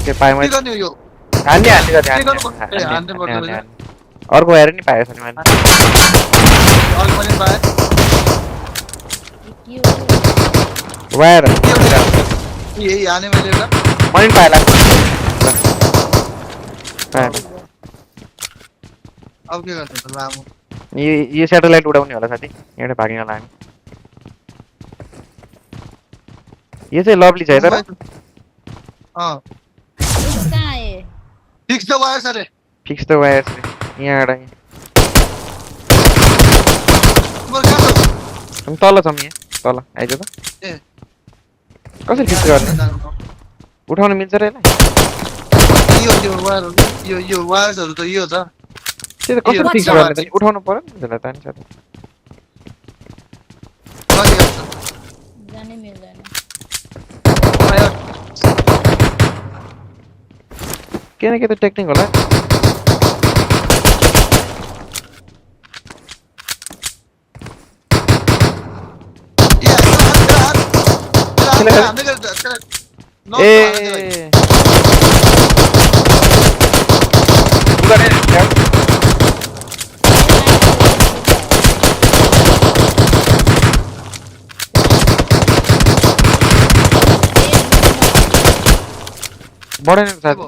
ओके पाएँ मैले के गर्ने यो हान्ने अर्को वायर नि पाएँ साथी मैले अर्को पनि पाएँ वायर यही हाने मैले एउटा मैले पाएँ अब के गर्ने त लामो यो स्याटेलाइट उडाउने होला साथी एउटा भाग्न होला हामी यो चाहिँ लभली छ है तर Fix the wires, sir. Fix the wires. यहाँ आड़ा यहाँ. हम तल छौँ यहाँ. तल आइज त. कसरी फिक्स गर्ने? उठाउन मिल्छ र यसलाई? यो वायर्सहरु त यो त. त्यो त कसरी फिक्स गर्ने त? उठाउनु पर्यो नि त्यसलाई त नि साथी. जानै मिल्दैन. के न के त टेक्निक होला. ए बढेन साथी.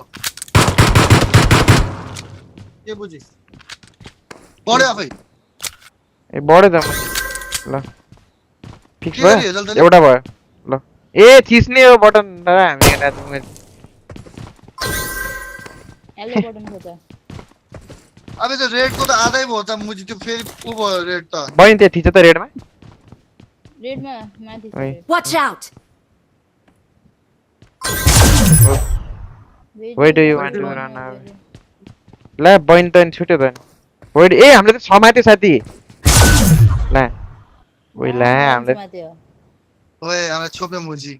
के बुझी? बढ्यो आफै. ए बढ्यो त ल. फिक्स भयो. एउटा भयो. ल. ए थिच्ने हो बटन र हामी हेर्दा मैले. एलो बटन खोज. अबे त्यो रेड को त आधै भयो त मुजी त्यो फेरि उ भयो रेड त. बइन त्यो थिच्छ त रेडमा? रेडमा माथि छ. Watch out! Where do you want to run now? ला बइन त छुट्यो त. वेट ए हामीले त समात्यो साथी. ला. ओइ ला हामीले. ओए हामीले छोप्यो मुजी.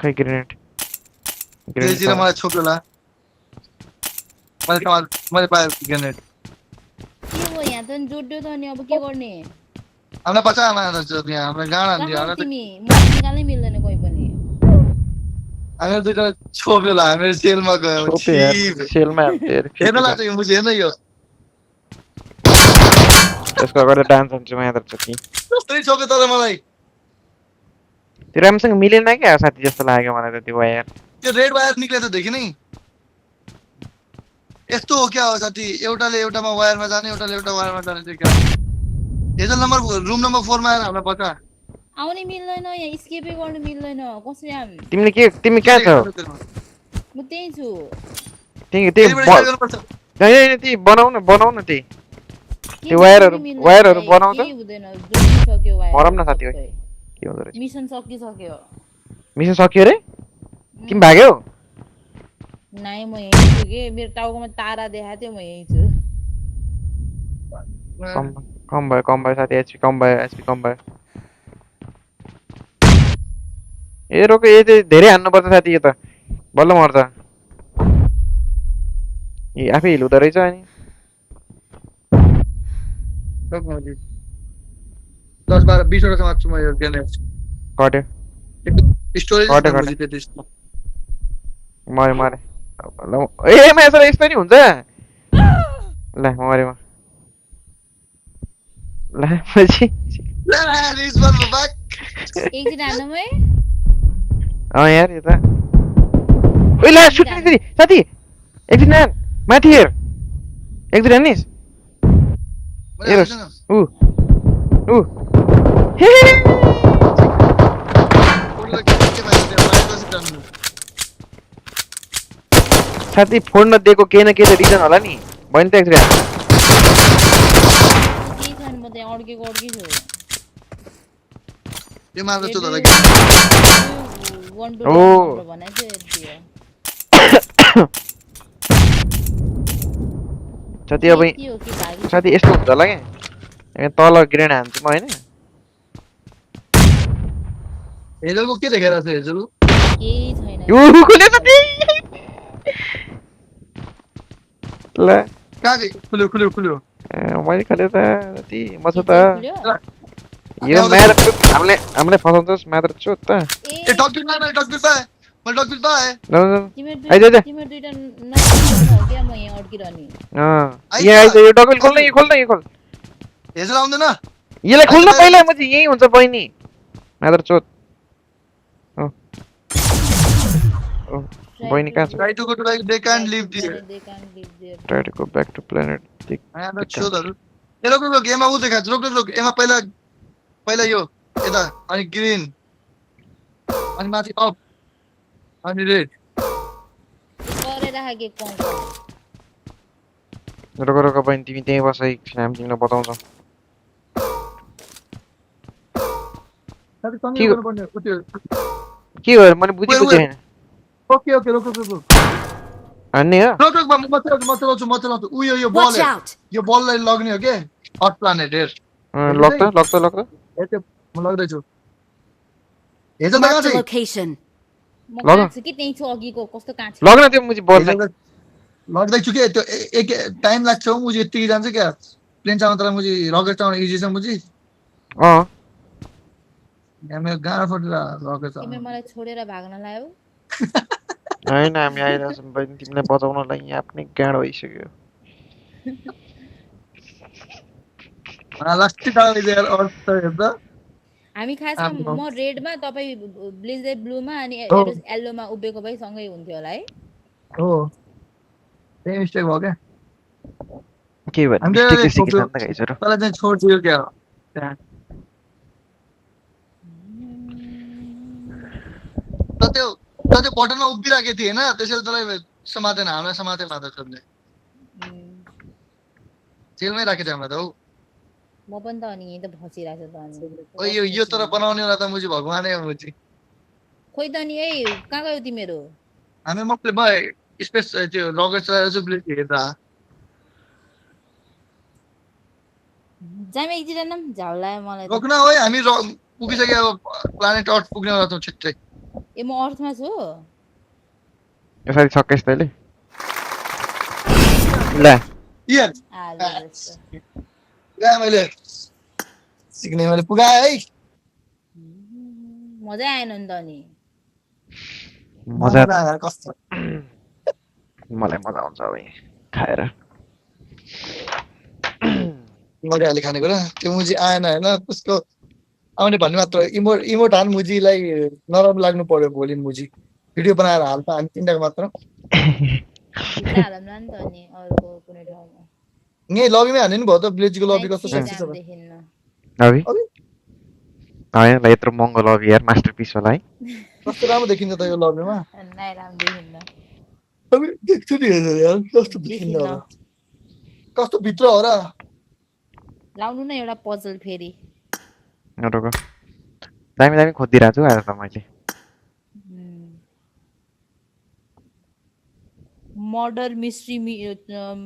खै ग्रेनेड. ग्रेनेड मलाई छोप्यो ला. मैले पायो ग्रेनेड. के हो यहाँ त जोड्यो त अनि अब के गर्ने? हामीलाई पचा आमा छ यहाँ हाम्रो गाडा दियो हामीलाई तिमी मलाई निकाल्नै मिल्दैन कोही पनि. हामी दुईटा छोप्यो ला हामी सेलमा गयो. सेलमा हेर्न लाग्छ यो मुजी हेर्न यो. यसको अगाडि डान्स हुन्छ म यहाँ त कि. कस्तै छोप्यो तर मलाई. त्यो राम्रोसँग मिलेन क्या साथी जस्तो लाग्यो मलाई त त्यो वायर. त्यो रेड वायर निक्ले त देखि नै. यस्तो हो क्या हो साथी एउटाले एउटामा वायरमा जाने एउटाले एउटा वायरमा जाने त्यो क्या. हेजल नम्बर रुम नम्बर 4 मा हामीलाई पचा. आउनै मिल्दैन यहाँ स्केपै गर्न मिल्दैन कसरी आम. तिमी कहाँ छौ? म त्यही छु. त्यही हैन त्यही बनाउन त्यही. त्यो वायरहरु बनाउ त. के हुँदैन जोड्नु सक्यो वायर. मरम न साथी ओइ. के हुँदो रहेछ? मिसन सकिसक्यो. मिसन सकियो रे? तिमी भाग्यौ? नाइ म यही छु के मेरो टाउकोमा तारा देखाएको थियो म यही छु. कम भयो साथी एचपी कम भयो. ए रोक ए चाहिँ धेरै हान्नु पर्छ साथी यो त. बल्ल मर्छ. ए आफै हिल हुँदो रहेछ अनि. 10-12-20 वटा समात्छु म यो ग्रेनेड. कट्यो. स्टोरेज मुजी त्यति. मरे. ए म यस्तो नि हुन्छ. ल मरे म. ल पछि. ल रिस बन्नु बाक. एकदिन हान्नुमै. यार यो त. ओइ ल सुट नि साथी. एकदिन माथि हेर. एकदिन हान्निस्. हेर्नुस्. हे साथी फोन नदिएको केही न केही त रिजन होला नि. बइन त एकदिन. के छैन म त्यहाँ अड्केको छु. यो मात्र छु त लागि. 1 2 भनेको थियो. साथी अब साथी यस्तो हुन्छ होला क्या. तल ग्रेनेड हान्छु म हैन. हेजलको के देखेर छ हेजल? केही छैन. यो खुले साथी. ल कागे खुल्यो. मैले खले त साथी म छ त. यो म्याथ हामीले फसाउँछस् मात्र छु त. ए डक्टर पाए. म डक्टर पाए. आइज तिम्रो दुईटा नआउँछ क्या म यहाँ अड्किरहनी. यहाँ आइज यो डबल खोल्न यो खोल. हेजल आउँदैन? यसलाई खोल्न पहिला म चाहिँ यही हुन्छ बहिनी. मात्र चोत. बहिनी कहाँ छ? Try to go to like they can't live there. Try to go back to planet. I am not sure that. ये लोग गेम आउट देखा. लोग एमा पहिला यो यता अनि ग्रीन अनि माथि अप अनि रेड. गरेर राखे के कोन. रोक बहिनी तिमी त्यहीँ बस एकछिन हामी तिमीलाई बताउँछौँ सँगै गर्नुपर्ने हो त्यो के हो मैले बुझेन ओके रोक हान्ने हो रोक म चलाउँछु उयो यो बललाई लग्ने हो के हट प्लानेट हेर लग त त्यो म लग्दैछु हेज त कहाँ छ लोकेसन म लग कहाँ छु कि त्यही छु अघिको कस्तो कहाँ छ लग्न त्यो मुजी बल लग्दैछु के त्यो एक टाइम लाग्छ मुजी यति जान्छ क्या प्लेन चलाउन तर मुजी रकेट चलाउन इजी छ मुजी हामी गाह्रो पर्छ रकेट तिमी मलाई छोडेर भाग्न लायौ हैन हामी आइरहेछौँ बहिनी तिमीलाई बचाउनलाई यहाँ आफ्नै गाड भइसक्यो लास्टै टाइम यार अर्थ हेर्दा हामी खासमा म रेडमा तपाई ब्लेजर ब्लूमा अनि येल्लोमा उभिएको भए सँगै हुन्थ्यो होला है हो त्यही मिस्टेक भयो क्या के भयो मिस्टेकले सिकिन्छ नि त गाइस र तँलाई चाहिँ छोड्दियो क्या त्यो बटनमा उभिराखेको थिएँ होइन त्यसैले तँलाई समातेन हामीलाई समाते मात्र छोड्ने जेलमै राखेको थियो हामीलाई त हौ म पनि त अनि यही त फसिरहेको छ त अनि यो तर बनाउने होला त मुजी भगवानै हो मुजी खोइ त नि है कहाँ गयो तिमीहरू हामी म स्पेस त्यो लगेज चलाएर चाहिँ ब्लेज हेर्दा जाम एकजना पनि झाउला मलाई रोक्न हो हामी पुगिसक्यो अब प्लानेट अर्थ पुग्ने होला त छिट्टै ए म अर्थमा छु यसरी सकेस् तैले ल मैले सिक्ने मैले पुगाएँ है मजा आएन नि त नि मजा कस्तो मलाई मजा आउँछ अब खाएर मजाले खानेको र त्यो मुजी आएन होइन त्यसको आउने भन्ने मात्र इमोट हान मुजीलाई नराम्रो लाग्नु पर्यो भोलि मुजी भिडियो बनाएर हाल्छ हामी तिनटाको मात्र यहीँ लबीमै हाल्ने नि भयो त ब्लेजीको लबी कस्तो सेक्सी छ होइन यत्रो महँगो लबी यार मास्टरपिस होला है कस्तो राम्रो देखिन्छ त यो लबीमा देख्छु नि यार कस्तो देखिन्छ होला कस्तो भित्र हो र लाउनु न एउटा पजल फेरि दामी खोजिदिरहेको छु आज त मैले मर्डर मिस्ट्री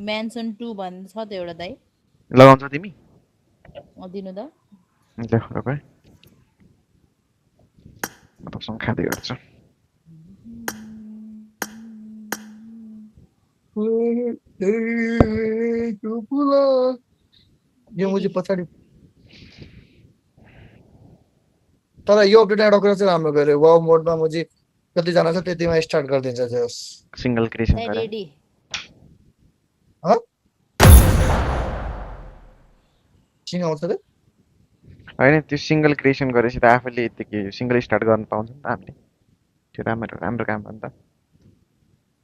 म्यान्सन 2 भन्ने छ त एउटा दाइ लगाउँछ तिमी दिनु त ल रोक है म तसँग खाँदै गर्छु यो मुजी पछाडि तर यो अपडेट एउटा कुरा चाहिँ राम्रो गरे वाउ मोडमा मुजी कतिजना छ त्यतिमा स्टार्ट गरिदिन्छ जस सिंगल क्रिएसन रेडी चिन आउँछ रे हैन त्यो सिंगल क्रिएसन गरेपछि त आफैले यतिकै सिंगल स्टार्ट गर्न पाउँछ नि त हामीले त्यो राम्रो काम हो नि त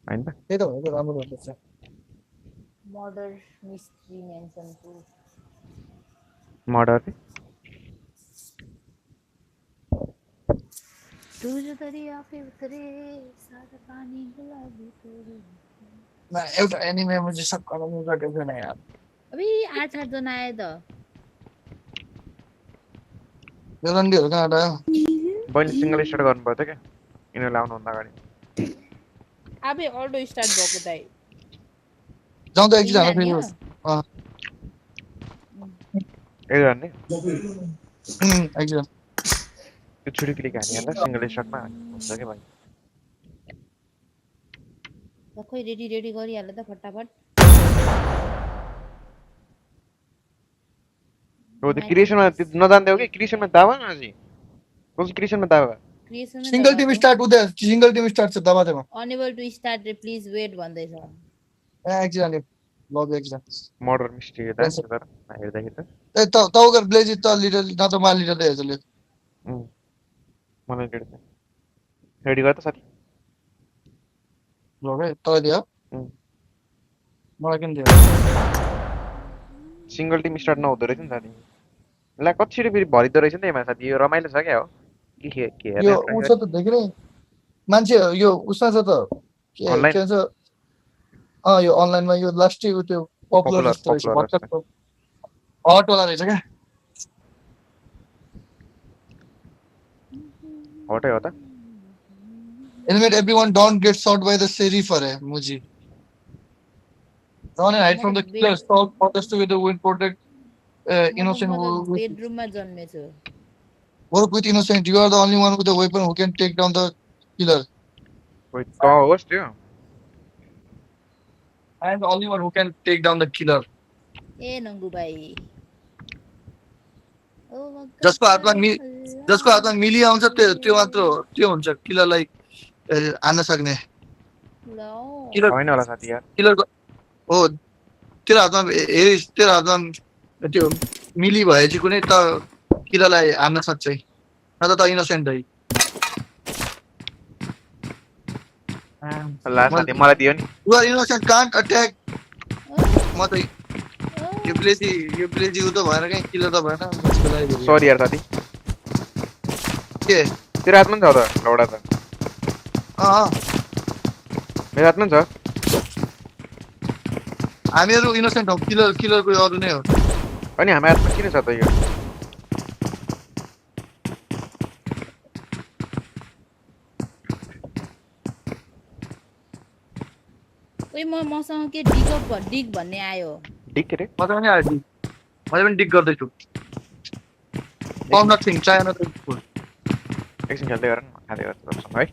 हैन त त्यही त हो राम्रो भन्दैछ मर्डर मिस्ट्री म्यान्सन 2 मर्डर तुझे दरिया पे उतरे सारा पानी गुलाबी तेरे ना एउटा एनिमे मुझे सब गर्न सकेको छैन यार अबे 8 जना आए त बेलन्डीहरु कहाँ आयो बहिले सिंगल स्टार्ट गर्नु पर्छ के यिनीहरु लाउनु भन्दा अगाडि अबे अल्टो स्टार्ट भएको दाइ जाउँ त एकजना फेरि ए गर्ने एकजना त्यो छुरी क्लिक हानि हाल्दा सिंगल स्टार्टमा हुन्छ के भाइ ल खोइ रेडी गरिहाल्नु त फटाफट हो त्यो क्रिएसनमा नजान्दै हो कि क्रिएसनमा दावा न अझै कस क्रिएसनमा दावा सिंगल टिम स्टार्ट उदय सिंगल टिम स्टार्ट छ दबा देमा unable to start please wait भन्दै छ एकजना लग एकजना मर्डर मिस्ट्री हेर्दाखेरि त तौगर ब्लेजी त लिडर न त मा लिडर हेर्छ ले मलाई रेडी गर त साथी ल है तले दियो मलाई किन दियो सिंगल टिम स्टार्ट नहुँदो रहेछ नि साथी ला कतिचोटि फेरि भरिदो रहेछ नि त यसमा साथी यो रमाइलो छ क्या हो के यो उस त देखिने मान्छे यो उसमा छ त के भन्छ यो अनलाइनमा यो लास्ट त्यो पपुलर जस्तो रहेछ भर्खर हट वाला रहेछ क्या हटै हो त Eliminate everyone, don't get shot by the sheriff है मुझे run and hide from the killer stop others to with the wind protect innocent bedroom मा जन्मेछु work with innocent you are the only one with a weapon who can take down the killer wait त होस् त्यो I am the only one who can take down the killer ए नंगु भाइ जसको हातमा मिली आउँछ त्यो मात्र त्यो हुन्छ किलरलाई हान्न सक्ने होइन होला साथी यार किलरको हो तेरो हातमा त्यो मिली भए चाहिँ कुनै त किलरलाई हान्न सक्छ न त इनोसेन्ट है ला साथी मलाई दियो नि you are innocent can't attack म त यो ब्लेजी उ त भएर कहीं किलर त भएन सरी यार साथी के तेरो हातमा छ त लौडा त मेरो हातमा छ हामीहरु इनोसेन्ट हौ किलरको अरु नै हो अनि हाम्रो हातमा किन छ त यो ओइ मसँग के डिग भन्ने आयो डिग के रे मसँग पनि आयो डिग मैले पनि डिग गर्दै छु found nothing try another food एकछिन खेल्दै गर न खादै गर है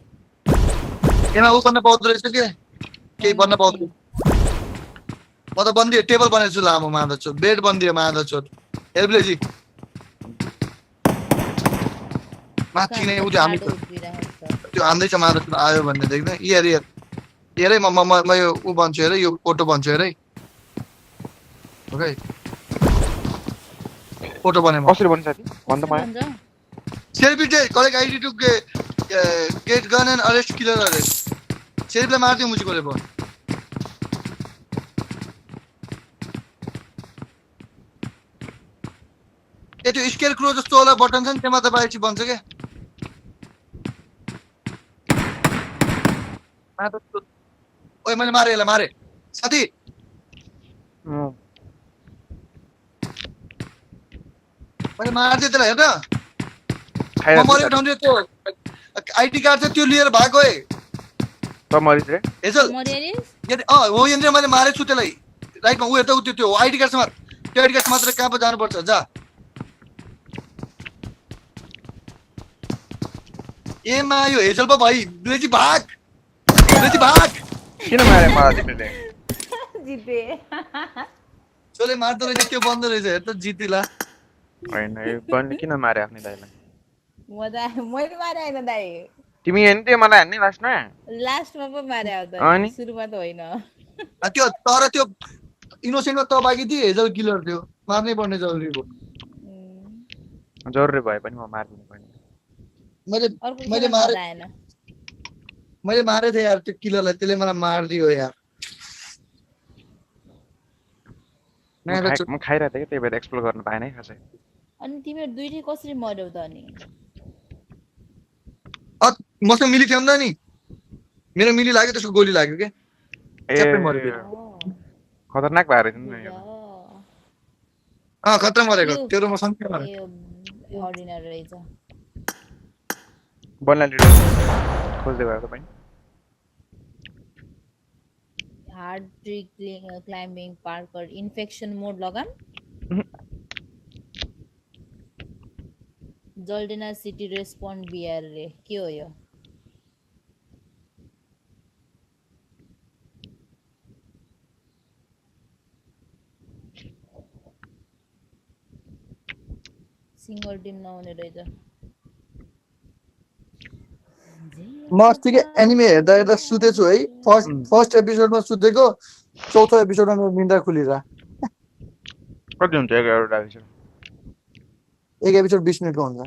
एमा उ गर्न पाउँदो रहेछ के केही बन्न पाउँदैन म त बन्दी टेबल बनाएछु लामो मार्दछु बेड बन्दी मार्दछु हेल्पलेजी माथि नै उ हामी त्यो हान्दैछ मार्दछु आयो भन्ने देख्दै यार हेरै म यो उ भन्छु हेरै यो फोटो भन्छु हेरै ओके फोटो बने म कसरी बन्छ साथी भन्न पाए selfie day collect ID to get gun and arrest killer arrest सेल्फीले मार्दियो मुझे कोले बोल ए त्यो स्केयर क्रो जस्तो वाला बटन छ नि त्यसमा दबाए छि बन्छ के ओए मैले मारे यसलाई मारे साथी मैले मार्दिए त्यसलाई हेर न म मरे ठाउँले त्यो आईडी कार्ड छ त्यो लिएर भागो है त मरिस रे हेजल मरिएरिस हो यन्द्र मैले मारेछु त्यसलाई राइटमा उ हेर्दा उ त्यो आईडी कार्ड छ मार त्यो आईडी कार्ड मात्र कहाँ पो जानु पर्छ जा ए मा यो हेजल पो भाइ ब्लेजी भाग किन मारे मलाई तिमीले जिते चले मार्दो रहेछ त्यो बन्द रहेछ हेर त जितिला हैन यो गन किन मारे आफ्नै दाइलाई मैले मारे हैन दाइ तिमी हैन त्यो मलाई हान्ने लास्टमा पो मारे हो त सुरुमा त होइन त्यो तर त्यो इनोसेन्टमा त बाकी थियो हेजल किलर थियो मार्नै पर्ने जरुरी भयो जरुरी भए पनि म मार्दिनु पर्ने मैले मारे थिएँ यार त्यो किलरलाई त्यसले मलाई मारिदियो यार म खाइरहेको थिएँ कि त्यही भएर एक्सप्लोर गर्न पाएन है खासै अनि तिमीहरु दुईटै कसरी मर्यौ त अनि मसँग मिली थियो नि मेरो मिली लाग्यो त्यसको गोली लाग्यो के सबै मर्यो खतरनाक भएर रहेछ नि खतरा मरेको तेरो मसँग के मरे अर्डिनरी रहेछ बनला लिडर खोज्दै गयो तपाईं हार्ड ट्री क्लाइम्बिङ पार्कर इन्फेक्सन मोड लगाम जल्डेना सिटी रेस्पोन्ड बिआर रे के हो यो सिंगल टिम नहुने रहेछ म अस्तिको एनिमे हेर्दा सुतेछु है फर्स्ट एपिसोडमा सुतेको चौथो एपिसोडमा मेरो निन्द्रा खुलिरा कति हुन्छ एक एपिसोड 20 मिनेटको हुन्छ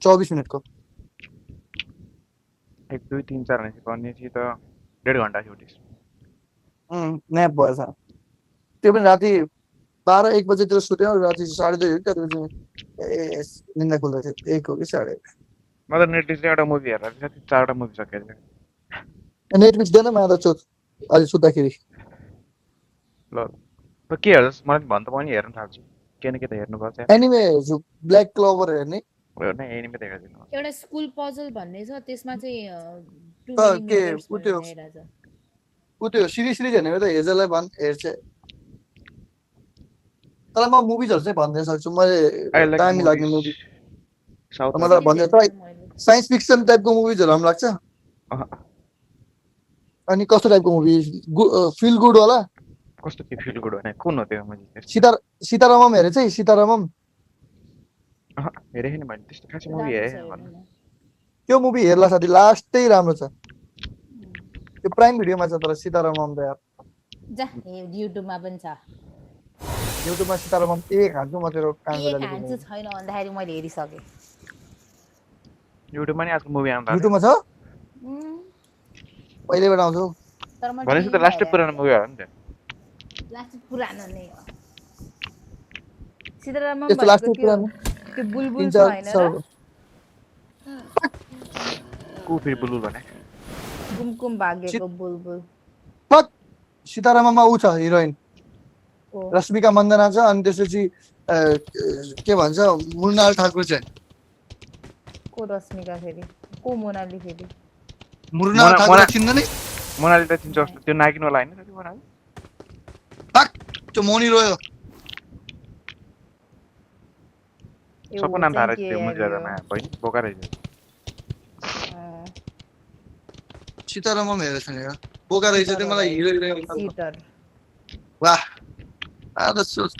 24 मिनेटको 1 2 3 4 गर्ने चाहिँ त 1.5 घण्टा छुटिस न्याप भएछ त्यो पनि राति 12-1 बजेतिर सुत्यो राति 2:30 हो त्यति बजे निन्द्रा खुल्दै थियो 1 हो कि 1:30 म त नेटफ्लिक्सले एउटा मुभी हेरेर चाहिँ 4वटा मुभी सकेछ नेटफ्लिक्स देन मादा चोट अलि सुत्दाखेरि ल के हेर्छस् मलाई भन् त म नि हेर्न थाल्छु के न के त हेर्नुपर्छ यार एनिमे ब्ल्याक क्लोभर हेर्ने हेर्न एनिमे त हेर्दिनु एउटा स्कुल पजल भन्ने छ त्यसमा चाहिँ टु के मिलिमिटर्स उ त्यो हेरेर छ सिरिज हेर्ने त हेजललाई भन् हेर्छ तर म मुभिजहरु चाहिँ भन्दै सक्छु मैले आई लाइक दामी लाग्ने मुभिज मुभी साउथ मलाई सिरिज भन्दै हेर्छु मैले साइन्स फिक्सन टाइपको मुभिजहरु राम्रो लाग्छ अनि कस्तो टाइपको मुभी फिल गुड वाला कस्तो के फिल गुड भने कुन हो त्यो मैले सीतारामम हेरे चाहिँ सीतारामम हेरेँ नि मैले त्यस्तो खासै मुभी राम्रो छ हेरेँ हेर्नु न त्यो मुभी हेर्ला साथी लास्टै राम्रो छ त्यो प्राइम भिडियोमा छ तर सीतारामम त यार जा युट्युबमा पनि छ युट्युबमा सीतारामम एक हान्छु म तेरो काम एक गरेर हान्छु छैन भन्दाखेरि मैले हेरिसकेँ युट्युबमा नि आजको मुभी आउँदा युट्युबमा छ पहिलेबाट आउँछ तर म भनेपछि त टिभीमा लास्टै पुरानो मुभी हो नि त लास्ट पुरानो नै हो सीतारामम त्यस्तो भनेको लास्टै पुरानो त्यो बुलबुल छ 3-4 हैन र सालको को फेरि बुलबुल भने कुमकुम भाग्यको बुलबुल फक सीतारामममा ऊ छ हिरोइन हो रश्मिका मन्दना छ अनि त्यसपछि के भन्छ मृणाल ठाकुर चाहिँ को रश्मिका फेरि को मोनाली फेरि मृणाल ठाकुरलाई चिन्दैन मोनाली त चिन्छ जस्तो त्यो नागिन वाला हैन त्यो मोनाली फक त्यो मोनी रोयो सबको नाम थाहा रहेछ त्यो मुजादामा बहिनी बोका रहेछ सीतारामम हेरेछ नि बोका रहेछ त्यो मलाई हिरो सीटर वाह आज सोच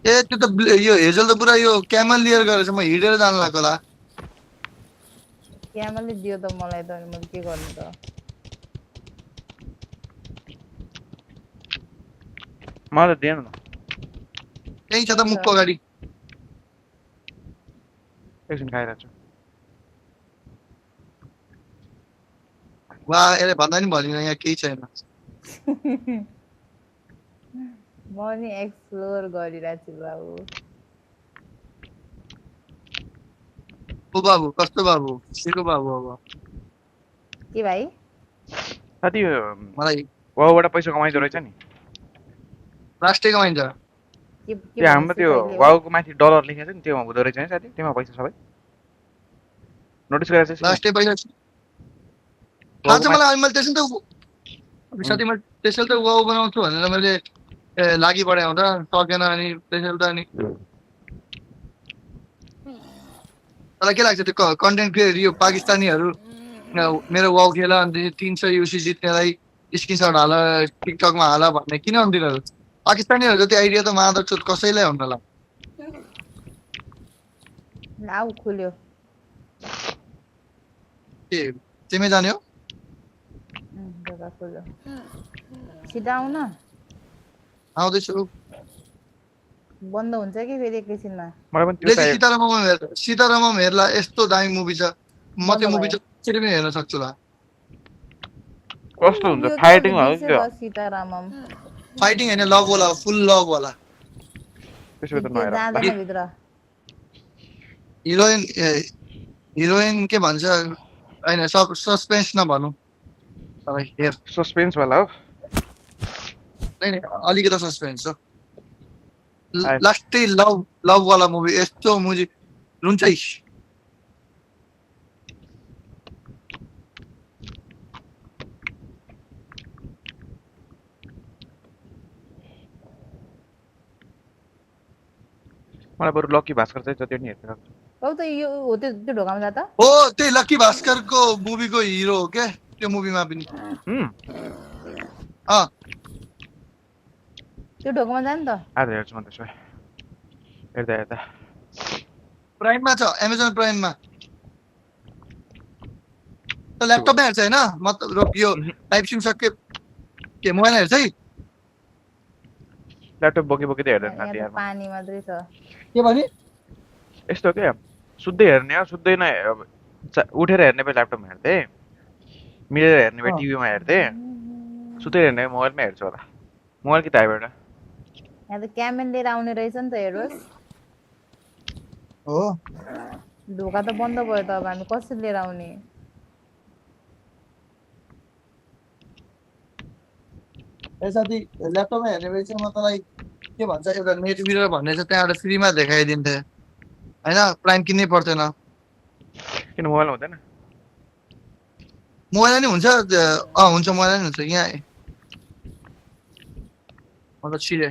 ए त्यो त यो हेजल त पुरा यो क्यामल लिएर गरेछ म हिडेर जान लाग्यो होला क्यामलले दियो त मलाई त अनि मैले के गर्नु त मलाई दिएन न त्यही छ त मुखको अगाडि एकछिन खाइरहेको छु वाह यसले भन्दा नि भनिन यहाँ केही छैन म नि एक्सप्लोर गरिरहेको छु बाबु ओ बाबु कस्तो बाबु केको बाबु अब के भाइ साथी मलाई वाउबाट पैसा कमाइदो रहेछ नि लास्टै कमाइन्छ त्यो हाम्रो त्यो वाउको माथि डलर लेखेको छ नि त्यो हुँदो रहेछ नि साथी त्यसमा पैसा सबै नोटिस गरेर चाहिँ लास्टै पैसा थाहा छ मलाई मैले त्यसै त साथी मैले त्यसैले त वाउ बनाउँछु भनेर मैले लागि पढाइ हुँदा सकेन अनि त्यसैले त अनि मलाई के लाग्छ त्यो कन्टेन्ट क्रिएटर यो पाकिस्तानीहरू मेरो वाउ खेल अनि 300 युसी जित्नेलाई स्क्रिनसट हाल टिकटकमा हाल भन्ने किन हुन्थ्यो पाकिस्तानीहरू जति आइडिया त मादर चोट कसैलाई हुन्न ल नाउ खुल्यो के तिमी जाने हो जग्गा खुल्यो सिधा आउन आउँदैछु बन्द हुन्छ कि फेरि एकैछिनमा सीतारामम हेर्ला यस्तो दामी मुभी छ म त्यो मुभी चाहिँ पनि हेर्न सक्छु ल कस्तो हुन्छ फाइटिङ हो नि त्यो सीतारामम फाइटिङ हैन लभ वाला फुल लभ वाला त्यसो त नहेर जाँदैन भित्र हिरोइन के भन्छ हैन सस्पेन्स नभनौं तपाईँ हेर सस्पेन्स वाला हो नै अलिकति सस्पेन्स हो लास्टै लभ वाला मुभी यस्तो मुभी रुन्छै मलाई बरु लकी भास्कर चाहिँ त्यो नि हेर्छ हो त यो हो त्यो ढोकामा जा त हो त्यही लकी भास्करको मुभीको हिरो हो के त्यो मुभीमा पनि त्यो ढोकामा जा नि त आज हेर्छु म त्यसो हेर्दा हेर्दा प्राइममा छ अमेजन प्राइममा त ल्यापटपमा हेर्छ हैन मतलब यो टाइप सिम सके के मोबाइलमा हेर्छ है ल्यापटप बोकी बोकी त हेर्दैन साथी यार पानी मात्रै छ के भने यस्तो के सुत्दै हेर्ने हो सुत्दै नै उठेर हेर्ने भए ल्यापटपमा हेर्थे मिलेर हेर्ने भए टिभीमा हेर्थे सुत्दै हेर्ने भए मोबाइलमा हेर्छु होला मोबाइल कि ताइबाट यहाँ त क्यामेरा लिएर आउने रहेछ नि त हेरोस् हो ढोका त बन्द भयो त अब हामी कसरी लिएर आउने ए साथी ल्यापटपमा हेर्ने बेला म तँलाई के भन्छ एउटा नेट मिरर भन्ने छ त्यहाँबाट फ्रीमा देखाइदिन्थे हैन प्राइम किन्नै पर्दैन किन मोबाइल हुँदैन मोबाइल नि हुन्छ हुन्छ मोबाइल नि हुन्छ यहाँ म त छिरे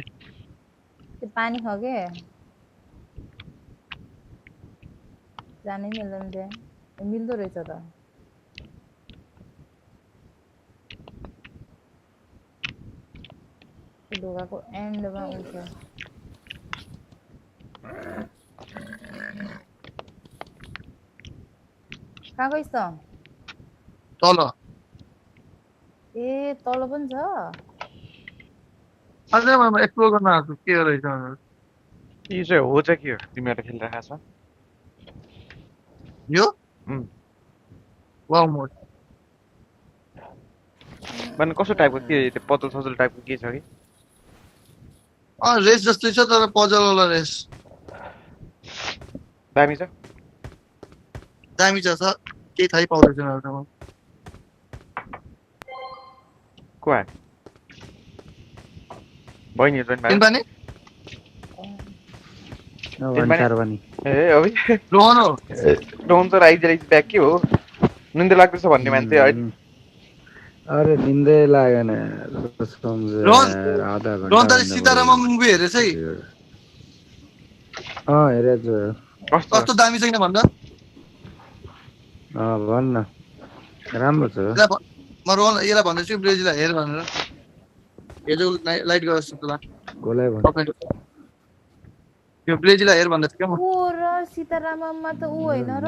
त्यो पानी खगे जानै मिल्दैन त्यहाँ मिल्दो रहेछ त ढोकाको एन्डमा आउँछ कहाँ गइस् त तल ए तल पनि छ अझै म एक्सप्लोर गर्न आएको के रहेछ यो चाहिँ हो चाहिँ के हो तिमीहरूले खेलिरहेको छ यो वाउ मोड भने कस्तो टाइपको के त्यो पजल सजल टाइपको के छ कि रेस जस्तै छ तर पजल वाला रेस दामी छ दामी छ केही थाहै पाउँदैन म को आयो बहिनी जोइन भयो तिनपाने ए अबि रोहन त राइज ब्याक के हो निन्दा लाग्दैछ भन्ने मान्छे अहिले अरे निन्दै लागेन रोहन त सीताराम मुभी हेरेछ है हेरेछु कस्तो दामी छ किन भन्दा भन्न राम्रो छ म रोहन यसलाई भन्दैछु ब्लेजीलाई हेर भनेर हेजो लाइट गर्छु त गोलाई भन्छ यो ब्लेजीलाई हेर भन्दैछु के म ओ र सीताराममा त उ हैन र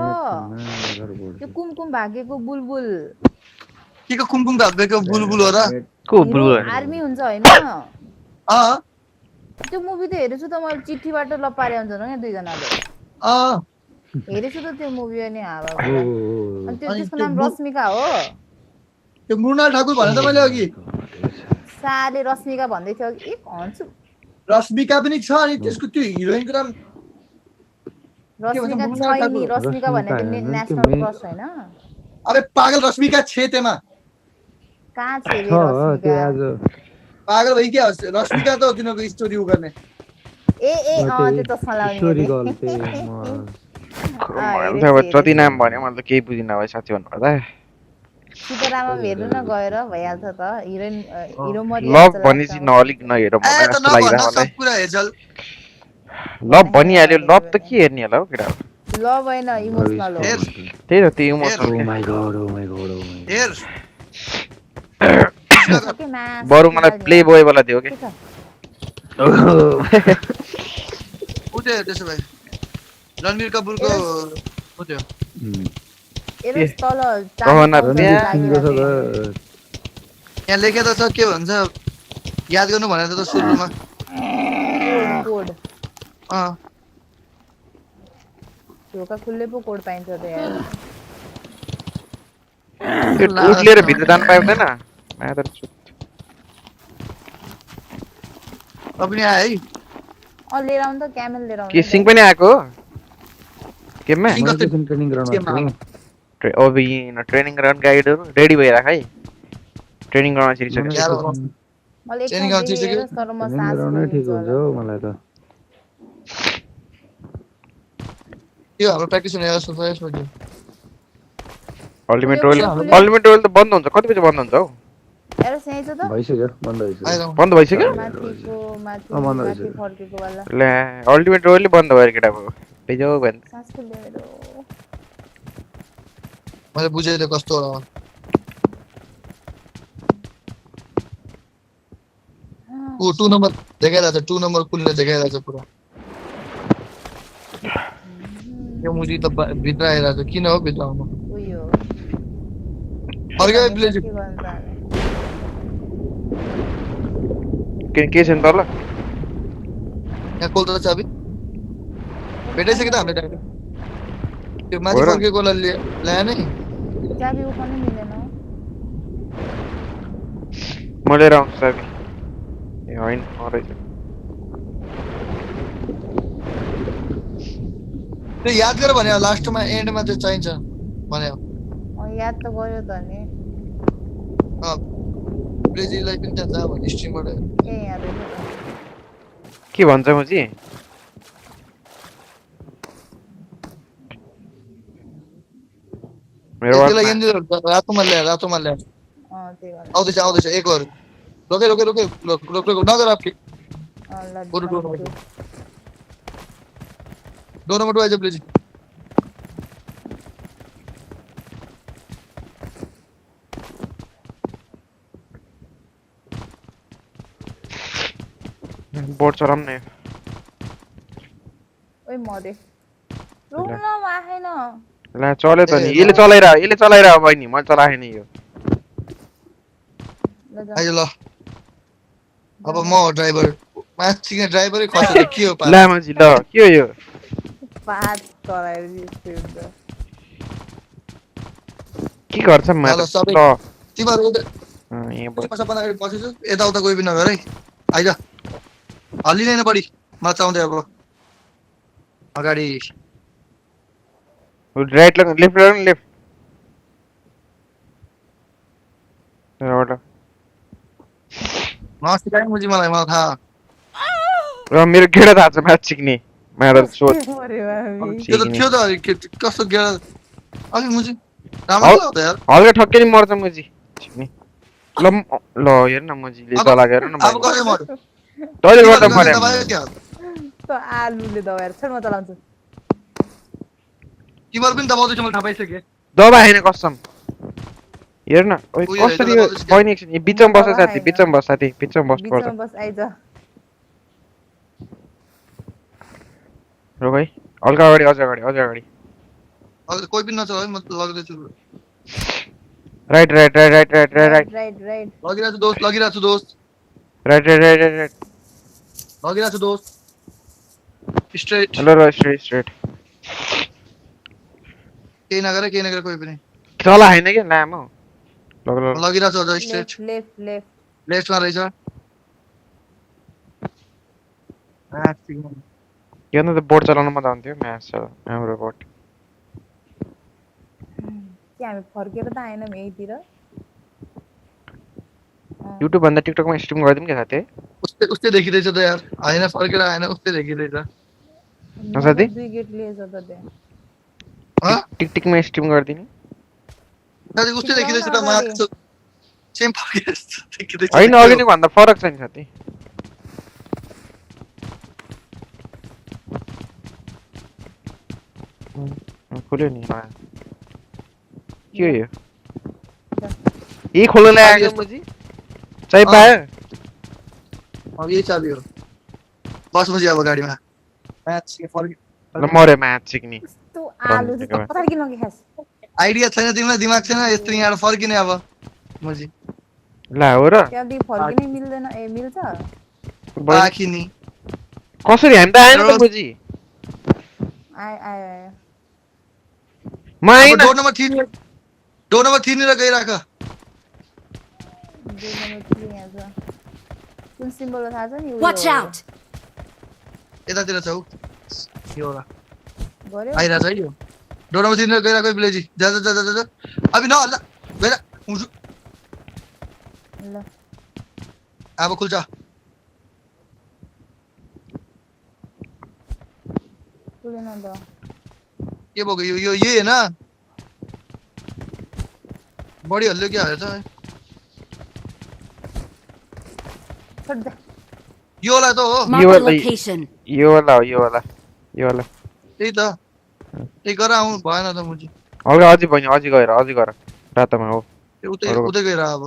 त्यो कुमकुम भागेको बुलबुल के को कुमकुम भागेको बुलबुल हो र को बुलबुल आर्मी हुन्छ हैन त्यो मुभी त हेरेछु त मैले चिठीबाट लपारे हुन्छ न दुई जनाले हेरेछु त त्यो मुभी अनि हावा अनि त्यसको नाम रश्मिका हो त्यो मृणाल ठाकुर भने त मैले अघि साले रश्मिका भन्दै थियो ए भन्छु रश्मिका पनि छ अनि त्यसको त्यो हिरोइनको नाम रश्मिका छैन रश्मिका भनेको नेशनल क्रस हैन अरे पागल रश्मिका छेतेमा कहाँ छ रे रश्मिका पागल भइ के रश्मिका त तिनीको स्टोरी उ गर्ने ए त्यो चस्मा लाउने जति नाम भन्यो मैले त केही बुझिन भाइ साथी भन्नुपर्दा सीताराममा हेर्नु न गएर भइहाल्छ त हिरोइन हिरो मरि लभ भनि चाहिँ नअलिक नहेर मलाई जस्तो लागिरहेको मलाई लभ भनिहाल्यो लभ त के हेर्ने होला हौ केटा लभ हैन इमोसनल हो त्यही त त्यो इमोसनल ओ माय गॉड हेर बरु मलाई प्ले बोय वाला दियो के उठ्यो त्यसो भए रणवीर कपुरको उठ्यो एरस तल यहाँ लेखेको छ के भन्छ याद गर्नु भनेर त सुरुमा कोड ढोका खुल्ले पो कोड पाइन्छ त यार त्यो टुट लिएर भित्र जान पाउँदैन मादर पनि आयो है लिएर आउनु त क्यामेल लिएर आउनु के सिङ पनि आएको गेममा ट्रेनिङ ग्राउन्ड ओबी ट्रेनिङ ग्राउन्ड गाइडहरु रेडी भइराख है ट्रेनिङ ग्राउन्डमा छिरिसक्यो मैले ट्रेनिङ ग्राउन्ड छिरिसक्यो तर म सास नै ठीक हुन्छ हो मलाई त यो हाम्रो प्र्याक्टिस हुने जस्तो छ यसपछि अल्टिमेट रोयल त बन्द हुन्छ कति बजे बन्द हुन्छ हौ एरो चाहिँ छ त भइसक्यो बन्द भइसक्यो बन्द भइसक्यो माथि फर्केको वाला ल अल्टिमेट रोयल बन्द भयो केटाको पेजो भन्छ सासको मेरो मैले बुझेले कस्तो होला ओ 2 नम्बर देखाइरहेछ 2 नम्बर खुल्ने देखाइरहेछ पुरा यो मुजी त भित्र आइरहेछ किन हो भित्र आउनु उयो फर्के प्लेज के छ नि तल यहाँ कोल्टा चाबी भेटाइसक्यो त हामीले डाइरेक्ट त्यो माथि फर्केकोलाई ल्याए नै चाबी उठाउनै मिलेन म लिएर आउँछु चाबी ए होइन रहेछ त्यो याद गर भने लास्टमा एन्डमा त्यो चाहिन्छ भने याद त गर्यो त नि ब्लेजीलाई पनि त्यहाँ जा भने स्ट्रिमबाट ए यहाँ रहेछ के भन्छ मुजी मेरो त्यसलाई यन्दिर रातोमा ल्याए त्यही गर्नु आउँदैछ एक गर रोके नगर आपके दो नंबर 2 आइज ब्लेजी बोर्ड चलाउने ओइ मरे रुम न आएन ला चले त नि यसले चलाइरा बहिनी मैले चलाए नि यो आइज ल अब म ड्राइभर माछिने ड्राइभरै खस्यो त के हो ला मजी ल के हो यो पात चलाएर स्पिड के गर्छ म ल तिमीहरु यहाँ सपना बसेछु यताउता कोही पनि नगर है आइज हल्लिदैन बढी मचाउँदै अब अगाडि राइट लग लेफ्ट एउटा नसिकाइ मुजी मलाई थाहा र मेरो गेडा थाहा छ म्याच सिक्ने मेरो सोच त्यो त थियो त कस्तो गेडा अलि मुजी राम्रो छ त यार हल्का ठक्कै नि मर्छ मुजी सिक्ने ल हेर न मुजीले चलाएको हेर न अब कसले मर्यो तैले गर्दा मर्यो त आलुले दबाएर छ म चलाउँछु तिमीहरु पनि दबाउँदै छ मैले थाहा पाइसके दबा हैन कसम हेर न ओइ कसरी यो बहिनी एकछिन बिचमा बस साथी बिचमा बस पर्छ बस आइज रो भाइ हल्का अगाडि अझ अगाडि कोही पनि नचल है म लगिदै छु राइट लगिरहेछु दोस्त राइट लगिरहेछु दोस्त स्ट्रेट हेलो स्ट्रेट केही नगर कोही पनि चला हैन के लामो लगिरहेछु अझ स्ट्रेट लेफ्टमा रहेछ यो न त बोर्ड चलाउन मजा आउँथ्यो म्याच हाम्रो बोर्ड के हामी फर्केर त आएनौँ यहीतिर युट्युब भन्दा टिकटकमा स्ट्रिम गर्दिम के साथी उस्तै देखिदैछ त यार हैन फर्केर आएन उस्तै देखिदैछ साथी 2 गेट लिएछ त त्यहाँ टिकटिकमा स्ट्रिम गर्दिनी साथी उस्तै देखिदैछ त म सेम फर्केर देखिदैछ हैन अघिको भन्दा फरक छ नि साथी खुल्यो नि के हो यो यही खोल्न ल्याएको मुजी चाहि पायो अब यही चाबी हो बस मुजी अब गाडीमा म्याच फर्क ल मर्यो म्याच सिक्ने तँ आलु चाहिँ कता किन खास आइडिया छैन तिमीलाई दिमाग छैन यस्तो यहाँ फर्किने अब मुजी ला हो र त्यहाँदेखि फर्किनै मिल्दैन ए मिल्छ बाखिनी कसरी हामी त आएन त मुजी आयो म आइन डोर नम्बर 3 र गइराख कुन सिम्बल थाहा छ नि Watch out! यतातिर छौ यो होला गर्यो आइराछ है यो डोर नम्बर 3 र गइराख ब्लेजी जा अबि न हल्ला गइरा उजु ल अब खुल्छ खुलेन त के भएको यो यही हैन बडी हल्यो के हाले त छोड दे यो होला त हो Mark the location. यो होला त्यही त त्यही गर आउँ भएन त मुजी हल्का अझै बहिनी अझै गएर रातोमा हो उतै गएर अब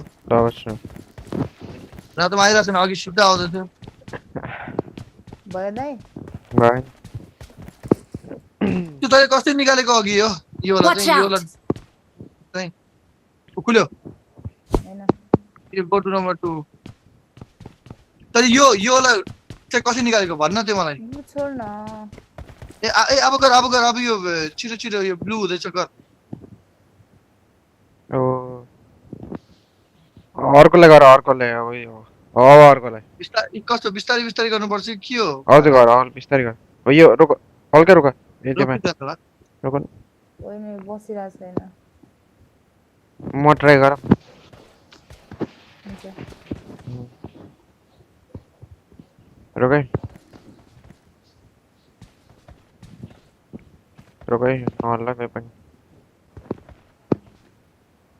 रातोमा आइरहेको छैन अघि सिधा आउँदै थियो भयो दाइ गएन त्यो तैले कसरी निकालेको अघि यो होला Watch चाहिँ यो होला out! चाहिँ खुल्यो हैन यो गो टु नम्बर 2 तर योला चाहिँ कसरी निकालेको भन्न त्यो मलाई छोड न ए अब गर अब यो छिटो यो ब्लू हुँदैछ गर ओ अर्कोले गर अर्कोले अब यो अर्कोले कस्तो बिस्तारै गर्नुपर्छ के हो हजुर गर बिस्तारै गर हो यो रोक हल्का रोक एकदमै रोक ओइ म बसिरहेको छैन म ट्राई गर रोकै रोकै नहल्ला कोही पनि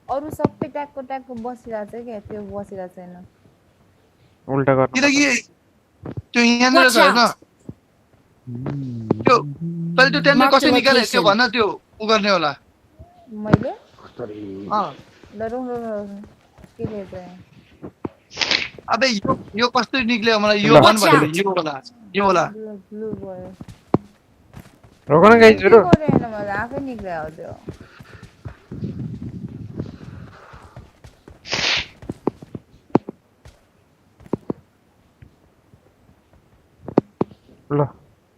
अरु सबै ट्याकको बसिरहेछ के त्यो बसिरहेछ छैन उल्टा गर्नु किनकि त्यो यहाँनिर छ हैन त्यो पहिले त्यो टेनले कसरी निकाले त्यो भन्न त्यो उ गर्ने होला मैले के रे अबे यो कसरी निक्ल्यो मलाई यो भन भने यो होला ब्लू भयो रोक न गाइस ब्रो गरेन मलाई आफै निक्ल्यो हो त्यो ल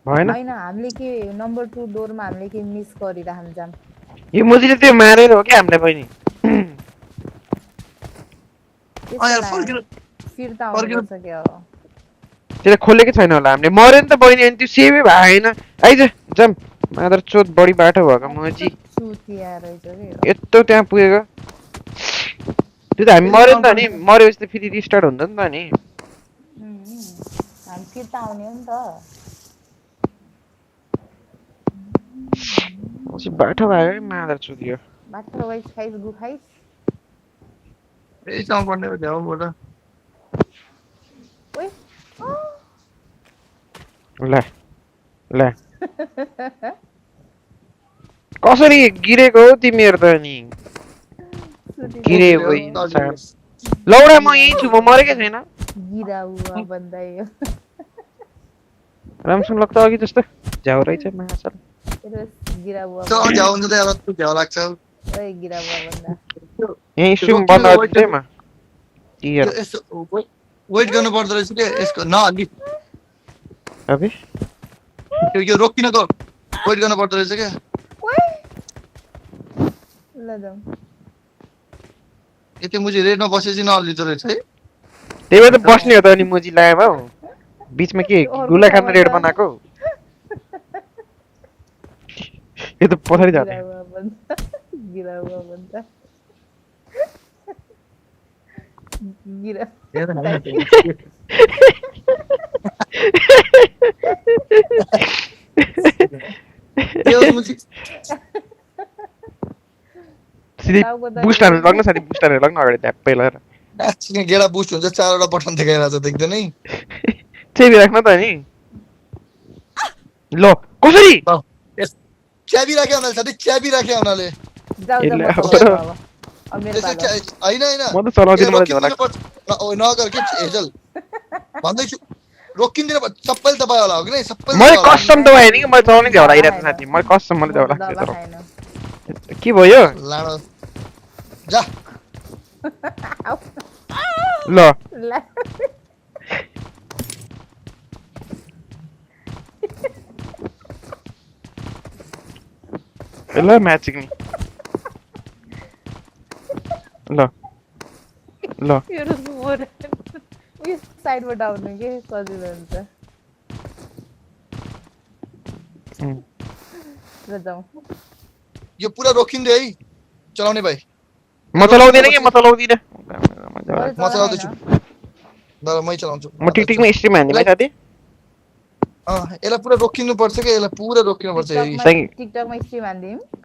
भएन हैन हामीले के नम्बर 2 डोरमा हामीले के मिस गरिराखम जाम यो मुजीले त्यो मारेर हो के हामीले पनि यार फर्किनु फिर्ता आउनु सक्यो त्यसले खोलेकै छैन होला हामीले मर्यो नि त बहिनी अनि त्यो सेभै भएन आइज जम मादर चोद बढी बाटो भएको मजी सुतिया रहेछ के यत्रो त्यहाँ पुगेको त्यो त हामी मर्यो नि त नि मरेपछि त फेरि रिस्टार्ट हुन्छ नि त नि हामी फिर्ता आउने हो नि त पछि बाटो भयो मादर चोद यो बाटो वाइस खाइस गु खाइस ए जाउँ पर्ने हो जाउँ बोला ओइ ल ल कसरी गिरेको हो तिमीहरु त नि गिरेको लौडा म यही छु म मरेकै छैन गिरा हुआ बन्दा यो रामसँग लाग्छ अघि जस्तो झ्याउ रहेछ माछा गिरा हुआ त झ्याउ हुन्छ त यार तु झ्याउ लाग्छ ओइ गिरा हुआ बन्दा यही स्ट्रिम बन्द गरिदिए म यार वेट गर्नु पर्दो रहेछ के यसको नहल्ली अबे यो रोकिनको वेट गर्नु पर्दो रहेछ के ओइ ल जाऊ यति मुजी रेडमा बसेपछि नहल्लिदो रहेछ है त्यही भएर त बस्ने हो त अनि मुजी लाए भौ बीचमा के गुला खान रेड बनाएको यो त पछाडी जाने गिरा हुआ बन्दा गिरा यो मुजी सिधै बुस्टरहरु लग्न साथी बुस्टरहरु लग्न अगाडि ट्याप्पै लगाएर आछिन गेडा बुस्ट हुन्छ 4 वटा बटन देखाइरहेछ देख्दैनै चाबी राख्न त नि ल कसरी चाबी राखे हुनाले साथी चाबी राखे हुनाले जाऊ जाऊ अब मेरो हैन हैन म त चलाउँदिन मलाई झोला ओइ नगर के हेजल भन्दै छु रोकिन्दिन सबैले दबायो होला हो कि नै सबैले मैले कस्टम दबाए नि कि मैले चलाउने झोला आइरहेको साथी मैले कस्टम मैले झोला के भयो लाडो जा ल ल म्याचिङ नि ल ल यो मोर उयो साइडबाट आउनु के सजिलो हुन्छ ल जाऊ यो पुरा रोकिन्दे है चलाउने भाइ म चलाउँदिन के म चलाउँदिन म चलाउँदैछु ल मै चलाउँछु म टिकटिकमा स्ट्रिम हान्दिम है साथी यसलाई पुरा रोकिनु पर्छ के यसलाई पुरा रोकिनु पर्छ टिकटकमा स्ट्रिम हान्दिम